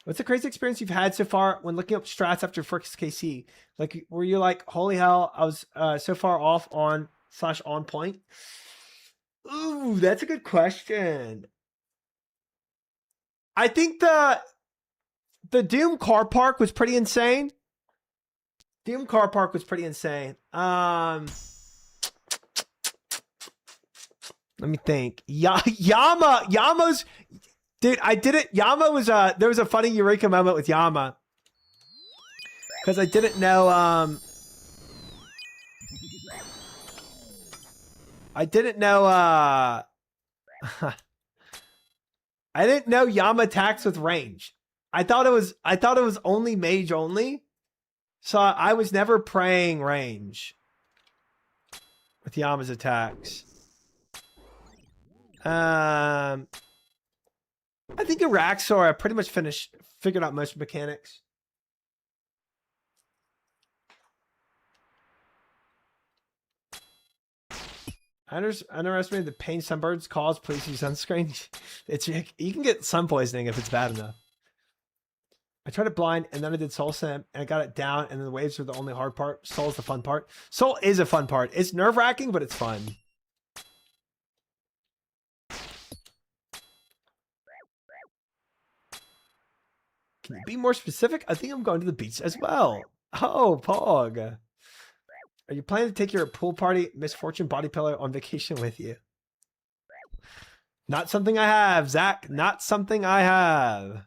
What's the crazy experience you've had so far when looking up strats after first KC? Like, were you like, holy hell, I was so far off on / on point? Ooh, that's a good question. I think the Doom car park was pretty insane. Doom car park was pretty insane. Let me think. Yama's, dude, I did it. Yama was there was a funny Eureka moment with Yama. Because I didn't know I didn't know Yama attacks with range. I thought it was only mage only. So I was never praying range with Yama's attacks. I think Araxor I pretty much figured out most mechanics. I underestimated the pain sunburns cause. Please use sunscreen. You can get sun poisoning if it's bad enough. I tried it blind and then I did Soul Sim and I got it down and then the waves were the only hard part. Soul is the fun part. Soul is a fun part. It's nerve wracking, but it's fun. Can you be more specific? I think I'm going to the beach as well. Oh, Pog. Are you planning to take your pool party misfortune body pillow on vacation with you? Not something I have, Zach. Not something I have.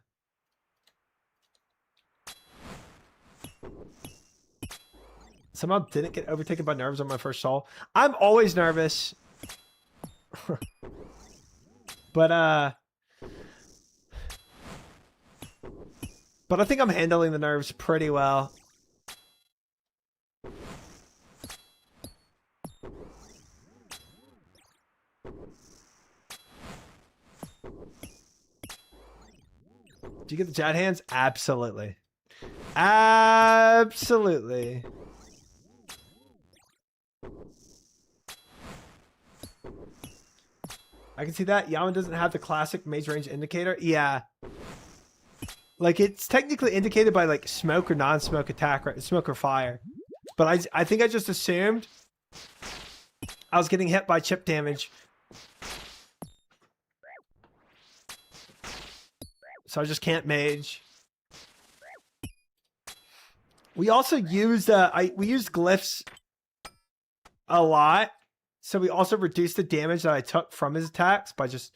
Somehow didn't get overtaken by nerves on my first Soul. I'm always nervous. But I think I'm handling the nerves pretty well. Do you get the Jad hands? Absolutely. Absolutely. I can see that. Yaman doesn't have the classic mage range indicator. Yeah. Like, it's technically indicated by, like, smoke or non-smoke attack, right? Smoke or fire. But I think I just assumed I was getting hit by chip damage. So I just can't mage. We also used we used glyphs a lot. So we also reduced the damage that I took from his attacks by just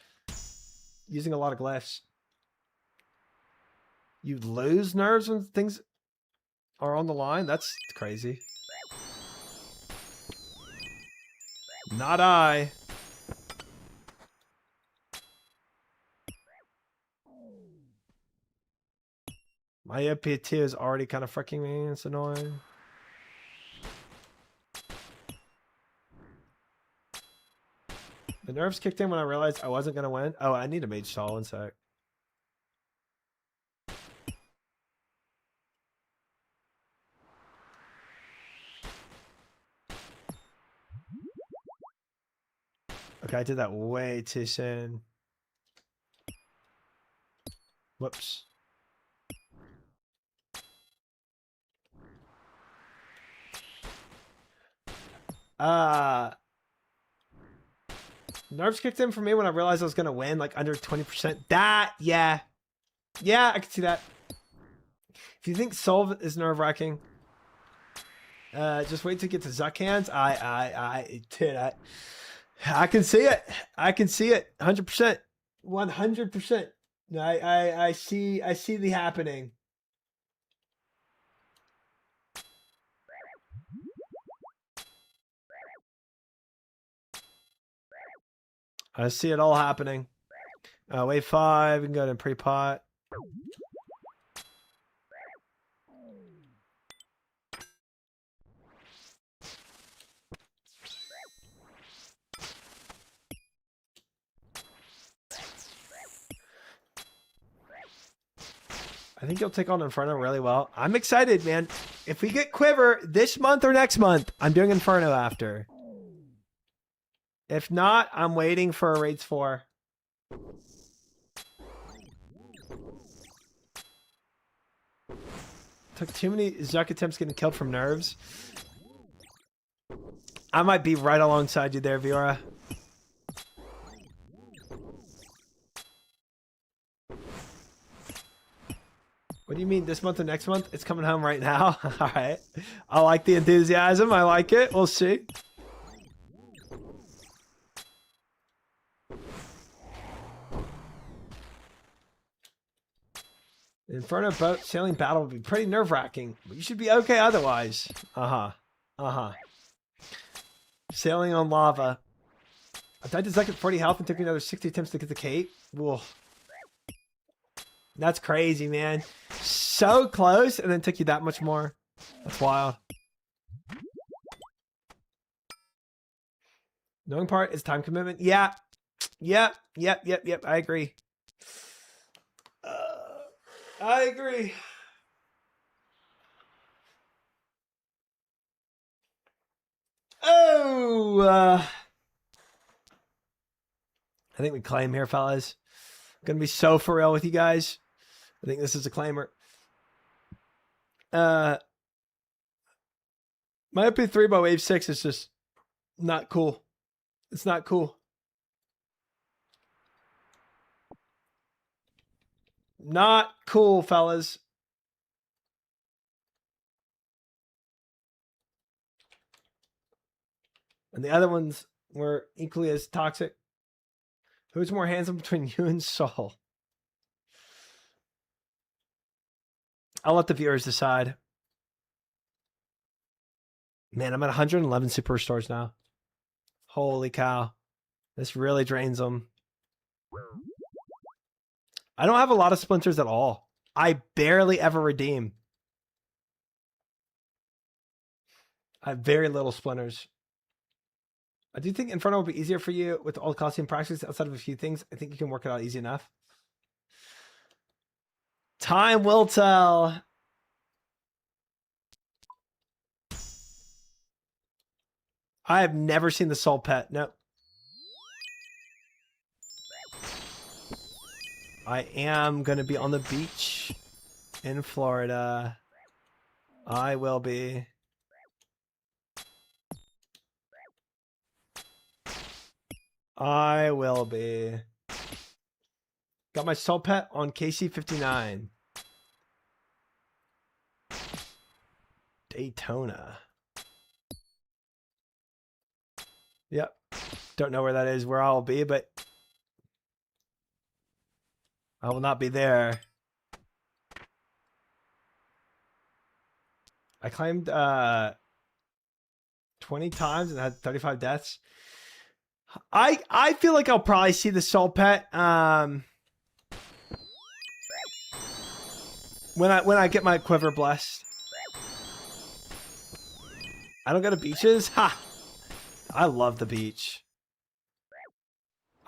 using a lot of glyphs. You lose nerves when things are on the line? That's crazy. Not I. My OP2 is already kind of freaking me. It's annoying. The nerves kicked in when I realized I wasn't going to win. Oh, I need a mage stall. 1 sec. Okay, I did that way too soon. Whoops. Nerves kicked in for me when I realized I was going to win, like under 20%. That, yeah. Yeah, I can see that. If you think Soul is nerve-wracking, just wait to get to Zuck hands. I can see it. I can see it. 100%. 100%. I see the happening. I see it all happening. Wave 5, we can go to pre-pot. I think you'll take on Inferno really well. I'm excited, man. If we get Quiver this month or next month, I'm doing Inferno after. If not, I'm waiting for a Raids 4. Took too many Zuck attempts getting killed from nerves. I might be right alongside you there, Viora. What do you mean this month or next month? It's coming home right now. All right. I like the enthusiasm. I like it. We'll see. The Inferno boat sailing battle would be pretty nerve-wracking, but you should be okay otherwise. Sailing on lava. I died to Zuck at 40 health and took me another 60 attempts to get the cape. Whoa. That's crazy, man. So close, and then took you that much more. That's wild. Knowing part is time commitment. Yeah. Yep. I agree. I agree. Oh, I think we claim here, fellas. I'm gonna be so for real with you guys. I think this is a claimer. My OP3 by wave 6 is just not cool. It's not cool. Not cool, fellas. And the other ones were equally as toxic. Who's more handsome between you and Saul? I'll let the viewers decide. Man, I'm at 111 superstars now. Holy cow. This really drains them. I don't have a lot of splinters at all. I barely ever redeem. I have very little splinters. I do think Inferno will be easier for you with all the Colosseum practice outside of a few things. I think you can work it out easy enough. Time will tell. I have never seen the Soul Pet. Nope. I am going to be on the beach in Florida. I will be. I will be. Got my Soul Pet on KC59. Daytona. Yep. Don't know where that is, where I'll be, but I will not be there. I climbed 20 times and had 35 deaths. I feel like I'll probably see the Soul Pet when I get my quiver blessed. I don't go to beaches. Ha! I love the beach.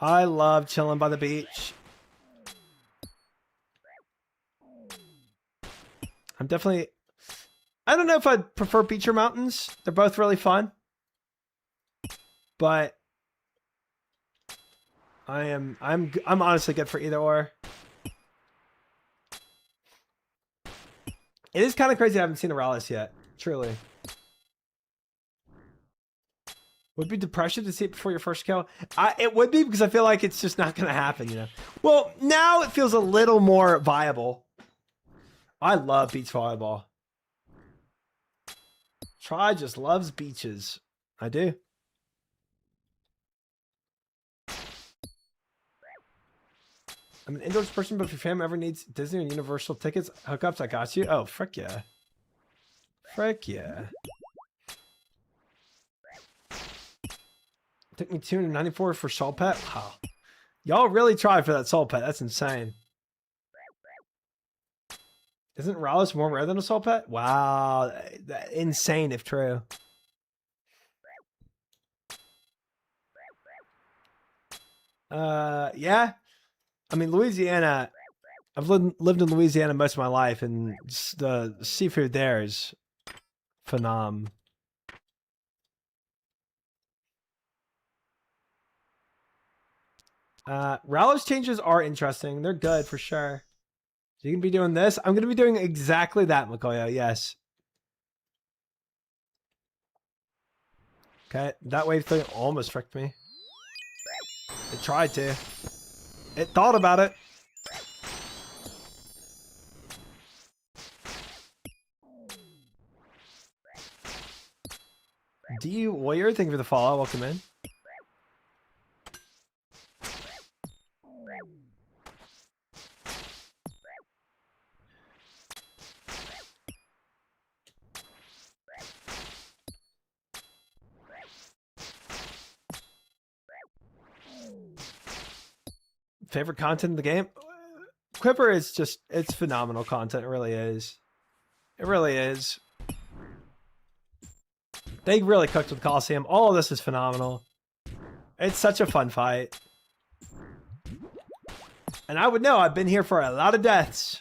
I love chilling by the beach. I'm definitely. I don't know if I'd prefer beach or mountains. They're both really fun, but I'm honestly good for either or. It is kind of crazy I haven't seen a Rallis yet. Truly. Would be depression to see it before your first kill? It would be, because I feel like it's just not going to happen, you know. Well, now it feels a little more viable. I love beach volleyball. Try just loves beaches. I do. I'm an indoors person, but if your family ever needs Disney or Universal tickets, hookups, I got you. Oh, frick yeah. Frick yeah. Took me 294 for Soul Pet. Wow. Y'all really tried for that Soul Pet. That's insane. Isn't Rallis more rare than a Soul Pet? Wow. Insane if true. Yeah. I mean, Louisiana, I've lived in Louisiana most of my life, and the seafood there is phenom. Rallis changes are interesting. They're good for sure. So you can be doing this. I'm going to be doing exactly that, Makoya. Yes. Okay. That wave thing almost tricked me. It tried to. It thought about it. D Warrior, thank you for the follow. Welcome in. Favorite content in the game? Quiver is just, it's phenomenal content. It really is. It really is. They really cooked with Colosseum. All of this is phenomenal. It's such a fun fight. And I would know, I've been here for a lot of deaths.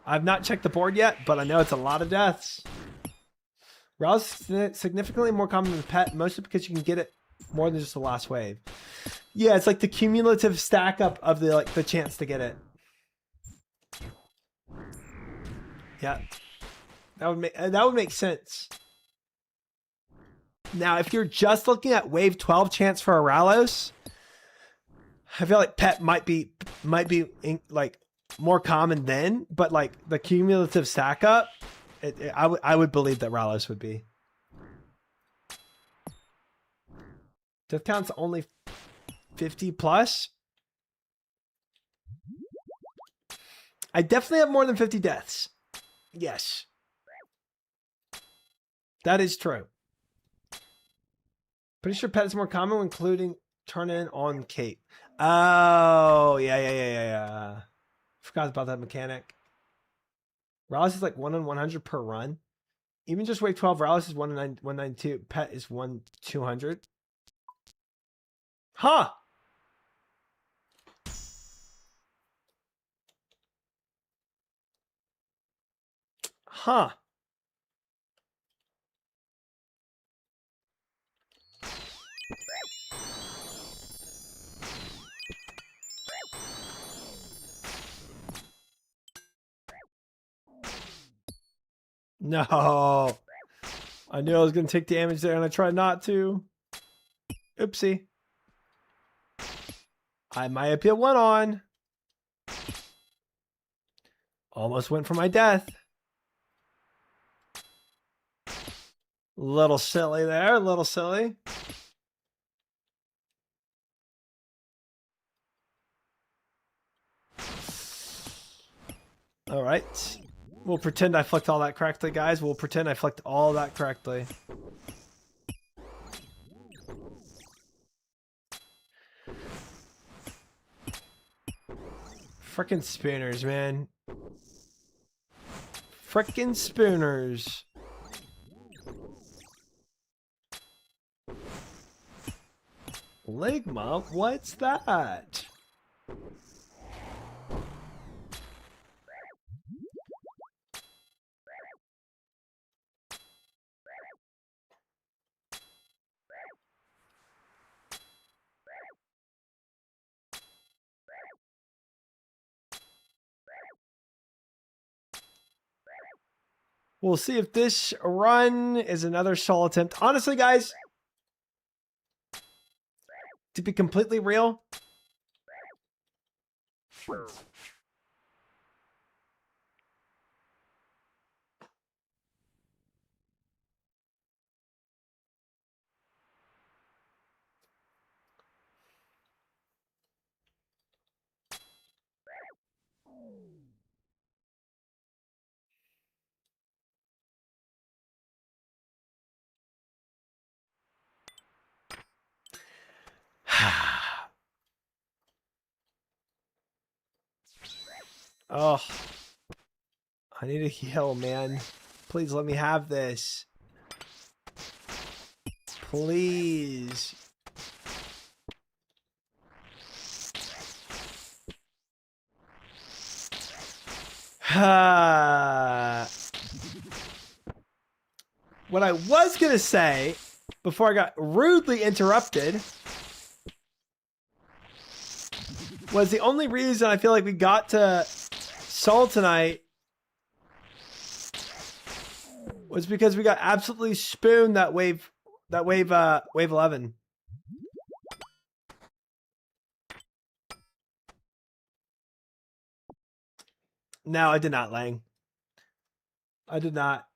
I've not checked the board yet, but I know it's a lot of deaths. Rouse is significantly more common than Pet, mostly because you can get it more than just the last wave. Yeah, it's like the cumulative stack up of the the chance to get it. Yeah. That would make sense. Now, if you're just looking at wave 12 chance for a Ralos, I feel like Pet might be like more common then, but like the cumulative stack up, I would believe that Ralos would be. Death count's only 50 plus. I definitely have more than 50 deaths. Yes. That is true. Pretty sure Pet is more common, including turn in on Kate. Oh, yeah. Forgot about that mechanic. Rallis is like 1 in 100 per run. Even just wave 12, Rallis is 1 in 192. Pet is 1 200. Huh. Huh. No. I knew I was going to take damage there and I tried not to. Oopsie. I myopia 1 on. Almost went for my death. Little silly there, little silly. All right. We'll pretend I flicked all that correctly, guys. We'll pretend I flicked all that correctly. Frickin' spooners, man. Frickin' spooners. Ligma? What's that? We'll see if this run is another soul attempt. Honestly, guys, to be completely real, oh, I need a heal, man. Please let me have this. Please. What I was going to say before I got rudely interrupted was the only reason I feel like we got to Soul tonight was because we got absolutely spooned that wave 11. No, I did not, Lang. I did not.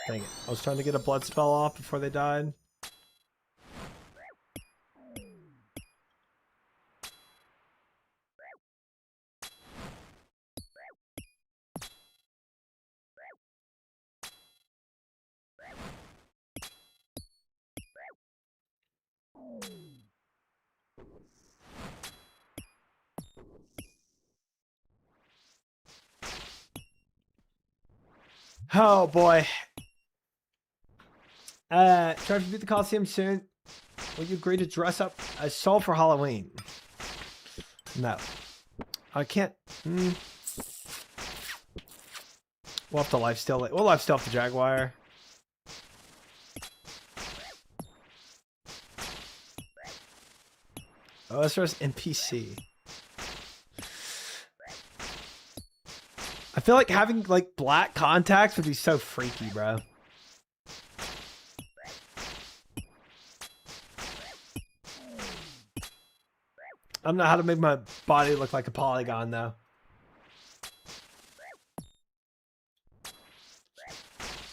Dang it. I was trying to get a blood spell off before they died. Oh boy. Try to beat the Coliseum soon. Will you agree to dress up as Soul for Halloween? No. I can't. We'll have to lifesteal it. We'll lifesteal the Jaguar. Oh, let's just NPC. I feel like having like black contacts would be so freaky, bro. I don't know how to make my body look like a polygon, though.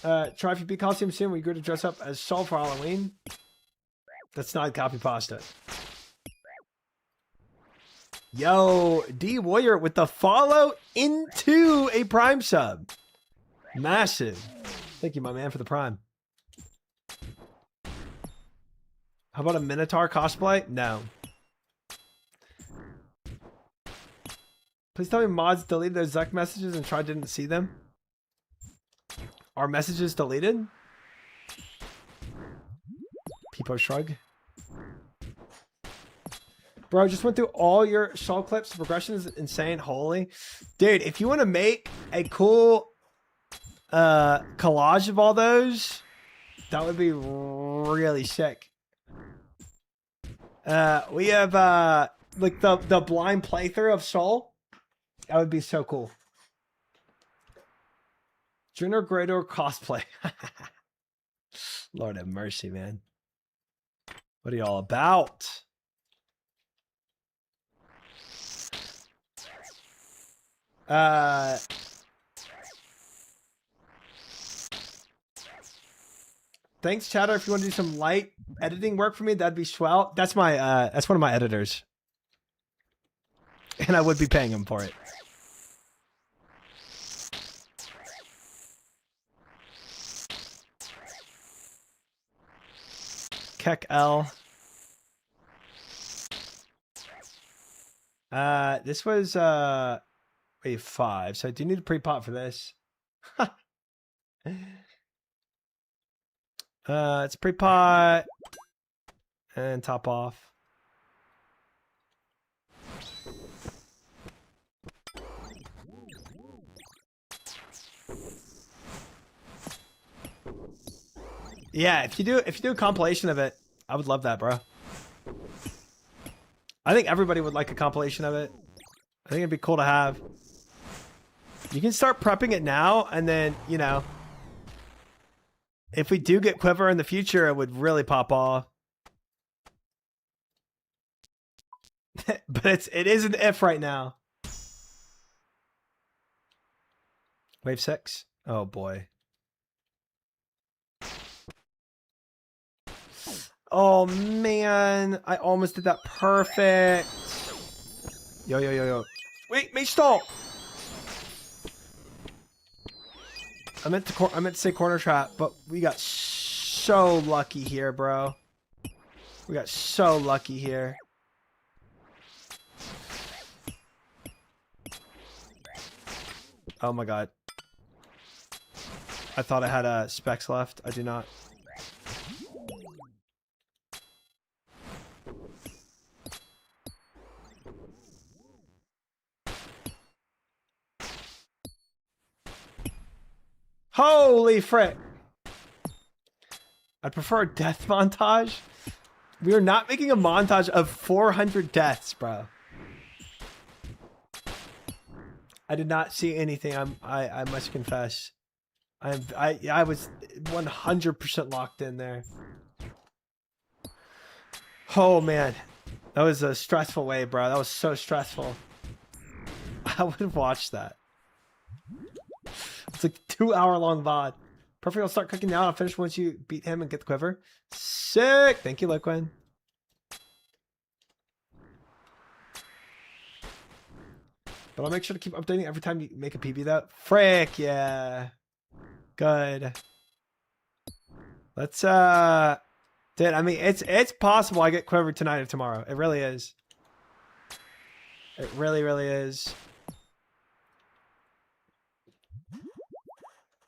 Try if you beat Coliseum soon, we go to dress up as Soul for Halloween. That's not copy pasta. Yo, D Warrior with the follow into a Prime sub. Massive. Thank you, my man, for the Prime. How about a Minotaur cosplay? No. Please tell me mods deleted those Zuck messages and Try didn't see them. Are messages deleted? Peepo shrug. Bro, just went through all your Soul clips. The progression is insane. Holy. Dude, if you want to make a cool collage of all those, that would be really sick. We have like the blind playthrough of Soul. That would be so cool. Junior Grador cosplay. Lord have mercy, man. What are y'all about? Thanks, Chatter. If you want to do some light editing work for me, that'd be swell. That's my that's one of my editors. And I would be paying him for it. Keck L. This was wave 5, so I do need a pre-pot for this. It's pre-pot and top off. Yeah, if you do a compilation of it, I would love that, bro. I think everybody would like a compilation of it. I think it'd be cool to have. You can start prepping it now, and then, you know, if we do get Quiver in the future, it would really pop off. But it is an if right now. Wave 6? Oh boy. Oh man, I almost did that perfect. Yo. Wait, mage stall. I meant to say corner trap, but we got so lucky here, bro. We got so lucky here. Oh my god. I thought I had specs left. I do not. Holy frick. I'd prefer a death montage. We are not making a montage of 400 deaths, bro. I did not see anything. I must confess. I was 100% locked in there. Oh man. That was a stressful wave, bro. That was so stressful. I would have watched that. It's like a 2-hour-long VOD. Perfect, I'll start cooking now. I'll finish once you beat him and get the quiver. Sick! Thank you, Liquid. But I'll make sure to keep updating every time you make a PB though. Frick, yeah. Good. Let's dude, I mean it's possible I get quiver tonight or tomorrow. It really is. It really is.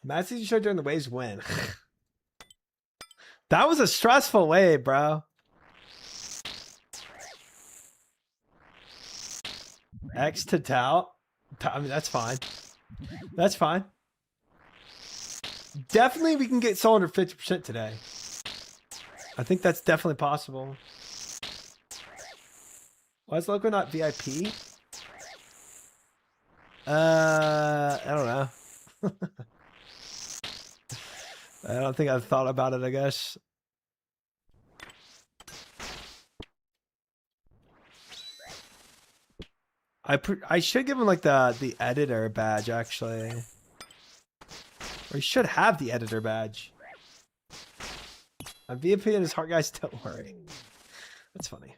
Matches you showed during the waves win. That was a stressful wave, bro. X to Tau. I mean, that's fine. That's fine. Definitely we can get sold under 50% today. I think that's definitely possible. Why is Loco not VIP? I don't know. I don't think I've thought about it, I guess. I should give him like the editor badge actually. Or he should have the editor badge. I'm VIP in his heart, guys, don't worry. That's funny.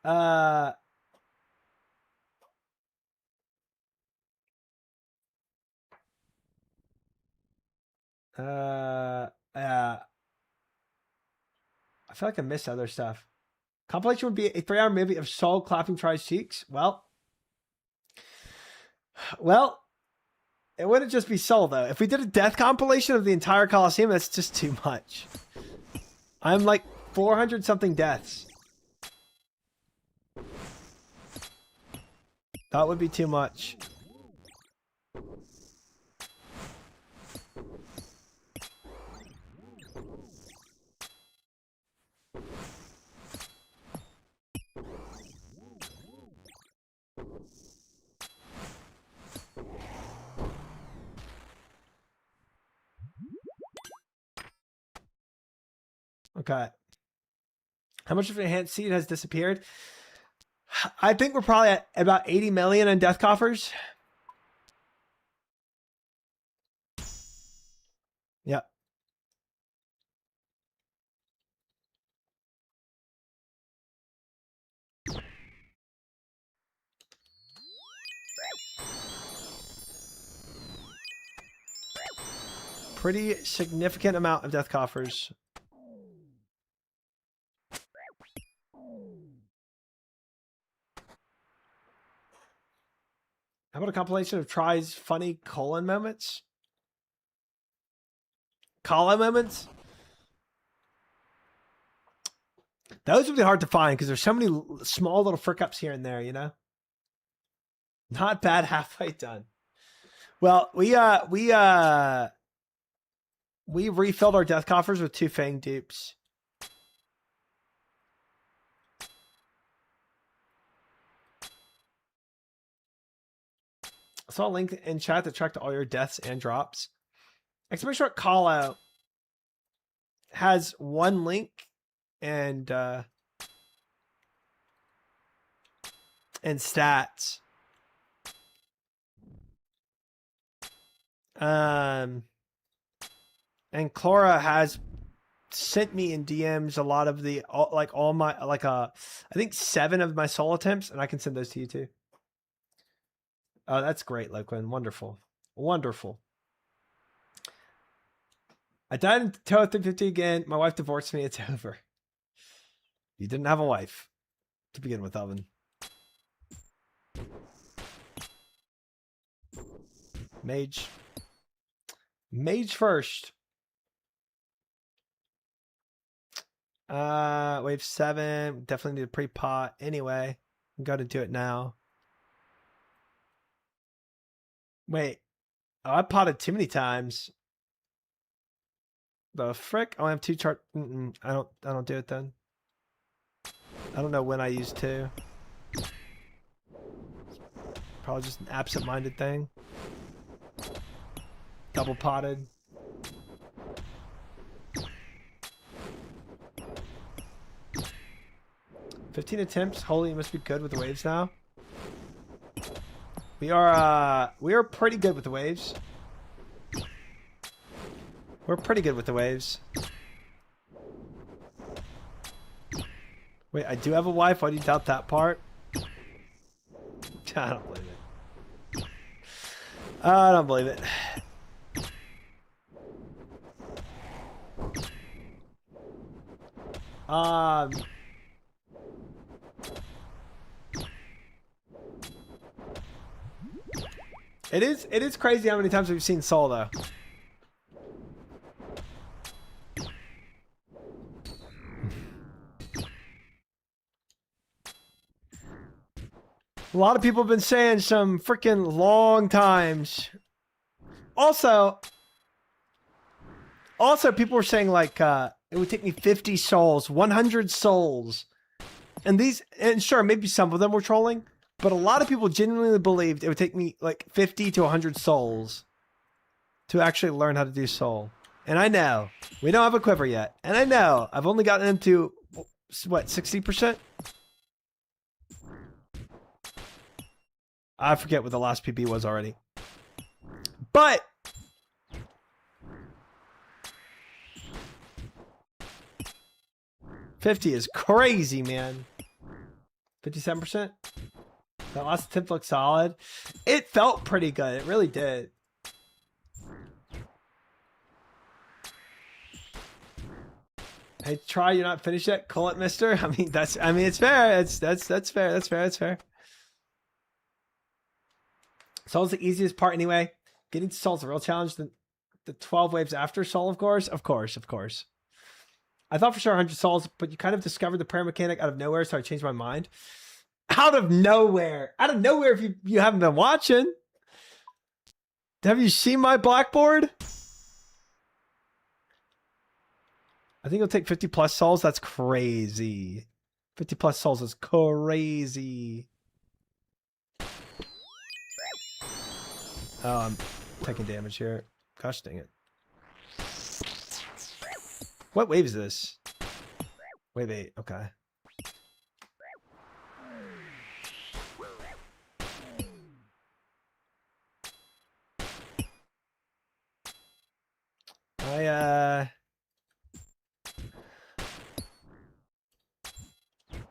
I feel like I missed other stuff. Compilation would be a 3-hour movie of Saul clapping Try's cheeks. Well, it wouldn't just be Saul though. If we did a death compilation of the entire Colosseum, that's just too much. I'm like 400 something deaths. That would be too much. Okay. How much of an enhanced seed has disappeared? I think we're probably at about 80 million in death coffers. Yep. Pretty significant amount of death coffers. How about a compilation of Try's funny colon moments? Colon moments? Those would be hard to find because there's so many small little frick ups here and there, you know? Not bad halfway done. Well, we refilled our death coffers with 2 Fang dupes. I saw a link in chat that tracked all your deaths and drops. Exclamation short call out has 1 link and stats. And Clara has sent me in DMs a lot of the all my I think 7 of my soul attempts, and I can send those to you too. Oh, that's great, Loquin. Wonderful. Wonderful. I died in Toa 350 again. My wife divorced me. It's over. You didn't have a wife to begin with, Alvin. Mage. Mage first. Wave 7. Definitely need a pre-pot. Anyway, I'm going to do it now. Wait. Oh, I potted too many times. The frick? Oh, I have 2 chart. I don't do it then. I don't know when I used to. Probably just an absent-minded thing. Double potted. $15 attempts. Holy, you must be good with the waves now. We are pretty good with the waves. We're pretty good with the waves. Wait, I do have a wife. Why do you doubt that part? I don't believe it. I don't believe it. It is crazy how many times we've seen Soul though. A lot of people have been saying some freaking long times. Also, people were saying like it would take me 50 souls, 100 souls. And sure, maybe some of them were trolling, but a lot of people genuinely believed it would take me like 50 to 100 souls to actually learn how to do soul. And I know we don't have a quiver yet. And I know I've only gotten into what, 60%? I forget what the last PB was already. But $50 is crazy, man. 57%. That last attempt looked solid. It felt pretty good. It really did. Hey, try. You're not finished yet. Call it, mister. I mean, it's fair. That's fair. Soul's the easiest part anyway. Getting to Soul's a real challenge. The 12 waves after Soul, of course. Of course. I thought for sure 100 souls, but you kind of discovered the prayer mechanic out of nowhere, so I changed my mind. Out of nowhere if you haven't been watching. Have you seen my blackboard? I think it'll take 50 plus souls. That's crazy. 50 plus souls is crazy. Oh, I'm taking damage here. Gosh dang it. What wave is this? Wave 8. Okay.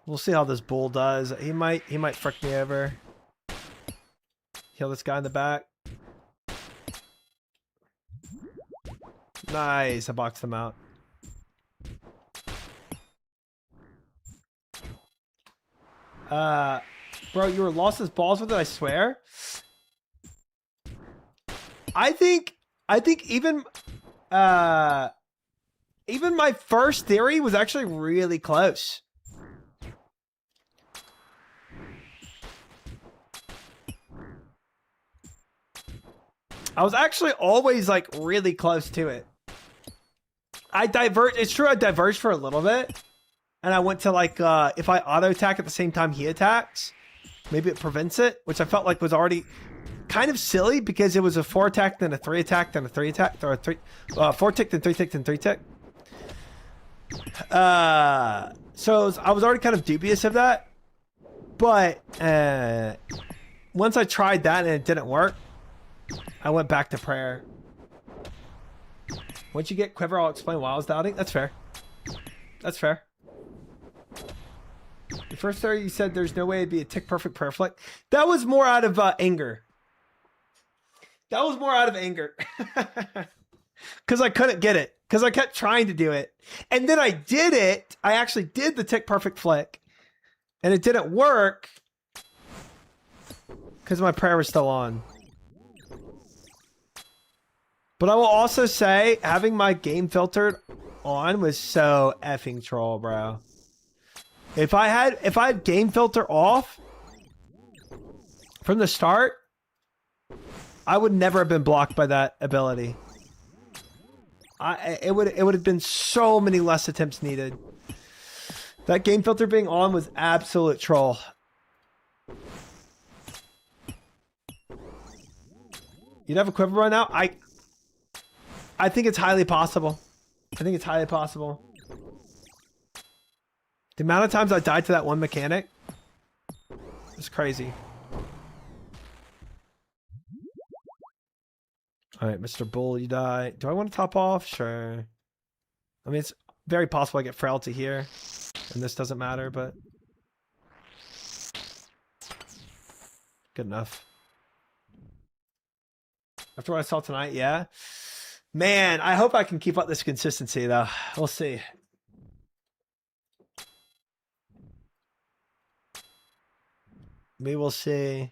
We'll see how this bull does. He might frick me over. Kill this guy in the back. Nice. I boxed him out. Bro, you were lost as balls with it, I swear. I think even my first theory was actually really close. I was actually always like really close to it. It's true I diverged for a little bit. And I went to like, if I auto attack at the same time he attacks, maybe it prevents it, which I felt like was already kind of silly because it was a 4 attack, then a 3 attack, then a 3 attack, or a 4 tick, then 3 tick, then 3 tick. So I was already kind of dubious of that. But once I tried that and it didn't work, I went back to prayer. Once you get quiver, I'll explain why I was doubting. That's fair. That's fair. The first theory you said there's no way it'd be a tick perfect prayer flick. That was more out of anger. That was more out of anger. Because I couldn't get it. Because I kept trying to do it. And then I did it. I actually did the tick perfect flick. And it didn't work. Because my prayer was still on. But I will also say, having my game filtered on was so effing troll, bro. If I had game filter off from the start, I would never have been blocked by that ability. It would have been so many less attempts needed. That game filter being on was absolute troll. You'd have a quiver right now? I think it's highly possible. I think it's highly possible. The amount of times I died to that one mechanic is crazy. All right, Mr. Bull, you die. Do I want to top off? Sure. I mean, it's very possible I get frailty here, and this doesn't matter, but good enough. After what I saw tonight, yeah. Man, I hope I can keep up this consistency, though. We'll see. We will see.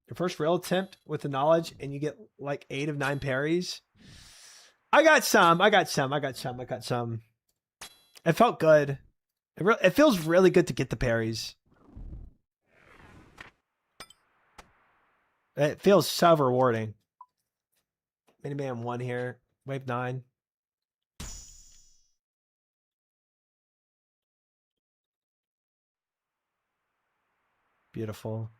Your first real attempt with the knowledge, and you get like 8 of 9 parries. I got some. It felt good. It feels really good to get the parries. It feels so rewarding. Miniman 1 here. Wave 9. Beautiful.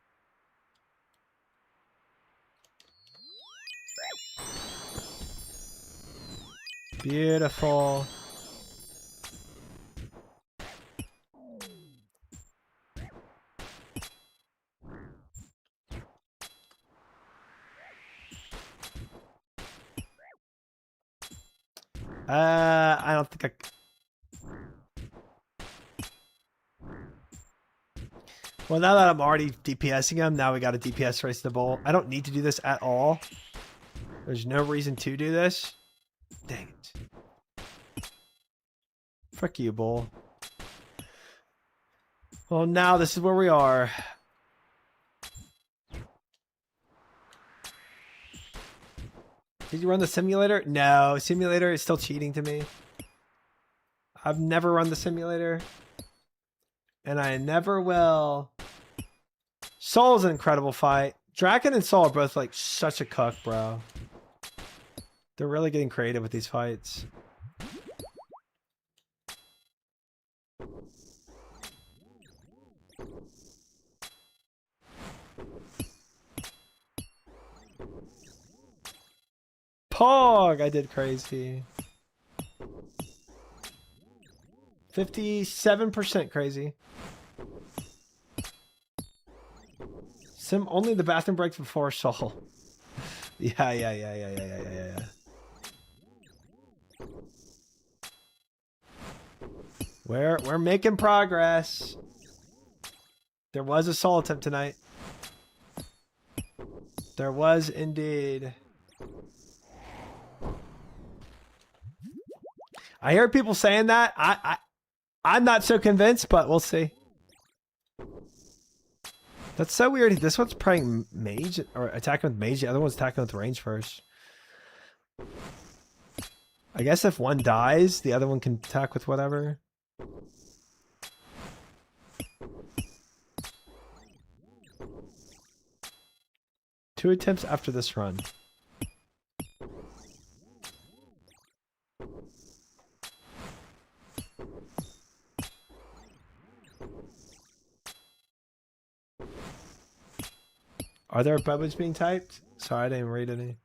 Beautiful. I don't think Well, now that I'm already DPSing him, now we got to DPS race the bull. I don't need to do this at all. There's no reason to do this. Dang it. Frick you, bull. Well, now this is where we are. Did you run the simulator? No, simulator is still cheating to me. I've never run the simulator. And I never will. Soul's an incredible fight. Draken and Soul are both like such a cuck, bro. They're really getting creative with these fights. Pog! I did crazy. 57% crazy. Sim only the bathroom breaks before Soul. Yeah. We're making progress. There was a Soul attempt tonight. There was indeed. I hear people saying that. I'm not so convinced, but we'll see. That's so weird. This one's praying mage or attacking with mage. The other one's attacking with range first. I guess if one dies, the other one can attack with whatever. Two attempts after this run. Are there bubbles being typed? Sorry, I didn't read any.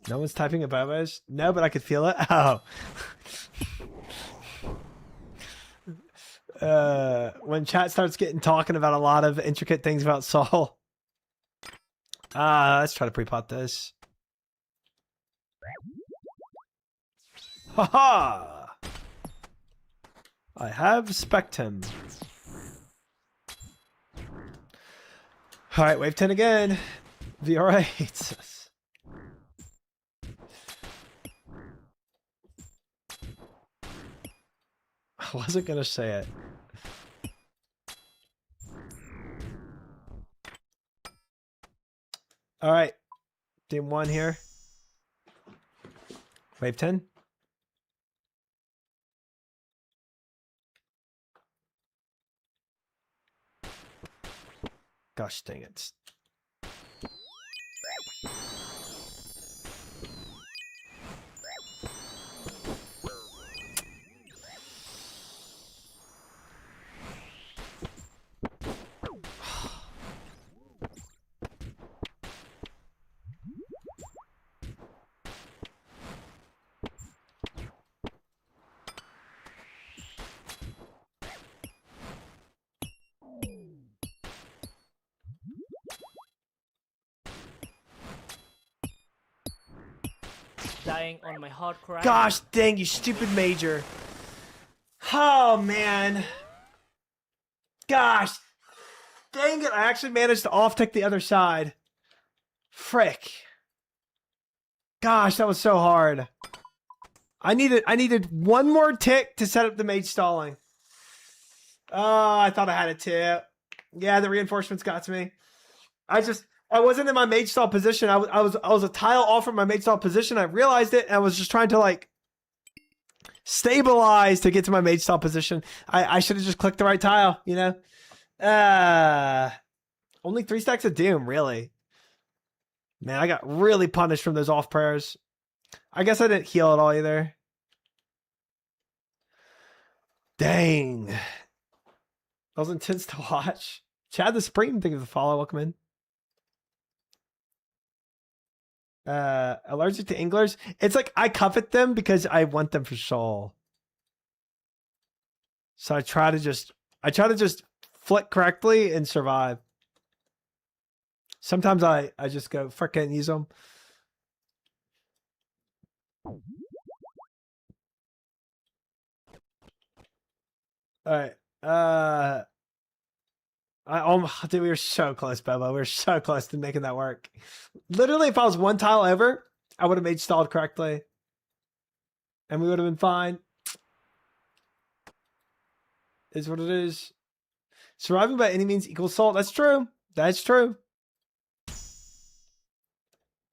No one's typing a bubbles? No, but I could feel it. Oh. When chat starts talking about a lot of intricate things about Soul. Let's try to pre-pot this. Haha! I have spec'd him. Alright, wave 10 again. VRA hates us. I wasn't gonna say it. Alright. Team 1 here. Wave 10. Gosh dang it. Dying on my hard cry. Gosh dang, you stupid major. Oh man. Gosh. Dang it, I actually managed to off-tick the other side. Frick. Gosh, that was so hard. I needed one more tick to set up the mage stalling. Oh, I thought I had it too. Yeah, the reinforcements got to me. I wasn't in my mage stall position. I was a tile off from my mage stall position. I realized it, and I was just trying to like stabilize to get to my mage stall position. I should have just clicked the right tile, you know? Only 3 stacks of doom, really. Man, I got really punished from those off prayers. I guess I didn't heal at all either. Dang. That was intense to watch. Chad the Supreme, thank you for the follow. Welcome in. Allergic to anglers. It's like I covet them because I want them for soul. So I try to just flick correctly and survive. Sometimes I just go frickin' use them. All right. Dude, we were so close, Bubba. We were so close to making that work. Literally, if I was one tile over, I would have made stalled correctly. And we would have been fine. Is what it is. Surviving by any means equals salt. That's true. That's true.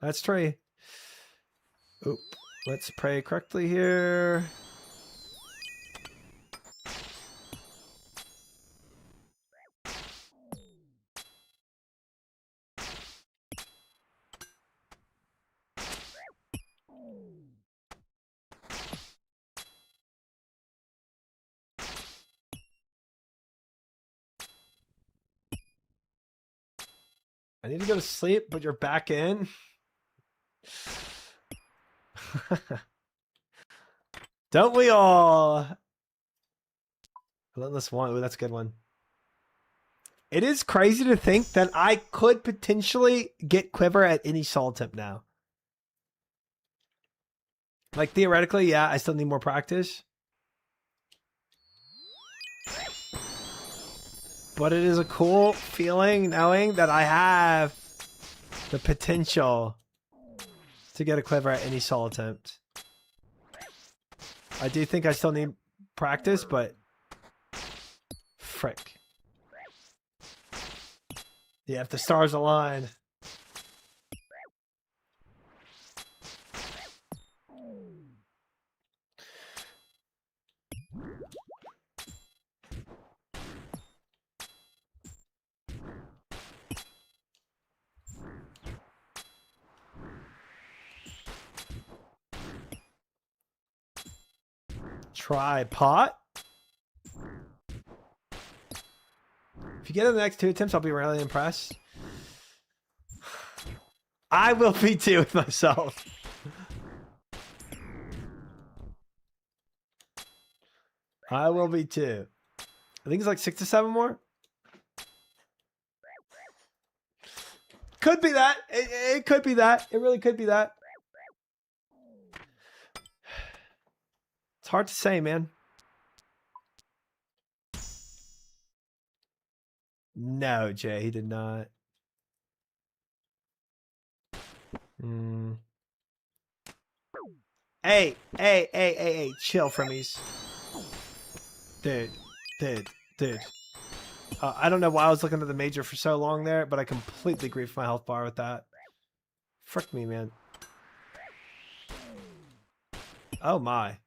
That's true. Oop. Let's pray correctly here. I need to go to sleep, but you're back in. Don't we all? Relentless one. Ooh, that's a good one. It is crazy to think that I could potentially get quiver at any soul tip now. Like theoretically, yeah, I still need more practice. But it is a cool feeling knowing that I have the potential to get a quiver at any soul attempt. I do think I still need practice, but frick. Yeah, if the stars align. Try pot. If you get in the next 2 attempts, I'll be really impressed. I will be too with myself. I will be too. I think it's like 6 to 7 more. Could be that. It could be that. It really could be that. It's hard to say, man. No, Jay, he did not. Hey, chill, fremies. Dude. I don't know why I was looking at the major for so long there, but I completely griefed my health bar with that. Frick me, man. Oh my.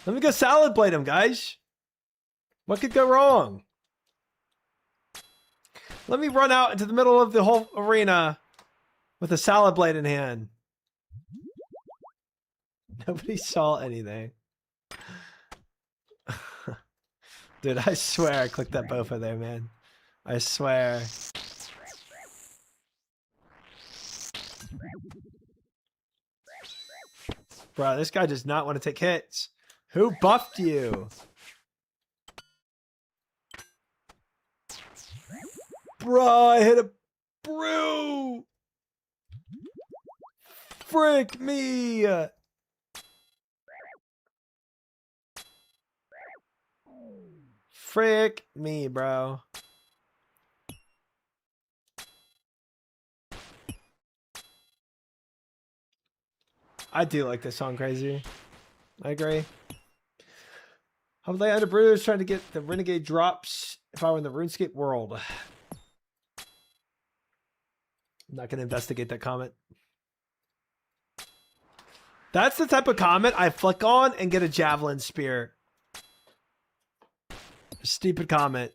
Let me go salad blade him, guys. What could go wrong? Let me run out into the middle of the whole arena with a salad blade in hand. Nobody saw anything. Dude, I swear I clicked that bofa there, man. I swear. Bro, this guy does not want to take hits. Who buffed you? Bro, I hit a brew. Frick me. Frick me, bro. I do like this song, Crazy. I agree. I would lay under Brutus trying to get the Renegade drops if I were in the RuneScape world. I'm not going to investigate that comment. That's the type of comment I flick on and get a javelin spear. Stupid comment.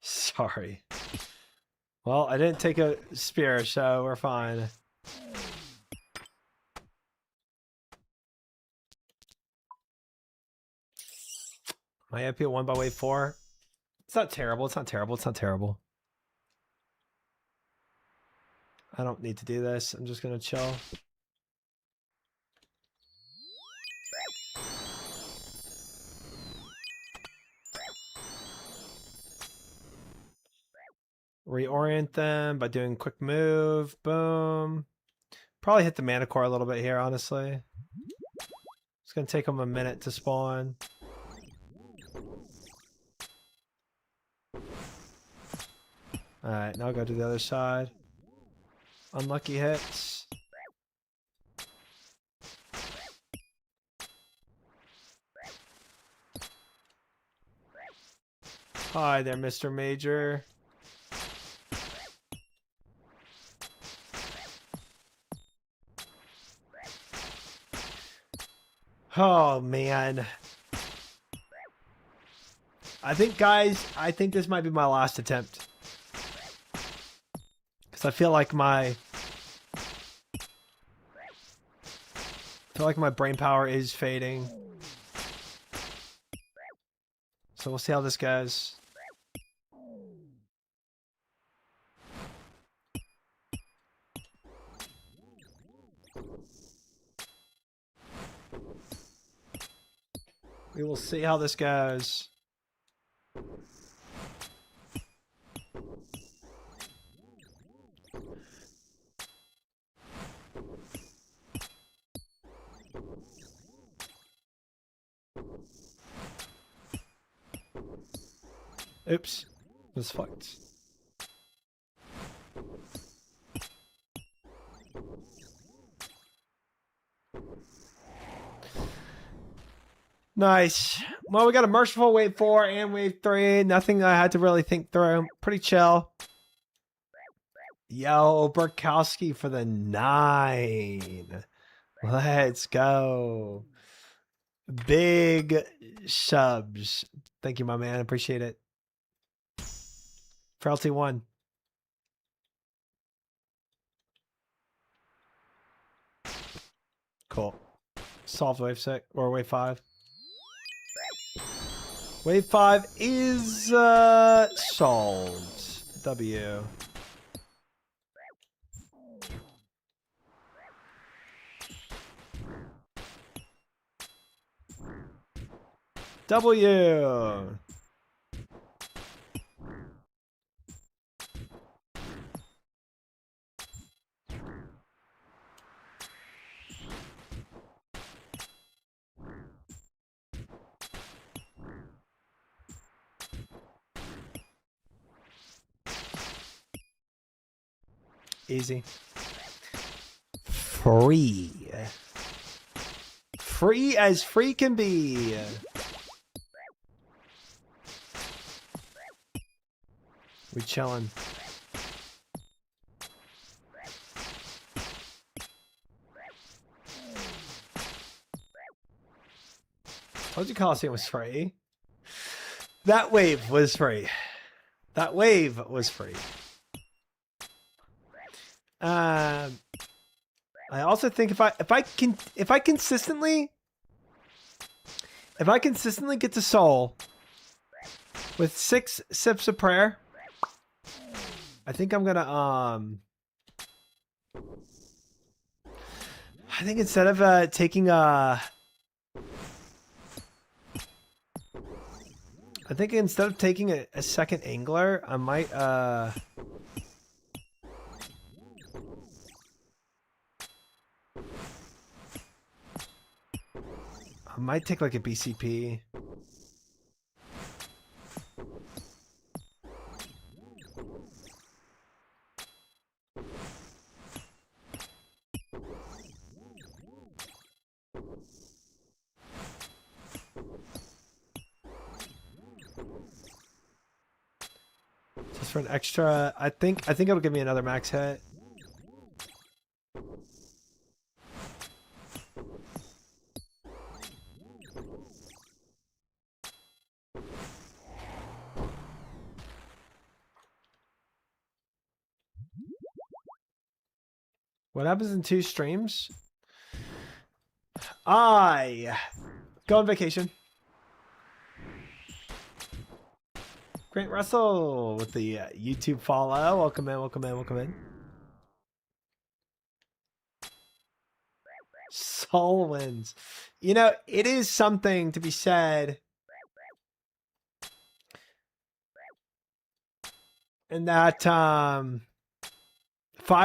Sorry. Well, I didn't take a spear, so we're fine. My MP at 1 by wave 4. It's not terrible. It's not terrible. It's not terrible. I don't need to do this. I'm just going to chill. Reorient them by doing quick move. Boom. Probably hit the mana core a little bit here, honestly. It's going to take them a minute to spawn. Alright, now I'll go to the other side. Unlucky hits. Hi there, Mr. Major. Oh, man. I think, guys, I think this might be my last attempt. Because I feel like my brain power is fading. So we'll see how this goes. We will see how this goes. Oops. Was fucked. Nice. Well, we got a merciful wave 4 and wave 3. Nothing I had to really think through. Pretty chill. Yo, Burkowski for the 9. Let's go. Big subs. Thank you, my man. Appreciate it. Frailty 1. Cool. Solved wave 6 or wave 5. Wave 5 is solved. W. W. Easy. Free. Free as free can be. We chillin'. Told you Colosseum was free. That wave was free. That wave was free. I also think if I consistently get to soul with 6 sips of prayer, I think I'm gonna I think instead of taking a I think instead of taking a second angler, I might take like a BCP. Just for an extra, I think it'll give me another max hit. What happens in 2 streams? I go on vacation. Grant Russell with the YouTube follow. Welcome in, welcome in, welcome in. Soul wins. You know, it is something to be said. And that 5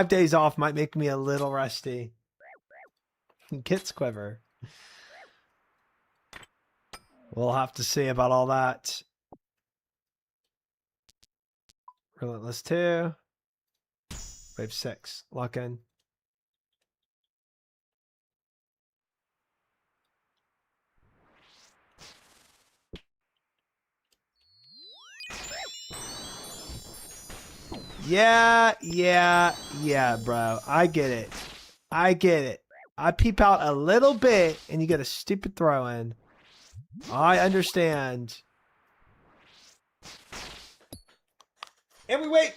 days off might make me a little rusty. Kit's quiver. We'll have to see about all that. Relentless 2. Wave 6. Lock in. Yeah, bro. I get it. I get it. I peep out a little bit and you get a stupid throw in. I understand. And we wait.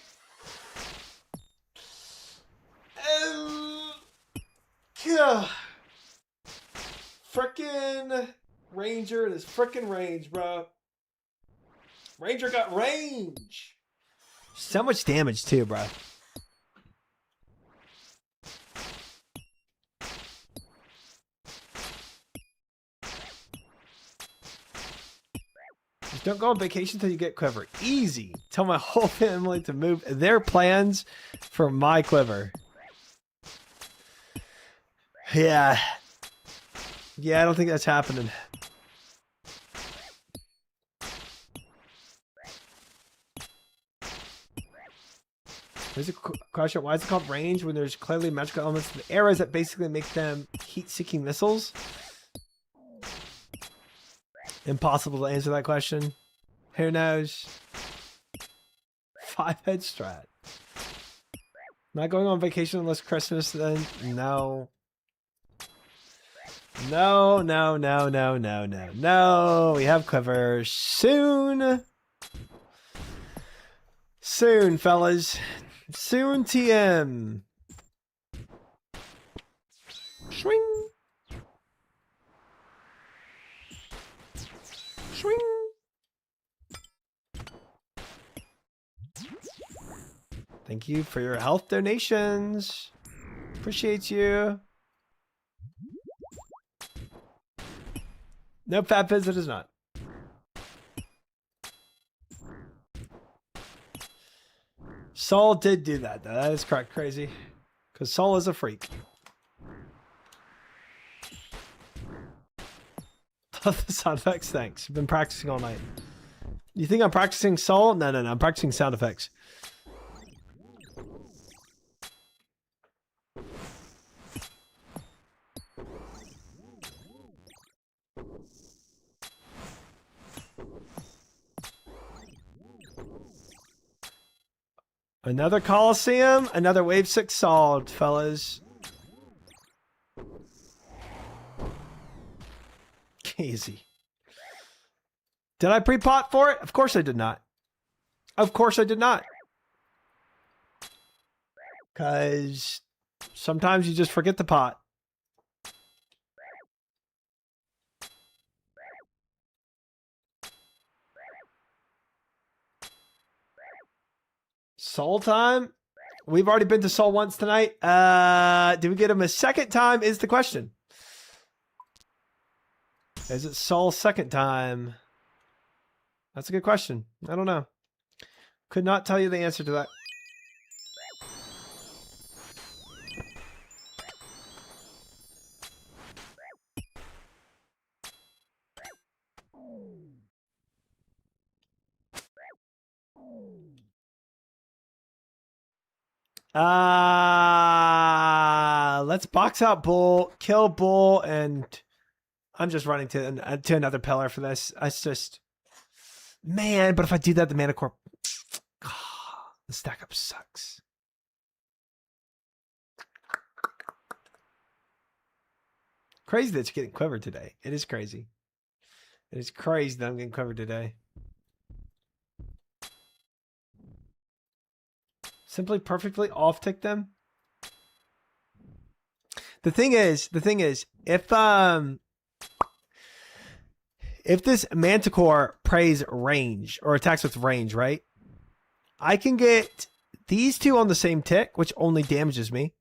Frickin' Ranger and his frickin' range, bro. Ranger got range. So much damage too, bro. Just don't go on vacation until you get quiver. Easy. Tell my whole family to move their plans for my quiver. Yeah. Yeah, I don't think that's happening. There's a question. Why is it called range when there's clearly magical elements in the arrows that basically make them heat-seeking missiles? Impossible to answer that question. Who knows? 5-head strat. Not going on vacation unless Christmas then? No. No. We have quiver soon. Soon, fellas. Soon, TM. Swing. Swing. Thank you for your health donations. Appreciate you. No, Fat Fizz, it is not. Soul did do that, though. That is correct, crazy. Because Soul is a freak. Love the sound effects, thanks. I've been practicing all night. You think I'm practicing Soul? No. I'm practicing sound effects. Another Colosseum, another wave 6 solved, fellas. Easy. Did I pre-pot for it? Of course I did not. Of course I did not. Because sometimes you just forget the pot. Soul time? We've already been to Soul once tonight. Do we get him a second time is the question. Is it Soul second time? That's a good question. I don't know. Could not tell you the answer to that. Let's box out Bull, kill Bull, and I'm just running to another pillar for this. It's just, man. But if I do that, the mana core, the stack up sucks. Crazy that you're getting quivered today. It is crazy. It is crazy that I'm getting quivered today. Simply perfectly off tick them. The thing is, if this Manticore prays range or attacks with range, right? I can get these two on the same tick, which only damages me.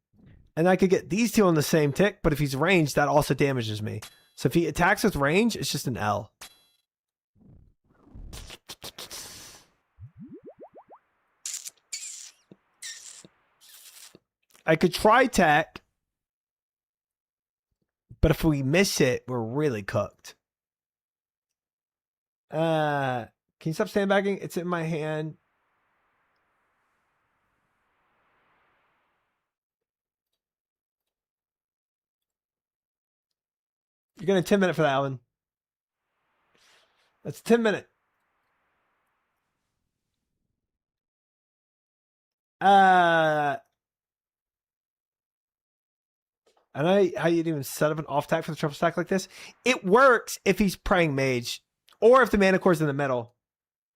And I could get these two on the same tick, but if he's ranged, that also damages me. So if he attacks with range, it's just an L. I could try tech, but if we miss it, we're really cooked. Can you stop sandbagging? It's in my hand. You're getting a 10-minute for that one. That's a 10-minute. I know how you'd even set up an off tack for the triple stack like this. It works if he's praying mage or if the mana core's in the middle.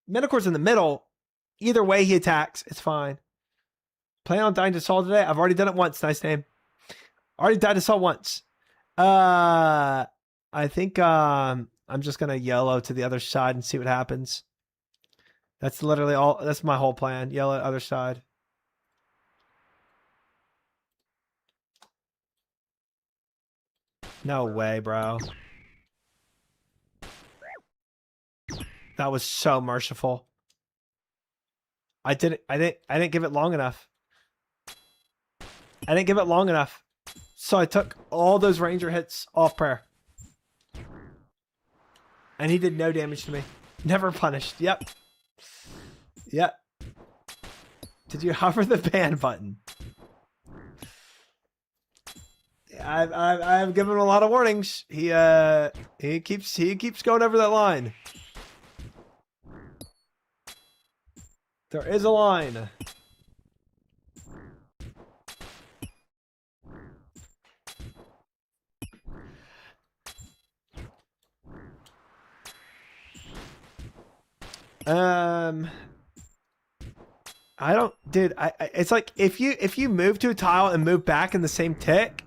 Mana core's in the middle. Either way he attacks. It's fine. Plan on dying to Saul today? I've already done it once. Nice name. Already died to Saul once. I think I'm just gonna yellow to the other side and see what happens. That's literally all. That's my whole plan. Yellow other side. No way, bro. That was so merciful. I didn't give it long enough. I didn't give it long enough. So I took all those ranger hits off prayer. And he did no damage to me. Never punished. Yep. Yep. Did you hover the ban button? I've given him a lot of warnings. He keeps going over that line. There is a line. I don't, dude. It's like if you move to a tile and move back in the same tick,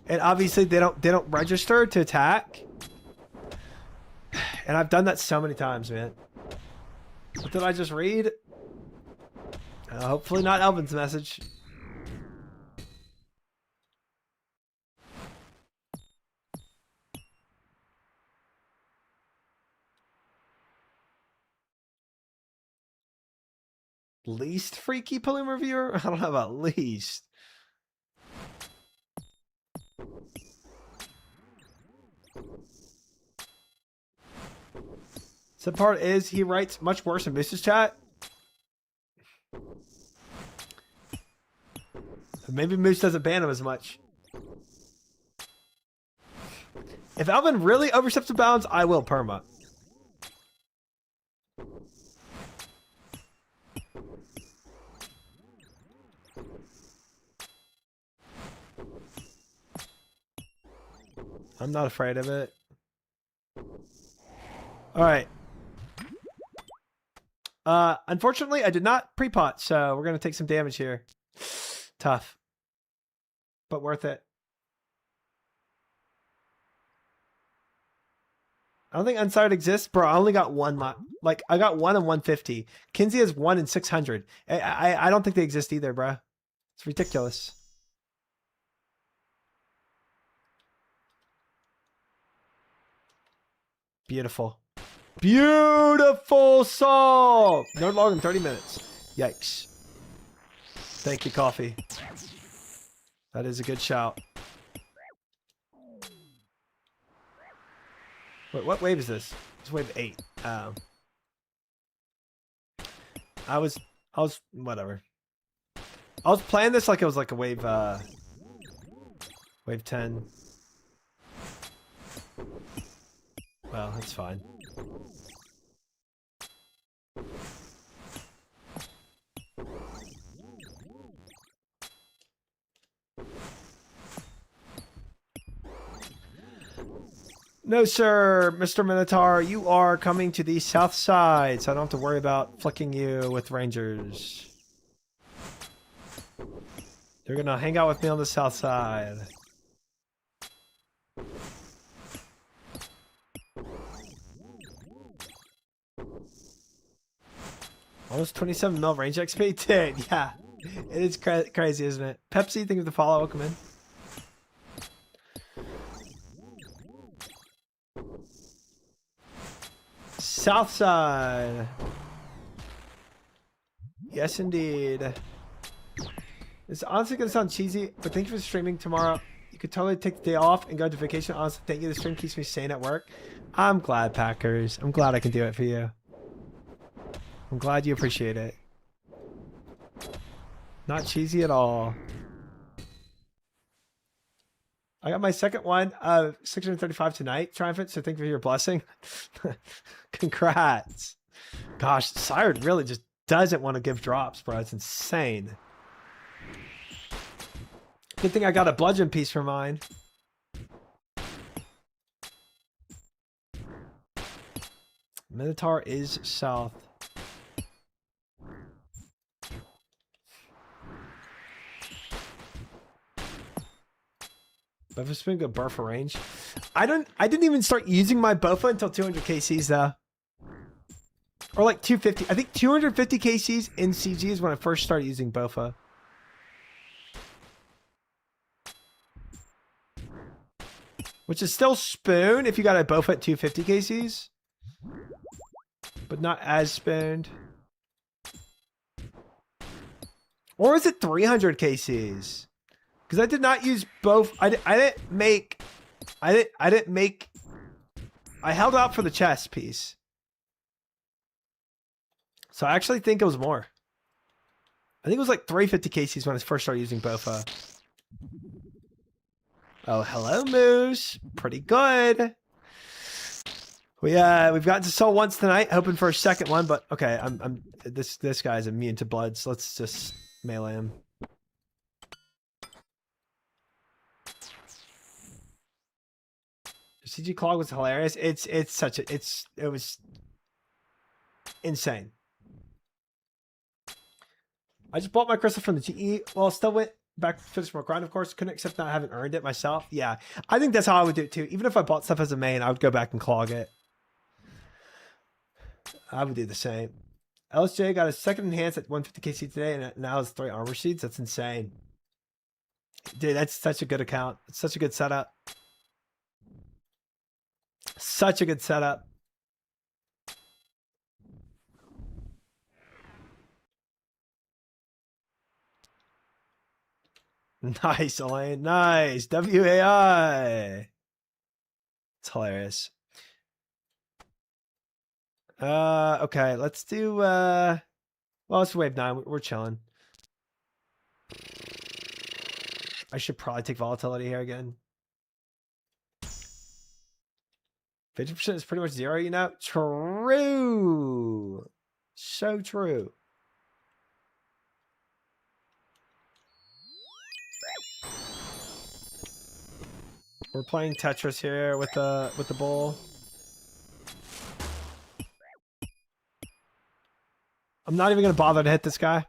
and obviously they don't register to attack. And I've done that so many times, man. What did I just read? Hopefully not Elvin's message. Least freaky Palooza reviewer? I don't know about least. The part is he writes much worse in Moose's chat. Maybe Moose doesn't ban him as much. If Alvin really oversteps the bounds, I will perma. I'm not afraid of it. All right. Unfortunately, I did not pre-pot, so we're going to take some damage here. Tough. But worth it. I don't think Unsired exists. Bro, I only got one. Like, I got one in 150. Kinsey has one in 600. I don't think they exist either, bro. It's ridiculous. Beautiful. Beautiful salt. No longer than 30 minutes. Yikes. Thank you, coffee. That is a good shout. Wait, what wave is this? It's wave 8. I was whatever. I was playing this like it was like a wave 10. Well, that's fine. No, sir, Mr. Minotaur, you are coming to the south side, so I don't have to worry about flicking you with rangers. You're gonna hang out with me on the south side. Almost 27 mil range XP? Dude, yeah. It is crazy, isn't it? Pepsi, thank you for the follow. Welcome in. South side. Yes, indeed. It's honestly going to sound cheesy, but thank you for streaming tomorrow. You could totally take the day off and go to vacation. Honestly, thank you. The stream keeps me sane at work. I'm glad, Packers. I'm glad I can do it for you. I'm glad you appreciate it. Not cheesy at all. I got my second one of 635 tonight, Triumphant, so thank you for your blessing. Congrats. Gosh, Sired really just doesn't want to give drops, bro. It's insane. Good thing I got a bludgeon piece for mine. Minotaur is south. Bofa's been good burr for range. I didn't even start using my Bofa until 200 KCs though. Or like 250. I think 250 KCs in CG is when I first started using Bofa. Which is still spoon if you got a Bofa at 250 KCs. But not as spooned. Or is it 300 KCs? Because I did not use both. I didn't make. I held out for the chest piece. So I actually think it was more. I think it was like 350 KCs when I first started using Bofa. Oh, hello, Moose. Pretty good. We've gotten to Soul once tonight, hoping for a second one, but okay, this guy's immune to blood, so let's just melee him. CG Clog was hilarious. It was insane. I just bought my crystal from the GE. Well, still went back to finish my grind, of course. Couldn't accept that I haven't earned it myself. Yeah, I think that's how I would do it too. Even if I bought stuff as a main, I would go back and clog it. I would do the same. LSJ got a second enhance at 150 KC today, and now has 3 armor sheets. That's insane. Dude, that's such a good account. It's such a good setup. Such a good setup. Nice, Elaine. Nice. WAI. It's hilarious. Okay, let's do well, it's wave 9. We're chilling. I should probably take volatility here again. 50% is pretty much 0, you know? True. So true. We're playing Tetris here with the bull. I'm not even gonna bother to hit this guy.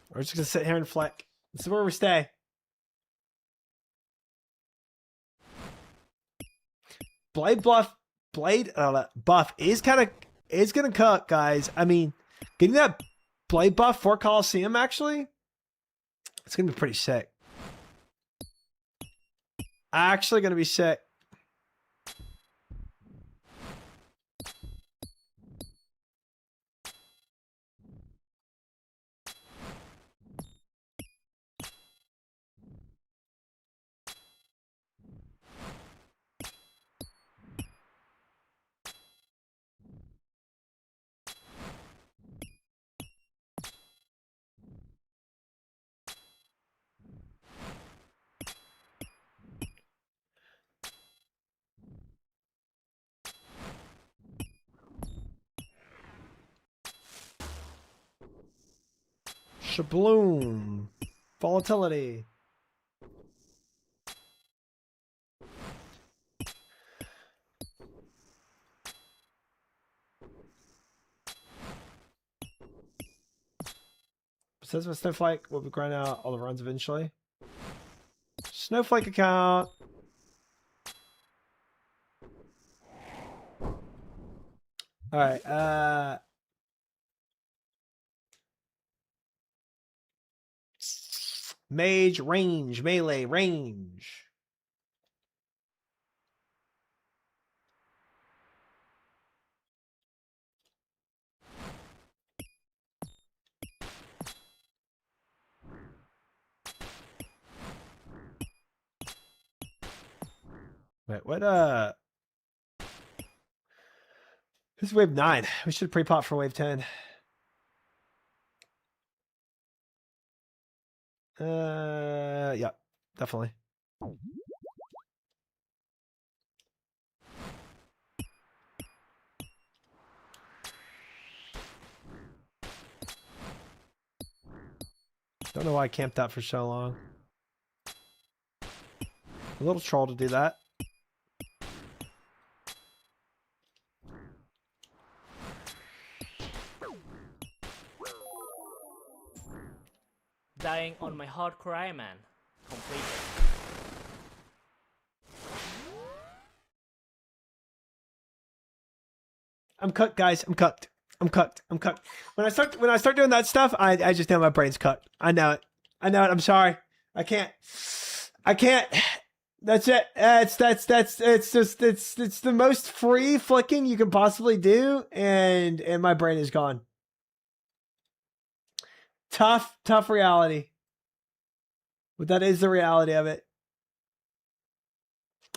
We're just gonna sit here and flick. This is where we stay. Blade buff is gonna cook, guys. I mean, getting that blade buff for Colosseum actually, it's gonna be pretty sick. Actually gonna be sick. Shabloom. Volatility. Says with Snowflake, we'll be grinding out all the runs eventually. Snowflake account. All right. Mage range, melee range. Wait, what? This is wave 9. We should pre-pop for wave 10. Yeah, definitely. Don't know why I camped out for so long. A little troll to do that. Dying on my hardcore Iron Man. Completed. I'm cooked, guys. I'm cooked. I'm cooked. I'm cooked. When I start doing that stuff, I just know my brain's cooked. I know it. I know it. I'm sorry. I can't. That's it. It's the most free flicking you can possibly do, and my brain is gone. Tough reality. But that is the reality of it.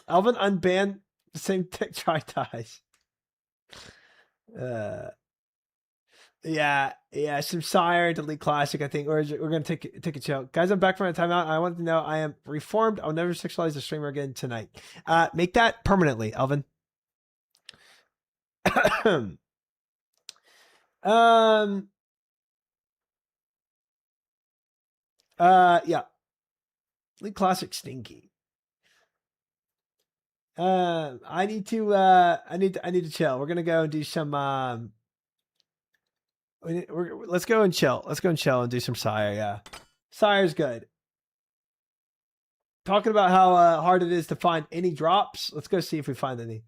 Alvin unbanned the same tick try ties. Yeah, some Sire into League Classic, I think. We're gonna take a chill. Guys, I'm back from a timeout. I want to know I am reformed. I'll never sexualize a streamer again tonight. Make that permanently, Alvin. Yeah. League Classic stinky. I need to chill. We're gonna go and do some let's go and chill. Let's go and chill and do some Sire, yeah. Sire's good. Talking about how hard it is to find any drops. Let's go see if we find any.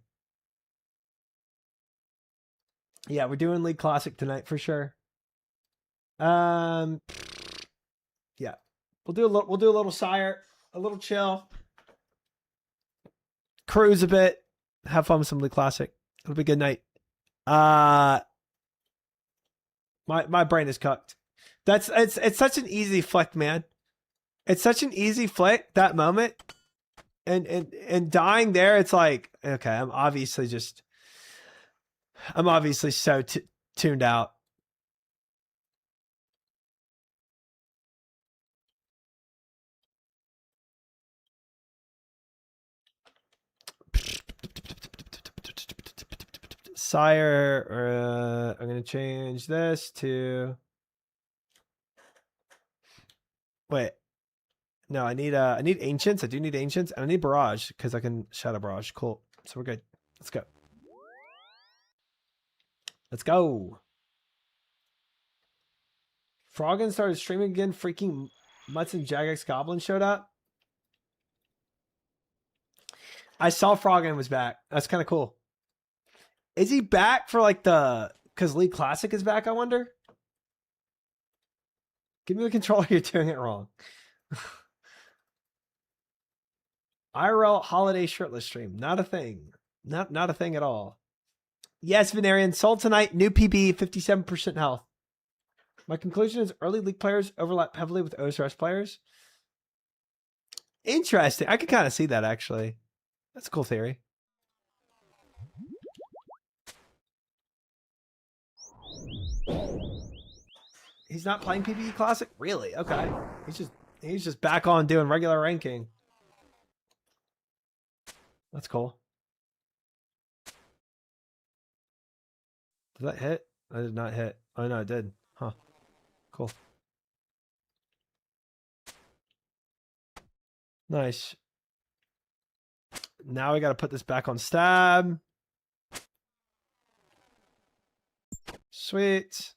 Yeah, we're doing League Classic tonight for sure. Yeah. We'll do a little Sire, a little chill. Cruise a bit. Have fun with some League Classic. It'll be a good night. My brain is cooked. It's such an easy flick, man. It's such an easy flick, that moment. And dying there, it's like, okay, I'm obviously so tuned out. Sire, I'm gonna change this to. Wait, no, I need ancients. I do need ancients, and I need barrage because I can shadow barrage. Cool, so we're good. Let's go. Let's go. Froggen started streaming again. Freaking Mutts and Jagex Goblin showed up. I saw Froggen was back. That's kind of cool. Is he back for like because League Classic is back, I wonder? Give me the controller, you're doing it wrong. IRL holiday shirtless stream. Not a thing. Not a thing at all. Yes, Venerian. Sold tonight. New PB, 57% health. My conclusion is early League players overlap heavily with OSRS players. Interesting. I can kind of see that, actually. That's a cool theory. He's not playing PvE Classic? Really? Okay. He's just back on doing regular ranking. That's cool. Did that hit? I did not hit. Oh no, it did. Huh. Cool. Nice. Now we got to put this back on stab. Sweet.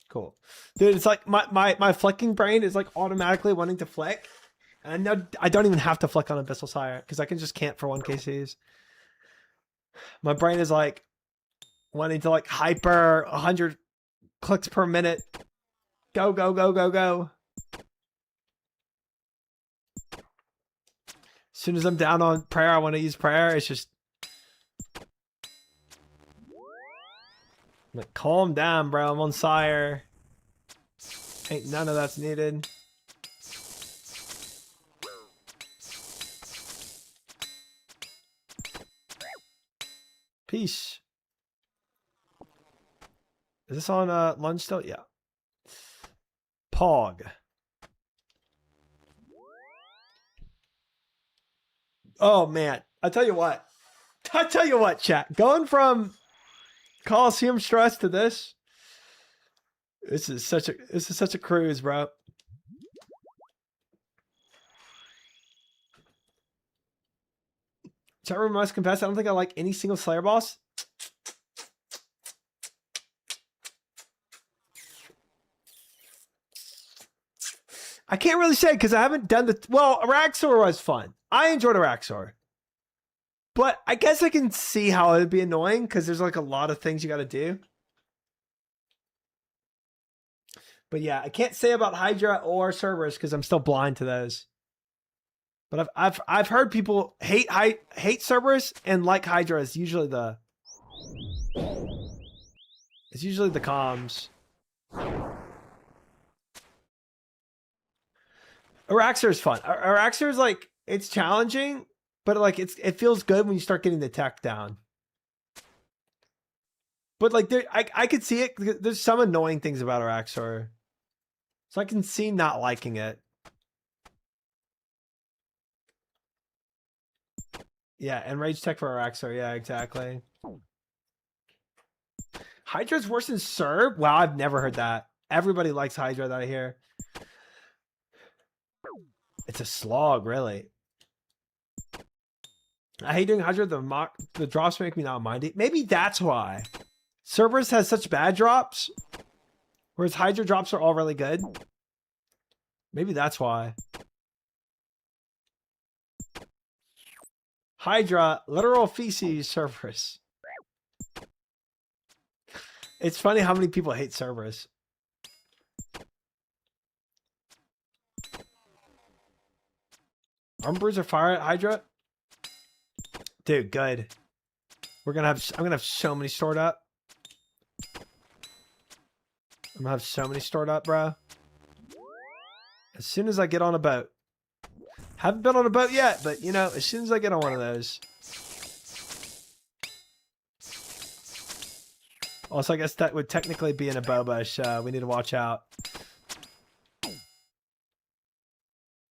Cool. Dude, it's like my flicking brain is like automatically wanting to flick. And I don't even have to flick on Abyssal Sire because I can just camp for 1 KCs. My brain is like wanting to like hyper 100 clicks per minute. Go, go, go, go, go. As soon as I'm down on prayer, I want to use prayer. It's just like, calm down, bro. I'm on Sire. Ain't none of that's needed. Peace. Is this on lunge still? Yeah. Pog. Oh man, I tell you what, chat. Going from Colosseum stress to this is such a cruise, bro. Chat room must confess, I don't think I like any single Slayer boss. I can't really say because I haven't done the... Well, Araxor was fun. I enjoyed Araxor. But I guess I can see how it would be annoying because there's like a lot of things you got to do. But yeah, I can't say about Hydra or Cerberus because I'm still blind to those. But I've heard people hate Cerberus and like Hydra is usually the... It's usually the comms. Araxor is fun. Araxor is like, it's challenging, but like it feels good when you start getting the tech down. But like I could see it. There's some annoying things about Araxor, so I can see not liking it. Yeah, and rage tech for Araxor. Yeah, exactly. Hydra's worse than Serb? Wow, I've never heard that. Everybody likes Hydra that I hear. It's a slog, really. I hate doing Hydra. The drops make me not mind it. Maybe that's why. Cerberus has such bad drops, whereas Hydra drops are all really good. Maybe that's why. Hydra, literal feces, Cerberus. It's funny how many people hate Cerberus. Arm Bruiser fire at Hydra? Dude, good. I'm gonna have so many stored up. I'm gonna have so many stored up, bro. As soon as I get on a boat. Haven't been on a boat yet, but you know, as soon as I get on one of those. Also, I guess that would technically be in a boba, so we need to watch out.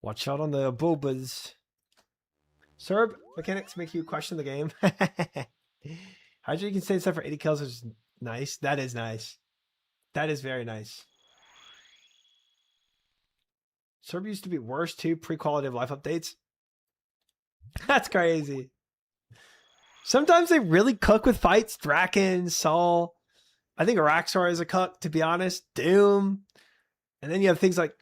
Watch out on the bobas. Serb mechanics make you question the game. Hydra, you can stay inside for 80 kills, which is nice. That is nice. That is very nice. Serb used to be worse too, pre-quality of life updates. That's crazy. Sometimes they really cook with fights. Draken, Sol. I think Araxor is a cook, to be honest. Doom. And then you have things like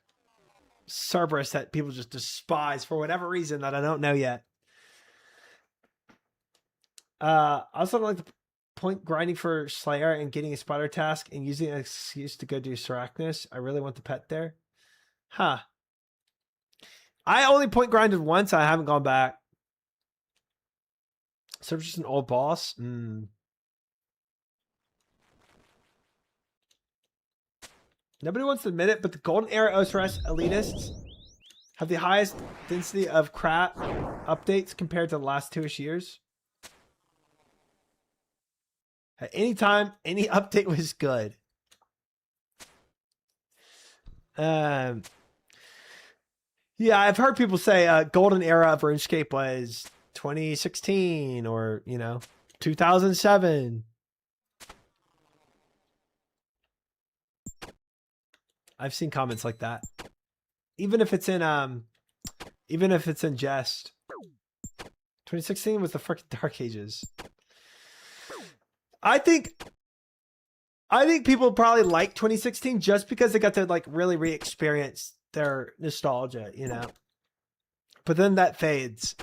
Cerberus that people just despise for whatever reason that I don't know yet. I also don't like the point grinding for Slayer and getting a spider task and using an excuse to go do Sarachnis. I really want the pet there. Huh. I only point grinded once. I haven't gone back. Cerberus just an old boss. Nobody wants to admit it, but the Golden Era OSRS elitists have the highest density of crap updates compared to the last 2-ish years. At any time, any update was good. Yeah, I've heard people say Golden Era of RuneScape was 2016 or, 2007. I've seen comments like that. Even if it's in Even if it's in jest. 2016 was the freaking Dark Ages. I think people probably like 2016 just because they got to like really re-experience their nostalgia, you know. But then that fades.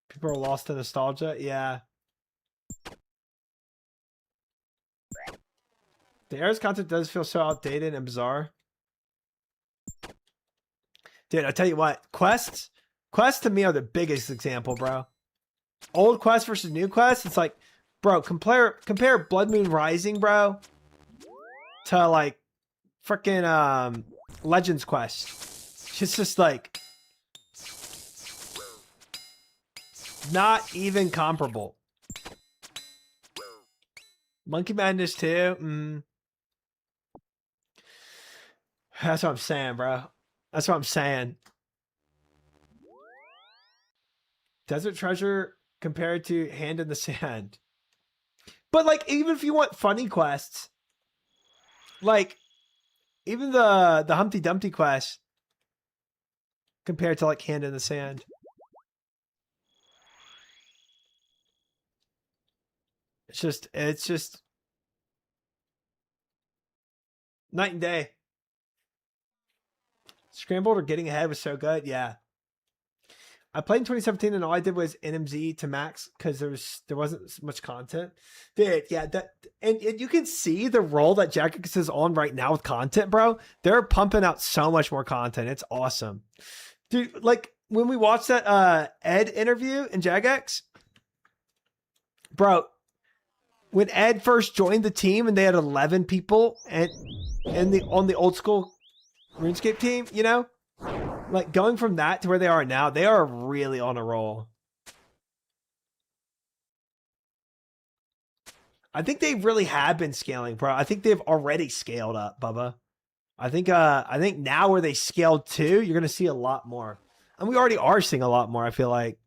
People are lost in nostalgia. Yeah. The era's content does feel so outdated and bizarre. Dude, I tell you what, quests to me are the biggest example, bro. Old quest versus new quest. It's like, bro, compare Blood Moon Rising, bro, to like freaking Legends Quest. It's just like not even comparable. Monkey Madness 2. That's what I'm saying, bro. That's what I'm saying. Desert Treasure compared to Hand in the Sand. But like, even if you want funny quests, like even the Humpty Dumpty quest compared to like Hand in the Sand. It's just night and day. Scrambled or Getting Ahead was so good. Yeah. I played in 2017 and all I did was NMZ to max because there wasn't much content. Dude, yeah, and you can see the role that Jagex is on right now with content, bro. They're pumping out so much more content. It's awesome. Dude, like when we watched that Ed interview in Jagex, bro, when Ed first joined the team and they had 11 people and on the old school RuneScape team, you know? Like going from that to where they are now, they are really on a roll. I think they really have been scaling, bro. I think they've already scaled up, Bubba. I think now where they scaled to, you're gonna see a lot more. And we already are seeing a lot more, I feel like.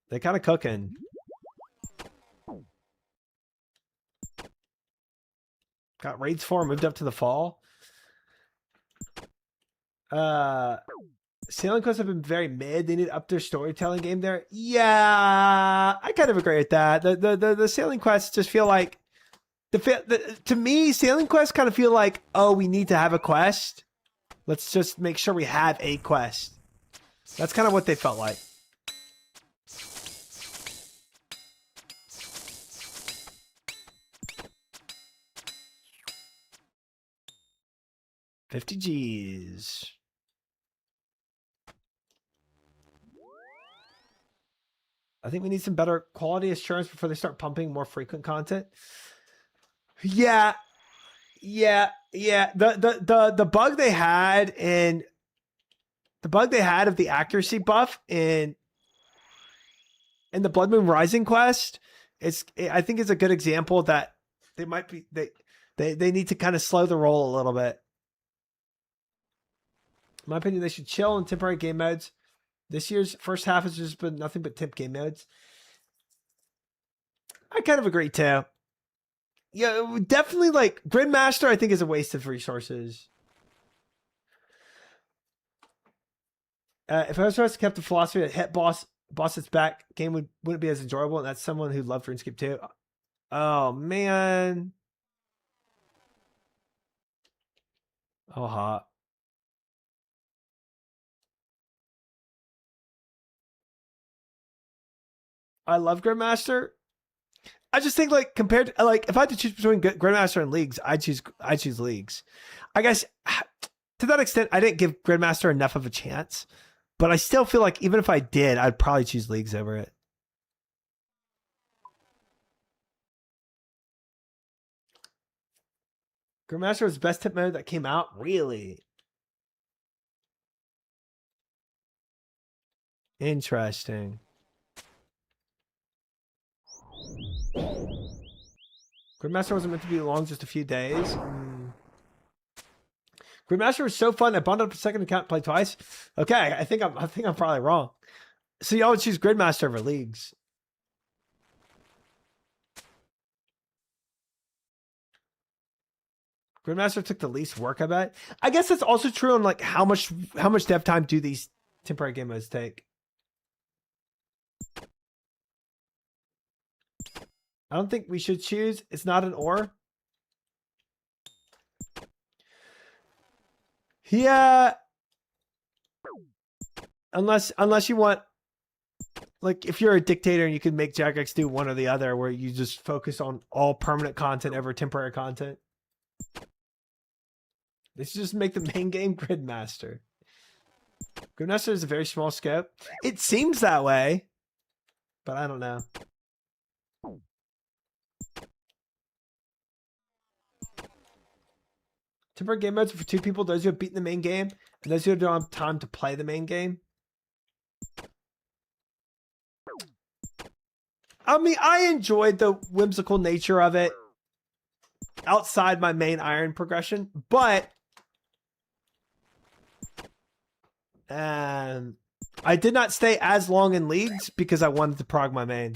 They're kind of cooking. Got raids 4 moved up to the fall. Sailing quests have been very mid. They need to up their storytelling game there. Yeah, I kind of agree with that. The sailing quests just feel like to me, sailing quests kind of feel like, oh, we need to have a quest. Let's just make sure we have a quest. That's kind of what they felt like. $50 G's. I think we need some better quality assurance before they start pumping more frequent content. Yeah. The bug they had of the accuracy buff in the Blood Moon Rising quest, I think it's a good example that they might be they need to kind of slow the roll a little bit. In my opinion, they should chill in temporary game modes. This year's first half has just been nothing but temp game modes. I kind of agree too. Yeah, definitely like Gridmaster, I think is a waste of resources. If I was supposed to keep the philosophy that hit boss's back, game wouldn't be as enjoyable, and that's someone who loved RuneScape too. Oh man. Oh hot. I love Grandmaster. I just think like compared to like if I had to choose between Grandmaster and Leagues, I choose Leagues. I guess to that extent, I didn't give Grandmaster enough of a chance, but I still feel like even if I did, I'd probably choose Leagues over it. Grandmaster was the best tip mode that came out, really. Interesting. Gridmaster wasn't meant to be long, just a few days. Gridmaster was so fun. I bundled up a second account, played twice. Okay, I think I'm probably wrong. So y'all would choose Gridmaster over Leagues. Gridmaster took the least work, I bet. I guess that's also true on like how much dev time do these temporary game modes take. I don't think we should choose. It's not an or. Yeah. Unless you want, like, if you're a dictator and you can make Jagex do one or the other, where you just focus on all permanent content over temporary content. Let's just make the main game Gridmaster. Gridmaster is a very small scope. It seems that way, but I don't know. Temporary game modes are for two people, those who have beaten the main game and those who don't have time to play the main game. I mean, I enjoyed the whimsical nature of it outside my main iron progression, but I did not stay as long in leagues because I wanted to prog my main.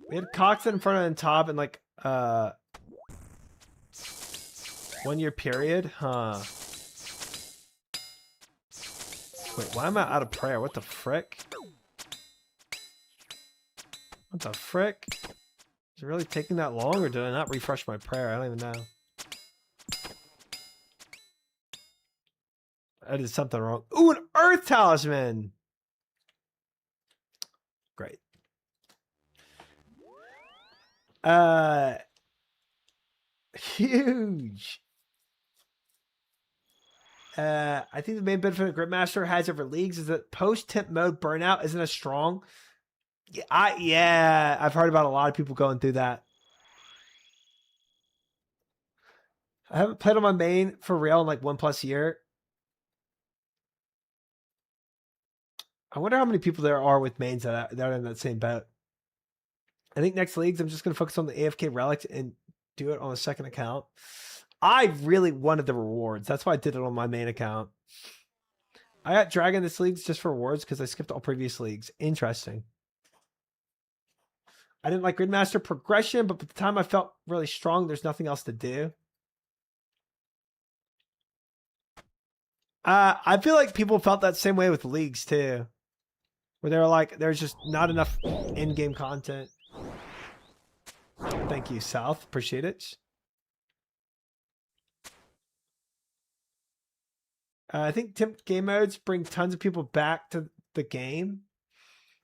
We had Cox in front of the top in like 1 year period, huh? Wait, why am I out of prayer? What the frick? What the frick? Is it really taking that long, or did I not refresh my prayer? I don't even know. I did something wrong. Ooh, an Earth Talisman! Great. Huge. I think the main benefit of Gridmaster has over leagues is that post-temp mode burnout isn't as strong. Yeah, I've heard about a lot of people going through that. I haven't played on my main for real in like 1+ year. I wonder how many people there are with mains that are in that same boat. I think next leagues, I'm just going to focus on the AFK relics and do it on a second account. I really wanted the rewards. That's why I did it on my main account. I got Dragon this leagues just for rewards because I skipped all previous leagues. Interesting. I didn't like Gridmaster progression, but by the time I felt really strong, there's nothing else to do. I feel like people felt that same way with leagues too. Where they were like, there's just not enough in-game content. Thank you, South. Appreciate it. I think temp game modes bring tons of people back to the game.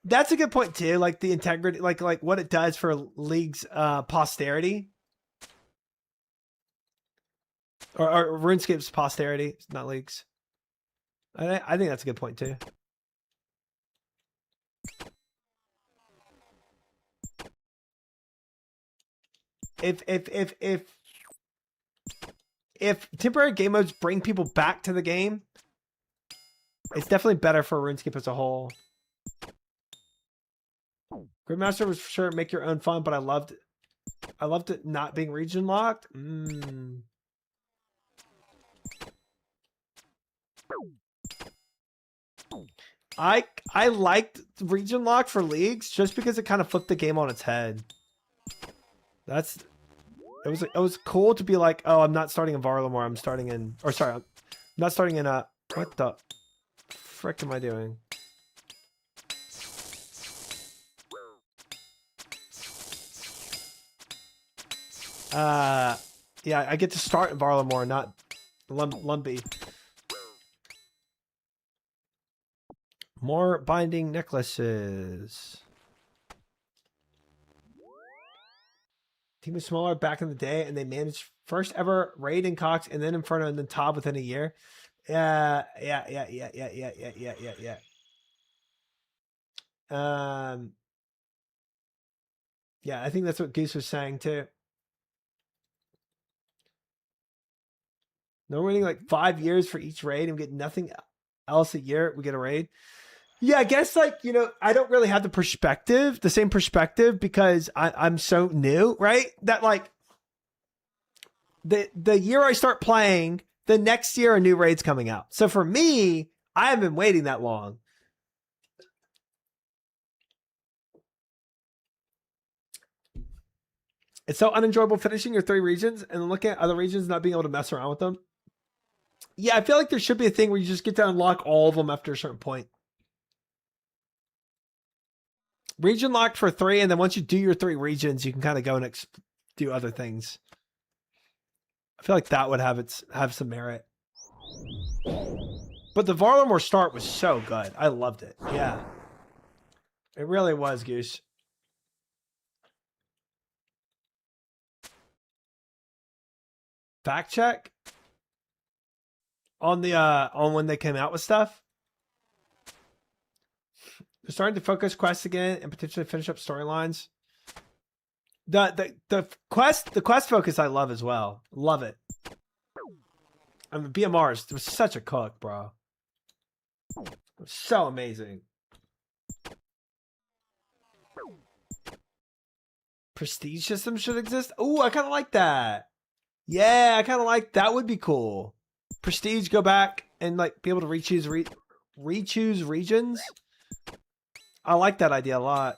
That's a good point too. Like the integrity, like what it does for league's posterity, or RuneScape's posterity, not leagues. I think that's a good point too. If temporary game modes bring people back to the game, it's definitely better for RuneScape as a whole. Gridmaster was for sure make your own fun, but I loved it not being region locked. I liked region locked for leagues just because it kind of flipped the game on its head. It was cool to be like, oh, I'm not starting in Varlamore, I'm starting in, or sorry, I'm not starting in what the frick am I doing? Yeah, I get to start in Varlamore, not Lumpy. More binding necklaces. Team was smaller back in the day, and they managed first ever raid in Cox, and then Inferno, and then Top within a year. Yeah. Yeah, I think that's what Goose was saying too. No, we're waiting like 5 years for each raid, and we get nothing else a year. We get a raid. Yeah, I guess like, you know, I don't really have the same perspective because I'm so new, right? That like the year I start playing, the next year a new raid's coming out. So for me, I haven't been waiting that long. It's so unenjoyable finishing your 3 regions and then looking at other regions and not being able to mess around with them. Yeah, I feel like there should be a thing where you just get to unlock all of them after a certain point. Region locked for 3, and then once you do your 3 regions, you can kind of go and do other things. I feel like that would have some merit. But the Varlamore start was so good. I loved it. Yeah. It really was, Goose. Fact check on the on when they came out with stuff. They're starting to focus quests again and potentially finish up storylines. The quest focus I love as well. Love it. I mean, BMRs was such a cook, bro. It was so amazing. Prestige system should exist. Ooh, I kind of like that. Yeah, I kind of like that. Would be cool. Prestige, go back and like be able to rechoose regions. I like that idea a lot.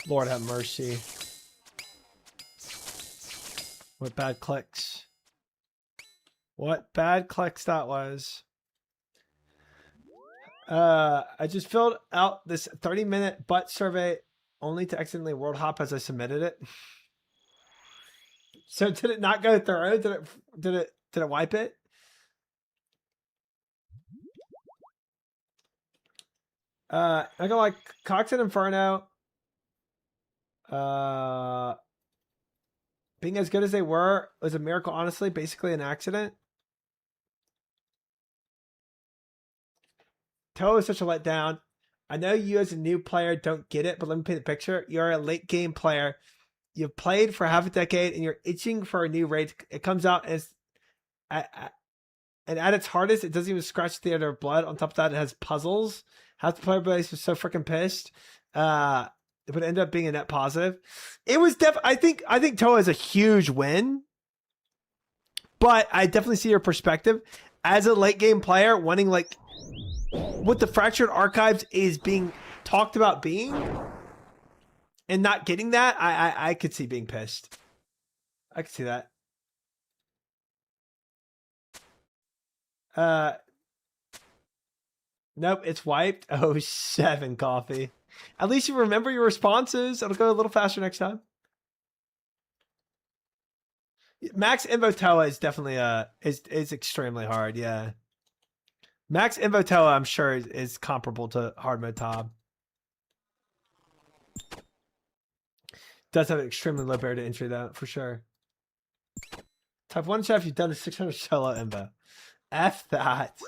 Lord have mercy. What bad clicks. What bad clicks that was. I just filled out this 30-minute butt survey only to accidentally world hop as I submitted it. So did it not go through? Did it wipe it? I go like Cox and Inferno. Being as good as they were was a miracle, honestly. Basically an accident. Toe is such a letdown. I know you as a new player don't get it, but let me paint the picture. You're a late game player. You've played for half a decade and you're itching for a new raid. It comes out as and at its hardest, it doesn't even scratch the other blood. On top of that, it has puzzles. Half the player base was so freaking pissed. It would end up being a net positive. It was I think Toa is a huge win, but I definitely see your perspective as a late game player wanting like what the Fractured Archives is being talked about being and not getting that. I could see being pissed. I could see that. Nope, it's wiped. Oh, 7 coffee. At least you remember your responses. It'll go a little faster next time. Max Invo Toa is definitely is extremely hard. Yeah, Max Invo Toa I'm sure is comparable to hard mode Tob. Does have an extremely low barrier to entry though, for sure. Type 1 chef, you've done a 600 solo Invo. F that.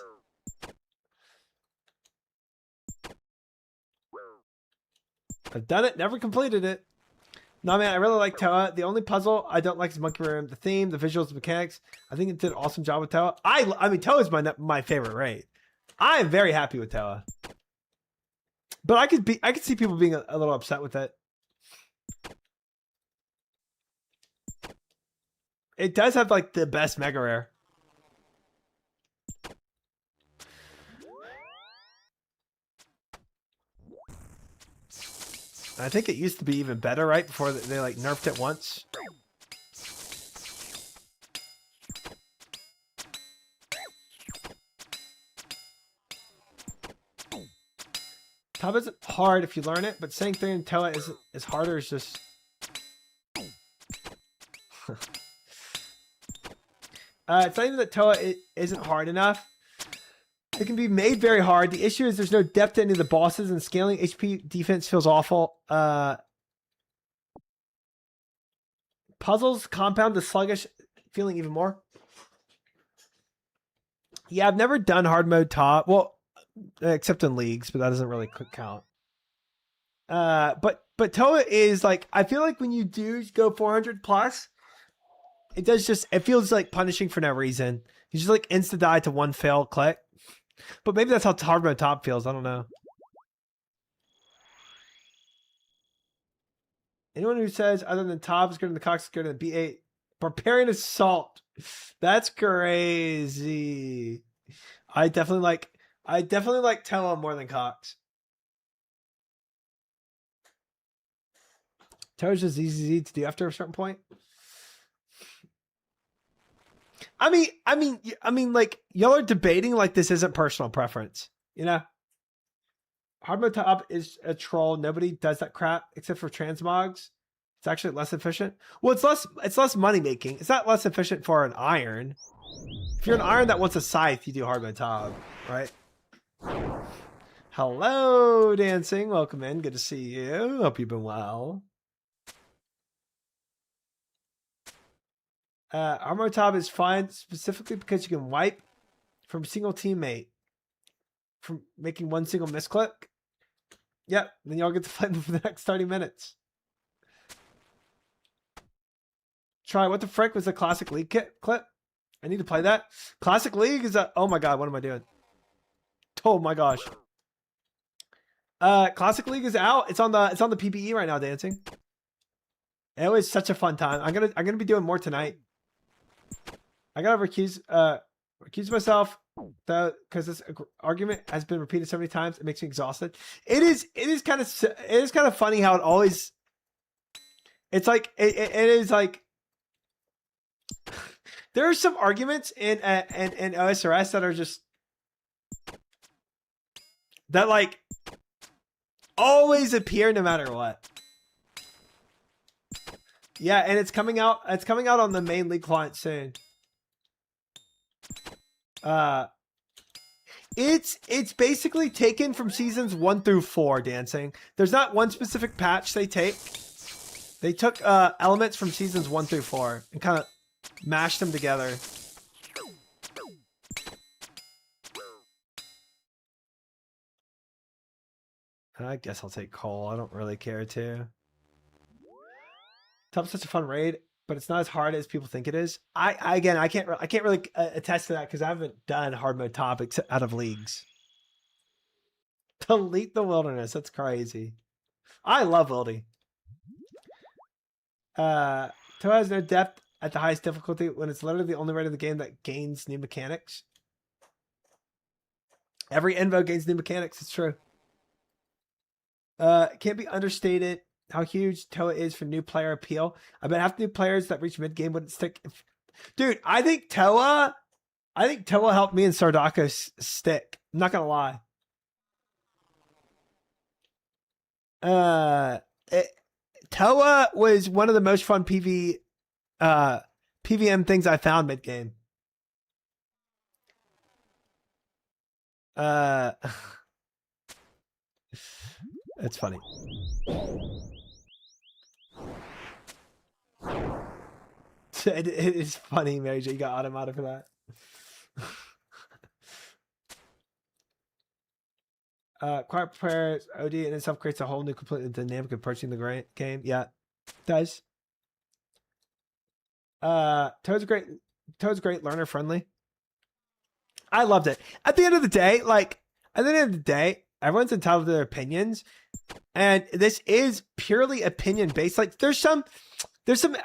I've done it, never completed it. No, man, I really like Toa. The only puzzle I don't like is Monkey Room. The theme, the visuals, the mechanics. I think it did an awesome job with Toa. I mean, Toa is my favorite raid. I am very happy with Toa. But I could see people being a little upset with it. It does have like the best mega rare. I think it used to be even better, right? Before they like nerfed it once. Top isn't hard if you learn it, but saying 3 in Toa is harder is just... it's not even that Toa isn't hard enough. It can be made very hard. The issue is there's no depth to any of the bosses, and scaling HP defense feels awful. Puzzles compound the sluggish feeling even more. Yeah, I've never done hard mode top. Well, except in leagues, but that doesn't really count. But Toa is like, I feel like when you do go 400 plus, it feels like punishing for no reason. You just like insta die to one fail click. But maybe that's how hard mode top feels. I don't know. Anyone who says other than top is greater than the Cox is greater than B8. Barbarian assault. That's crazy. I definitely like Toa more than Cox. Toa's just easy to do after a certain point. I mean, like y'all are debating like this isn't personal preference, you know? Hard mode top is a troll. Nobody does that crap except for transmogs. It's actually less efficient. Well, it's less money making. It's not less efficient for an iron. If you're an iron that wants a scythe, you do hard mode top, right? Hello, dancing. Welcome in. Good to see you. Hope you've been well. Hard mode top is fine specifically because you can wipe from a single teammate from making one single misclick. Yep, then y'all get to play them for the next 30 minutes. Try what the frick was the Classic League clip? I need to play that. Classic League is a, oh my god, what am I doing? Oh my gosh. Classic League is out. It's on the PBE right now, dancing. It was such a fun time. I'm gonna be doing more tonight. I gotta recuse myself though, because this argument has been repeated so many times. It makes me exhausted. It is kind of funny how it always. It's like it is like. There are some arguments in OSRS that are just that like always appear no matter what. Yeah, and it's coming out on the main league client soon. It's basically taken from seasons 1 through 4, dancing. There's not one specific patch they take. They took elements from seasons 1 through 4 and kind of mashed them together. I guess I'll take Cole. I don't really care to. Top's such a fun raid, but it's not as hard as people think it is. I can't really attest to that because I haven't done hard mode top out of leagues. Delete the wilderness. That's crazy. I love Wildy. Toe has no depth at the highest difficulty when it's literally the only raid in the game that gains new mechanics. Every Invo gains new mechanics. It's true. It can't be understated how huge Toa is for new player appeal. I bet half the new players that reach mid game wouldn't stick. Dude, I think Toa helped me and Sardako stick. I'm not gonna lie. Toa was one of the most fun PVM things I found mid game. That's funny. It is funny, Mary J. You got automatic for that. Quiet Prayers, OD in itself creates a whole new completely dynamic approaching the game. Yeah, it does. Toad's great, learner friendly. I loved it. At the end of the day, everyone's entitled to their opinions. And this is purely opinion based. Like there's some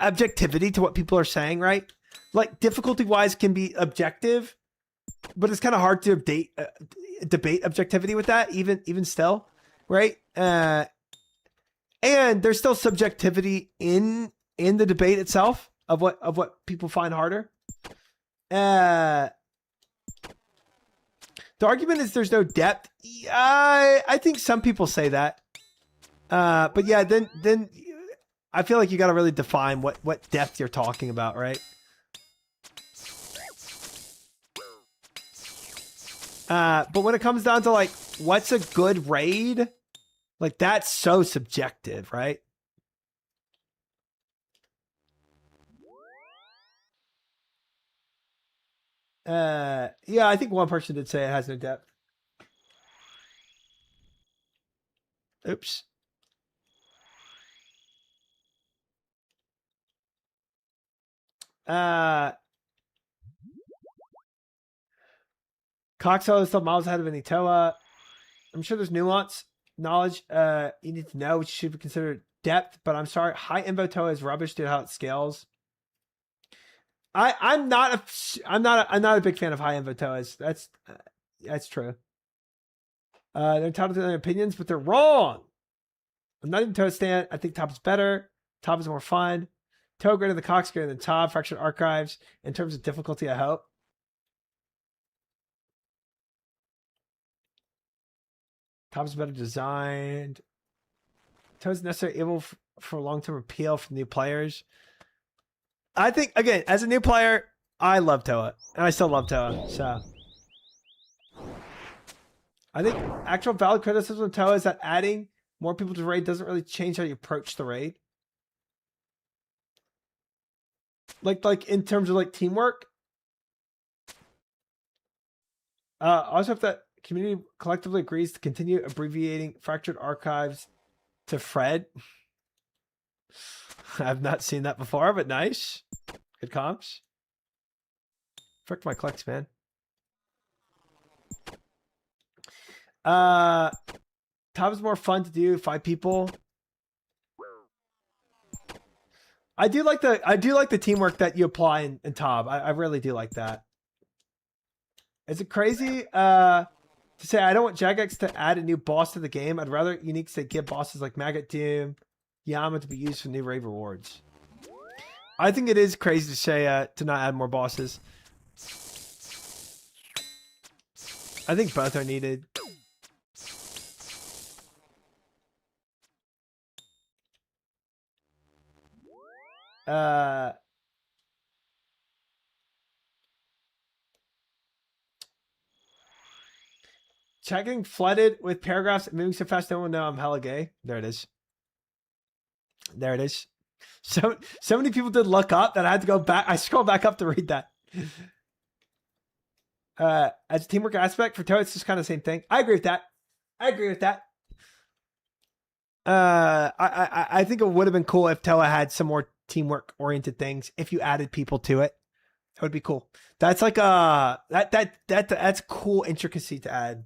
objectivity to what people are saying, right? Like difficulty wise can be objective, but it's kind of hard to debate objectivity with that, even still, right? And there's still subjectivity in the debate itself of what people find harder. The argument is there's no depth. I think some people say that. But yeah, then I feel like you got to really define what depth you're talking about, right? But when it comes down to like, what's a good raid? Like that's so subjective, right? Yeah, I think one person did say it has no depth. Oops. Coxo is still miles ahead of Anitoa. I'm sure there's nuance, knowledge you need to know, which should be considered depth, but I'm sorry, high invo Toa is rubbish due to how it scales. I'm not a big fan of high invo Toas. That's true. They're entitled to their opinions, but they're wrong. I'm not even Toa stan. I think Top is better. Top is more fun. Toa greater than Cox, greater than Top. Fractured Archives in terms of difficulty, I hope. Top is better designed. Toa's necessary evil for long-term appeal for new players. I think, again, as a new player, I love Toa. And I still love Toa, so. I think actual valid criticism of Toa is that adding more people to the raid doesn't really change how you approach the raid. Like in terms of like teamwork. Also if that community collectively agrees to continue abbreviating Fractured Archives to Fred. I've not seen that before, but nice. Good comps. Frick my collects, man. Top is more fun to do, 5 people. I do like the teamwork that you apply in Top. I really do like that. Is it crazy to say I don't want Jagex to add a new boss to the game? I'd rather Uniques that give bosses like Maggot Doom, Yama to be used for new raid rewards. I think it is crazy to say to not add more bosses. I think both are needed. Checking flooded with paragraphs and moving so fast no one know I'm hella gay. There it is. There it is. So many people did look up that I had to go back. I scrolled back up to read that. As a teamwork aspect for Toa, it's just kind of the same thing. I agree with that. I agree with that. I think it would have been cool if Toa had some more teamwork oriented things. If you added people to it, that would be cool. That's like that's cool intricacy to add.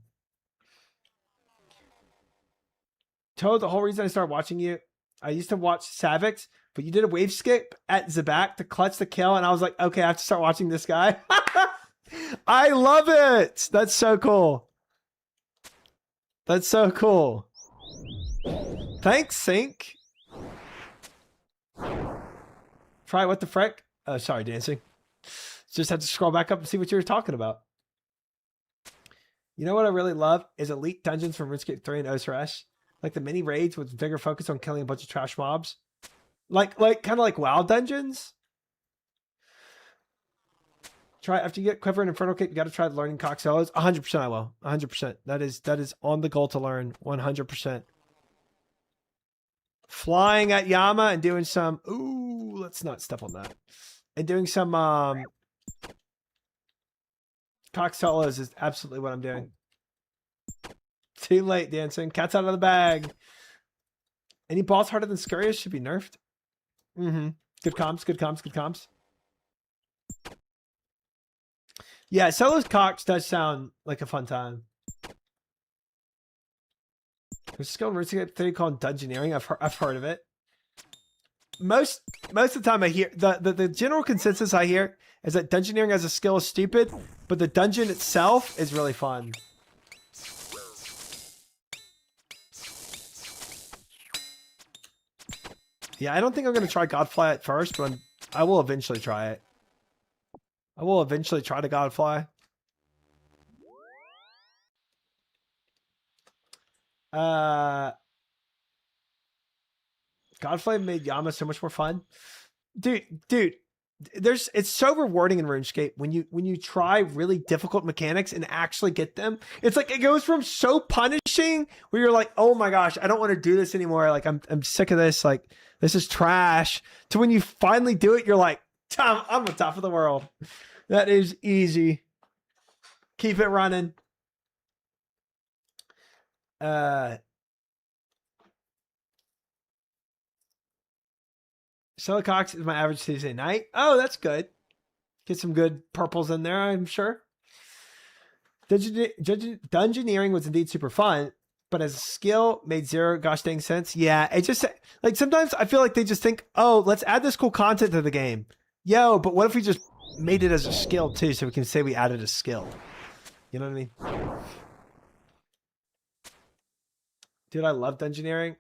Toa, the whole reason I started watching you, I used to watch Savix, but you did a wave skip at Zabak to clutch the kill, and I was like, okay, I have to start watching this guy. I love it. That's so cool. That's so cool. Thanks, Sync. Try what the frick? Oh, sorry, dancing. Just had to scroll back up and see what you were talking about. You know what I really love is elite dungeons from RuneScape 3 and OSRS. Like the mini raids with bigger focus on killing a bunch of trash mobs. Like kind of like WoW dungeons. Try after you get Quiver and Infernal Cape, you got to try learning Coxellas. 100% I will. 100%. That is on the goal to learn. 100%. Flying at Yama and doing some. Ooh, let's not step on that. And doing some Coxellas is absolutely what I'm doing. Too late, dancing. Cat's out of the bag. Any boss harder than Scarius should be nerfed. Mm-hmm. Good comps, good comps, good comps. Yeah, Solo's Cox does sound like a fun time. There's a skill in RuneScape 3 called Dungeoneering. I've heard of it. Most of the time I hear the general consensus I hear is that Dungeoneering as a skill is stupid, but the dungeon itself is really fun. Yeah, I don't think I'm going to try Godfly at first, but I will eventually try it. I will eventually try to Godfly. Godfly made Yama so much more fun. Dude, it's so rewarding in RuneScape when you try really difficult mechanics and actually get them. It's like it goes from so punishing where you're like, oh my gosh, I don't want to do this anymore. Like I'm sick of this. Like this is trash. To when you finally do it, you're like, I'm on top of the world. That is easy. Keep it running. Silicox is my average Tuesday night. Oh, that's good. Get some good purples in there, I'm sure. Dungeoneering was indeed super fun. but as a skill made zero gosh dang sense. Yeah, it just like sometimes I feel like they just think, oh, let's add this cool content to the game. Yo, but what if we just made it as a skill too, so we can say we added a skill? You know what I mean? Dude, I love dungeoneering.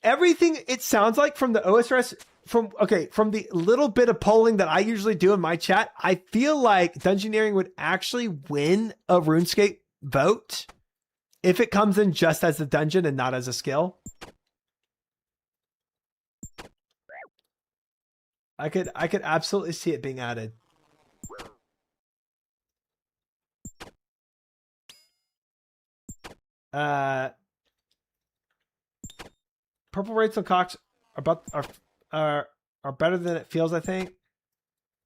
Everything it sounds like from the OSRS from the little bit of polling that I usually do in my chat, I feel like dungeoneering would actually win a RuneScape vote if it comes in just as a dungeon and not as a skill. I could absolutely see it being added. Purple rates on Cox are better than it feels, I think.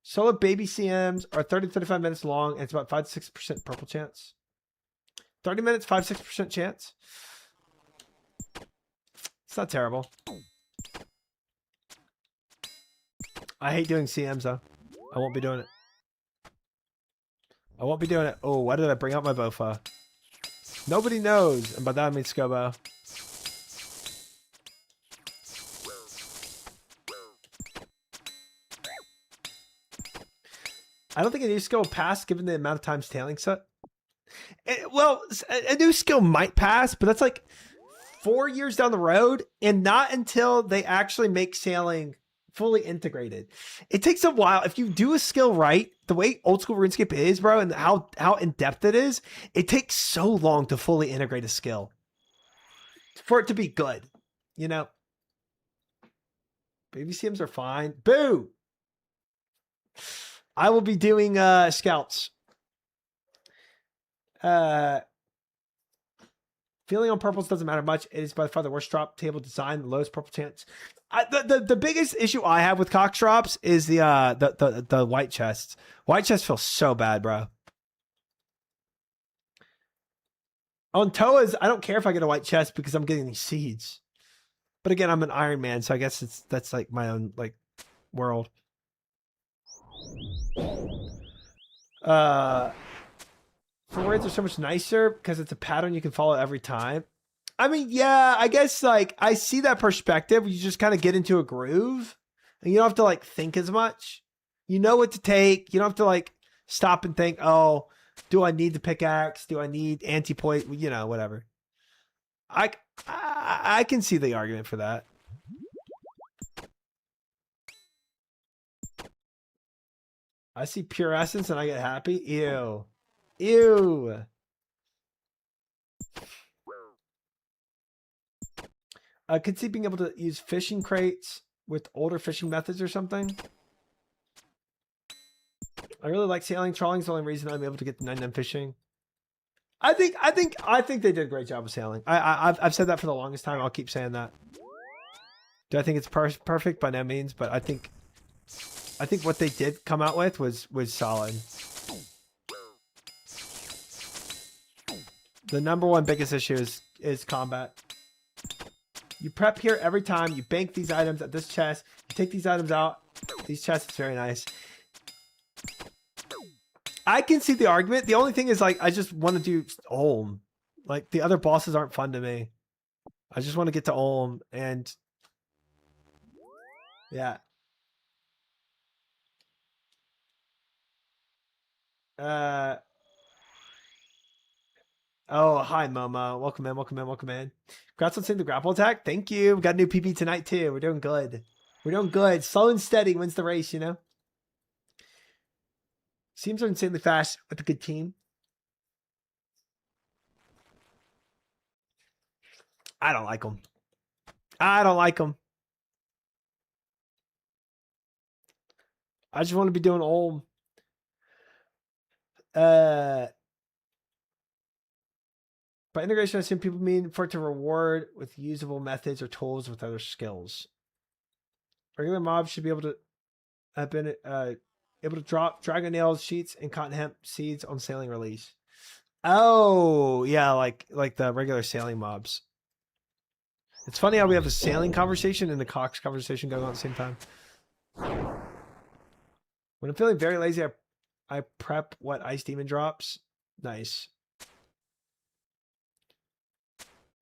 Solo baby CMs are 30 to 35 minutes long, and it's about 5 to 6% purple chance. 30 minutes, 5 to 6% chance. It's not terrible. I hate doing CMs though. I won't be doing it. I won't be doing it. Oh, why did I bring out my Bofa? Nobody knows. And by that I mean Scobo. I don't think a new skill will pass given the amount of times tailing set. Well, a new skill might pass, but that's like 4 years down the road, and not until they actually make sailing fully integrated. It takes a while. If you do a skill right, the way old school RuneScape is, bro, and how in-depth it is, it takes so long to fully integrate a skill for it to be good, you know? Baby CMs are fine. Boo! I will be doing scouts. Feeling on purples doesn't matter much. It is by far the worst drop table design, the lowest purple chance. The biggest issue I have with Cox drops is the white chests. White chests feel so bad, bro. On Toas, I don't care if I get a white chest because I'm getting these seeds. But again, I'm an Iron Man, so I guess that's like my own like world. Full raids are so much nicer because it's a pattern you can follow every time. I mean, yeah, I guess like I see that perspective. You just kind of get into a groove and you don't have to like think as much. You know what to take. You don't have to like stop and think, oh, do I need the pickaxe? Do I need anti-point? You know, whatever. I can see the argument for that. I see pure essence and I get happy. Ew. Ew. I could see being able to use fishing crates with older fishing methods or something. I really like sailing. Trawling is the only reason I'm able to get the 9-9 fishing. I think they did a great job of sailing. I've said that for the longest time. I'll keep saying that. Do I think it's perfect? By no means, but I think what they did come out with was solid. The number one biggest issue is combat. You prep here every time. You bank these items at this chest. You take these items out. These chests, it's very nice. I can see the argument. The only thing is, like, I just want to do Olm. Like, the other bosses aren't fun to me. I just want to get to Olm, and yeah. Oh, hi, Momo. Welcome in, welcome in, welcome in. Congrats on seeing the grapple attack. Thank you. We got a new PB tonight, too. We're doing good. We're doing good. Slow and steady wins the race, you know? Seems are insanely fast with a good team. I don't like them. I don't like them. I just want to be doing Olm. By integration, I assume people mean for it to reward with usable methods or tools with other skills. Regular mobs should be able to have been able to drop dragon nails, sheets, and cotton hemp seeds on sailing release. Oh, yeah, like the regular sailing mobs. It's funny how we have a sailing conversation and the Cox conversation going on at the same time. When I'm feeling very lazy, I prep what Ice Demon drops. Nice.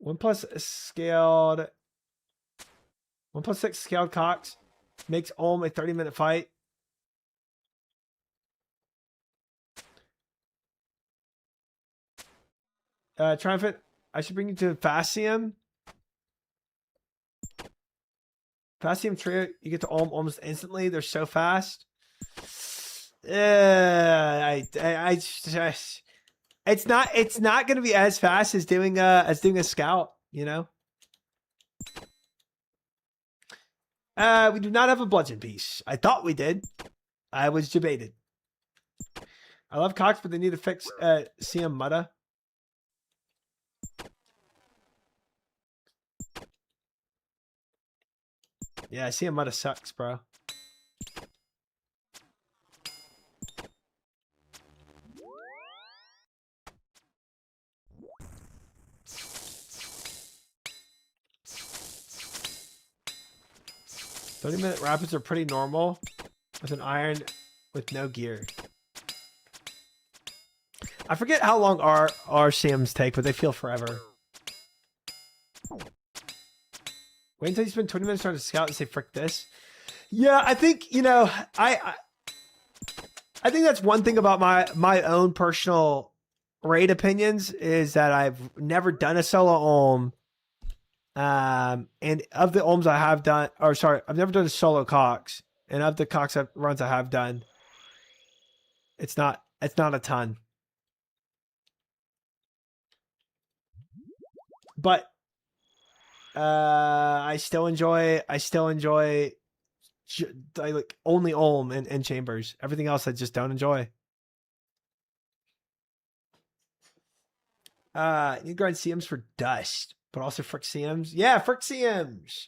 1+ scaled. 1+6 scaled Cox makes Ulm a 30-minute fight. Triumphant, I should bring you to Fascium. Fascium trio, you get to Ulm almost instantly. They're so fast. It's not going to be as fast as doing a scout, you know. We do not have a bludgeon piece. I thought we did. I was debated. I love Cox, but they need to fix CM Mutta. Yeah, CM Mutta sucks, bro. "30-minute rapids are pretty normal with an iron with no gear." I forget how long our CMs take, but they feel forever. Wait until you spend 20 minutes trying to scout and say, frick this. Yeah, I think, you know, I think that's one thing about my own personal raid opinions is that I've never done a solo Ulm. And of the Ulms I have done, or sorry, I've never done a solo Cox. And of the Cox runs I have done, it's not a ton. But I still enjoy like only Ulm and Chambers. Everything else I just don't enjoy. You grind CMs for dust, but also frick CMs. Yeah, frick CMs.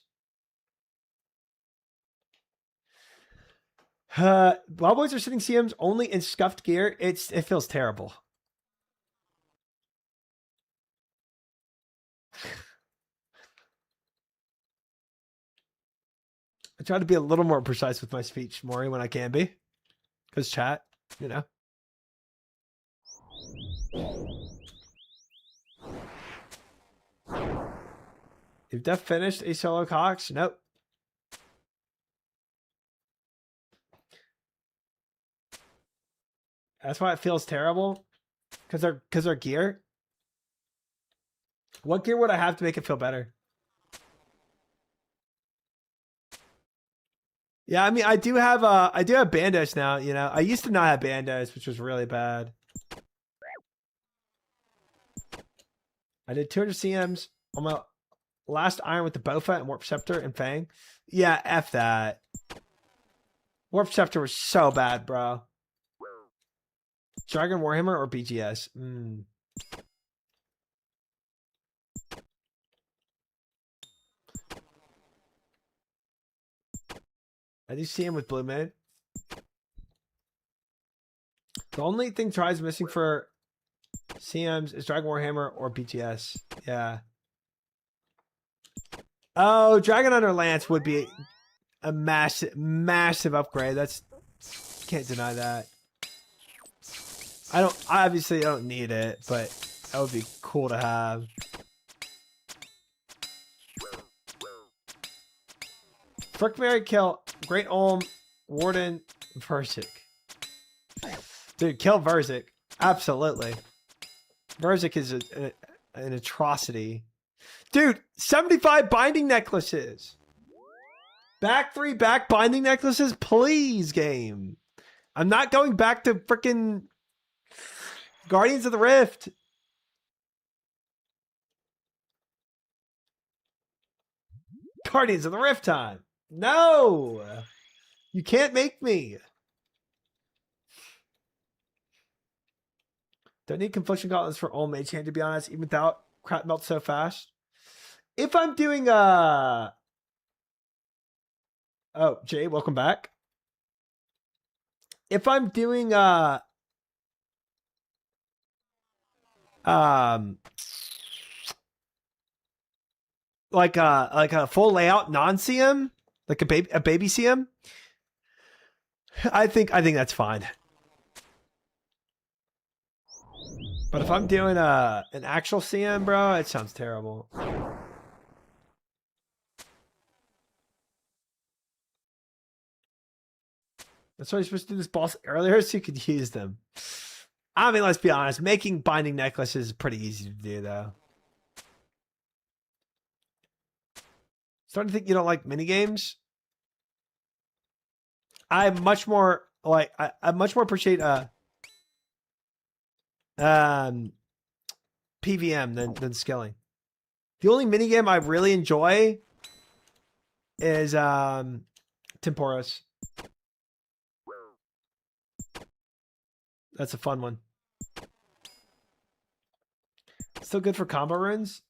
Wild Boys are sitting CMs only in scuffed gear. It feels terrible. I try to be a little more precise with my speech, Maury, when I can be. Because chat, you know. You've Def finished a solo Cox? Nope. That's why it feels terrible. Because our gear. What gear would I have to make it feel better? Yeah, I mean, I do have Bandos now, you know. I used to not have Bandos, which was really bad. I did 200 CMs on my last iron with the Bofa and Warp Scepter and Fang. Yeah, F that. Warp Scepter was so bad, bro. Dragon Warhammer or BGS? I do see him with Blue Moon. The only thing Try's missing for CMs is Dragon Warhammer or BGS. Yeah. Oh, Dragon Hunter Lance would be a massive upgrade. Can't deny that. I obviously don't need it, but that would be cool to have. Frick, marry, kill. Great Ulm, Warden, Verzik. Dude, kill Verzik. Absolutely. Verzik is an atrocity. Dude, 75 binding necklaces. Back 3 binding necklaces, please, game. I'm not going back to freaking Guardians of the Rift. Guardians of the Rift time. No, you can't make me. Don't need Confliction Gauntlets for Ulm Mage Hand, to be honest, even without crap melt so fast. If I'm doing oh, Jay, welcome back. If I'm doing like a full layout non-CM, like a baby CM, I think that's fine. But if I'm doing an actual CM, bro, it sounds terrible. That's why you're supposed to do this boss earlier so you could use them. I mean, let's be honest. Making binding necklaces is pretty easy to do, though. Starting to think you don't like minigames? I much more like I much more appreciate PVM than skilling. The only minigame I really enjoy is Temporis. That's a fun one. Still good for combo runes.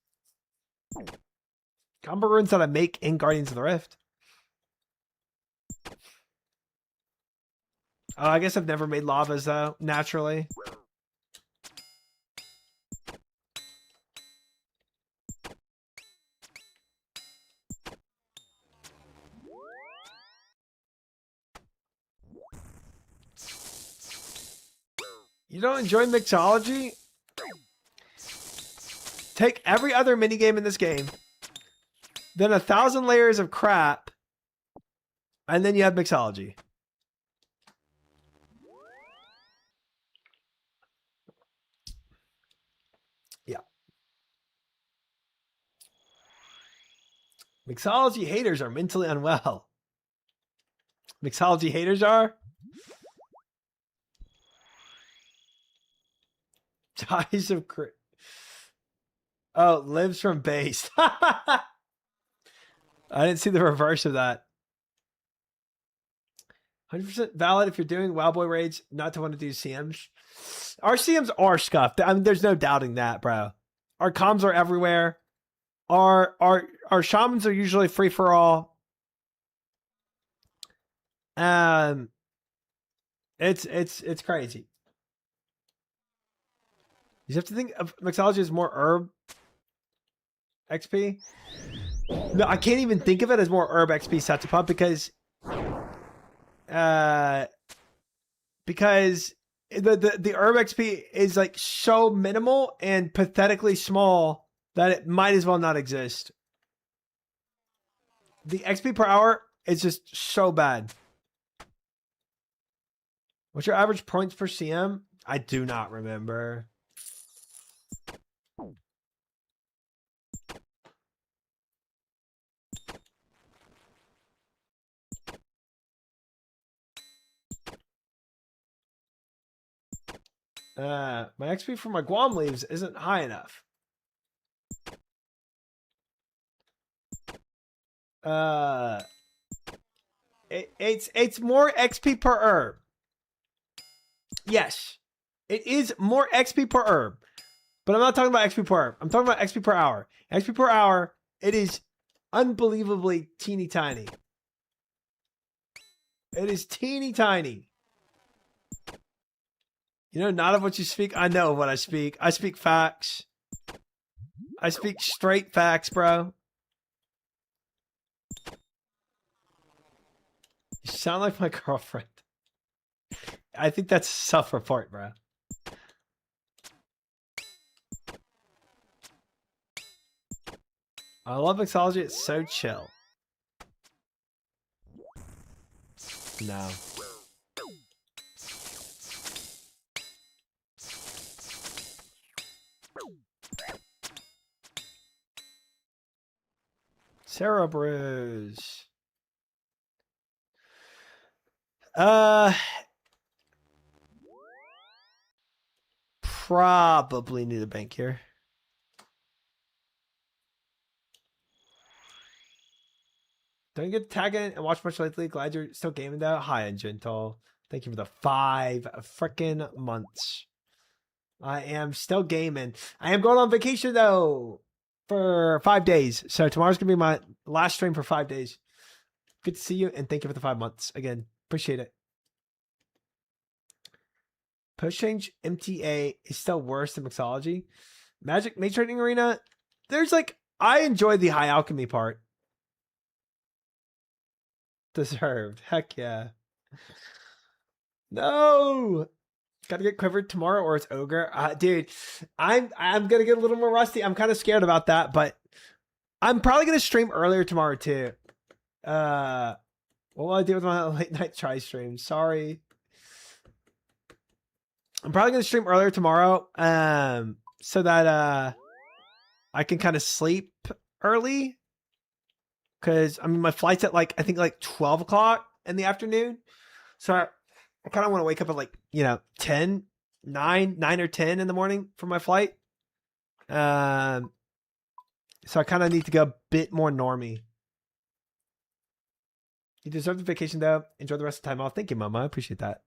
Combo runes that I make in Guardians of the Rift. I guess I've never made lavas though, naturally. You don't enjoy mixology? Take every other minigame in this game, then 1,000 layers of crap, and then you have mixology. Yeah. Mixology haters are mentally unwell. Mixology haters are? Dies of crit. Oh, lives from base. I didn't see the reverse of that. 100% valid if you're doing Wowboy raids, not to want to do CMs. Our CMs are scuffed. I mean, there's no doubting that, bro. Our comms are everywhere. Our shamans are usually free for all. It's crazy. You have to think of mixology as more herb XP. No, I can't even think of it as more herb XP Satapub because the herb XP is like so minimal and pathetically small that it might as well not exist. The XP per hour is just so bad. What's your average points per CM? I do not remember. My XP for my Guam leaves isn't high enough. It's more XP per herb. Yes, it is more XP per herb, but I'm not talking about XP per herb. I'm talking about XP per hour. XP per hour, it is unbelievably teeny tiny. It is teeny tiny. You know, not of what you speak. I know what I speak. I speak facts. I speak straight facts, bro. You sound like my girlfriend. I think that's a self-report, bro. I love mixology. It's so chill. No. Sarah Bruce. Probably need a bank here. Don't get tagging and watch much lately. Glad you're still gaming though. Hi, and gentle. Thank you for the 5 freaking months. I am still gaming. I am going on vacation though for 5 days. So tomorrow's gonna be my last stream for 5 days. Good to see you and thank you for the 5 months again. Appreciate it. Post change MTA is still worse than mixology. Magic Mage Trading Arena. There's like I enjoy the high alchemy part. Deserved. Heck yeah. No. gotta get quivered tomorrow or it's ogre. Dude, I'm gonna get a little more rusty. I'm kind of scared about that, but I'm probably gonna stream earlier tomorrow too. What will I do with my late night try stream? Sorry. I'm probably gonna stream earlier tomorrow, so that I can kind of sleep early. Cause I mean my flight's at like I think like 12 o'clock in the afternoon. So I kind of want to wake up at like, 10, 9 or 10 in the morning for my flight. So I kind of need to go a bit more normie. You deserve the vacation though. Enjoy the rest of the time off. Thank you, Mama. I appreciate that.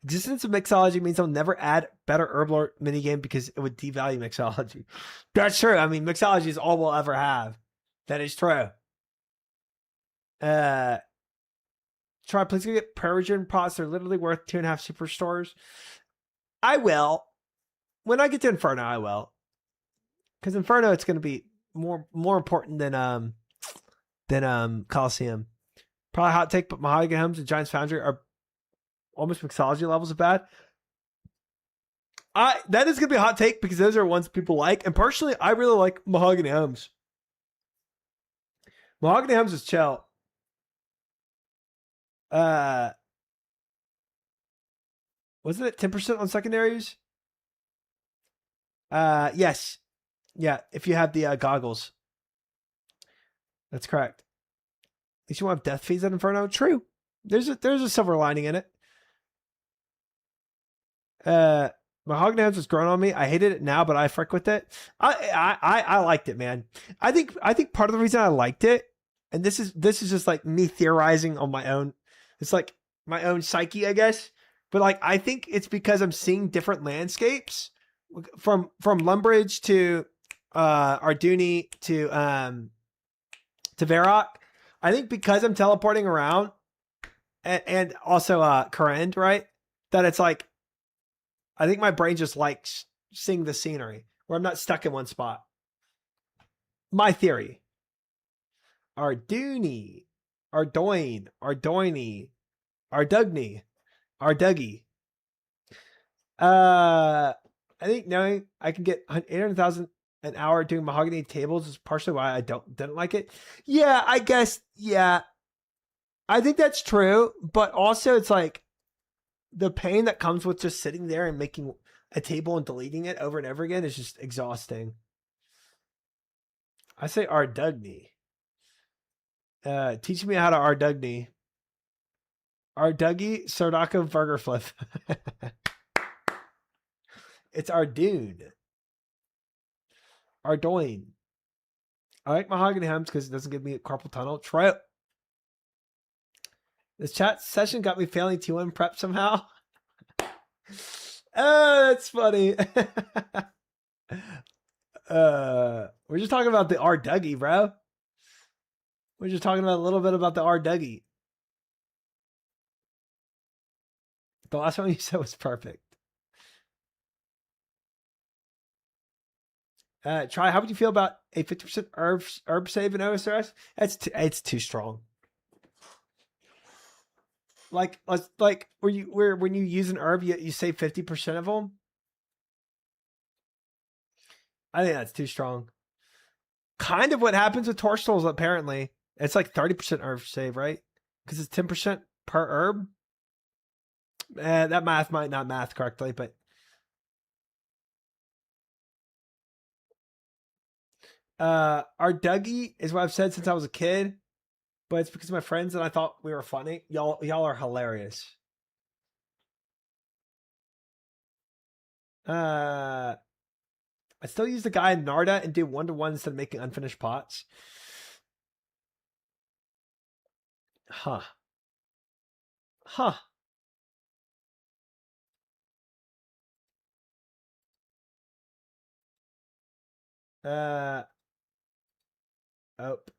Existence of mixology means I'll never add better Herblore minigame because it would devalue mixology. That's true. I mean, mixology is all we'll ever have. That is true. Try, please go get Persian pots. They're literally worth 2.5 superstores. I will. When I get to Inferno, I will. Because Inferno, it's going to be more important than Colosseum. Probably hot take, but Mahogany Homes and Giant's Foundry are almost mixology levels of bad. That is going to be a hot take because those are ones people like. And personally, I really like Mahogany Homes. Mahogany Homes is chill. Wasn't it 10% on secondaries? Yes. Yeah, if you have the goggles. That's correct. At least you won't have death fees at Inferno. True. There's a silver lining in it. Mahogany Homes was growing on me. I hated it now, but I frick with it. I liked it, man. I think part of the reason I liked it, and this is just like me theorizing on my own. It's like my own psyche, I guess. But like I think it's because I'm seeing different landscapes from Lumbridge to Arduni to Varrock. I think because I'm teleporting around and also Korend, right? That it's like I think my brain just likes seeing the scenery where I'm not stuck in one spot. My theory. Arduni, Ardoin, Ardoini, Ardugni, Arduggy. I think knowing I can get 800,000 an hour doing mahogany tables is partially why I didn't like it. Yeah, I guess. Yeah, I think that's true. But also, it's like the pain that comes with just sitting there and making a table and deleting it over and over again is just exhausting. I say Ardugny. Teach me how to Ardugny. Arduggy Sardaka Burger Flip. It's Ardoon. Ardoin. I like Mahogany Homes because it doesn't give me a carpal tunnel. Try it. This chat session got me failing T1 prep somehow. Oh, that's funny. We're just talking about the Arduggy, bro. We're just talking about a little bit about the Arduggy. The last one you said was perfect. Try. How would you feel about a 50% herb save in OSRS? It's too strong. Like when you use an herb, you save 50% of them. I think that's too strong. Kind of what happens with Torstals, apparently. It's like 30% herb save, right? Because it's 10% per herb. That math might not math correctly, but Arduggy is what I've said since I was a kid, but it's because of my friends and I thought we were funny. Y'all are hilarious. I still use the guy in Narda and do 1-to-1 instead of making unfinished pots. Huh. Oop.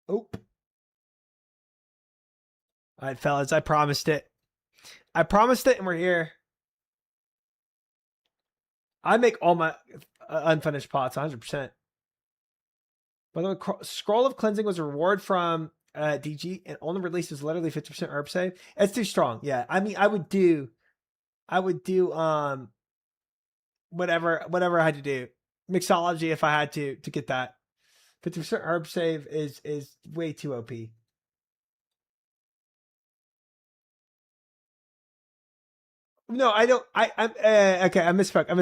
All right, fellas, I promised it. I promised it, and we're here. I make all my unfinished pots 100%. By the way, Scroll of Cleansing was a reward from DG, and only release is literally 50% herb save. It's too strong. Yeah, I mean, I would do I would do whatever I had to do. Mixology if I had to get that. 50% herb save is way too OP. No, I don't. I'm okay. I misspoke. I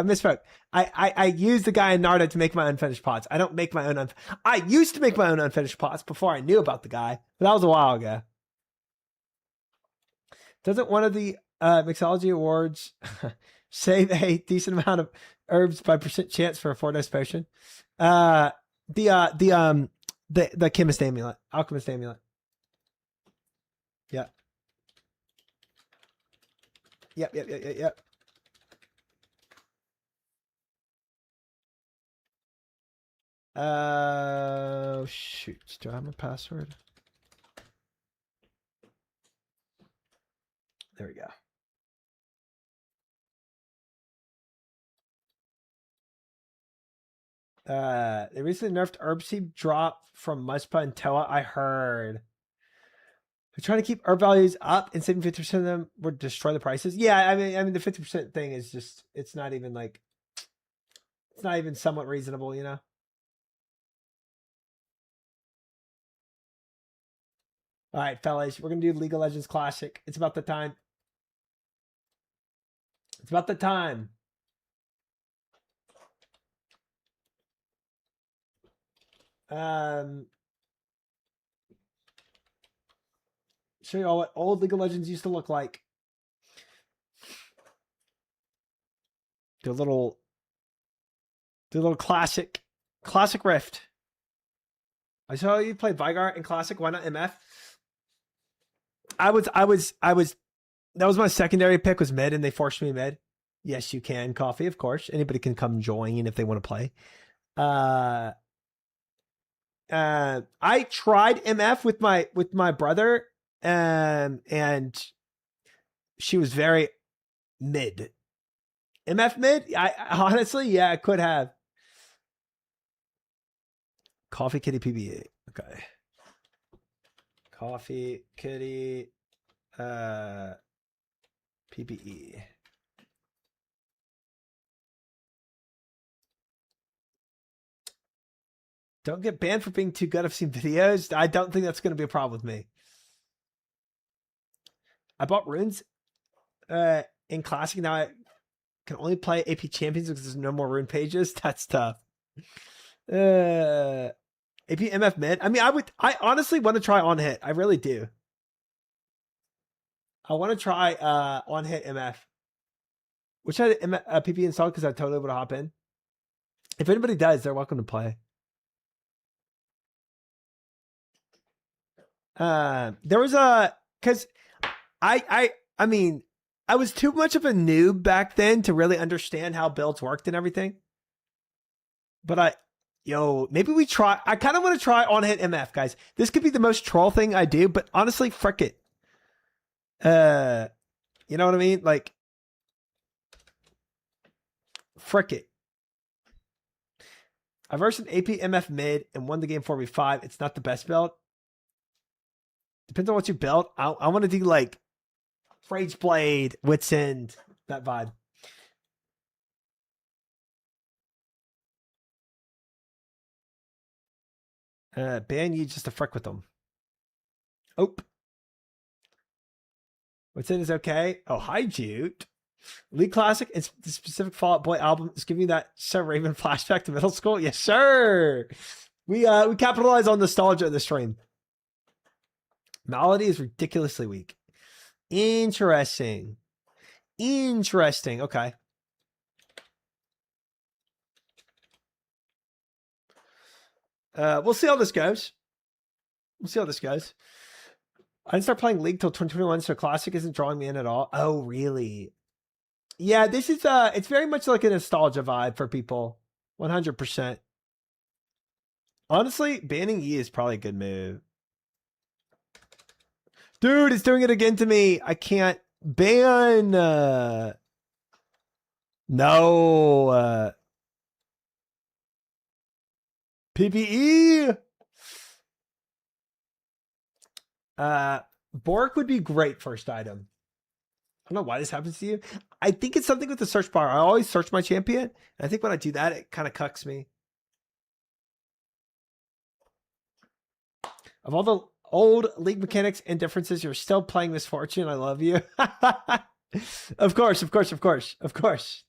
misspoke. I used the guy in Narda to make my unfinished pots. I don't make my own. I used to make my own unfinished pots before I knew about the guy, but that was a while ago. Doesn't one of the mixology awards save a decent amount of herbs by percent chance for a 4-dose potion? The chemist amulet, alchemist amulet. Yeah. Yep. Shoot. Do I have my password? There we go. They recently nerfed herb seed drop from Muspa and Toa. I heard. They're trying to keep herb values up and saving 50% of them would destroy the prices. Yeah, I mean the 50% thing is just, it's not even like, it's not even somewhat reasonable, you know? All right, fellas, we're going to do League of Legends Classic. It's about the time. It's about the time. Show you all what old League of Legends used to look like. The little classic Rift. I saw you play Vigart in Classic. Why not MF? That was my secondary pick was mid, and they forced me mid. Yes, you can. Coffee, of course. Anybody can come join if they want to play. I tried MF with my brother, and she was very mid. MF mid? I honestly, yeah, I could have. Coffee Kitty PBE. Okay. Coffee Kitty PBE. Don't get banned for being too good. I've seen videos. I don't think that's going to be a problem with me. I bought runes in Classic. Now I can only play AP Champions because there's no more rune pages. That's tough. AP MF mid. I mean, I honestly want to try on hit. I really do. I want to try on hit MF. Which I had PP installed because I totally would hop in. If anybody does, they're welcome to play. There was because I mean, I was too much of a noob back then to really understand how builds worked and everything. But maybe we try. I kind of want to try on hit MF, guys. This could be the most troll thing I do, but honestly, frick it. You know what I mean? Like, frick it. I versed an AP MF mid and won the game 4v5. It's not the best build. Depends on what you build. I want to do like Rage Blade, Wits End, that vibe. Ban you just to frick with them. Oh. Wits End is okay. Oh, hi, Jude. League Classic, it's the specific Fall Out Boy album. Is giving you that Sir Raven flashback to middle school. Yes, sir. We capitalize on nostalgia in the stream. Malady is ridiculously weak. Interesting. Okay. We'll see how this goes. I didn't start playing League till 2021, so Classic isn't drawing me in at all. Oh, really? Yeah, this is it's very much like a nostalgia vibe for people. 100%. Honestly, banning E is probably a good move. Dude, it's doing it again to me. I can't ban. No. PPE. Bork would be great first item. don't know why this happens to you. I think it's something with the search bar. I always search my champion. And I think when I do that, it kind of cucks me. Of all the old league mechanics and differences, you're still playing Misfortune. I love you. Of course, of course, of course, of course.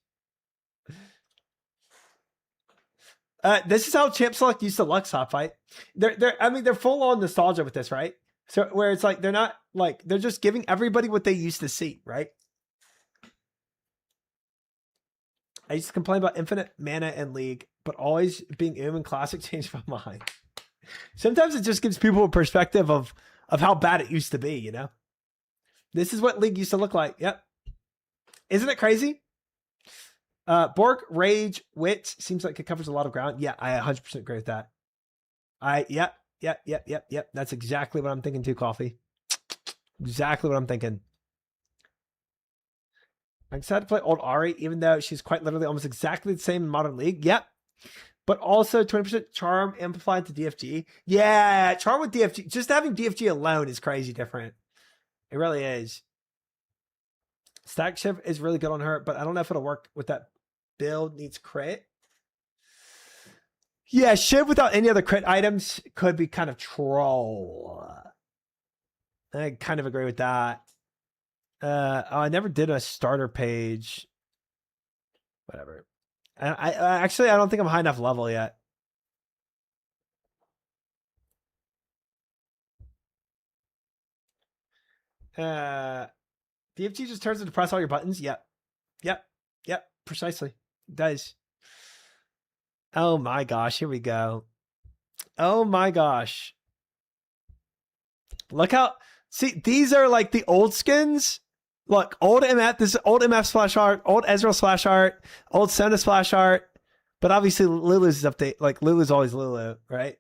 This is how Champ Select used to Lux Hop fight. I mean, they're full on nostalgia with this, right? So where it's like, they're not like, they're just giving everybody what they used to see, right? I used to complain about infinite mana in League, but always being in Classic changed my mind. Sometimes it just gives people a perspective of how bad it used to be, you know? This is what League used to look like. Yep. Isn't it crazy? Bork, Rage, Wit seems like it covers a lot of ground. Yeah, I 100% agree with that. Yep. That's exactly what I'm thinking too, Coffee. Exactly what I'm thinking. I'm excited to play old Ari, even though she's quite literally almost exactly the same in Modern League. Yep. But also 20% charm amplified to DFG. Yeah, charm with DFG. Just having DFG alone is crazy different. It really is. Stack Shift is really good on her, but I don't know if it'll work with that build. Needs crit. Yeah, Shiv without any other crit items could be kind of troll. I kind of agree with that. I never did a starter page. Whatever. I actually, I don't think I'm high enough level yet. DFG just turns into press all your buttons. Yep. Precisely. It does. Oh my gosh, here we go. Oh my gosh. Look how, see, these are like the old skins. Look, old MF, this is old MF splash art, old Ezreal splash art, old Sona splash art. But obviously Lulu's update, like Lulu's always Lulu, right?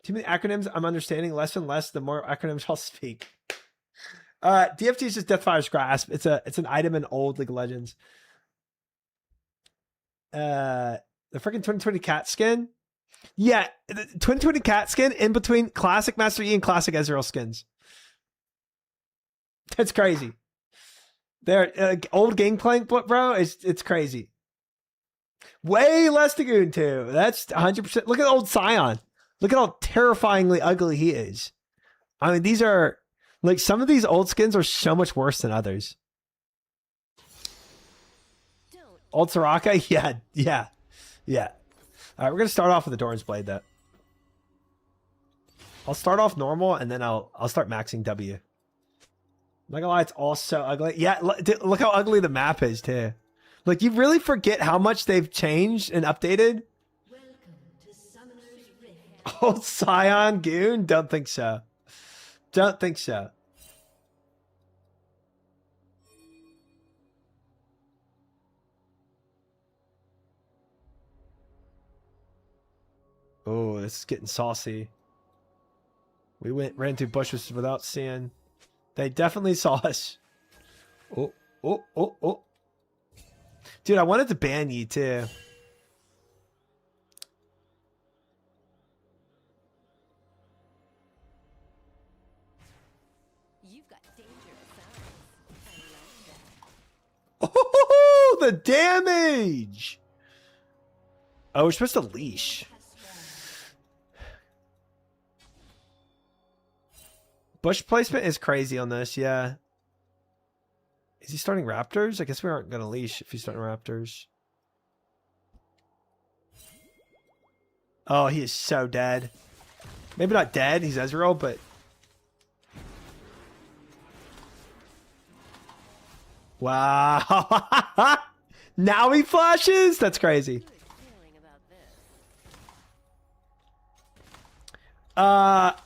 Too many acronyms I'm understanding less and less the more acronyms I'll speak. DFT is just Deathfire's Grasp. It's an item in old League of Legends. The freaking 2020 cat skin. Yeah, the 2020 cat skin in between classic Master Yi and classic Ezreal skins. That's crazy. They're old gameplay, bro. It's crazy. Way less to go into. That's 100%. Look at old Scion. Look at how terrifyingly ugly he is. I mean, these are like some of these old skins are so much worse than others. Old Soraka, yeah. All right, we're gonna start off with the Doran's Blade though. I'll start off normal and then I'll start maxing W. I'm not gonna lie, it's all so ugly. Yeah, look how ugly the map is too. Like you really forget how much they've changed and updated. Old Scion Goon? Don't think so. Don't think so. Oh, this is getting saucy. We ran through bushes without seeing. They definitely saw us. Oh. Dude, I wanted to ban you too. You've got dangerous eyes. I like that. Oh, the damage! Oh, we're supposed to leash. Bush placement is crazy on this, yeah. Is he starting Raptors? I guess we aren't going to leash if he's starting Raptors. Oh, he is so dead. Maybe not dead, he's Ezreal, but... Wow. Now he flashes? That's crazy. Good feeling about this.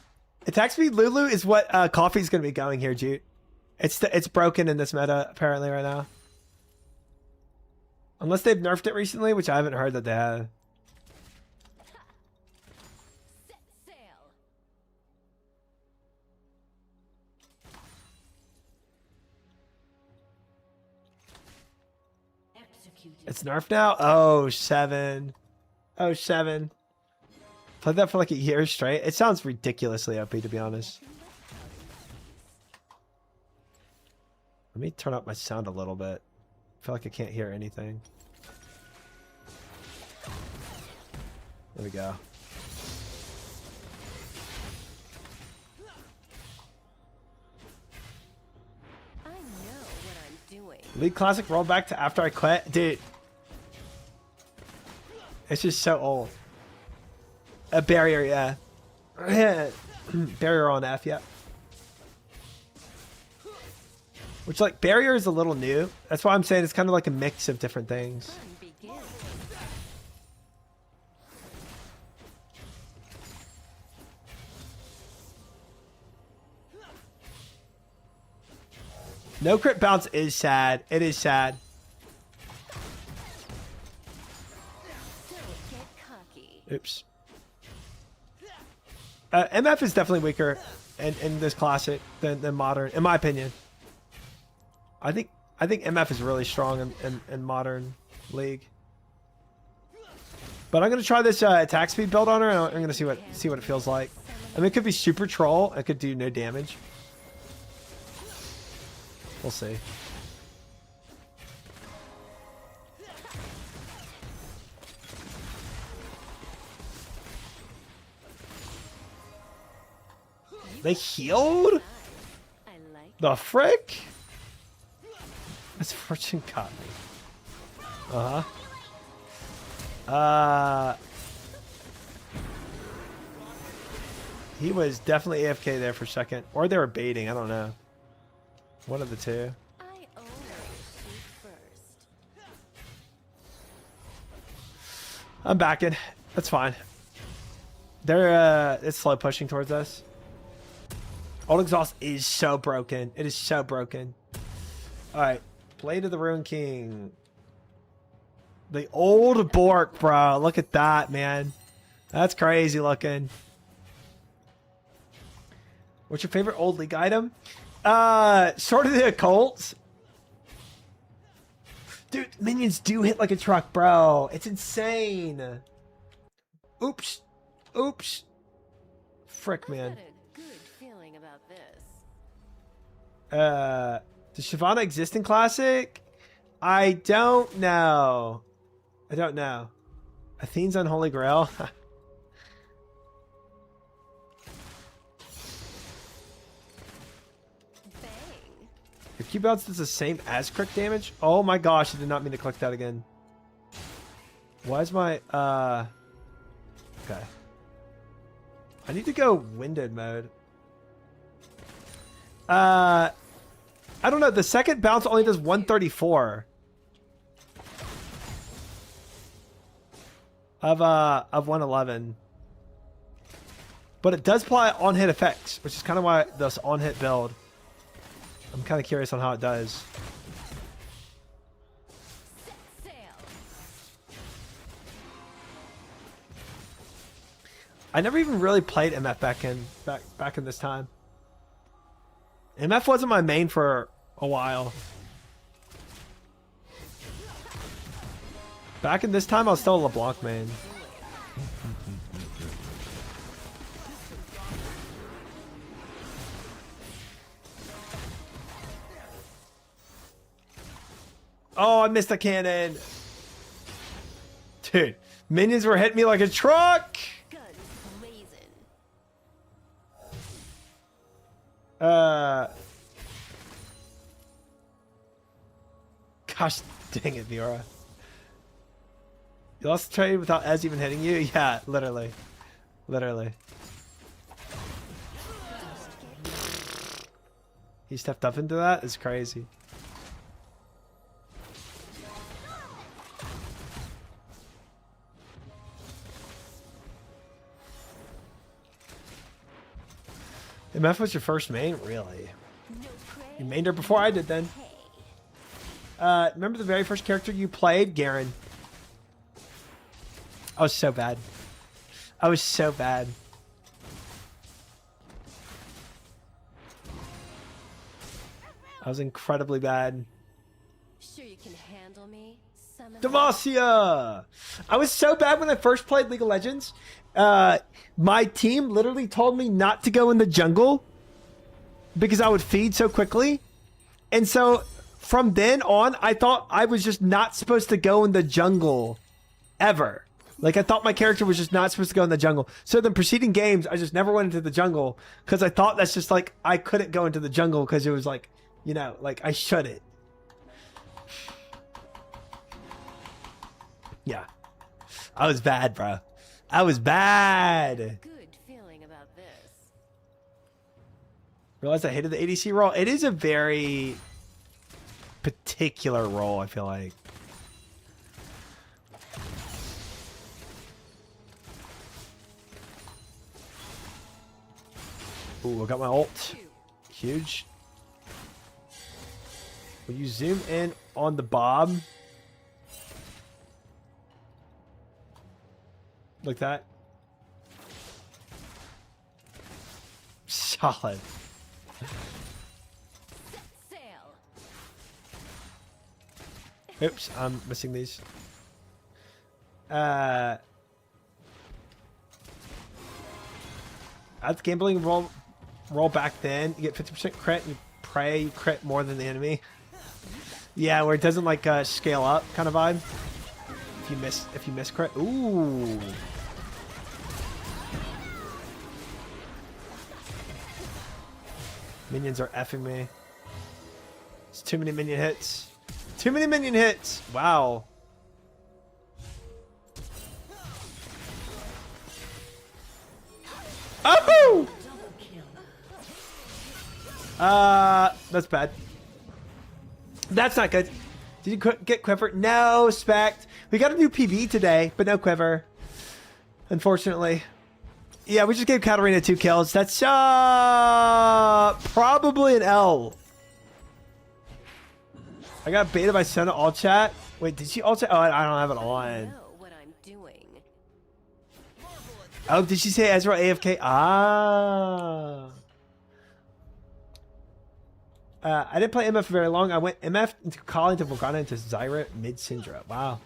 Attack speed Lulu is what Coffee's going to be going here, Jute. It's broken in this meta apparently right now. Unless they've nerfed it recently, which I haven't heard that they have. Set sail. Executed. It's nerfed now? Oh, 7. Oh, 7. Played that for like a year straight. It sounds ridiculously OP, to be honest. Let me turn up my sound a little bit. I feel like I can't hear anything. There we go. I know what I'm doing. League Classic rolled back to after I quit. Dude. It's just so old. A barrier, yeah. Barrier on F, yeah. Which, like, barrier is a little new. That's why I'm saying it's kind of like a mix of different things. Fun begins. No crit bounce is sad. It is sad. Don't get cocky. Oops. MF is definitely weaker in this classic than modern, in my opinion. I think MF is really strong in modern League. But I'm gonna try this attack speed build on her, and I'm gonna see what it feels like. I mean, it could be super troll. It could do no damage. We'll see. They healed? I like The frick? This fortune caught me. He was definitely AFK there for a second. Or they were baiting, I don't know. One of the two. I always shoot first. I'm backing. That's fine. They're it's slow pushing towards us. Old Exhaust is so broken. It is so broken. Alright. Blade of the Ruin King. The old Bork, bro. Look at that, man. That's crazy looking. What's your favorite old League item? Sword of the Occult. Dude, minions do hit like a truck, bro. It's insane. Oops. Oops. Frick, man. I've got a good feeling about this. Does Shyvana exist in Classic? I don't know. I don't know. Athene's Unholy Grail. Bang. Your Q bounce does the same as crit damage? Oh my gosh, I did not mean to click that again. Why is my okay. I need to go winded mode. I don't know. The second bounce only does 134 of 111, but it does apply on hit effects, which is kind of why this on hit build. I'm kind of curious on how it does. Set sail. I never even really played MF back in this time. MF wasn't my main for a while. Back in this time, I was still a LeBlanc main. Oh, I missed a cannon. Dude, minions were hitting me like a truck. Guns blazing. Gosh dang it, Miura. You lost the trade without Ez even hitting you? Yeah, literally. Literally. He stepped up into that? It's crazy. MF was your first main? Really? No prey. You mained her before I did then. Hey. Remember the very first character you played? Garen. I was so bad. I was so bad. I was incredibly bad. Sure you can handle me, summoner? Demacia! I was so bad when I first played League of Legends. My team literally told me not to go in the jungle because I would feed so quickly. And so from then on, I thought I was just not supposed to go in the jungle ever. Like, I thought my character was just not supposed to go in the jungle. So the preceding games, I just never went into the jungle because I thought that's just like, I couldn't go into the jungle because it was like, you know, like I shouldn't. Yeah. I was bad, bro. I was bad. Good feeling about this. Realized I hated the ADC role. It is a very particular role, I feel like. Ooh, I got my ult. Huge. When you zoom in on the Bob, like that. Solid. Sail. Oops, I'm missing these. At the gambling roll back then, you get 50% crit, you pray you crit more than the enemy. Yeah, where it doesn't like scale up kind of vibe. If you miss crit. Ooh. Minions are effing me. It's too many minion hits. Too many minion hits. Wow. Oh! That's bad. That's not good. Did you get Quiver? No, Spect. We got a new PB today, but no Quiver. Unfortunately. Yeah, we just gave Katarina 2 kills. That's probably an L. I got baited by Sona all chat. Wait, did she all chat? Oh, I don't have it I on. know what I'm doing. Oh, did she say Ezra AFK? Ah. I didn't play MF for very long. I went MF into Kali, into Morgana, into Zyra, mid Syndra. Wow.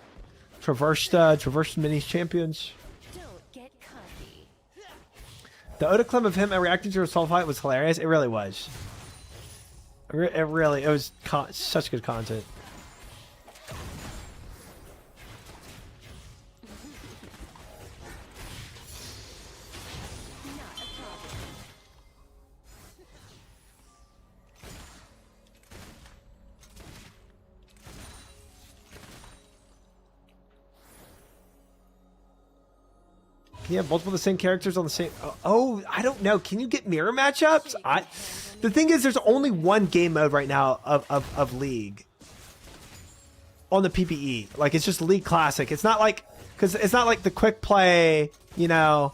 Traversed minis champions. Don't get cocky. The Oda clip of him reacting to a soul fight was hilarious. It really was. It was such good content. Not a problem. Can you have multiple of the same characters on the same... Oh, I don't know. Can you get mirror matchups? The thing is, there's only one game mode right now of League. On the PPE. Like, it's just League Classic. It's not like... Because it's not like the quick play, you know...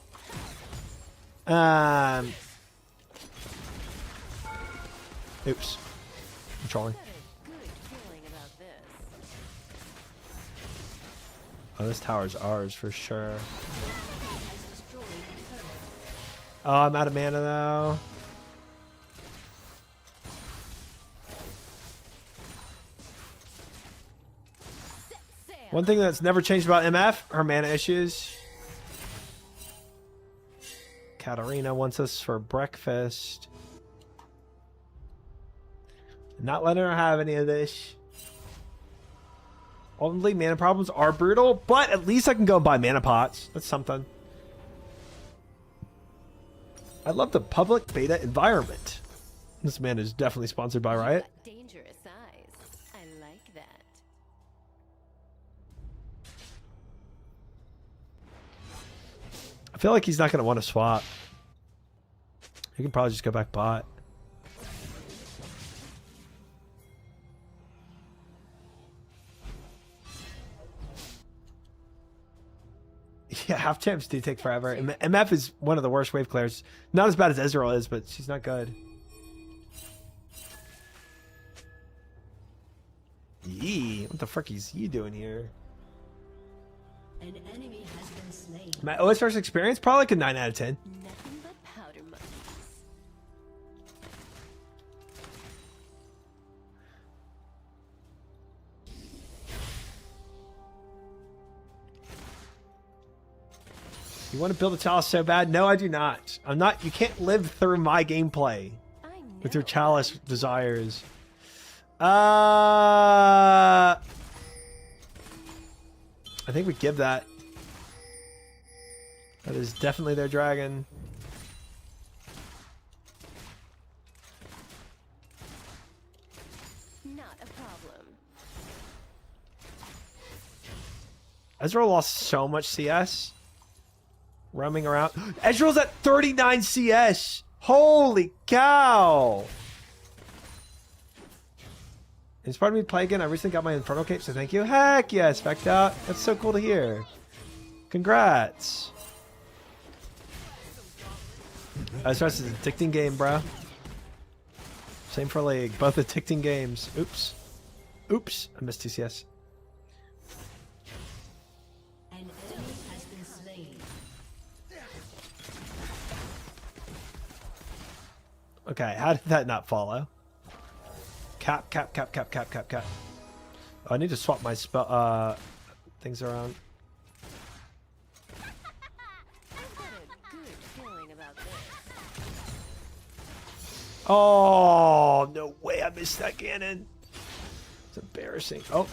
Oops. I'm trolling. Got a good feeling about this. Oh, this tower's ours for sure. Oh, I'm out of mana though. Sail. One thing that's never changed about MF, her mana issues. Katarina wants us for breakfast. Not letting her have any of this. Ultimately, mana problems are brutal, but at least I can go and buy mana pots. That's something. I love the public beta environment. This man is definitely sponsored by Riot. Got dangerous eyes. I like that. I feel like he's not going to want to swap. He can probably just go back bot. Yeah, half champs do take forever. MF is one of the worst wave clears. Not as bad as Ezreal is, but she's not good. Yee, what the frick is he doing here? An enemy has been slain. My OSR's experience, probably like a 9 out of 10. Nothing but powder monkeys. You want to build a chalice so bad? No, I do not. I'm not. You can't live through my gameplay I know with your chalice desires. I think we give that. That is definitely their dragon. Not a problem. Ezreal lost so much CS. Roaming around. Ezreal's at 39 CS. Holy cow. Inspired me to play again. I recently got my Inferno Cape, so thank you. Heck yes, backed out. That's so cool to hear. Congrats. Stress is an addicting game, bro. Same for League. Both addicting games. Oops. Oops. I missed TCS. An enemy has been slain. Okay, how did that not follow? Cap, cap, cap, cap, cap, cap, cap. Oh, I need to swap my spell things around. I've got a good feeling about this. Oh, no way I missed that cannon. It's embarrassing. Oh.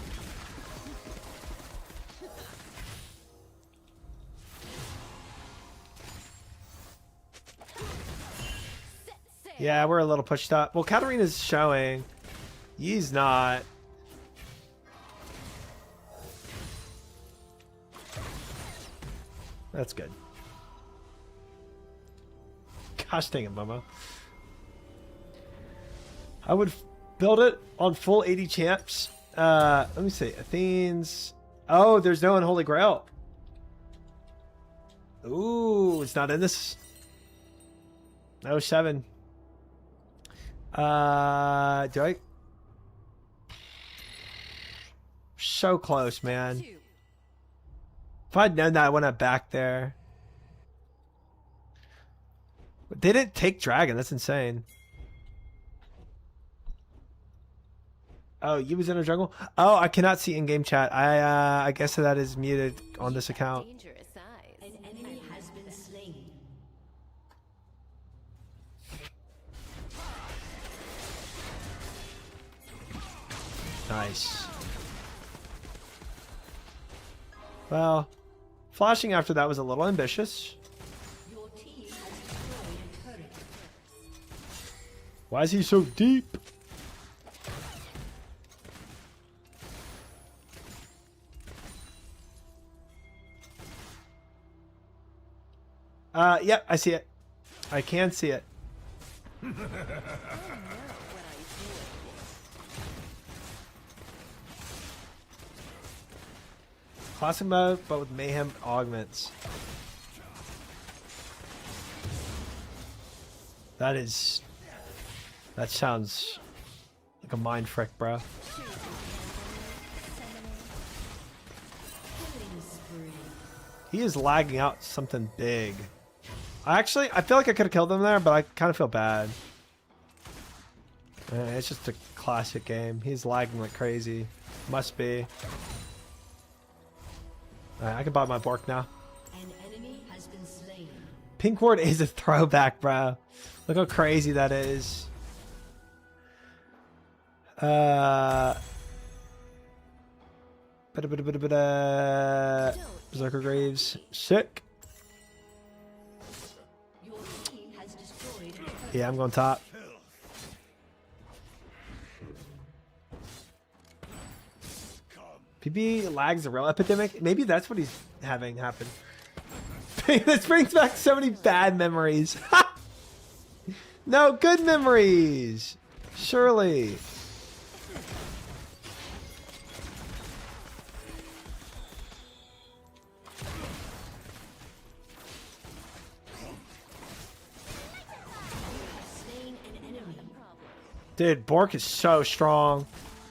Yeah, we're a little pushed up. Well, Katarina's showing. He's not. That's good. Gosh dang it, Momo. I would build it on full 80 champs. Let me see. Athene's. Oh, there's no Unholy Grail. Ooh, it's not in this. No 7. Do I? So close, man. If I'd known that, I went back there. But they didn't take Dragon. That's insane. Oh, you was in a jungle? Oh, I cannot see in-game chat. I guess that is muted on this account. Dangerous eyes. An enemy has been slain. Nice. Well, flashing after that was a little ambitious. Your team has destroyed a turret. Why is he so deep? Yep, I see it. I can see it. Classic mode, but with mayhem augments. That sounds like a mind frick, bro. He is lagging out something big. I feel like I could have killed him there, but I kind of feel bad. It's just a classic game. He's lagging like crazy. Must be. Alright, I can buy my Bork now. An enemy has been slain. Pink Ward is a throwback, bro. Look how crazy that is. Berserker Graves. Sick. Your team has destroyed a turret. Yeah, I'm going top. PB lags a real epidemic. Maybe that's what he's having happen. This brings back so many bad memories. No, good memories. Surely. Slain an enemy. Dude, Bork is so strong.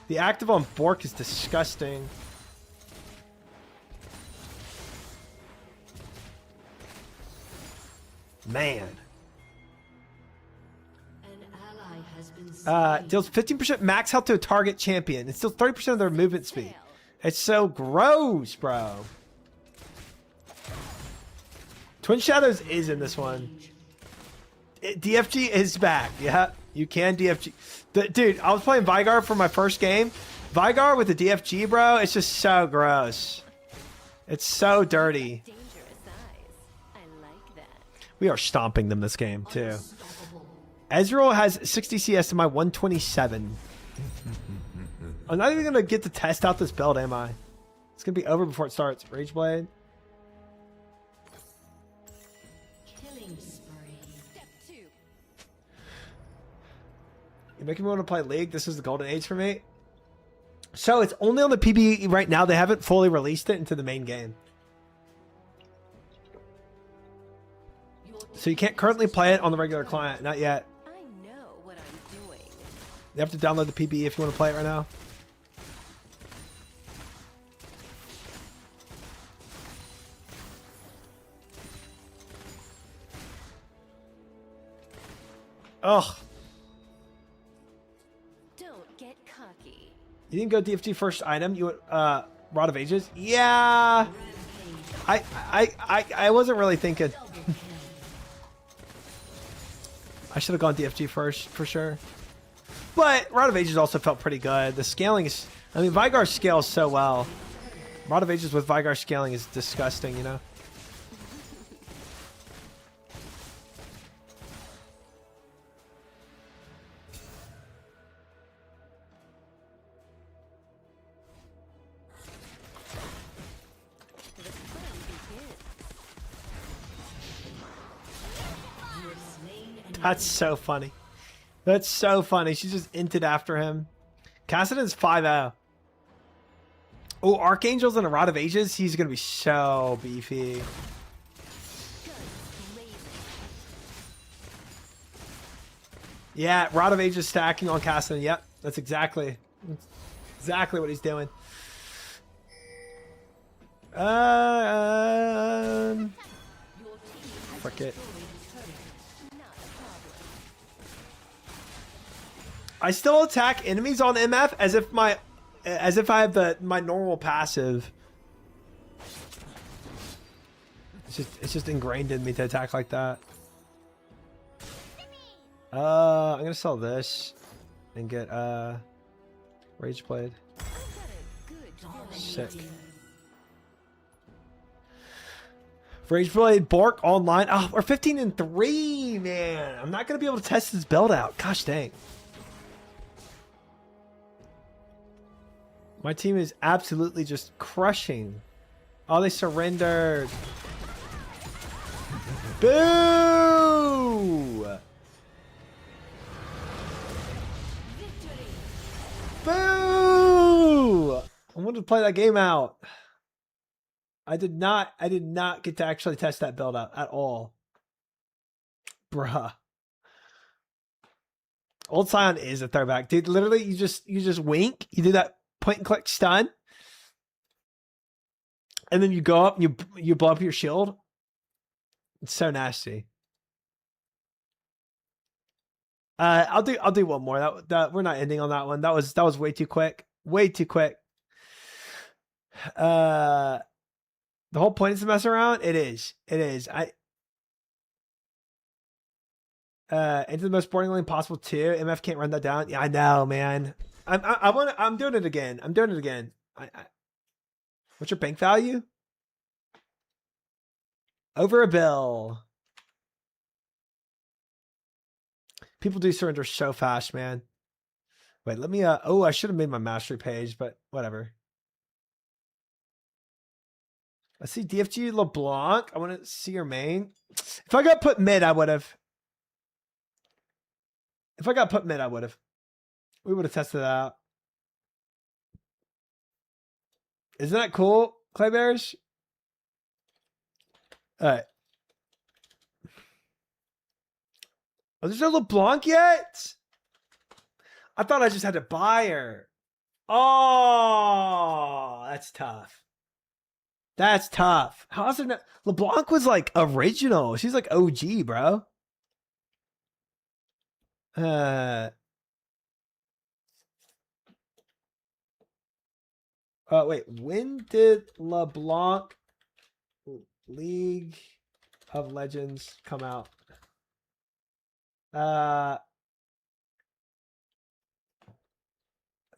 The active on Bork is disgusting. Man. An ally has been slain. Deals 15% max health to a target champion. It's still 30% of their movement speed. It's so gross, bro. Twin Shadows is in this one. DFG is back. Yeah. You can DFG. Dude, I was playing Vigar for my first game. Vigar with the DFG, bro, it's just so gross. It's so dirty. Dangerous eyes. I like that. We are stomping them this game, too. Ezreal has 60 CS to my 127. I'm not even going to get to test out this build, am I? It's going to be over before it starts. Rageblade. Killing spree. Step 2. You're making me want to play League. This is the golden age for me. So it's only on the PB right now. They haven't fully released it into the main game. So you can't currently play it on the regular client. Not yet. I know what I'm doing. You have to download the PB if you want to play it right now. Ugh. Don't get cocky. You didn't go DFG first item. You went Rod of Ages. Yeah. I wasn't really thinking. I should have gone DFG first for sure. But Rod of Ages also felt pretty good. The scaling is, I mean, Vigar scales so well. Rod of Ages with Vigar scaling is disgusting, you know? The fun begins. That's so funny. That's so funny. She just inted after him. Cassidon's 5-0. Oh, Archangels and a Rod of Ages. He's going to be so beefy. Yeah, Rod of Ages stacking on Cassidon. Yep, that's exactly what he's doing. Frick it. I still attack enemies on MF as if I have my normal passive. It's just ingrained in me to attack like that. I'm gonna sell this and get Rageblade. Sick. Rageblade Bork online. Oh, we're 15-3, man. I'm not gonna be able to test this build out. Gosh dang. My team is absolutely just crushing. Oh, they surrendered. Boo! Boo! I wanted to play that game out. I did not get to actually test that build out at all. Bruh. Old Scion is a throwback. Dude, literally you just wink. You do that point and click stun. And then you go up and you blow up your shield. It's so nasty. I'll do one more. That we're not ending on that one. That was way too quick. Way too quick. The whole point is to mess around. It is. Into the most boring lane possible too. MF can't run that down. Yeah, I know, man. I'm doing it again. I'm doing it again. What's your bank value? Over a bill. People do surrender so fast, man. Wait, let me oh, I should have made my mastery page, but whatever. Let's see DFG LeBlanc. I want to see your main. If I got put mid, I would have. If I got put mid, I would have. We would have tested that out. Isn't that cool, Clay Bears? All right. Oh, there's no LeBlanc yet? I thought I just had to buy her. Oh, that's tough. That's tough. How is it not? LeBlanc was like original. She's like OG, bro. Wait, when did LeBlanc League of Legends come out?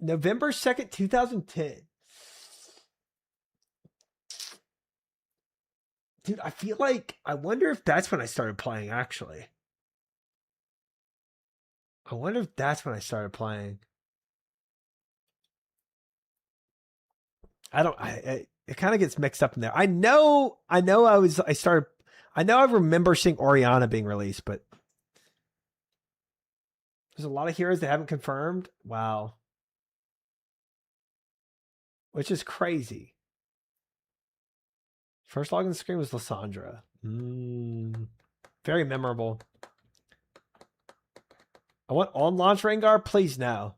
November 2nd, 2010. Dude, I feel like, I wonder if that's when I started playing, actually. I wonder if that's when I started playing. It kind of gets mixed up in there. I know I remember seeing Oriana being released, but there's a lot of heroes that haven't confirmed. Wow. Which is crazy. First login screen was Lysandra. Very memorable. I want on launch Rengar, please no.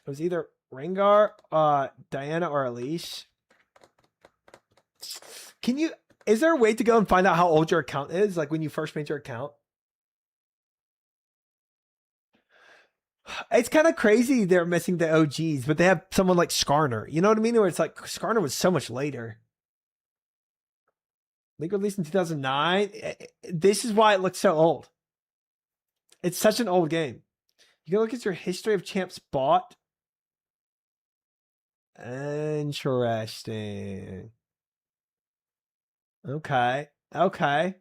It was either Rengar, Diana, or Elise. Is there a way to go and find out how old your account is? Like when you first made your account? It's kind of crazy they're missing the OGs, but they have someone like Skarner. You know what I mean? Where it's like Skarner was so much later. League released in 2009. This is why it looks so old. It's such an old game. You can look at your history of champs bought. Interesting. Okay. Okay.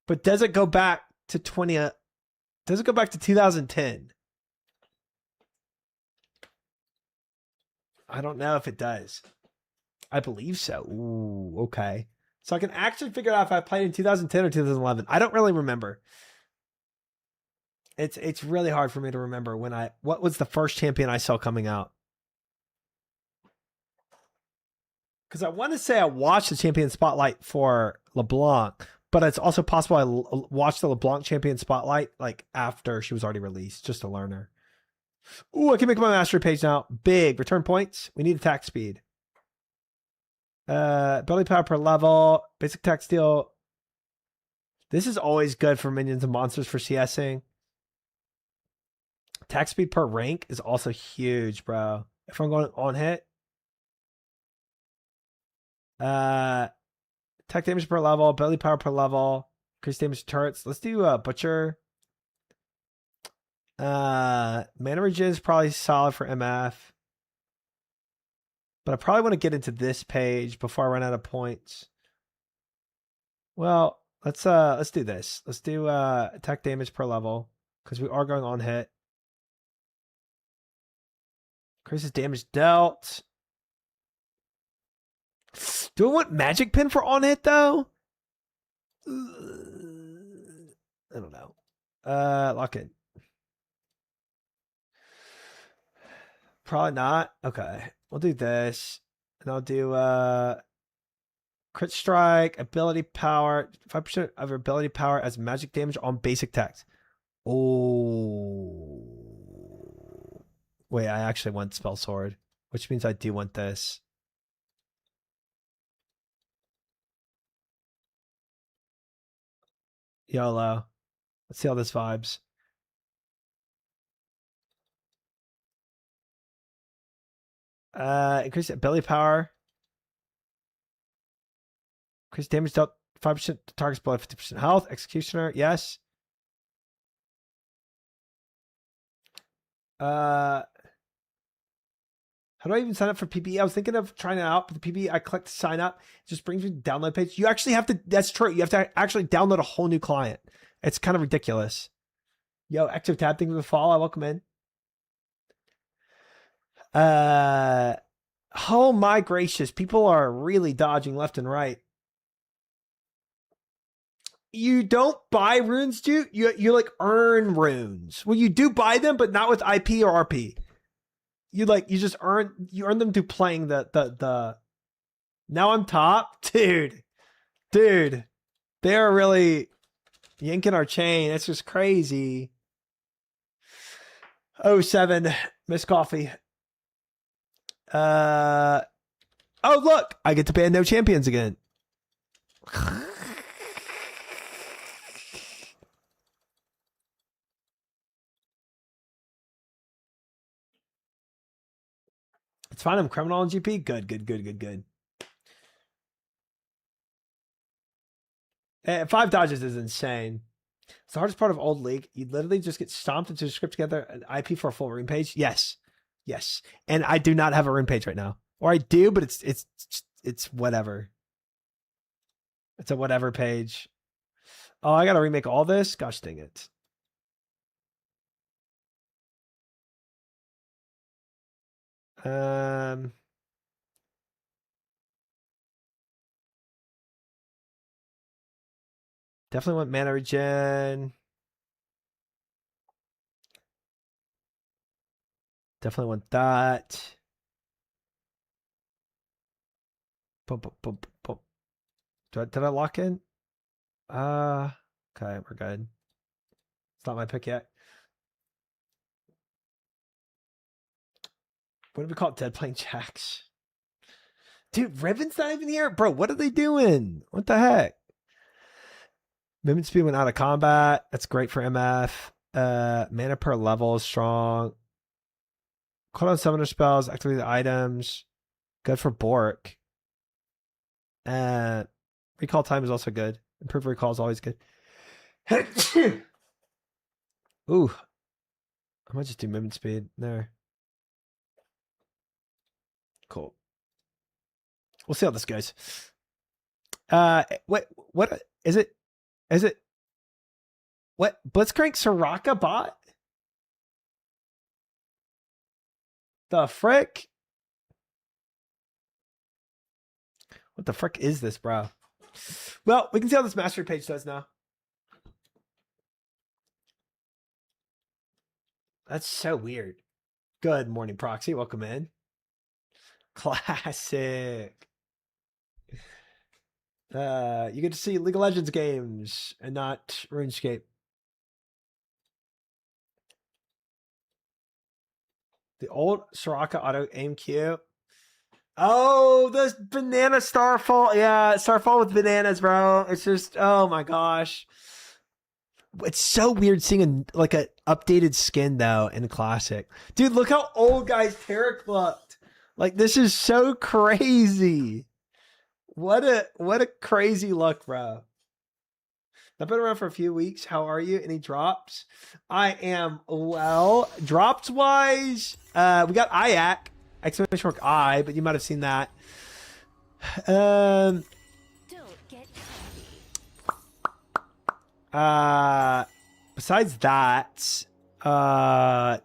But does it go back to 2010? I don't know if it does. I believe so. Ooh, okay. So I can actually figure out if I played in 2010 or 2011. I don't really remember. It's really hard for me to remember what was the first champion I saw coming out. Because I want to say I watched the champion spotlight for LeBlanc, but it's also possible I watched the LeBlanc champion spotlight like after she was already released, just to learn her. Ooh, I can make my mastery page now. Big return points. We need attack speed. Ability power per level. Basic attack steal. This is always good for minions and monsters for CSing. Attack speed per rank is also huge, bro. If I'm going on hit. Attack damage per level. Ability power per level. Increase damage to turrets. Let's do Butcher. Mana regen is probably solid for MF. But I probably want to get into this page before I run out of points. Well, let's do this. Let's do attack damage per level because we are going on hit. Increases damage dealt. Do I want magic pin for on hit though? I don't know. Lock in. Probably not. Okay. We'll do this. And I'll do crit strike, ability power, 5% of your ability power as magic damage on basic attacks. Oh. Wait, I actually want spell sword, which means I do want this. YOLO. Let's see how this vibes. Increase ability power. Increase damage dealt 5% to targets below 50% health. Executioner, yes. How do I even sign up for PBE? I was thinking of trying it out, but the PBE, I clicked sign up. It just brings me to the download page. You actually have to, that's true. You have to actually download a whole new client. It's kind of ridiculous. Yo, active tab, thank you for the follow. I welcome in. Oh my gracious. People are really dodging left and right. You don't buy runes, dude. You like earn runes. Well, you do buy them, but not with IP or RP. You earn them through playing the now I'm top. Dude. They're really yanking our chain. It's just crazy. 07 Miss Coffee. Oh look, I get to ban no champions again. It's fine. I'm criminal on GP. Good. 5 dodges is insane. It's the hardest part of Old League. You literally just get stomped into the script together an IP for a full rune page. Yes. Yes. And I do not have a rune page right now. Or I do, but it's whatever. It's a whatever page. Oh, I gotta remake all this? Gosh dang it. Definitely want mana regen. Definitely want that. Boom, boom, boom, boom. Did I lock in? Okay, we're good. It's not my pick yet. What do we call it? Dead playing jacks. Dude, Ribbon's not even here. Bro, what are they doing? What the heck? Movement speed went out of combat. That's great for MF. Mana per level is strong. Call on summoner spells, activate the items. Good for Bork. Recall time is also good. Improved recall is always good. Ooh. I might just do movement speed there. Cool. We'll see how this goes. What is it? Is it what Blitzcrank Soraka bot? The frick? What the frick is this, bro? Well, we can see how this mastery page does now. That's so weird. Good morning, Proxy. Welcome in. Classic. You get to see League of Legends games and not RuneScape. The old Soraka auto aim Q. Oh, the banana Starfall. Yeah, Starfall with bananas, bro. It's just, oh my gosh. It's so weird seeing like a updated skin though in Classic. Dude, look how old guys Tarek looked. Like this is so crazy. What a crazy look, bro. I've been around for a few weeks. How are you? Any drops? I am well. Drops wise, we got IAC, exclamation mark I, but you might have seen that. Don't get cocky. Besides that,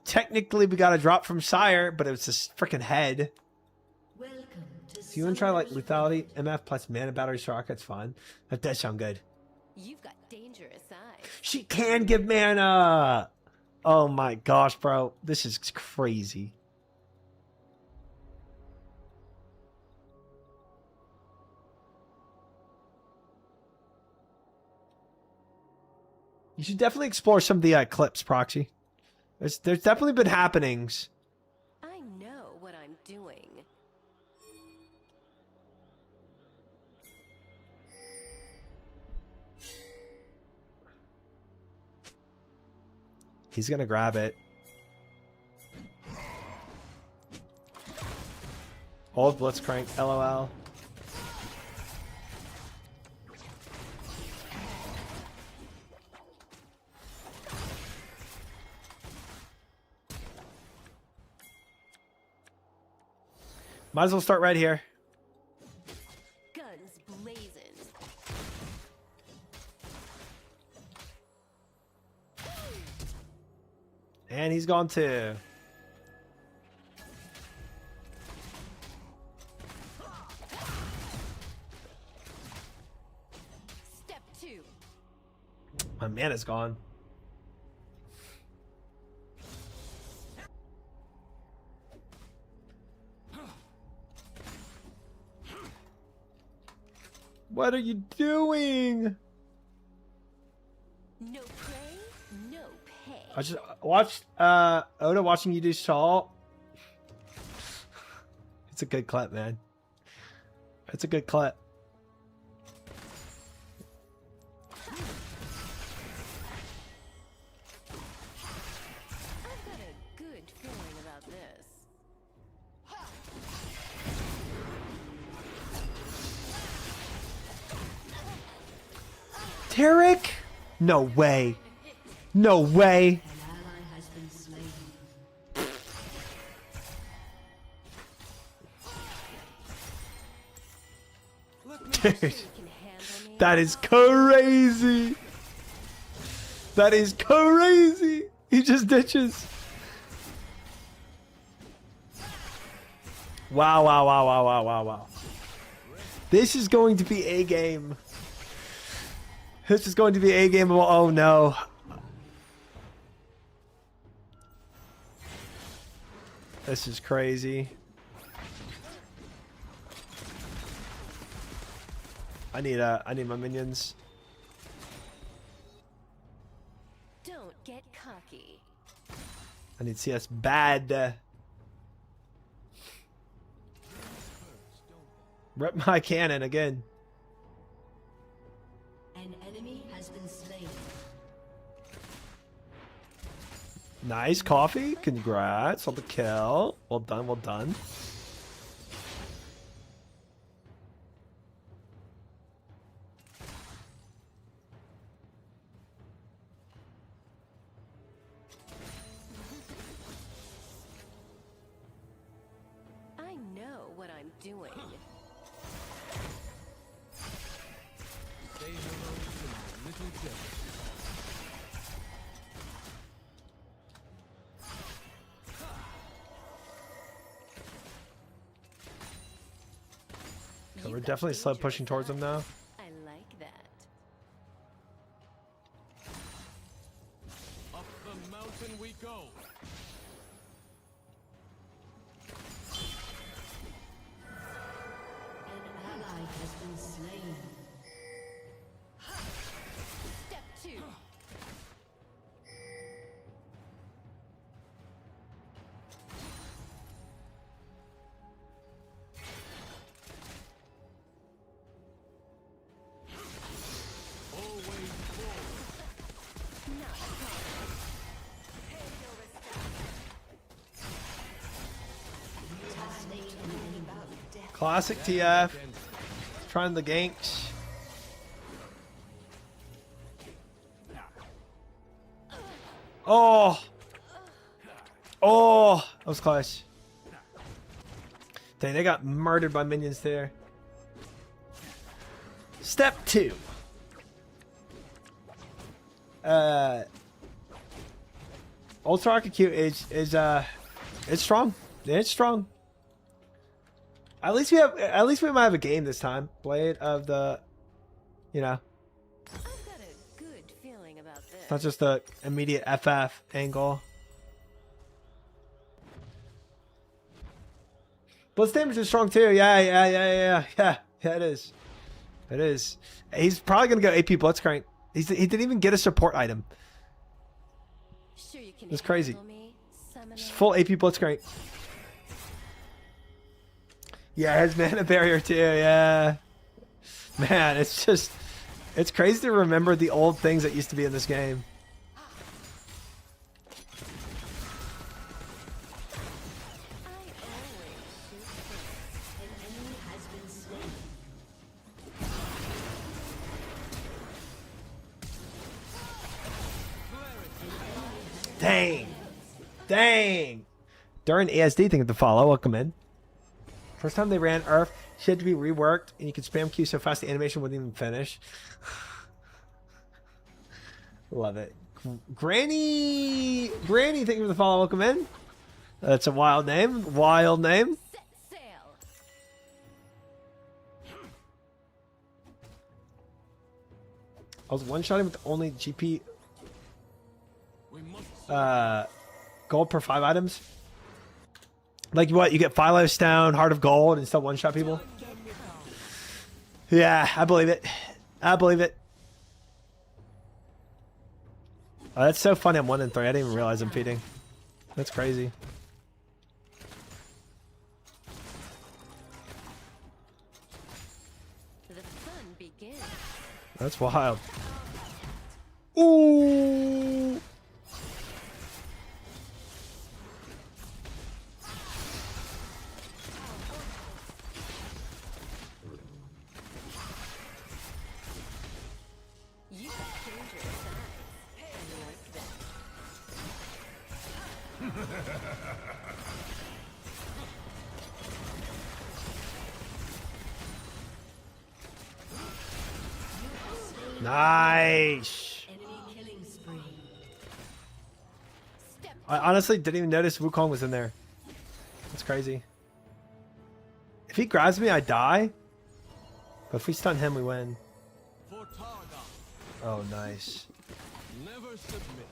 technically we got a drop from Sire, but it was this freaking head. Welcome to So you want to try like lethality, MF plus mana battery Soraka? It's fun. That does sound good. You've got dangerous eyes. She can give mana. Oh my gosh, bro. This is crazy. You should definitely explore some of the clips, Proxy. There's definitely been happenings. I know what I'm doing. He's gonna grab it. Old Blitzcrank, LOL. Might as well start right here. Guns blazing. And he's gone too. Step 2. My mana's gone. What are you doing? No prey, no pay. I just watched Oda watching you do Salt. It's a good clip, man. It's a good clip. I've got a good feeling about this. Tarek? No way. No way. An ally has been slain. Dude, You can handle me. that is crazy. That is crazy. He just ditches. Wow, wow, wow, wow, wow, wow, wow. This is going to be a game. This is going to be a game of, oh no. This is crazy. I need my minions. Don't get cocky. I need CS bad. Rep my cannon again. An enemy has been slain. Nice coffee. Congrats on the kill. Well done, well done. I know what I'm doing. Okay, we're You've got definitely slow dangerous pushing towards them now. I like that. Up the mountain we go. An ally has been slain. Step 2. Always forward. Not far. Pay no respect. Classic TF. Trying the ganks. Oh. Oh. That was close. Dang, they got murdered by minions there. Step 2. Ultra Rocket Q is it's strong. It's strong. At least we might have a game this time. Blade of the, you know, I've got a good feeling about this. it's not just the immediate FF angle. Blitz damage is strong too. Yeah. It is. It is. He's probably gonna go AP Blitzcrank. He didn't even get a support item. Sure you can That's crazy. handle me, summoner? Just full AP Blitzcrank. Yeah, it has mana barrier too. Yeah. Man, it's crazy to remember the old things that used to be in this game. I always shoot first. An enemy has been slain. Dang. During ASD thing to follow. Welcome in. First time they ran Earth, she had to be reworked, and you could spam Q so fast the animation wouldn't even finish. Love it. Granny, thank you for the follow. Welcome in. That's a wild name. Wild name. Set sail. I was one-shotting with only GP We must gold per 5 items. Like what? You get Philo Stone, Heart of Gold, and still one-shot people? Yeah, I believe it. I believe it. Oh, that's so funny. I'm 1 and 3. I didn't even realize I'm feeding. That's crazy. The fun begins. That's wild. Ooh. You got dangerous Nice. Enemy killing spree. I honestly didn't even notice Wukong was in there. That's crazy. If he grabs me, I die. But if we stun him, we win. For Targa, Oh, nice. never submit.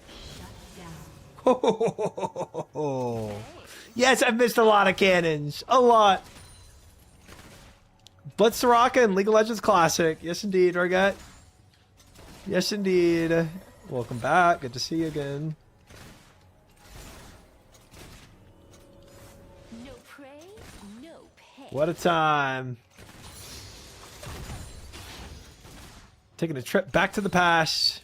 Yes, I've missed a lot of cannons. A lot. Blitz Soraka and League of Legends Classic. Yes, indeed, Rogat. Yes, indeed. Welcome back. Good to see you again. No prey, no pay. What a time. Taking a trip back to the past.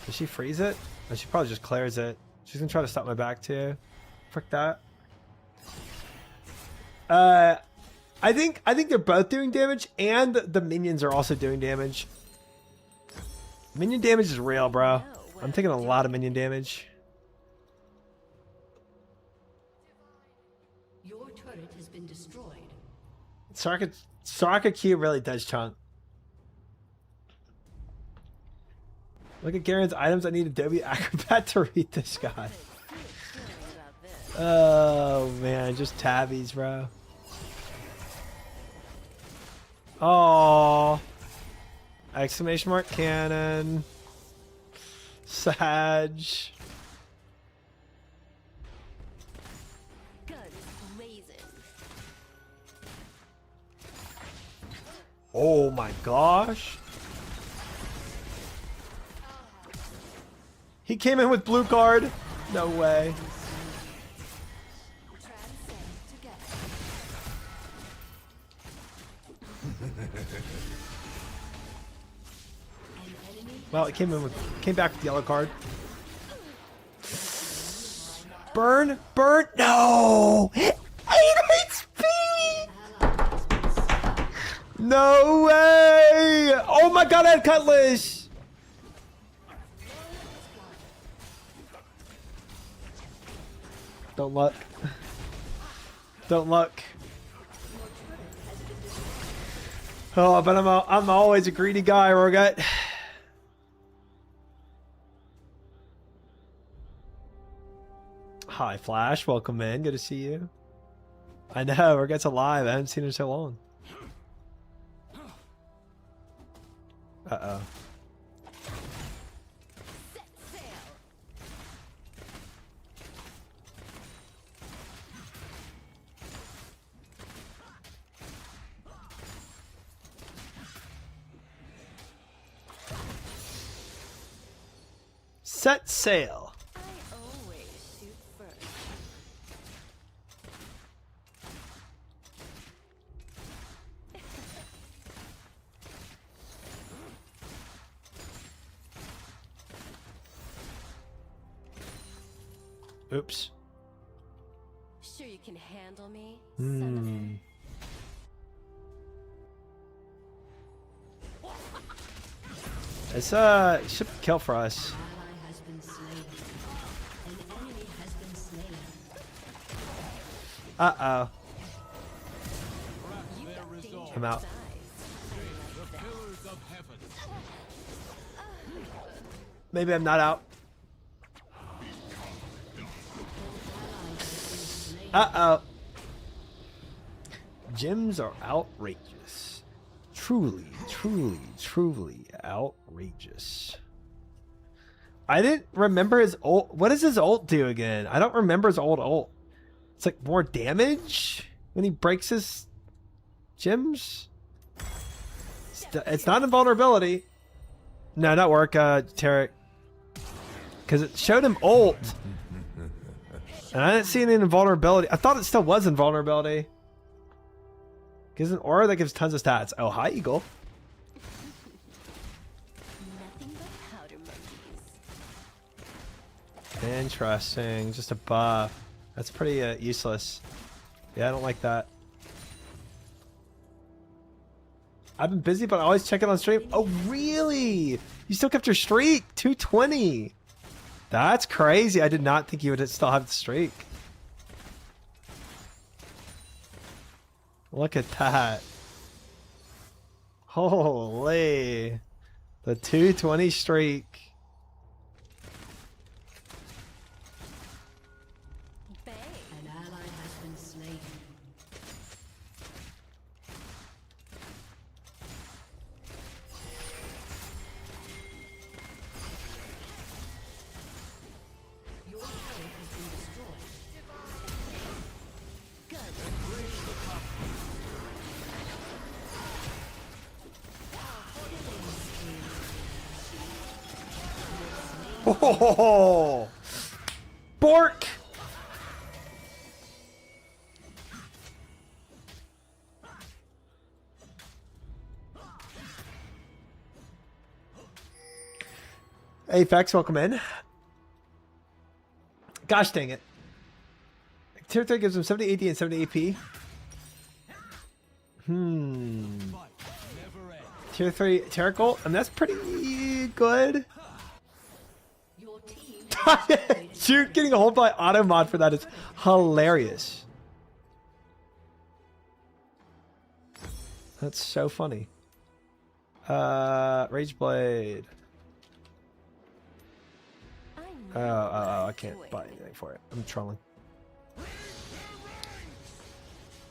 Does she freeze it? Oh, she probably just clears it. She's gonna try to stop my back too. Frick that. I think they're both doing damage, and the minions are also doing damage. Minion damage is real, bro. I'm taking a lot of minion damage. Your turret has been destroyed. Soraka Q really does chunk. Look at Garen's items. I need Adobe Acrobat to read this guy. Oh man, just tabbies, bro. Oh, exclamation mark cannon. Sag. Guns blazing. Oh my gosh. He came in with blue card. No way. Transcend together. Well, it came back with yellow card. Burn, burn, no! 8 HP! No way! Oh my god, I had Cutlass! Don't look. Don't look. Oh, but I'm always a greedy guy, Rogat. Hi, Flash. Welcome in. Good to see you. I know, Rogat's alive. I haven't seen him in so long. Uh-oh. Set sail. Set sail. I always shoot first. Oops. Sure you can handle me, Summoner? It's should be kill for us. Ally has been slain. An enemy has been slain. Uh-oh. Their resolve. I'm out. The pillars of heaven. Maybe I'm not out. Uh-oh. Gems are outrageous. Truly, truly, truly outrageous. I didn't remember his ult. What does his ult do again? I don't remember his old ult. It's like more damage when he breaks his gems. It's not invulnerability. No, not work, Tarek. Because it showed him ult. And I didn't see any invulnerability. I thought it still was invulnerability. Gives an aura that gives tons of stats. Oh, hi, Eagle. Nothing but powder monkeys. Interesting. Just a buff. That's pretty useless. Yeah, I don't like that. I've been busy, but I always check it on stream. Oh, really? You still kept your streak? 220. That's crazy. I did not think you would still have the streak. Look at that. Holy. The 220 streak. Bay. An ally has been slain. Your turret has been destroyed. Oh, Bork. Hey, Fex, welcome in. Gosh dang it. Tier 3 gives him 70 AD and 70 AP. Tier 3 Terra Gold, and that's pretty good. Your team Shoot, getting a hold by auto mod for that is hilarious. That's so funny. Rage Blade. Oh, I can't buy anything for it. I'm trolling.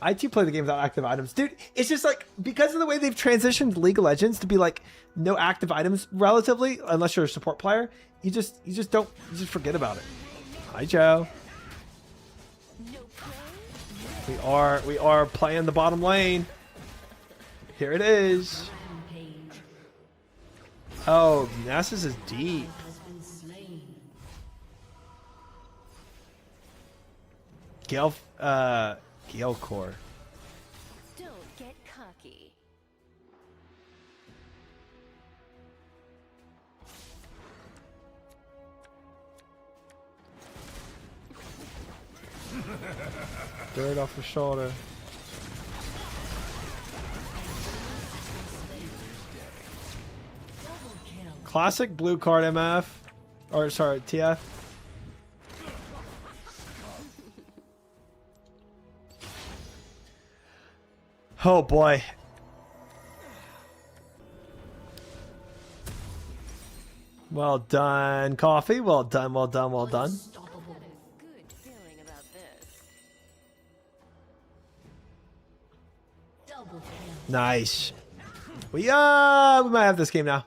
I too play the game without active items. Dude, it's just like, because of the way they've transitioned League of Legends to be like no active items relatively, unless you're a support player, you just forget about it. Hi, Joe. No play. We are playing the bottom lane. Here it is. rampage Oh, Nasus is deep. has been slain. Gale Core. Don't get cocky. Dirt off her shoulder. Classic blue card MF. Or sorry, TF. Oh boy. Well done, coffee. Well done, well done, well done. Unstoppable. Good feeling about this. Double kill. Nice. We might have this game now.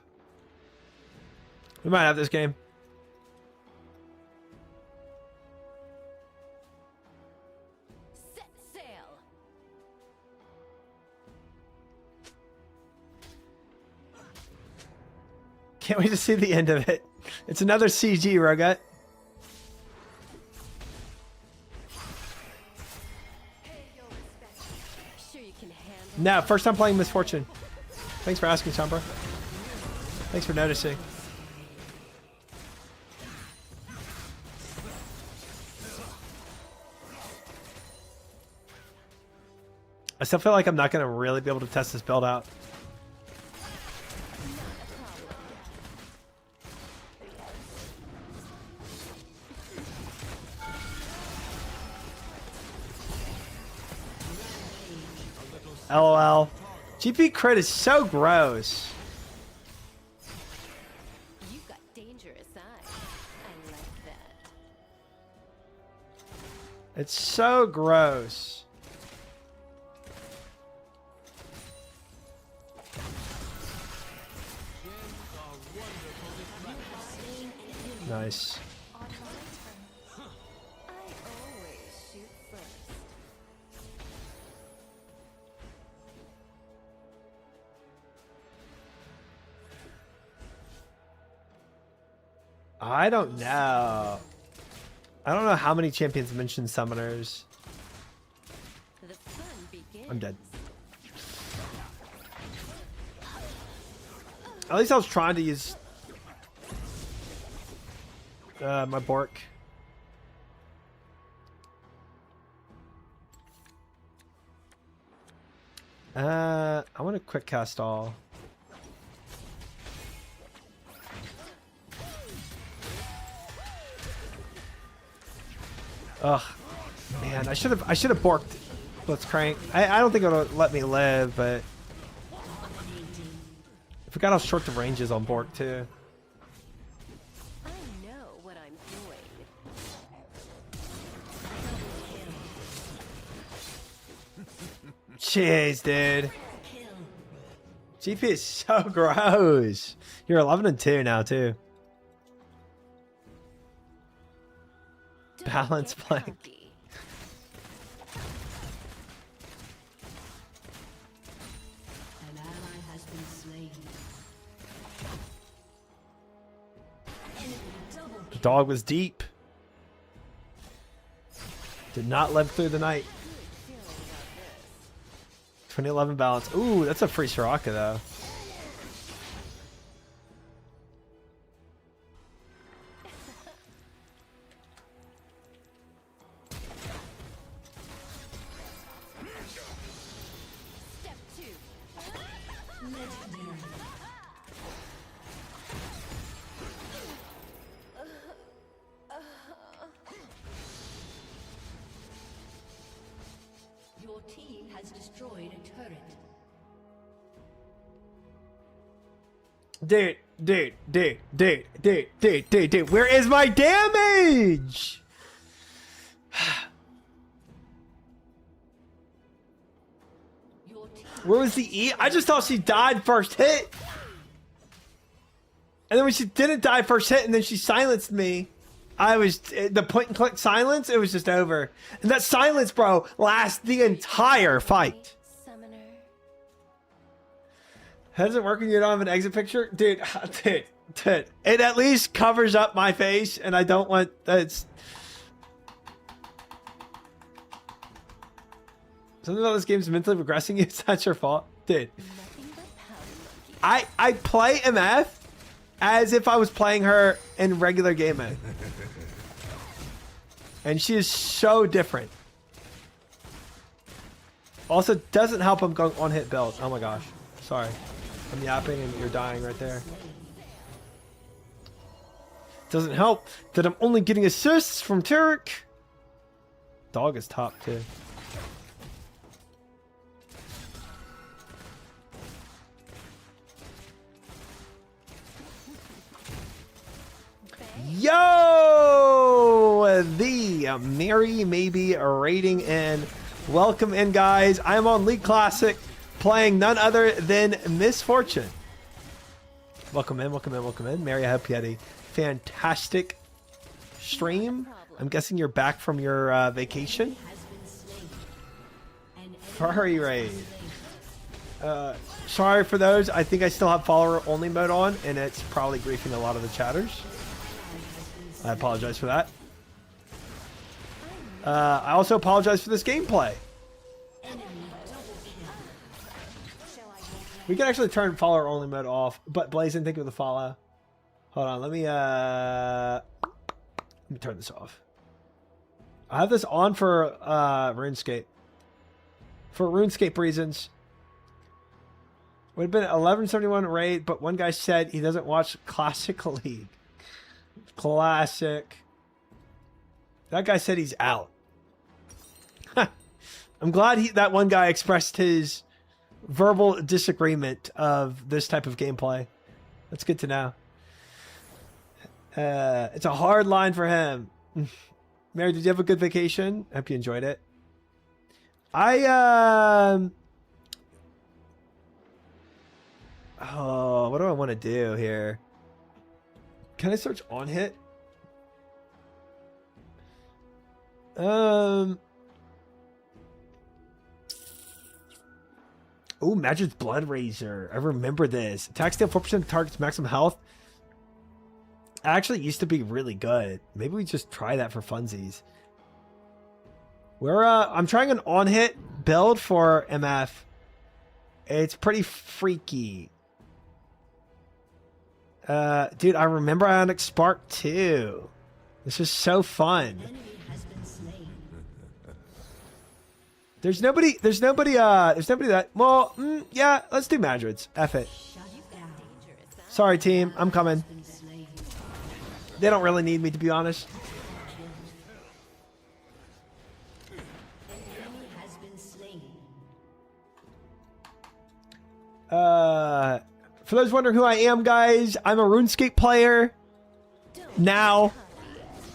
We might have this game. Set sail. Can't wait to see the end of it. It's another CG, Rogut. Sure you can handle. No, first time playing Misfortune. Thanks for asking, Chumper. Thanks for noticing. I still feel like I'm not going to really be able to test this build out. LOL. GP crit is so gross. You've got dangerous eyes. I like that. It's so gross. Nice. On my turn. I always shoot first. I don't know. I don't know how many champions mention summoners. The fun begins. I'm dead. At least I was trying to use my Bork. I want to quick cast all. Ugh, man, I should have borked Blitzcrank. I don't think it'll let me live, but I forgot how short the range is on Bork too. I know what I'm doing. Jeez, dude. GP is so gross. You're 11-2 now too. Don't Balance get plank. cocky. An ally has been slain. Enemy double The dog was deep. Did not live through the night. 2011 balance. Ooh, that's a free Soraka though. Step 2. legendary. Your team has destroyed a turret. Dude. Where is my damage? Your team Where was the E? I just thought she died first hit. And then when she didn't die first hit and then she silenced me, the point and click silence, it was just over. And that silence, bro, lasts the entire fight. Summoner. How does it work when you don't have an exit picture? Dude, it at least covers up my face and I don't want, it's... Something about this game's mentally regressing you, it's not your fault. Dude, Nothing but power monkey. I play MF as if I was playing her in regular game mode. And she is so different. Also, doesn't help I'm going on hit build. Oh my gosh. Sorry. I'm yapping and you're dying right there. Doesn't help that I'm only getting assists from Turek. Dog is top too. Yo! The Mary maybe rating in. Welcome in, guys. I'm on League Classic playing none other than Misfortune. Welcome in. Mary, I hope you had a fantastic stream. I'm guessing you're back from your vacation. has been slain. An enemy Furry raid. Sorry for those. I think I still have follower only mode on, and it's probably griefing a lot of the chatters. I apologize for that. I also apologize for this gameplay. We can actually turn follower only mode off, but Blazing, thank you for the follow. Hold on, let me turn this off. I have this on for RuneScape. For RuneScape reasons. Would have been 1171 raid, but one guy said he doesn't watch Classic League. Classic. That guy said he's out. I'm glad that one guy expressed his verbal disagreement of this type of gameplay. That's good to know. It's a hard line for him. Mary, did you have a good vacation? I hope you enjoyed it. Oh, what do I want to do here? Can I search on hit? Oh, Magic's Blood Razor. I remember this. Attack steal 4% of target's maximum health. Actually used to be really good. Maybe we just try that for funsies. I'm trying an on hit build for MF. It's pretty freaky. Dude, I remember Ionic Spark too. This is so fun. enemy has been slain. There's nobody that, well, yeah, let's do Madrids. F it. Shut down. Sorry, team. I'm coming. Been slain. They don't really need me, to be honest. An enemy has been slain. For those wondering who I am, guys, I'm a RuneScape player now.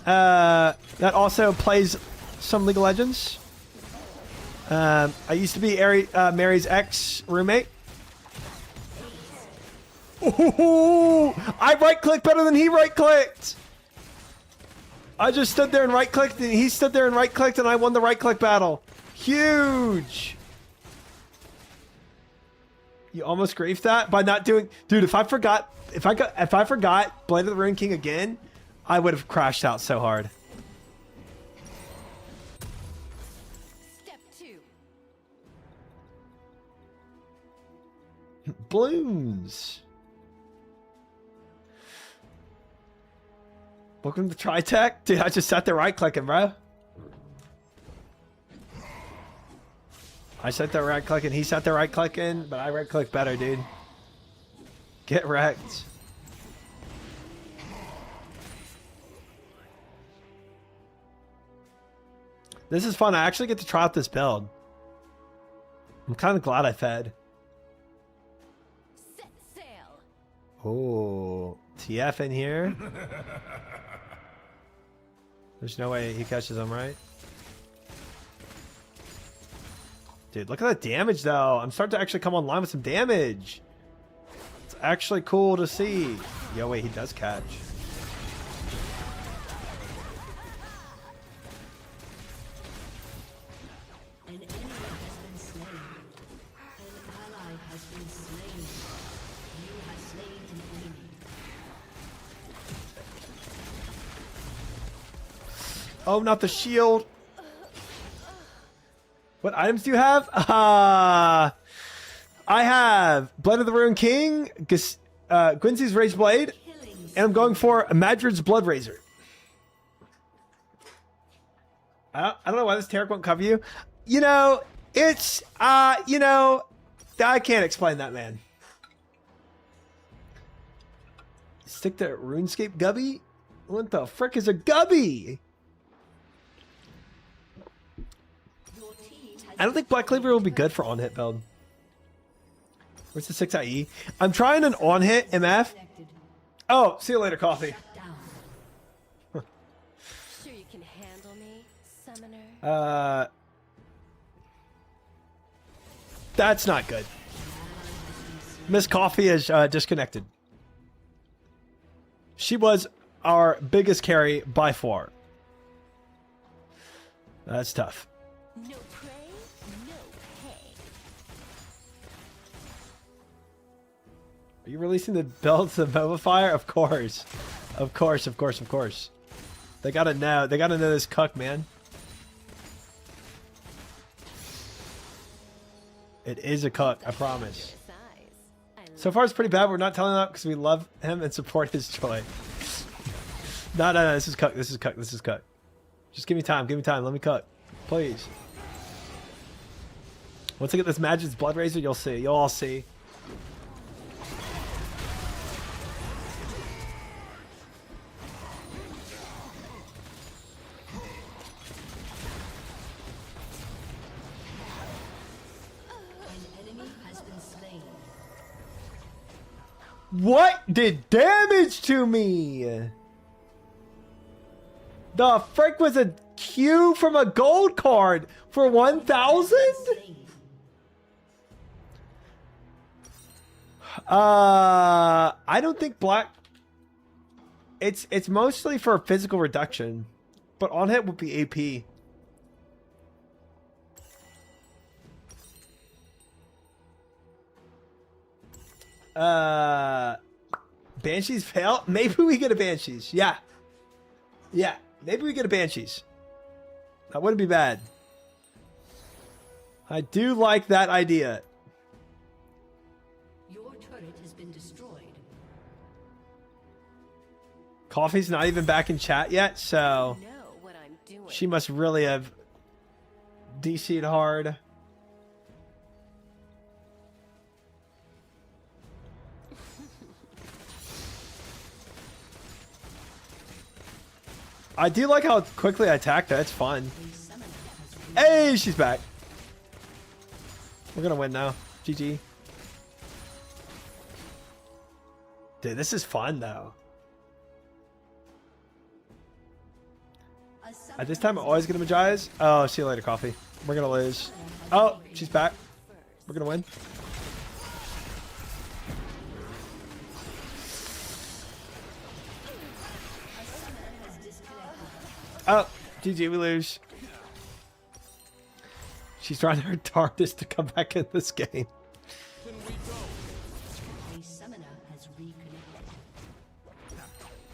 That also plays some League of Legends. I used to be Mary's ex-roommate. Ooh, I right-clicked better than he right-clicked. I just stood there and right-clicked, and he stood there and right-clicked, and I won the right-click battle. Huge. You almost griefed that by not doing, dude. If I forgot Blade of the Rune King again, I would have crashed out so hard. Step 2. Balloons. Welcome to Tritech, dude. I just sat there right clicking, bro. I sat there right clicking. He sat there right clicking, but I right click better, dude. Get wrecked. This is fun. I actually get to try out this build. I'm kind of glad I fed. Set sail. Oh, TF in here. There's no way he catches him, right? Dude, look at that damage, though. I'm starting to actually come online with some damage. It's actually cool to see. Yo, wait, he does catch. An enemy has been slain. An ally has been slain. You have slain an enemy. Oh, not the shield. What items do you have? I have Blood of the Rune King, Quincy's Rage Blade, and I'm going for Madrid's Blood Razor. I don't know why this Tarek won't cover you. You know, it's, you know, I can't explain that, man. Stick to RuneScape Gubby? What the frick is a Gubby? I don't think Black Cleaver will be good for on-hit build. Where's the 6 IE? I'm trying an on-hit MF. Oh, see you later, coffee. Sure you can handle me, summoner? That's not good. Miss Coffee is disconnected. She was our biggest carry by far. That's tough. No prey, no pay. Are you releasing the belts of Mobifier? Of course. Of course, of course, of course. They gotta know. They gotta know this cuck, man. It is a cuck, I promise. So far, it's pretty bad. We're not telling that because we love him and support his joy. No. This is cuck. This is cuck. This is cuck. Just give me time. Give me time. Let me cuck. Please. Once I get this Magic's Blood Razor, you'll see. You'll all see. An enemy has been slain. What did damage to me? The frick was a Q from a gold card for 1,000? Slain. I don't think black. It's mostly for physical reduction, but on hit would be AP. Banshees fail? Maybe we get a Banshees. Yeah. Yeah. Maybe we get a Banshees. That wouldn't be bad. I do like that idea. Your turret has been destroyed. Coffee's not even back in chat yet, so Know what I'm doing. she must really have DC'd hard. I do like how quickly I attacked her. It's fun. Hey, she's back. We're gonna win now. GG. Dude, this is fun though. At this time, I'm always gonna Magize. Oh, see you later, Coffee. We're gonna lose. Oh, she's back. We're gonna win. Oh, GG, we lose. She's trying her darndest to come back in this game. A summoner has reconnected.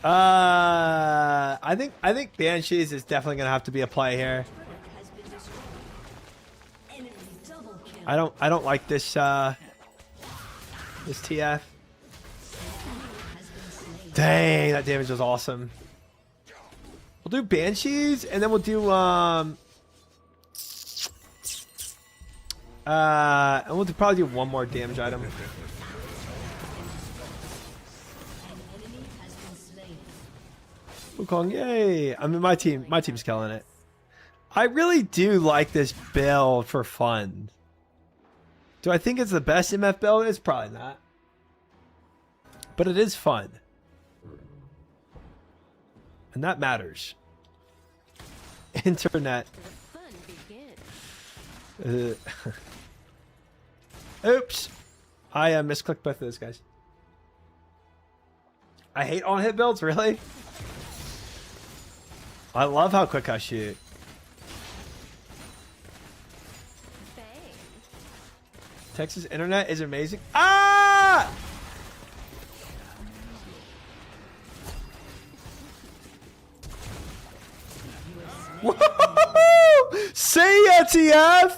I think Banshees is definitely gonna have to be a play here. Has been destroyed. Enemy double kill. I don't like this this TF. Dang, that damage was awesome. We'll do Banshees and then we'll do and we'll probably do one more damage item. An enemy has been slain. Wukong, yay! I mean, my team's killing it. I really do like this build for fun. Do I think it's the best MF build? It's probably not, but it is fun, and that matters. Internet. The fun begins. Oops. I misclicked both of those guys. I hate on-hit builds, really? I love how quick I shoot. Bang. Texas internet is amazing. Ah! Woohoo! See ya, TF!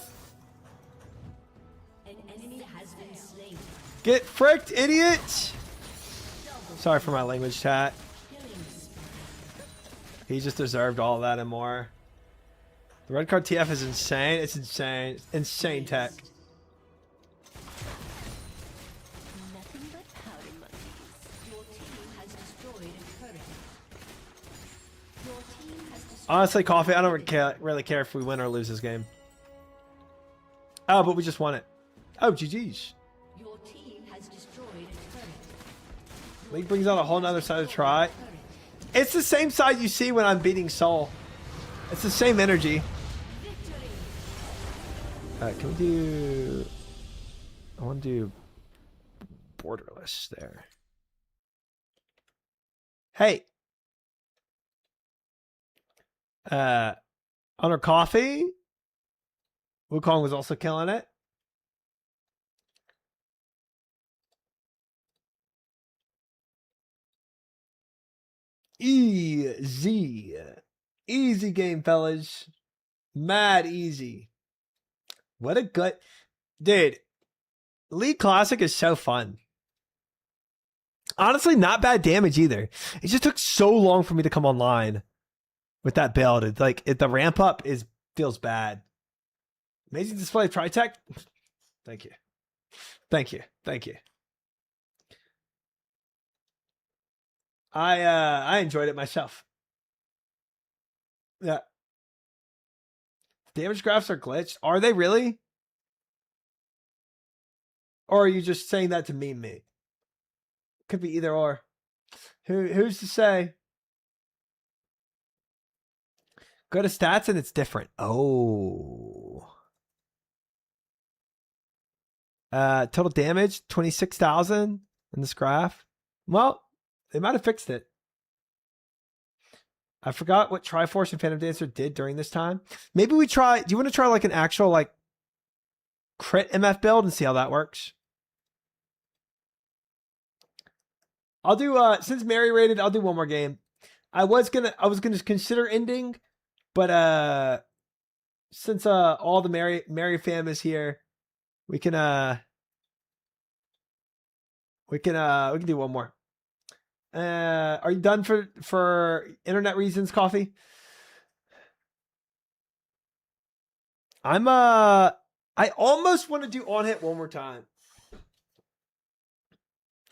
An enemy has been slain. Get fricked, idiots! Sorry for my language, chat. Killing spree. He just deserved all that and more. The red card TF is insane. It's insane. Insane tech. Nothing but powder monkeys. Your team has destroyed a turret. Your team has destroyed. Honestly, Coffee, I don't really care if we win or lose this game. Oh, but we just won it. Oh, GG's. Your team has destroyed a turret. League brings out a whole nother side to try. Turret. It's the same side you see when I'm beating Soul. It's the same energy. Victory. Can we do... I want to do borderless there. Hey. On our Coffee. Wukong was also killing it. Easy. Easy game, fellas. Mad easy. What a good... Dude, League Classic is so fun. Honestly, not bad damage either. It just took so long for me to come online with that build. It's like, the ramp up feels bad. Amazing display of Tritech. Thank you. Thank you. Thank you. I enjoyed it myself. Yeah. Damage graphs are glitched. Are they really? Or are you just saying that to meme me? Could be either or. Who's to say? Go to stats and it's different. Oh. Total damage 26,000 in this graph. Well, they might have fixed it. I forgot what Triforce and Phantom Dancer did during this time. Maybe we try. Do you want to try like an actual like crit MF build and see how that works? I'll do since Mary rated, I'll do one more game. I was gonna consider ending, but since all the Mary fam is here, we can do one more. Are you done for internet reasons, Coffee? I almost want to do on hit one more time.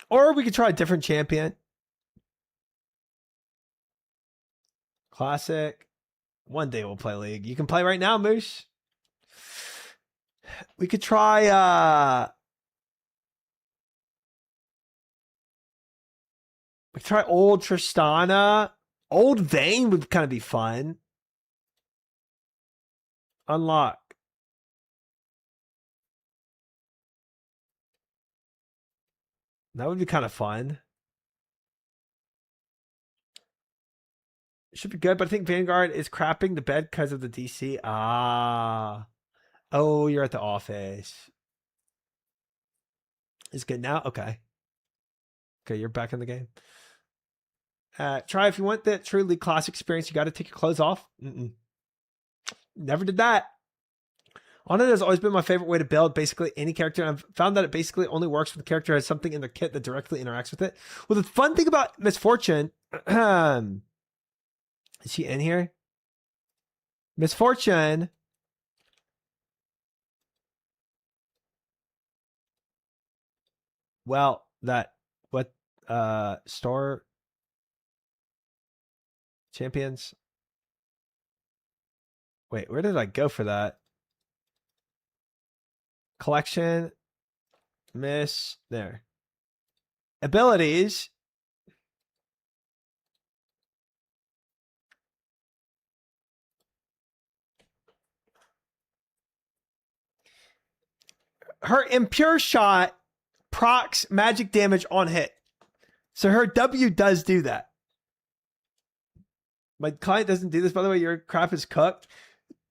Or we could try a different champion. Classic. One day we'll play League. You can play right now, Moose. We could try old Tristana. Old Vayne would kind of be fun. Unlock. That would be kind of fun. Should be good, but I think Vanguard is crapping the bed because of the DC. Ah. Oh, you're at the office. Is good now? Okay. Okay, you're back in the game. Try if you want that truly classic experience, you got to take your clothes off. Never did that. On it has always been my favorite way to build basically any character. And I've found that it basically only works when the character has something in their kit that directly interacts with it. Well, the fun thing about Misfortune, is she in here? Misfortune. Well, Star Champions. Wait, where did I go for that? Collection. There. Abilities. Her Impure Shot procs magic damage on hit. So her W does do that. My client doesn't do this, by the way. Your crap is cooked.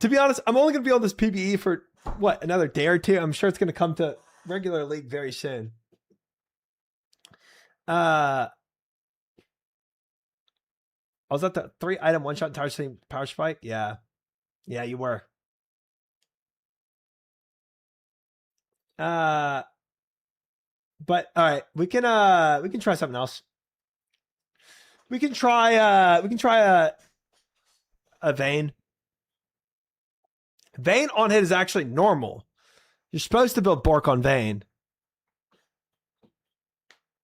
To be honest, I'm only going to be on this PBE for, what, another day or two? I'm sure it's going to come to regular League very soon. I was at the 3-item one-shot entire stream power spike? Yeah. Yeah, you were. But all right, we can try something else. We can try a Vayne. Vayne on hit is actually normal. You're supposed to build Bork on Vayne.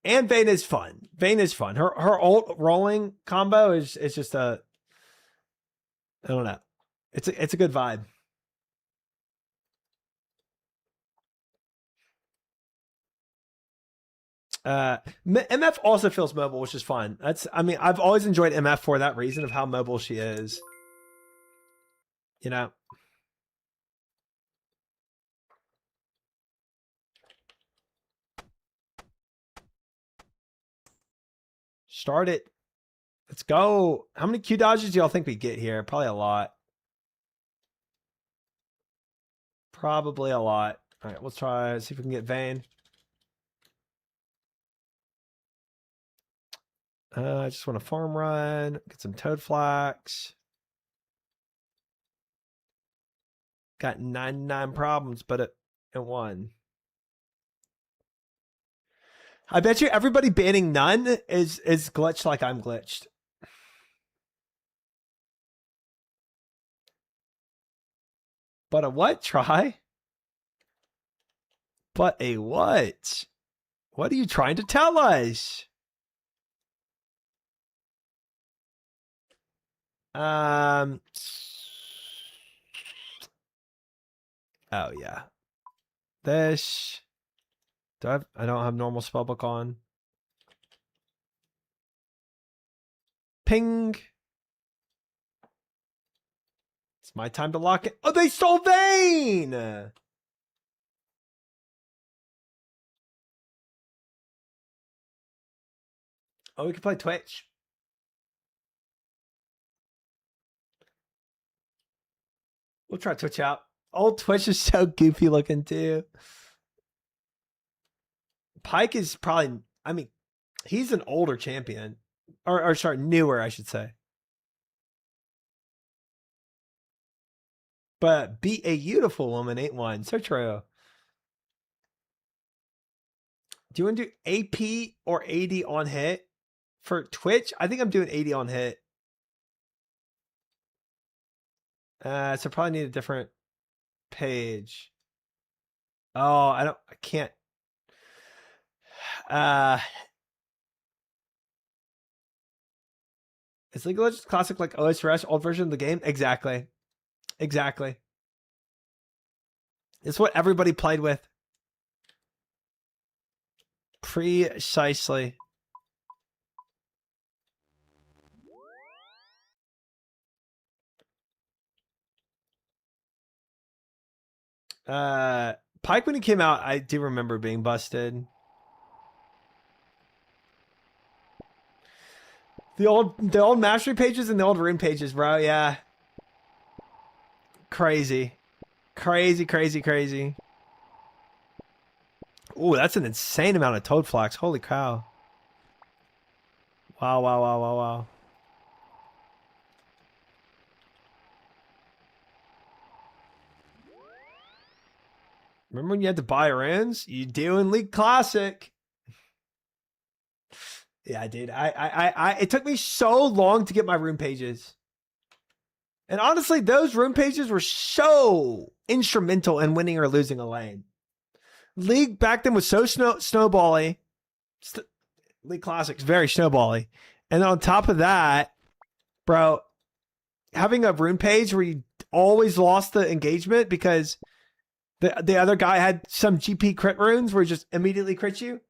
And Vayne is fun. Vayne is fun. Her ult rolling combo is just I don't know. It's a good vibe. MF also feels mobile, which is fun. I've always enjoyed MF for that reason of how mobile she is. You know. Start it. Let's go. How many Q dodges do y'all think we get here? Probably a lot. Probably a lot. All right, let's try, see if we can get Vayne. I just want to farm run, get some Toad Flax. Got 99 problems, but it won. I bet you everybody banning none is glitched like I'm glitched. But a what? Try? But a what? What are you trying to tell us? Oh yeah. This. I don't have normal spellbook on. Ping. It's my time to lock it. Oh, they stole Vayne! Oh, we can play Twitch. We'll try Twitch out. Old Twitch is so goofy looking too. Pike is probably, he's an older champion. Or sorry, newer, I should say. But be a beautiful woman ain't one. So true. Do you want to do AP or AD on hit? For Twitch, I think I'm doing 80 on hit. So probably need a different page. Oh, I can't. Is League of Legends Classic like OSRS, old version of the game? Exactly. Exactly. It's what everybody played with. Precisely. Pike when he came out, I do remember being busted. The old mastery pages and the old rune pages, bro. Yeah. Crazy. Crazy, crazy, crazy. Ooh, that's an insane amount of toad flax. Holy cow. Wow, wow, wow, wow, wow. Remember when you had to buy runes? You do in League Classic. Yeah, dude. It took me so long to get my rune pages. And honestly, those rune pages were so instrumental in winning or losing a lane. League back then was so snowbally. League Classics, very snowbally. And on top of that, bro, having a rune page where you always lost the engagement because the other guy had some GP crit runes where he just immediately crit you.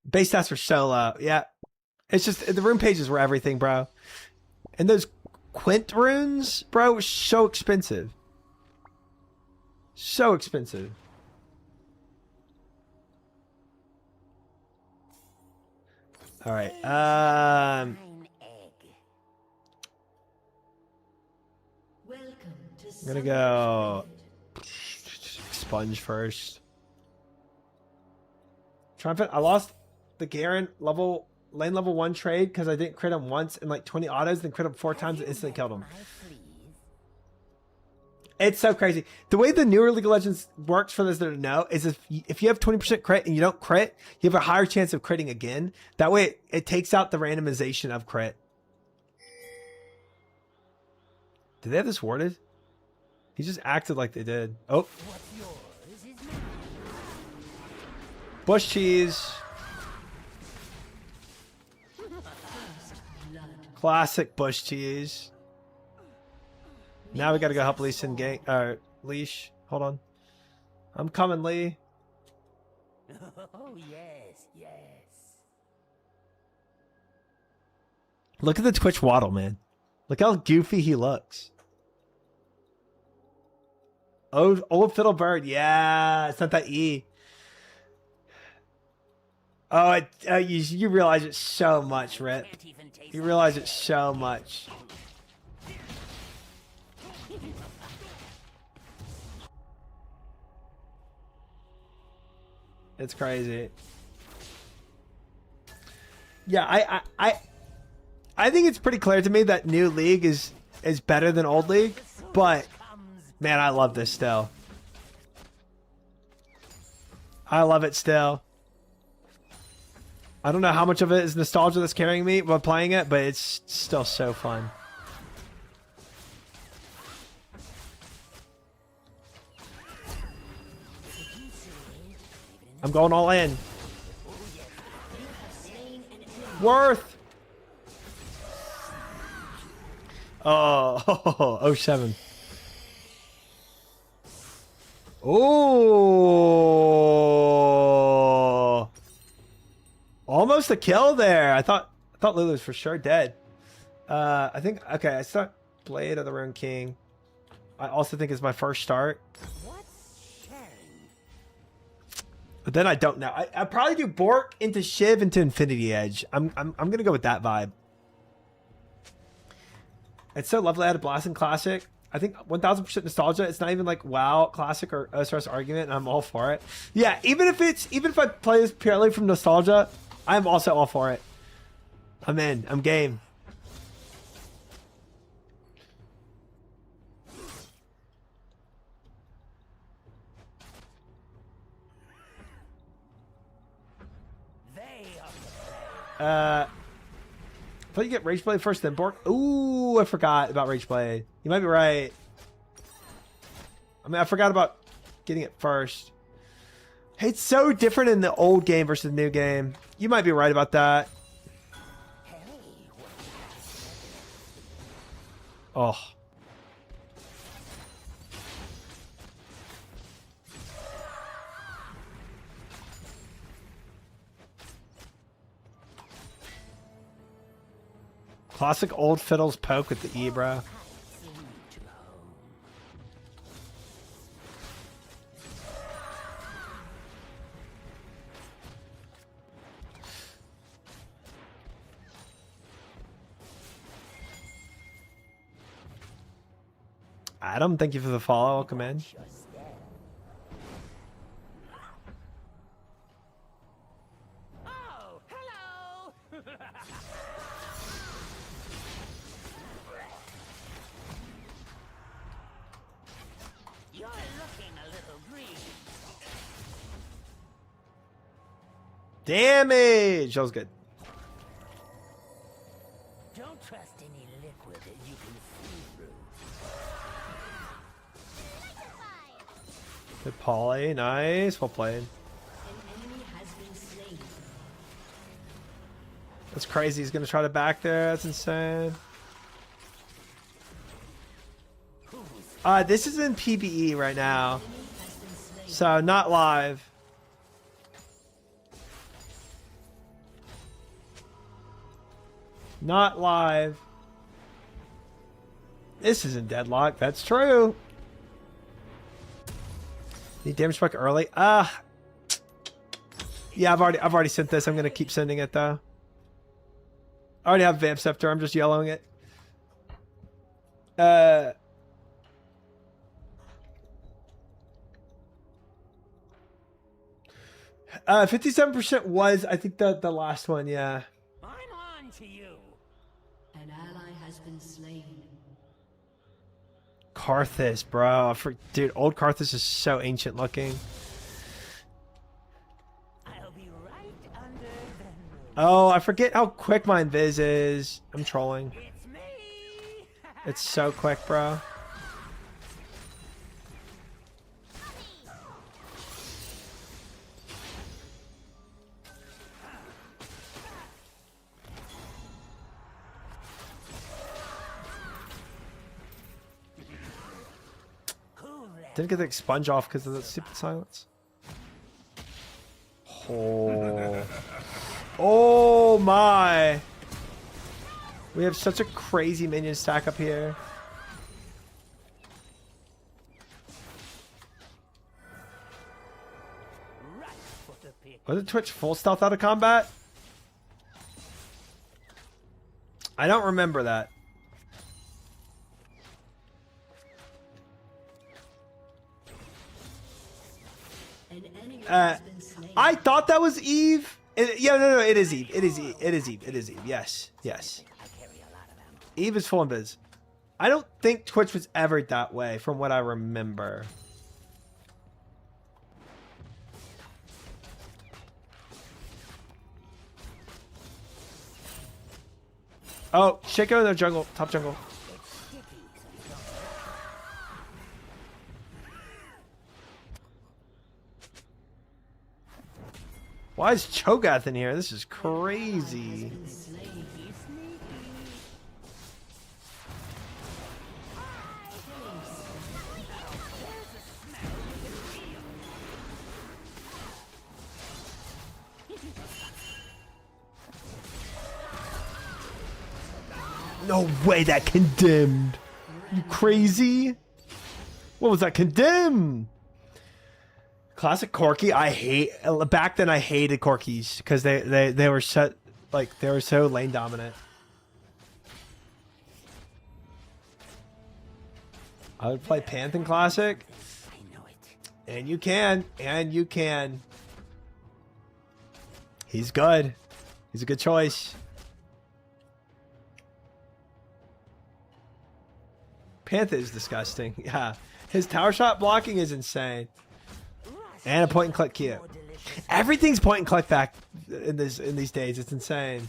Base stats were so low. Yeah. It's just the rune pages were everything, bro. And those Quint runes, bro, were so expensive. So expensive. All right. Fine egg. Welcome to I'm gonna go sponge first. Triumphant. I lost the Garen lane level 1 trade because I didn't crit him once in like 20 autos, then crit him 4 times and instantly killed him. It's so crazy. The way the newer League of Legends works, for those that don't know, is if you have 20% crit and you don't crit, you have a higher chance of critting again. That way it takes out the randomization of crit. Did they have this warded? He just acted like they did. Oh. Bush cheese. Classic bush cheese. Now we gotta go help Lee Sin gang Leash. Hold on. I'm coming, Lee. Oh yes, yes. Look at the Twitch waddle, man. Look how goofy he looks. Oh, old fiddle bird. Yeah, it's not that E. Oh, you realize it so much, Rip. You realize it so much. It's crazy. Yeah, I think it's pretty clear to me that new league is better than old league, but man, I love this still. I love it still. I don't know how much of it is nostalgia that's carrying me while playing it, but it's still so fun. I'm going all in. Worth. Oh, 07. Oh. Almost a kill there. I thought Lulu was for sure dead. I think, okay, I start Blade of the Rune King. I also think it's my first start. But then I don't know. I probably do Bork into Shiv into Infinity Edge. I'm gonna go with that vibe. It's so lovely. I had a blast in Classic. I think 1000% nostalgia. It's not even like WoW Classic or OSRS argument, and I'm all for it. Yeah, even if I play this purely from nostalgia, I'm also all for it. I'm in. I'm game. I thought you get Rage Blade first, then Bork. Ooh, I forgot about Rage Blade. You might be right. I mean, I forgot about getting it first. It's so different in the old game versus the new game. You might be right about that. Oh. Classic old fiddles poke with the E, bro. Adam, thank you for the follow. Welcome in. Oh, hello! You're looking a little green. Damage! That was good. Don't trust any liquid that you can see through. Good poly. Nice. Well played. An enemy has been slain. That's crazy. He's going to try to back there. That's insane. This is in PBE right now. So, not live. Not live. This isn't deadlock. That's true. Need damage spike early. Yeah, I've already sent this. I'm gonna keep sending it though. I already have Vamp Scepter. I'm just yellowing it. 57% was, I think, the last one. Yeah. I'm on to you. An ally has been slain. Karthus, bro. Dude, old Karthus is so ancient looking. I'll be right under the nose. Oh, I forget how quick my Invis is. I'm trolling. It's me. It's so quick, bro. Didn't get the expunge off because of the stupid silence. Oh. Oh my. We have such a crazy minion stack up here. Was it Twitch full stealth out of combat? I don't remember that. An enemy has been slain. I thought that was Eve. Yeah, no, it is Eve. It is Eve. It is Eve. It is Eve. Yes, yes. Eve is full invis. I don't think Twitch was ever that way, from what I remember. Oh, Shaco in the jungle, top jungle. Why is Cho'Gath in here? This is crazy. No way that condemned. You crazy? What was that condemned? Classic Corki. I hate, back then I hated Corkis because they were so, like, they were so lane dominant. I would play Panthen Classic. And you can. He's good. He's a good choice. Panther is disgusting. Yeah. His tower shot blocking is insane. And a point and click Q. Everything's point and click back in these days. It's insane.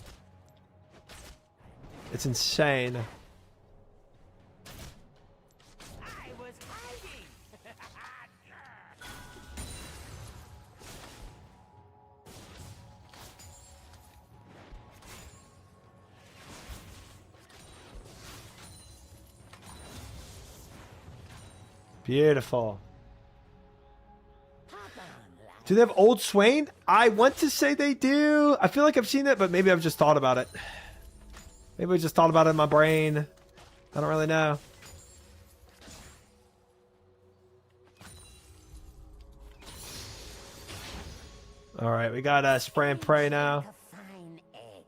It's insane. I was hiding. Beautiful. Do they have Old Swain? I want to say they do. I feel like I've seen it, but maybe I've just thought about it. Maybe I just thought about it in my brain. I don't really know. All right, we got spray and pray now. A fine egg.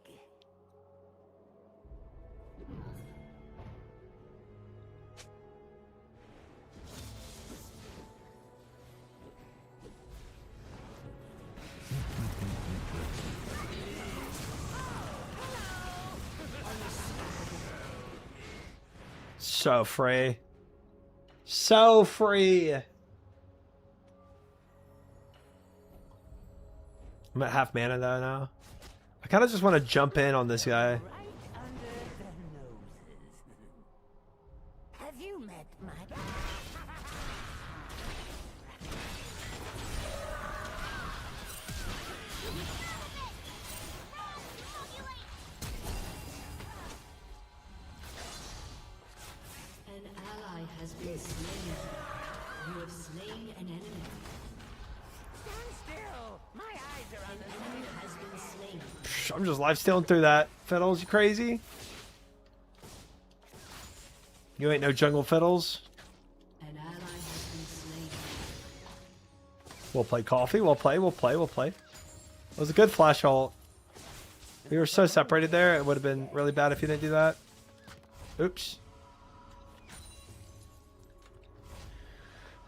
So free. So free. I'm at half mana though now. I kind of just want to jump in on this guy. Right under the noses. Have you met my... An ally has been slain. You have slain an enemy. Stand still! My eyes are on An the... enemy has been slain. Psh, I'm just lifestealing through that. Fiddles, you crazy? You ain't no jungle fiddles. An ally has been slain. We'll play coffee. We'll play. It was a good flash ult. We were so separated there. It would have been really bad if you didn't do that. Oops.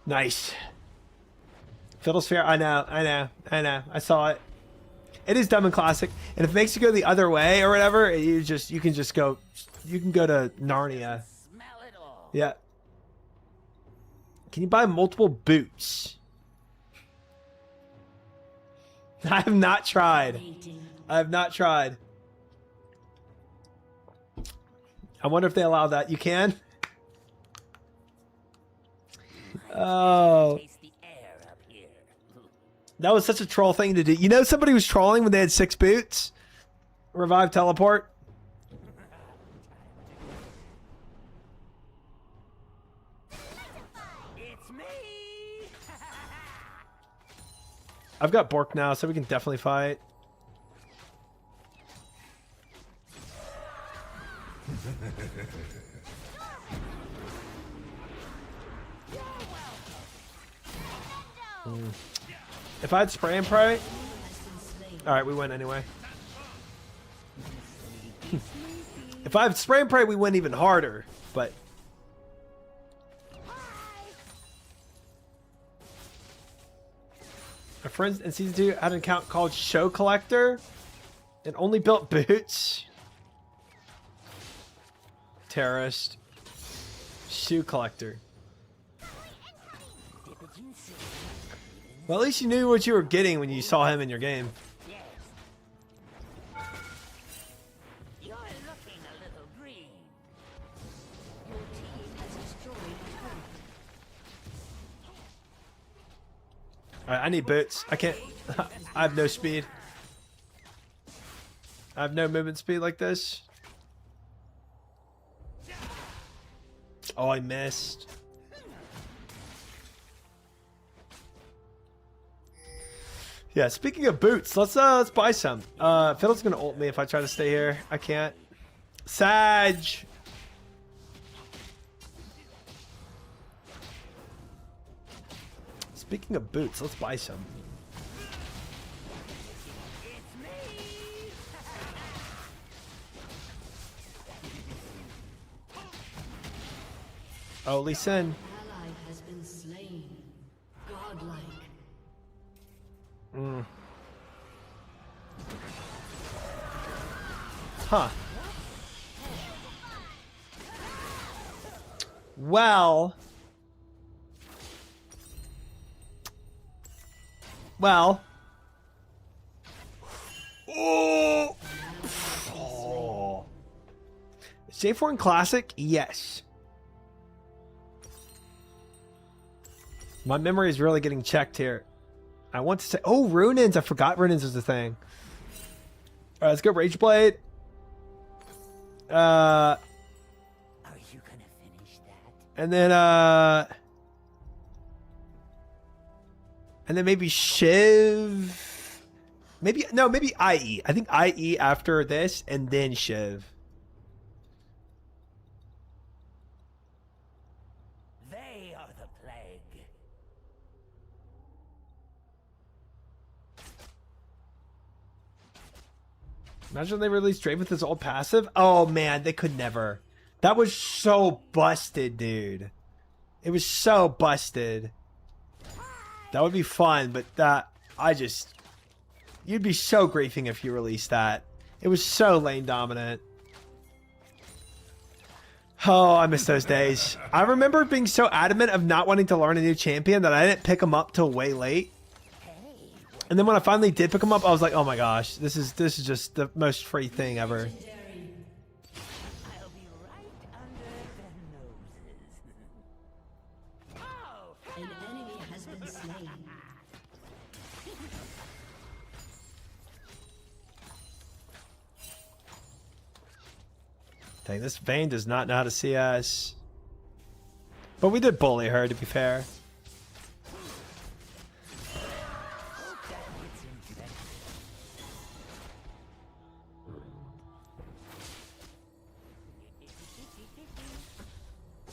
Nice. Fiddle sphere. I know. I saw it. It is dumb and classic. And if it makes you go the other way or whatever, you can just go. You can go to Narnia. Smell it all. Yeah. Can you buy multiple boots? I have not tried. Mating. I have not tried. I wonder if they allow that. You can? Oh. Taste the air up here. That was such a troll thing to do. You know somebody was trolling when they had 6 boots? Revive teleport? It's me! I've got Bork now, so we can definitely fight. If I had spray and pray, all right, we win anyway. If I have spray and pray, we win even harder. But my friends in season 2 had an account called Show Collector and only built boots. Terrorist. Shoe collector. Well, at least you knew what you were getting when you saw him in your game. You're looking a little green. Your team has destroyed a turret. Alright, I need boots. I can't. I have no speed. I have no movement speed like this. Oh, I missed. Yeah, speaking of boots, let's buy some. Fiddle's gonna ult me if I try to stay here. I can't. Sag! Speaking of boots, let's buy some. Oh, Lee Sin. Ally has been slain. Godlike. Huh. Well. Oh. Oh. Is J4 in Classic? Yes. My memory is really getting checked here. I want to say, oh, Runins. I forgot Runins was a thing. All right, let's go Rageblade. Are you gonna finish that? And then, And then maybe Shiv. Maybe IE. I think IE after this and then Shiv. They are the plague. Imagine they released Drake with his old passive. Oh man, they could never. That was so busted, dude. It was so busted. That would be fun, but you'd be so griefing if you released that. It was so lane dominant. Oh, I miss those days. I remember being so adamant of not wanting to learn a new champion that I didn't pick him up till way late. And then when I finally did pick him up, I was like, oh my gosh, this is just the most free thing ever. I'll be right under their noses. Oh, An enemy has been slain. Dang, this Vayne does not know how to see us. But we did bully her, to be fair.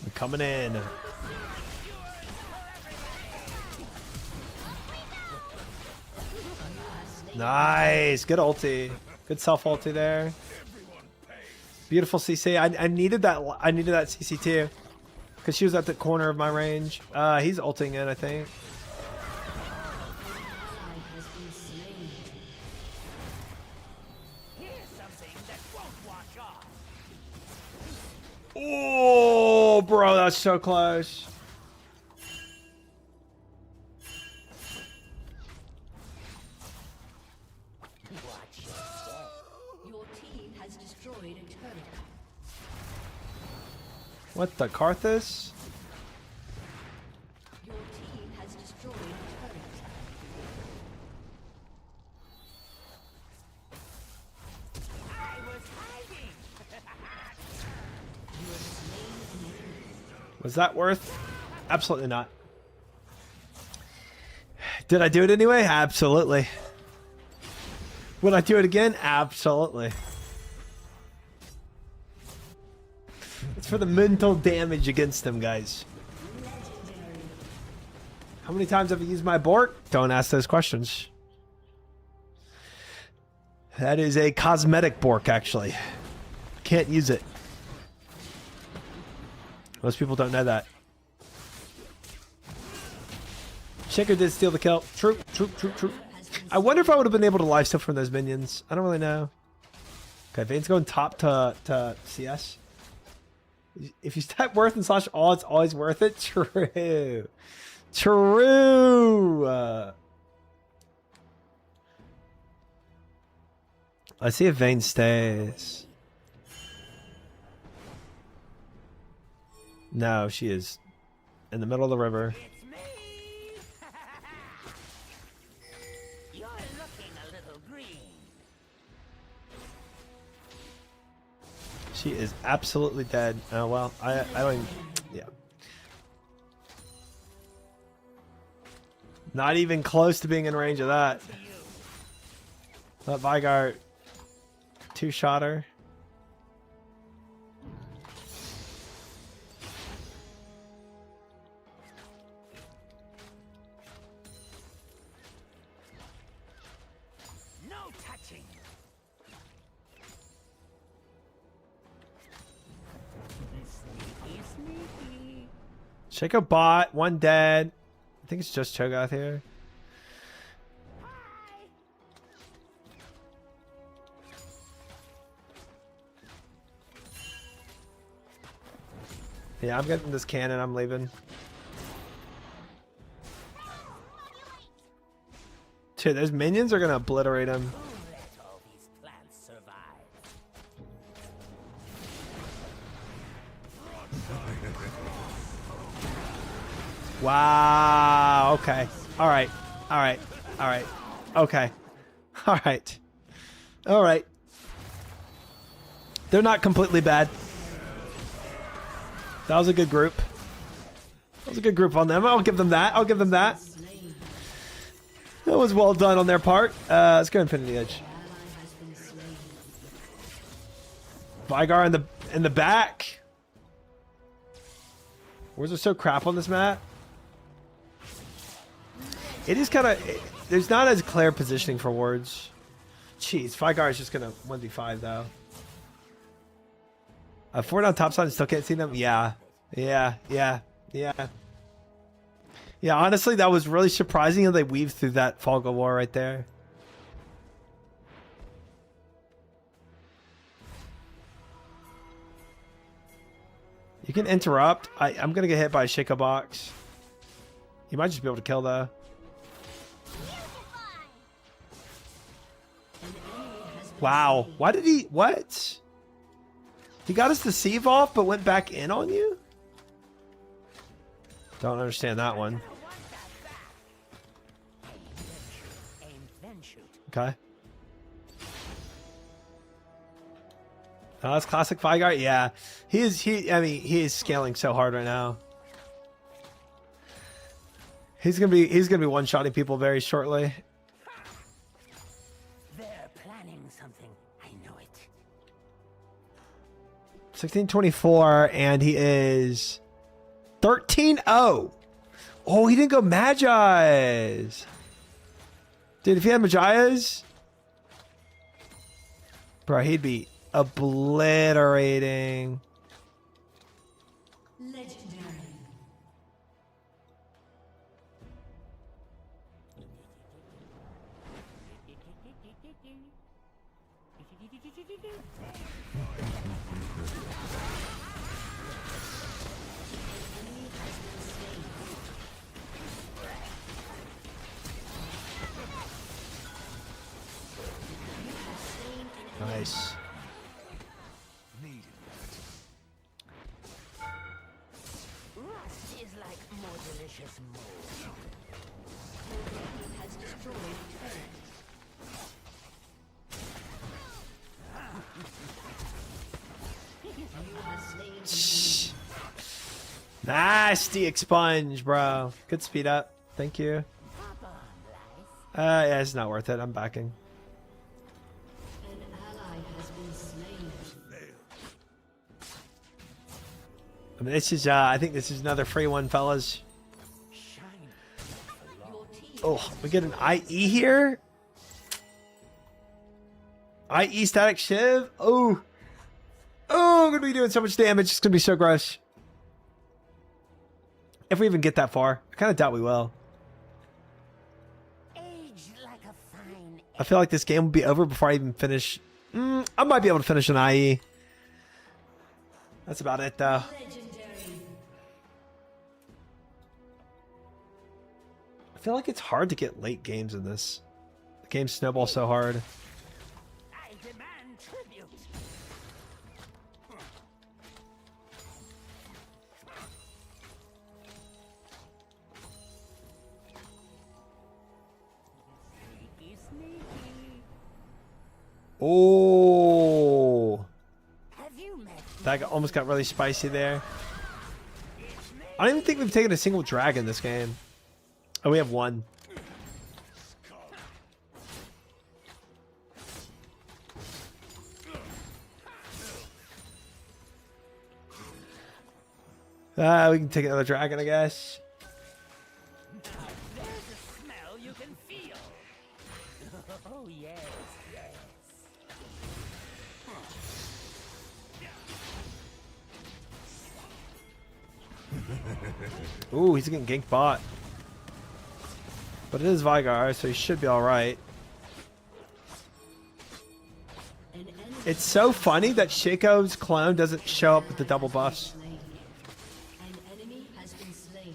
We're coming in. Nice. Good ulti. Good self ulti there. Beautiful CC. I needed that. I needed that CC too, because she was at the corner of my range. He's ulting in, I think. Ally has been slain. here's something that won't wash off. Oh, bro, that's so close. Your team has destroyed a turret. What the Karthus? Your team has destroyed a turret. I was hiding. You have slain an enemy. Was that worth? Absolutely not. Did I do it anyway? Absolutely. Would I do it again? Absolutely. It's for the mental damage against them, guys. How many times have I used my Bork? Don't ask those questions. That is a cosmetic Bork, actually. Can't use it. Most people don't know that. Shaker did steal the kill. True, true, true, true. I wonder if I would have been able to lifesteal from those minions. I don't really know. Okay, Vayne's going top to CS. If you type worth and slash all, it's always worth it. True. True. Let's see if Vayne stays. No, she is in the middle of the river. It's me. You're looking a little green. She is absolutely dead. Oh, well, I don't even, yeah. Not even close to being in range of that. That Vigart two-shot her. No touching. Sneaky, sneaky. Shaco bot, one dead. I think it's just Cho'Gath here. Yeah, I'm getting this cannon. I'm leaving. Dude, those minions are gonna obliterate him. Who let all these plants survive? Wow. Okay. All right. All right. All right. Okay. All right. All right. They're not completely bad. That was a good group. That was a good group on them. I'll give them that. I'll give them that. That was well done on their part. Let's go Infinity Edge. Vigar in the back. Where's it so crap on this map? It is kind of... There's not as clear positioning for wards. Jeez, Vigar is just going to 1v5 though. Forward on top side and still can't see them? Yeah. Yeah. Yeah, honestly, that was really surprising how they weaved through that Fog of War right there. You can interrupt. I'm going to get hit by a Shaco box. You might just be able to kill, though. Wow. Why did he... What? He got his deceive off, but went back in on you? Don't understand that one. Okay. Oh, that's classic Vigar. Yeah, he is scaling so hard right now. He's gonna be one-shotting people very shortly. They're planning something. I know it. 1624, and he is 13-0. Oh, he didn't go Magi's. Dude, if he had Magi's, bro, he'd be obliterating. Legendary. Nice. Rust is like more delicious mold. Has destroyed turret. You have slain Nasty expunge, bro. Good speed up. Thank you. Yeah, it's not worth it. I'm backing. an ally has been slain. I mean, this is, I think this is another free one, fellas. Your team Oh, we get an IE here? IE static shiv? Oh. Oh, I'm going to be doing so much damage. It's going to be so gross. If we even get that far. I kind of doubt we will. Aged like a fine. I feel like this game will be over before I even finish. I might be able to finish an IE. That's about it, though. legendary. I feel like it's hard to get late games in this. The game snowballs so hard. I demand tribute. Sneaky, sneaky. Oh. Have you met That almost got really spicy there. I don't even think we've taken a single dragon this game. Oh, we have one. We can take another dragon, I guess. There's a smell you can feel. Oh, yes, yes. Ooh, he's getting ganked bot. But it is Vigar, so he should be alright. An enemy It's so funny that Shaco's clone doesn't show up with the double buffs. slain. An enemy has been slain.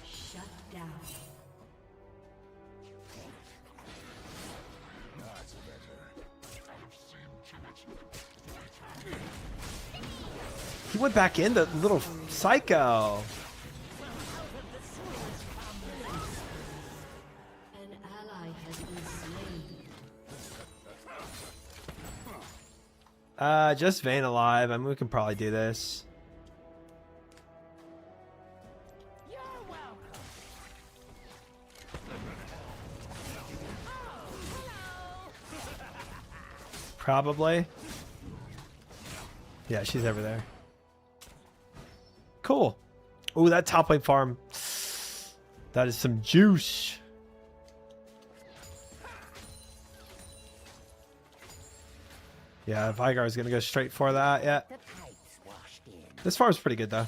Shut down. He went back in, the little psycho. An ally has been slain. Just Vayne alive. I mean, we can probably do this. You're welcome. Probably. Yeah, she's over there. Cool. Ooh, that top lane farm. That is some juice. Yeah, Vigar is going to go straight for that. Yeah. The pipes washed in. This farm's pretty good, though.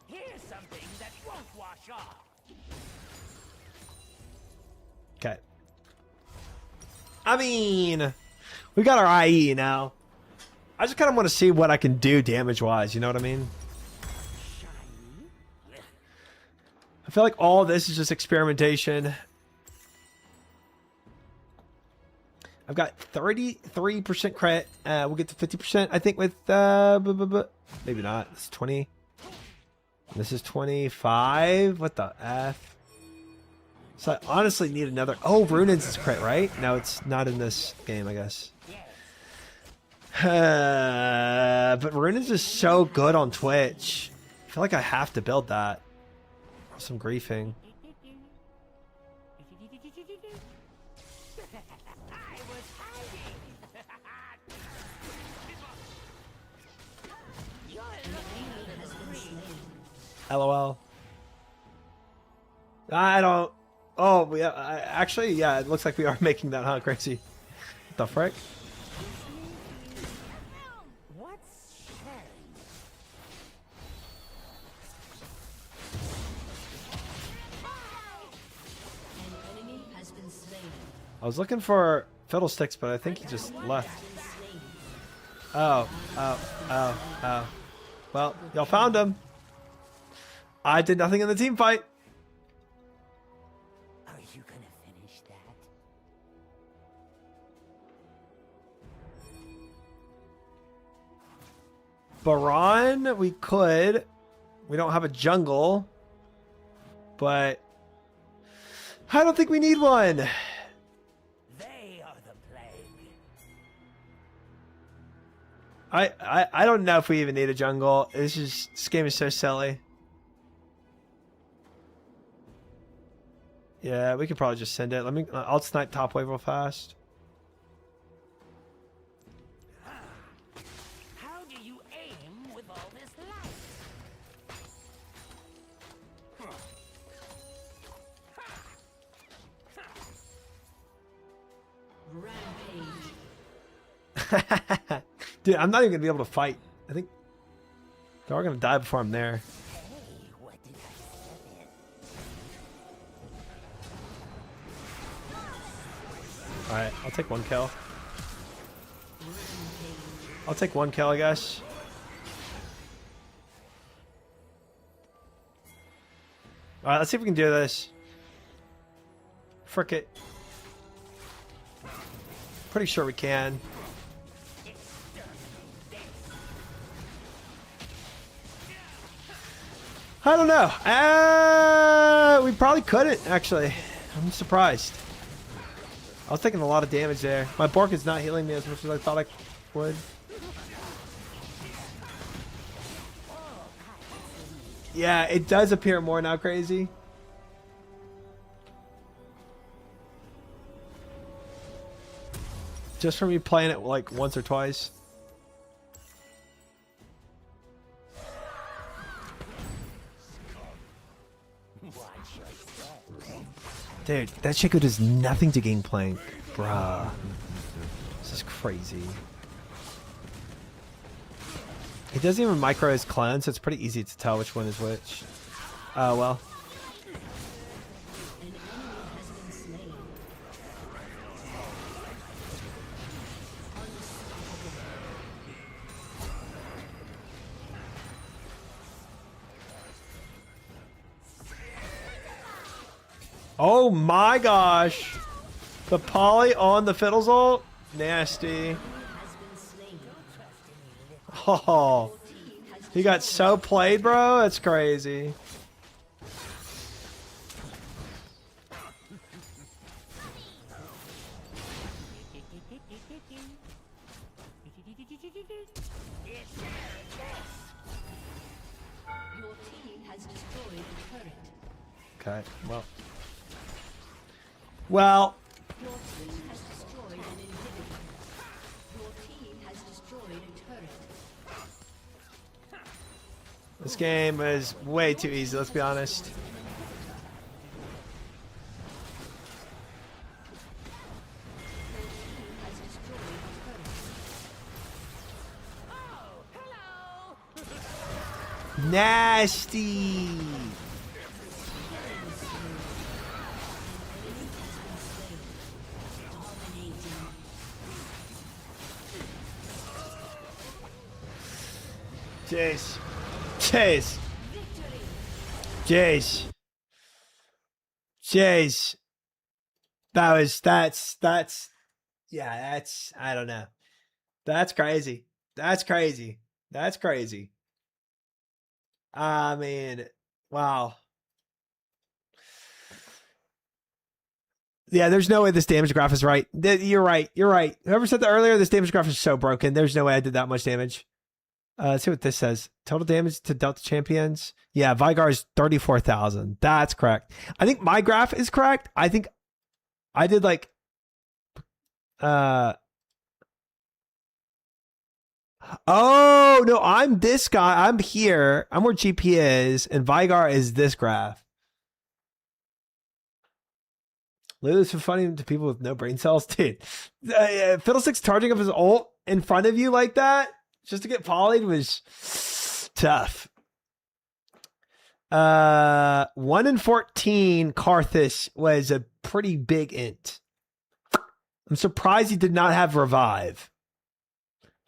Here's something that won't wash off. Okay. I mean, we got our IE now. I just kind of want to see what I can do damage-wise. You know what I mean? I feel like all this is just experimentation. I've got 33% crit. We'll get to 50%, I think, with... maybe not. It's 20. This is 25. What the F? So I honestly need another... Oh, Runin's is crit, right? No, it's not in this game, I guess. But Runin's is so good on Twitch. I feel like I have to build that. Some griefing. LOL. I don't... Oh, yeah. Actually, yeah, it looks like we are making that, huh? Crazy. What the frick? What's sharing? An enemy has been slain. I was looking for Fiddlesticks, but I think he just left. Oh. Well, y'all found him. I did nothing in the team fight. Are you gonna finish that? Baron, we could. We don't have a jungle. But I don't think we need one. They are the plague. I don't know if we even need a jungle. This game is so silly. Yeah, we could probably just send it. I'll snipe top wave real fast. How do you aim with all this light? Rampage. Dude, I'm not even gonna be able to fight. I think they're all gonna die before I'm there. Hey, what did I step in? Alright, I'll take one kill. I'll take one kill, I guess. Alright, let's see if we can do this. Frick it. Pretty sure we can. I don't know. We probably couldn't, actually. I'm surprised. I was taking a lot of damage there. My Bork is not healing me as much as I thought I would. Yeah, it does appear more now, Crazy. Just from me playing it like once or twice. Dude, that Chico does nothing to Gangplank. Bruh. This is crazy. He doesn't even micro his clone, so it's pretty easy to tell which one is which. Oh, well. An enemy has been slain. Oh my gosh. The poly on the Fiddles ult? Nasty. Has been slain. Oh. He got so played, bro. That's crazy. Your team has destroyed a turret. Okay, well. Well, Your team has destroyed an inhibitor. Your team has destroyed a turret. this game is way too easy, let's be honest. Has destroyed a turret. Nasty. Jeez. Jeez. Jeez. Jeez. That's, I don't know. That's crazy. That's crazy. That's crazy. I mean, wow. Yeah, there's no way this damage graph is right. You're right. You're right. Whoever said that earlier, this damage graph is so broken. There's no way I did that much damage. Let's see what this says. Total damage to Delta champions. Yeah, Vigar is 34,000. That's correct. I think my graph is correct. I think I did like, oh no, I'm this guy. I'm here. I'm where GP is, and Vigar is this graph. Literally, this is funny to people with no brain cells, dude. Fiddlesticks charging up his ult in front of you like that just to get polyed was tough. 1 in 14 Karthus was a pretty big int. I'm surprised he did not have revive.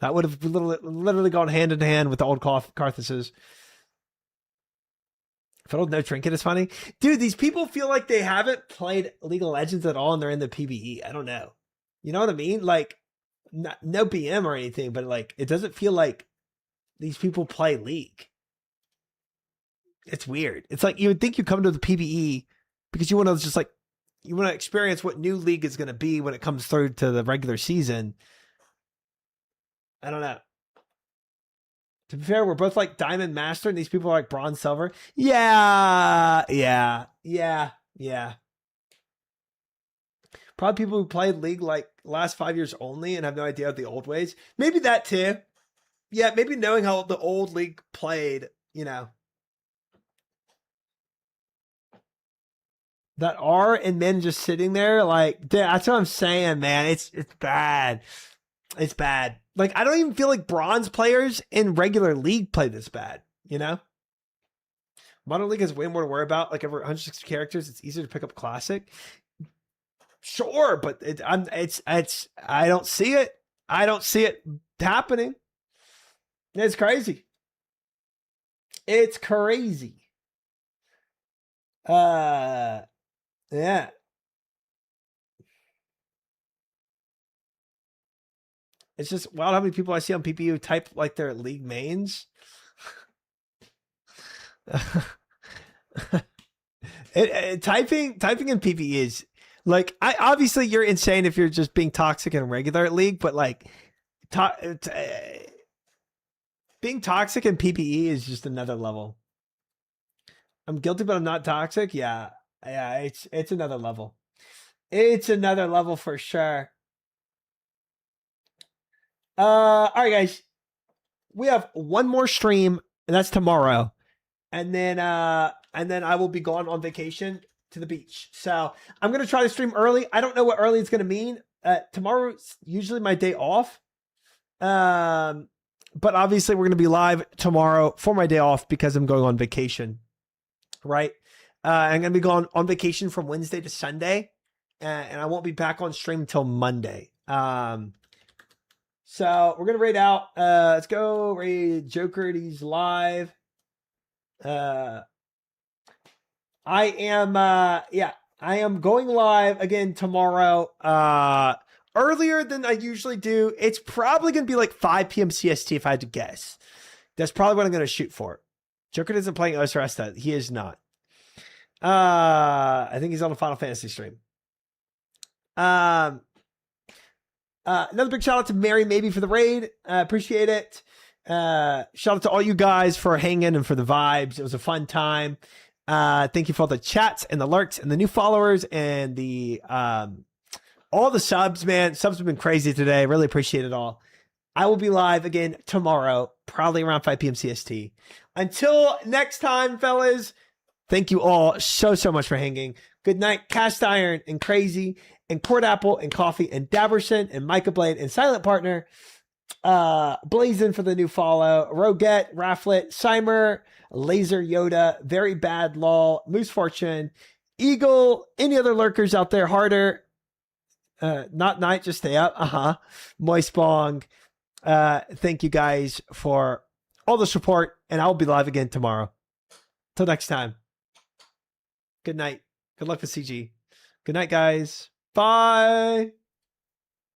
That would have literally gone hand in hand with the old Karthuses. Fiddle no trinket is funny. Dude, these people feel like they haven't played League of Legends at all and they're in the PvE. I don't know. You know what I mean? Like, no BM or anything, but like, it doesn't feel like these people play League. It's weird. It's like you would think you come to the PvE because you want to just like, you want to experience what new League is going to be when it comes through to the regular season. I don't know. To be fair, we're both like Diamond Master and these people are like Bronze Silver. Yeah. Probably people who played League like last 5 years only and have no idea of the old ways. Maybe that too. Yeah, maybe knowing how the old League played, you know. That R and men just sitting there like, that's what I'm saying, man. It's bad. It's bad. Like, I don't even feel like bronze players in regular League play this bad, you know? Modern League has way more to worry about. Like, over 160 characters, it's easier to pick up Classic. Sure, but I don't see it. I don't see it happening. It's crazy. It's crazy. Yeah. It's just wild how many people I see on PPU type like their League mains. Typing in PPE is like, obviously you're insane if you're just being toxic in regular League, but like being toxic in PPE is just another level. I'm guilty, but I'm not toxic. Yeah, it's another level. It's another level for sure. All right, guys, we have one more stream, and that's tomorrow, and then I will be gone on vacation to the beach. So I'm gonna try to stream early. I don't know what early is gonna mean. Tomorrow's usually my day off, but obviously we're gonna be live tomorrow for my day off because I'm going on vacation. Right, I'm gonna be going on vacation from Wednesday to Sunday, and I won't be back on stream until Monday. So we're going to raid out. Let's go raid Joker. He's live. I am going live again tomorrow. Earlier than I usually do. It's probably going to be like 5 p.m. CST if I had to guess. That's probably what I'm going to shoot for. Joker isn't playing Osaresta. He is not. I think he's on a Final Fantasy stream. Another big shout out to Mary Maybe for the raid. Appreciate it. Shout out to all you guys for hanging and for the vibes. It was a fun time. Thank you for all the chats and the lurks and the new followers and the all the subs, man. Subs have been crazy today. Really appreciate it all. I will be live again tomorrow, probably around 5 p.m. CST. Until next time, fellas, thank you all so much for hanging. Good night, Cast Iron and Crazy and Court Apple and Coffee and Daberson and Micah Blade and Silent Partner. Blazin for the new follow. Roget, Rafflet, Simer, Laser Yoda, Very Bad Law, Moose Fortune, Eagle, any other lurkers out there, Harder. Not night, just stay up. Moist Bong. Thank you guys for all the support, and I'll be live again tomorrow. Till next time. Good night. Good luck with CG. Good night, guys. Bye.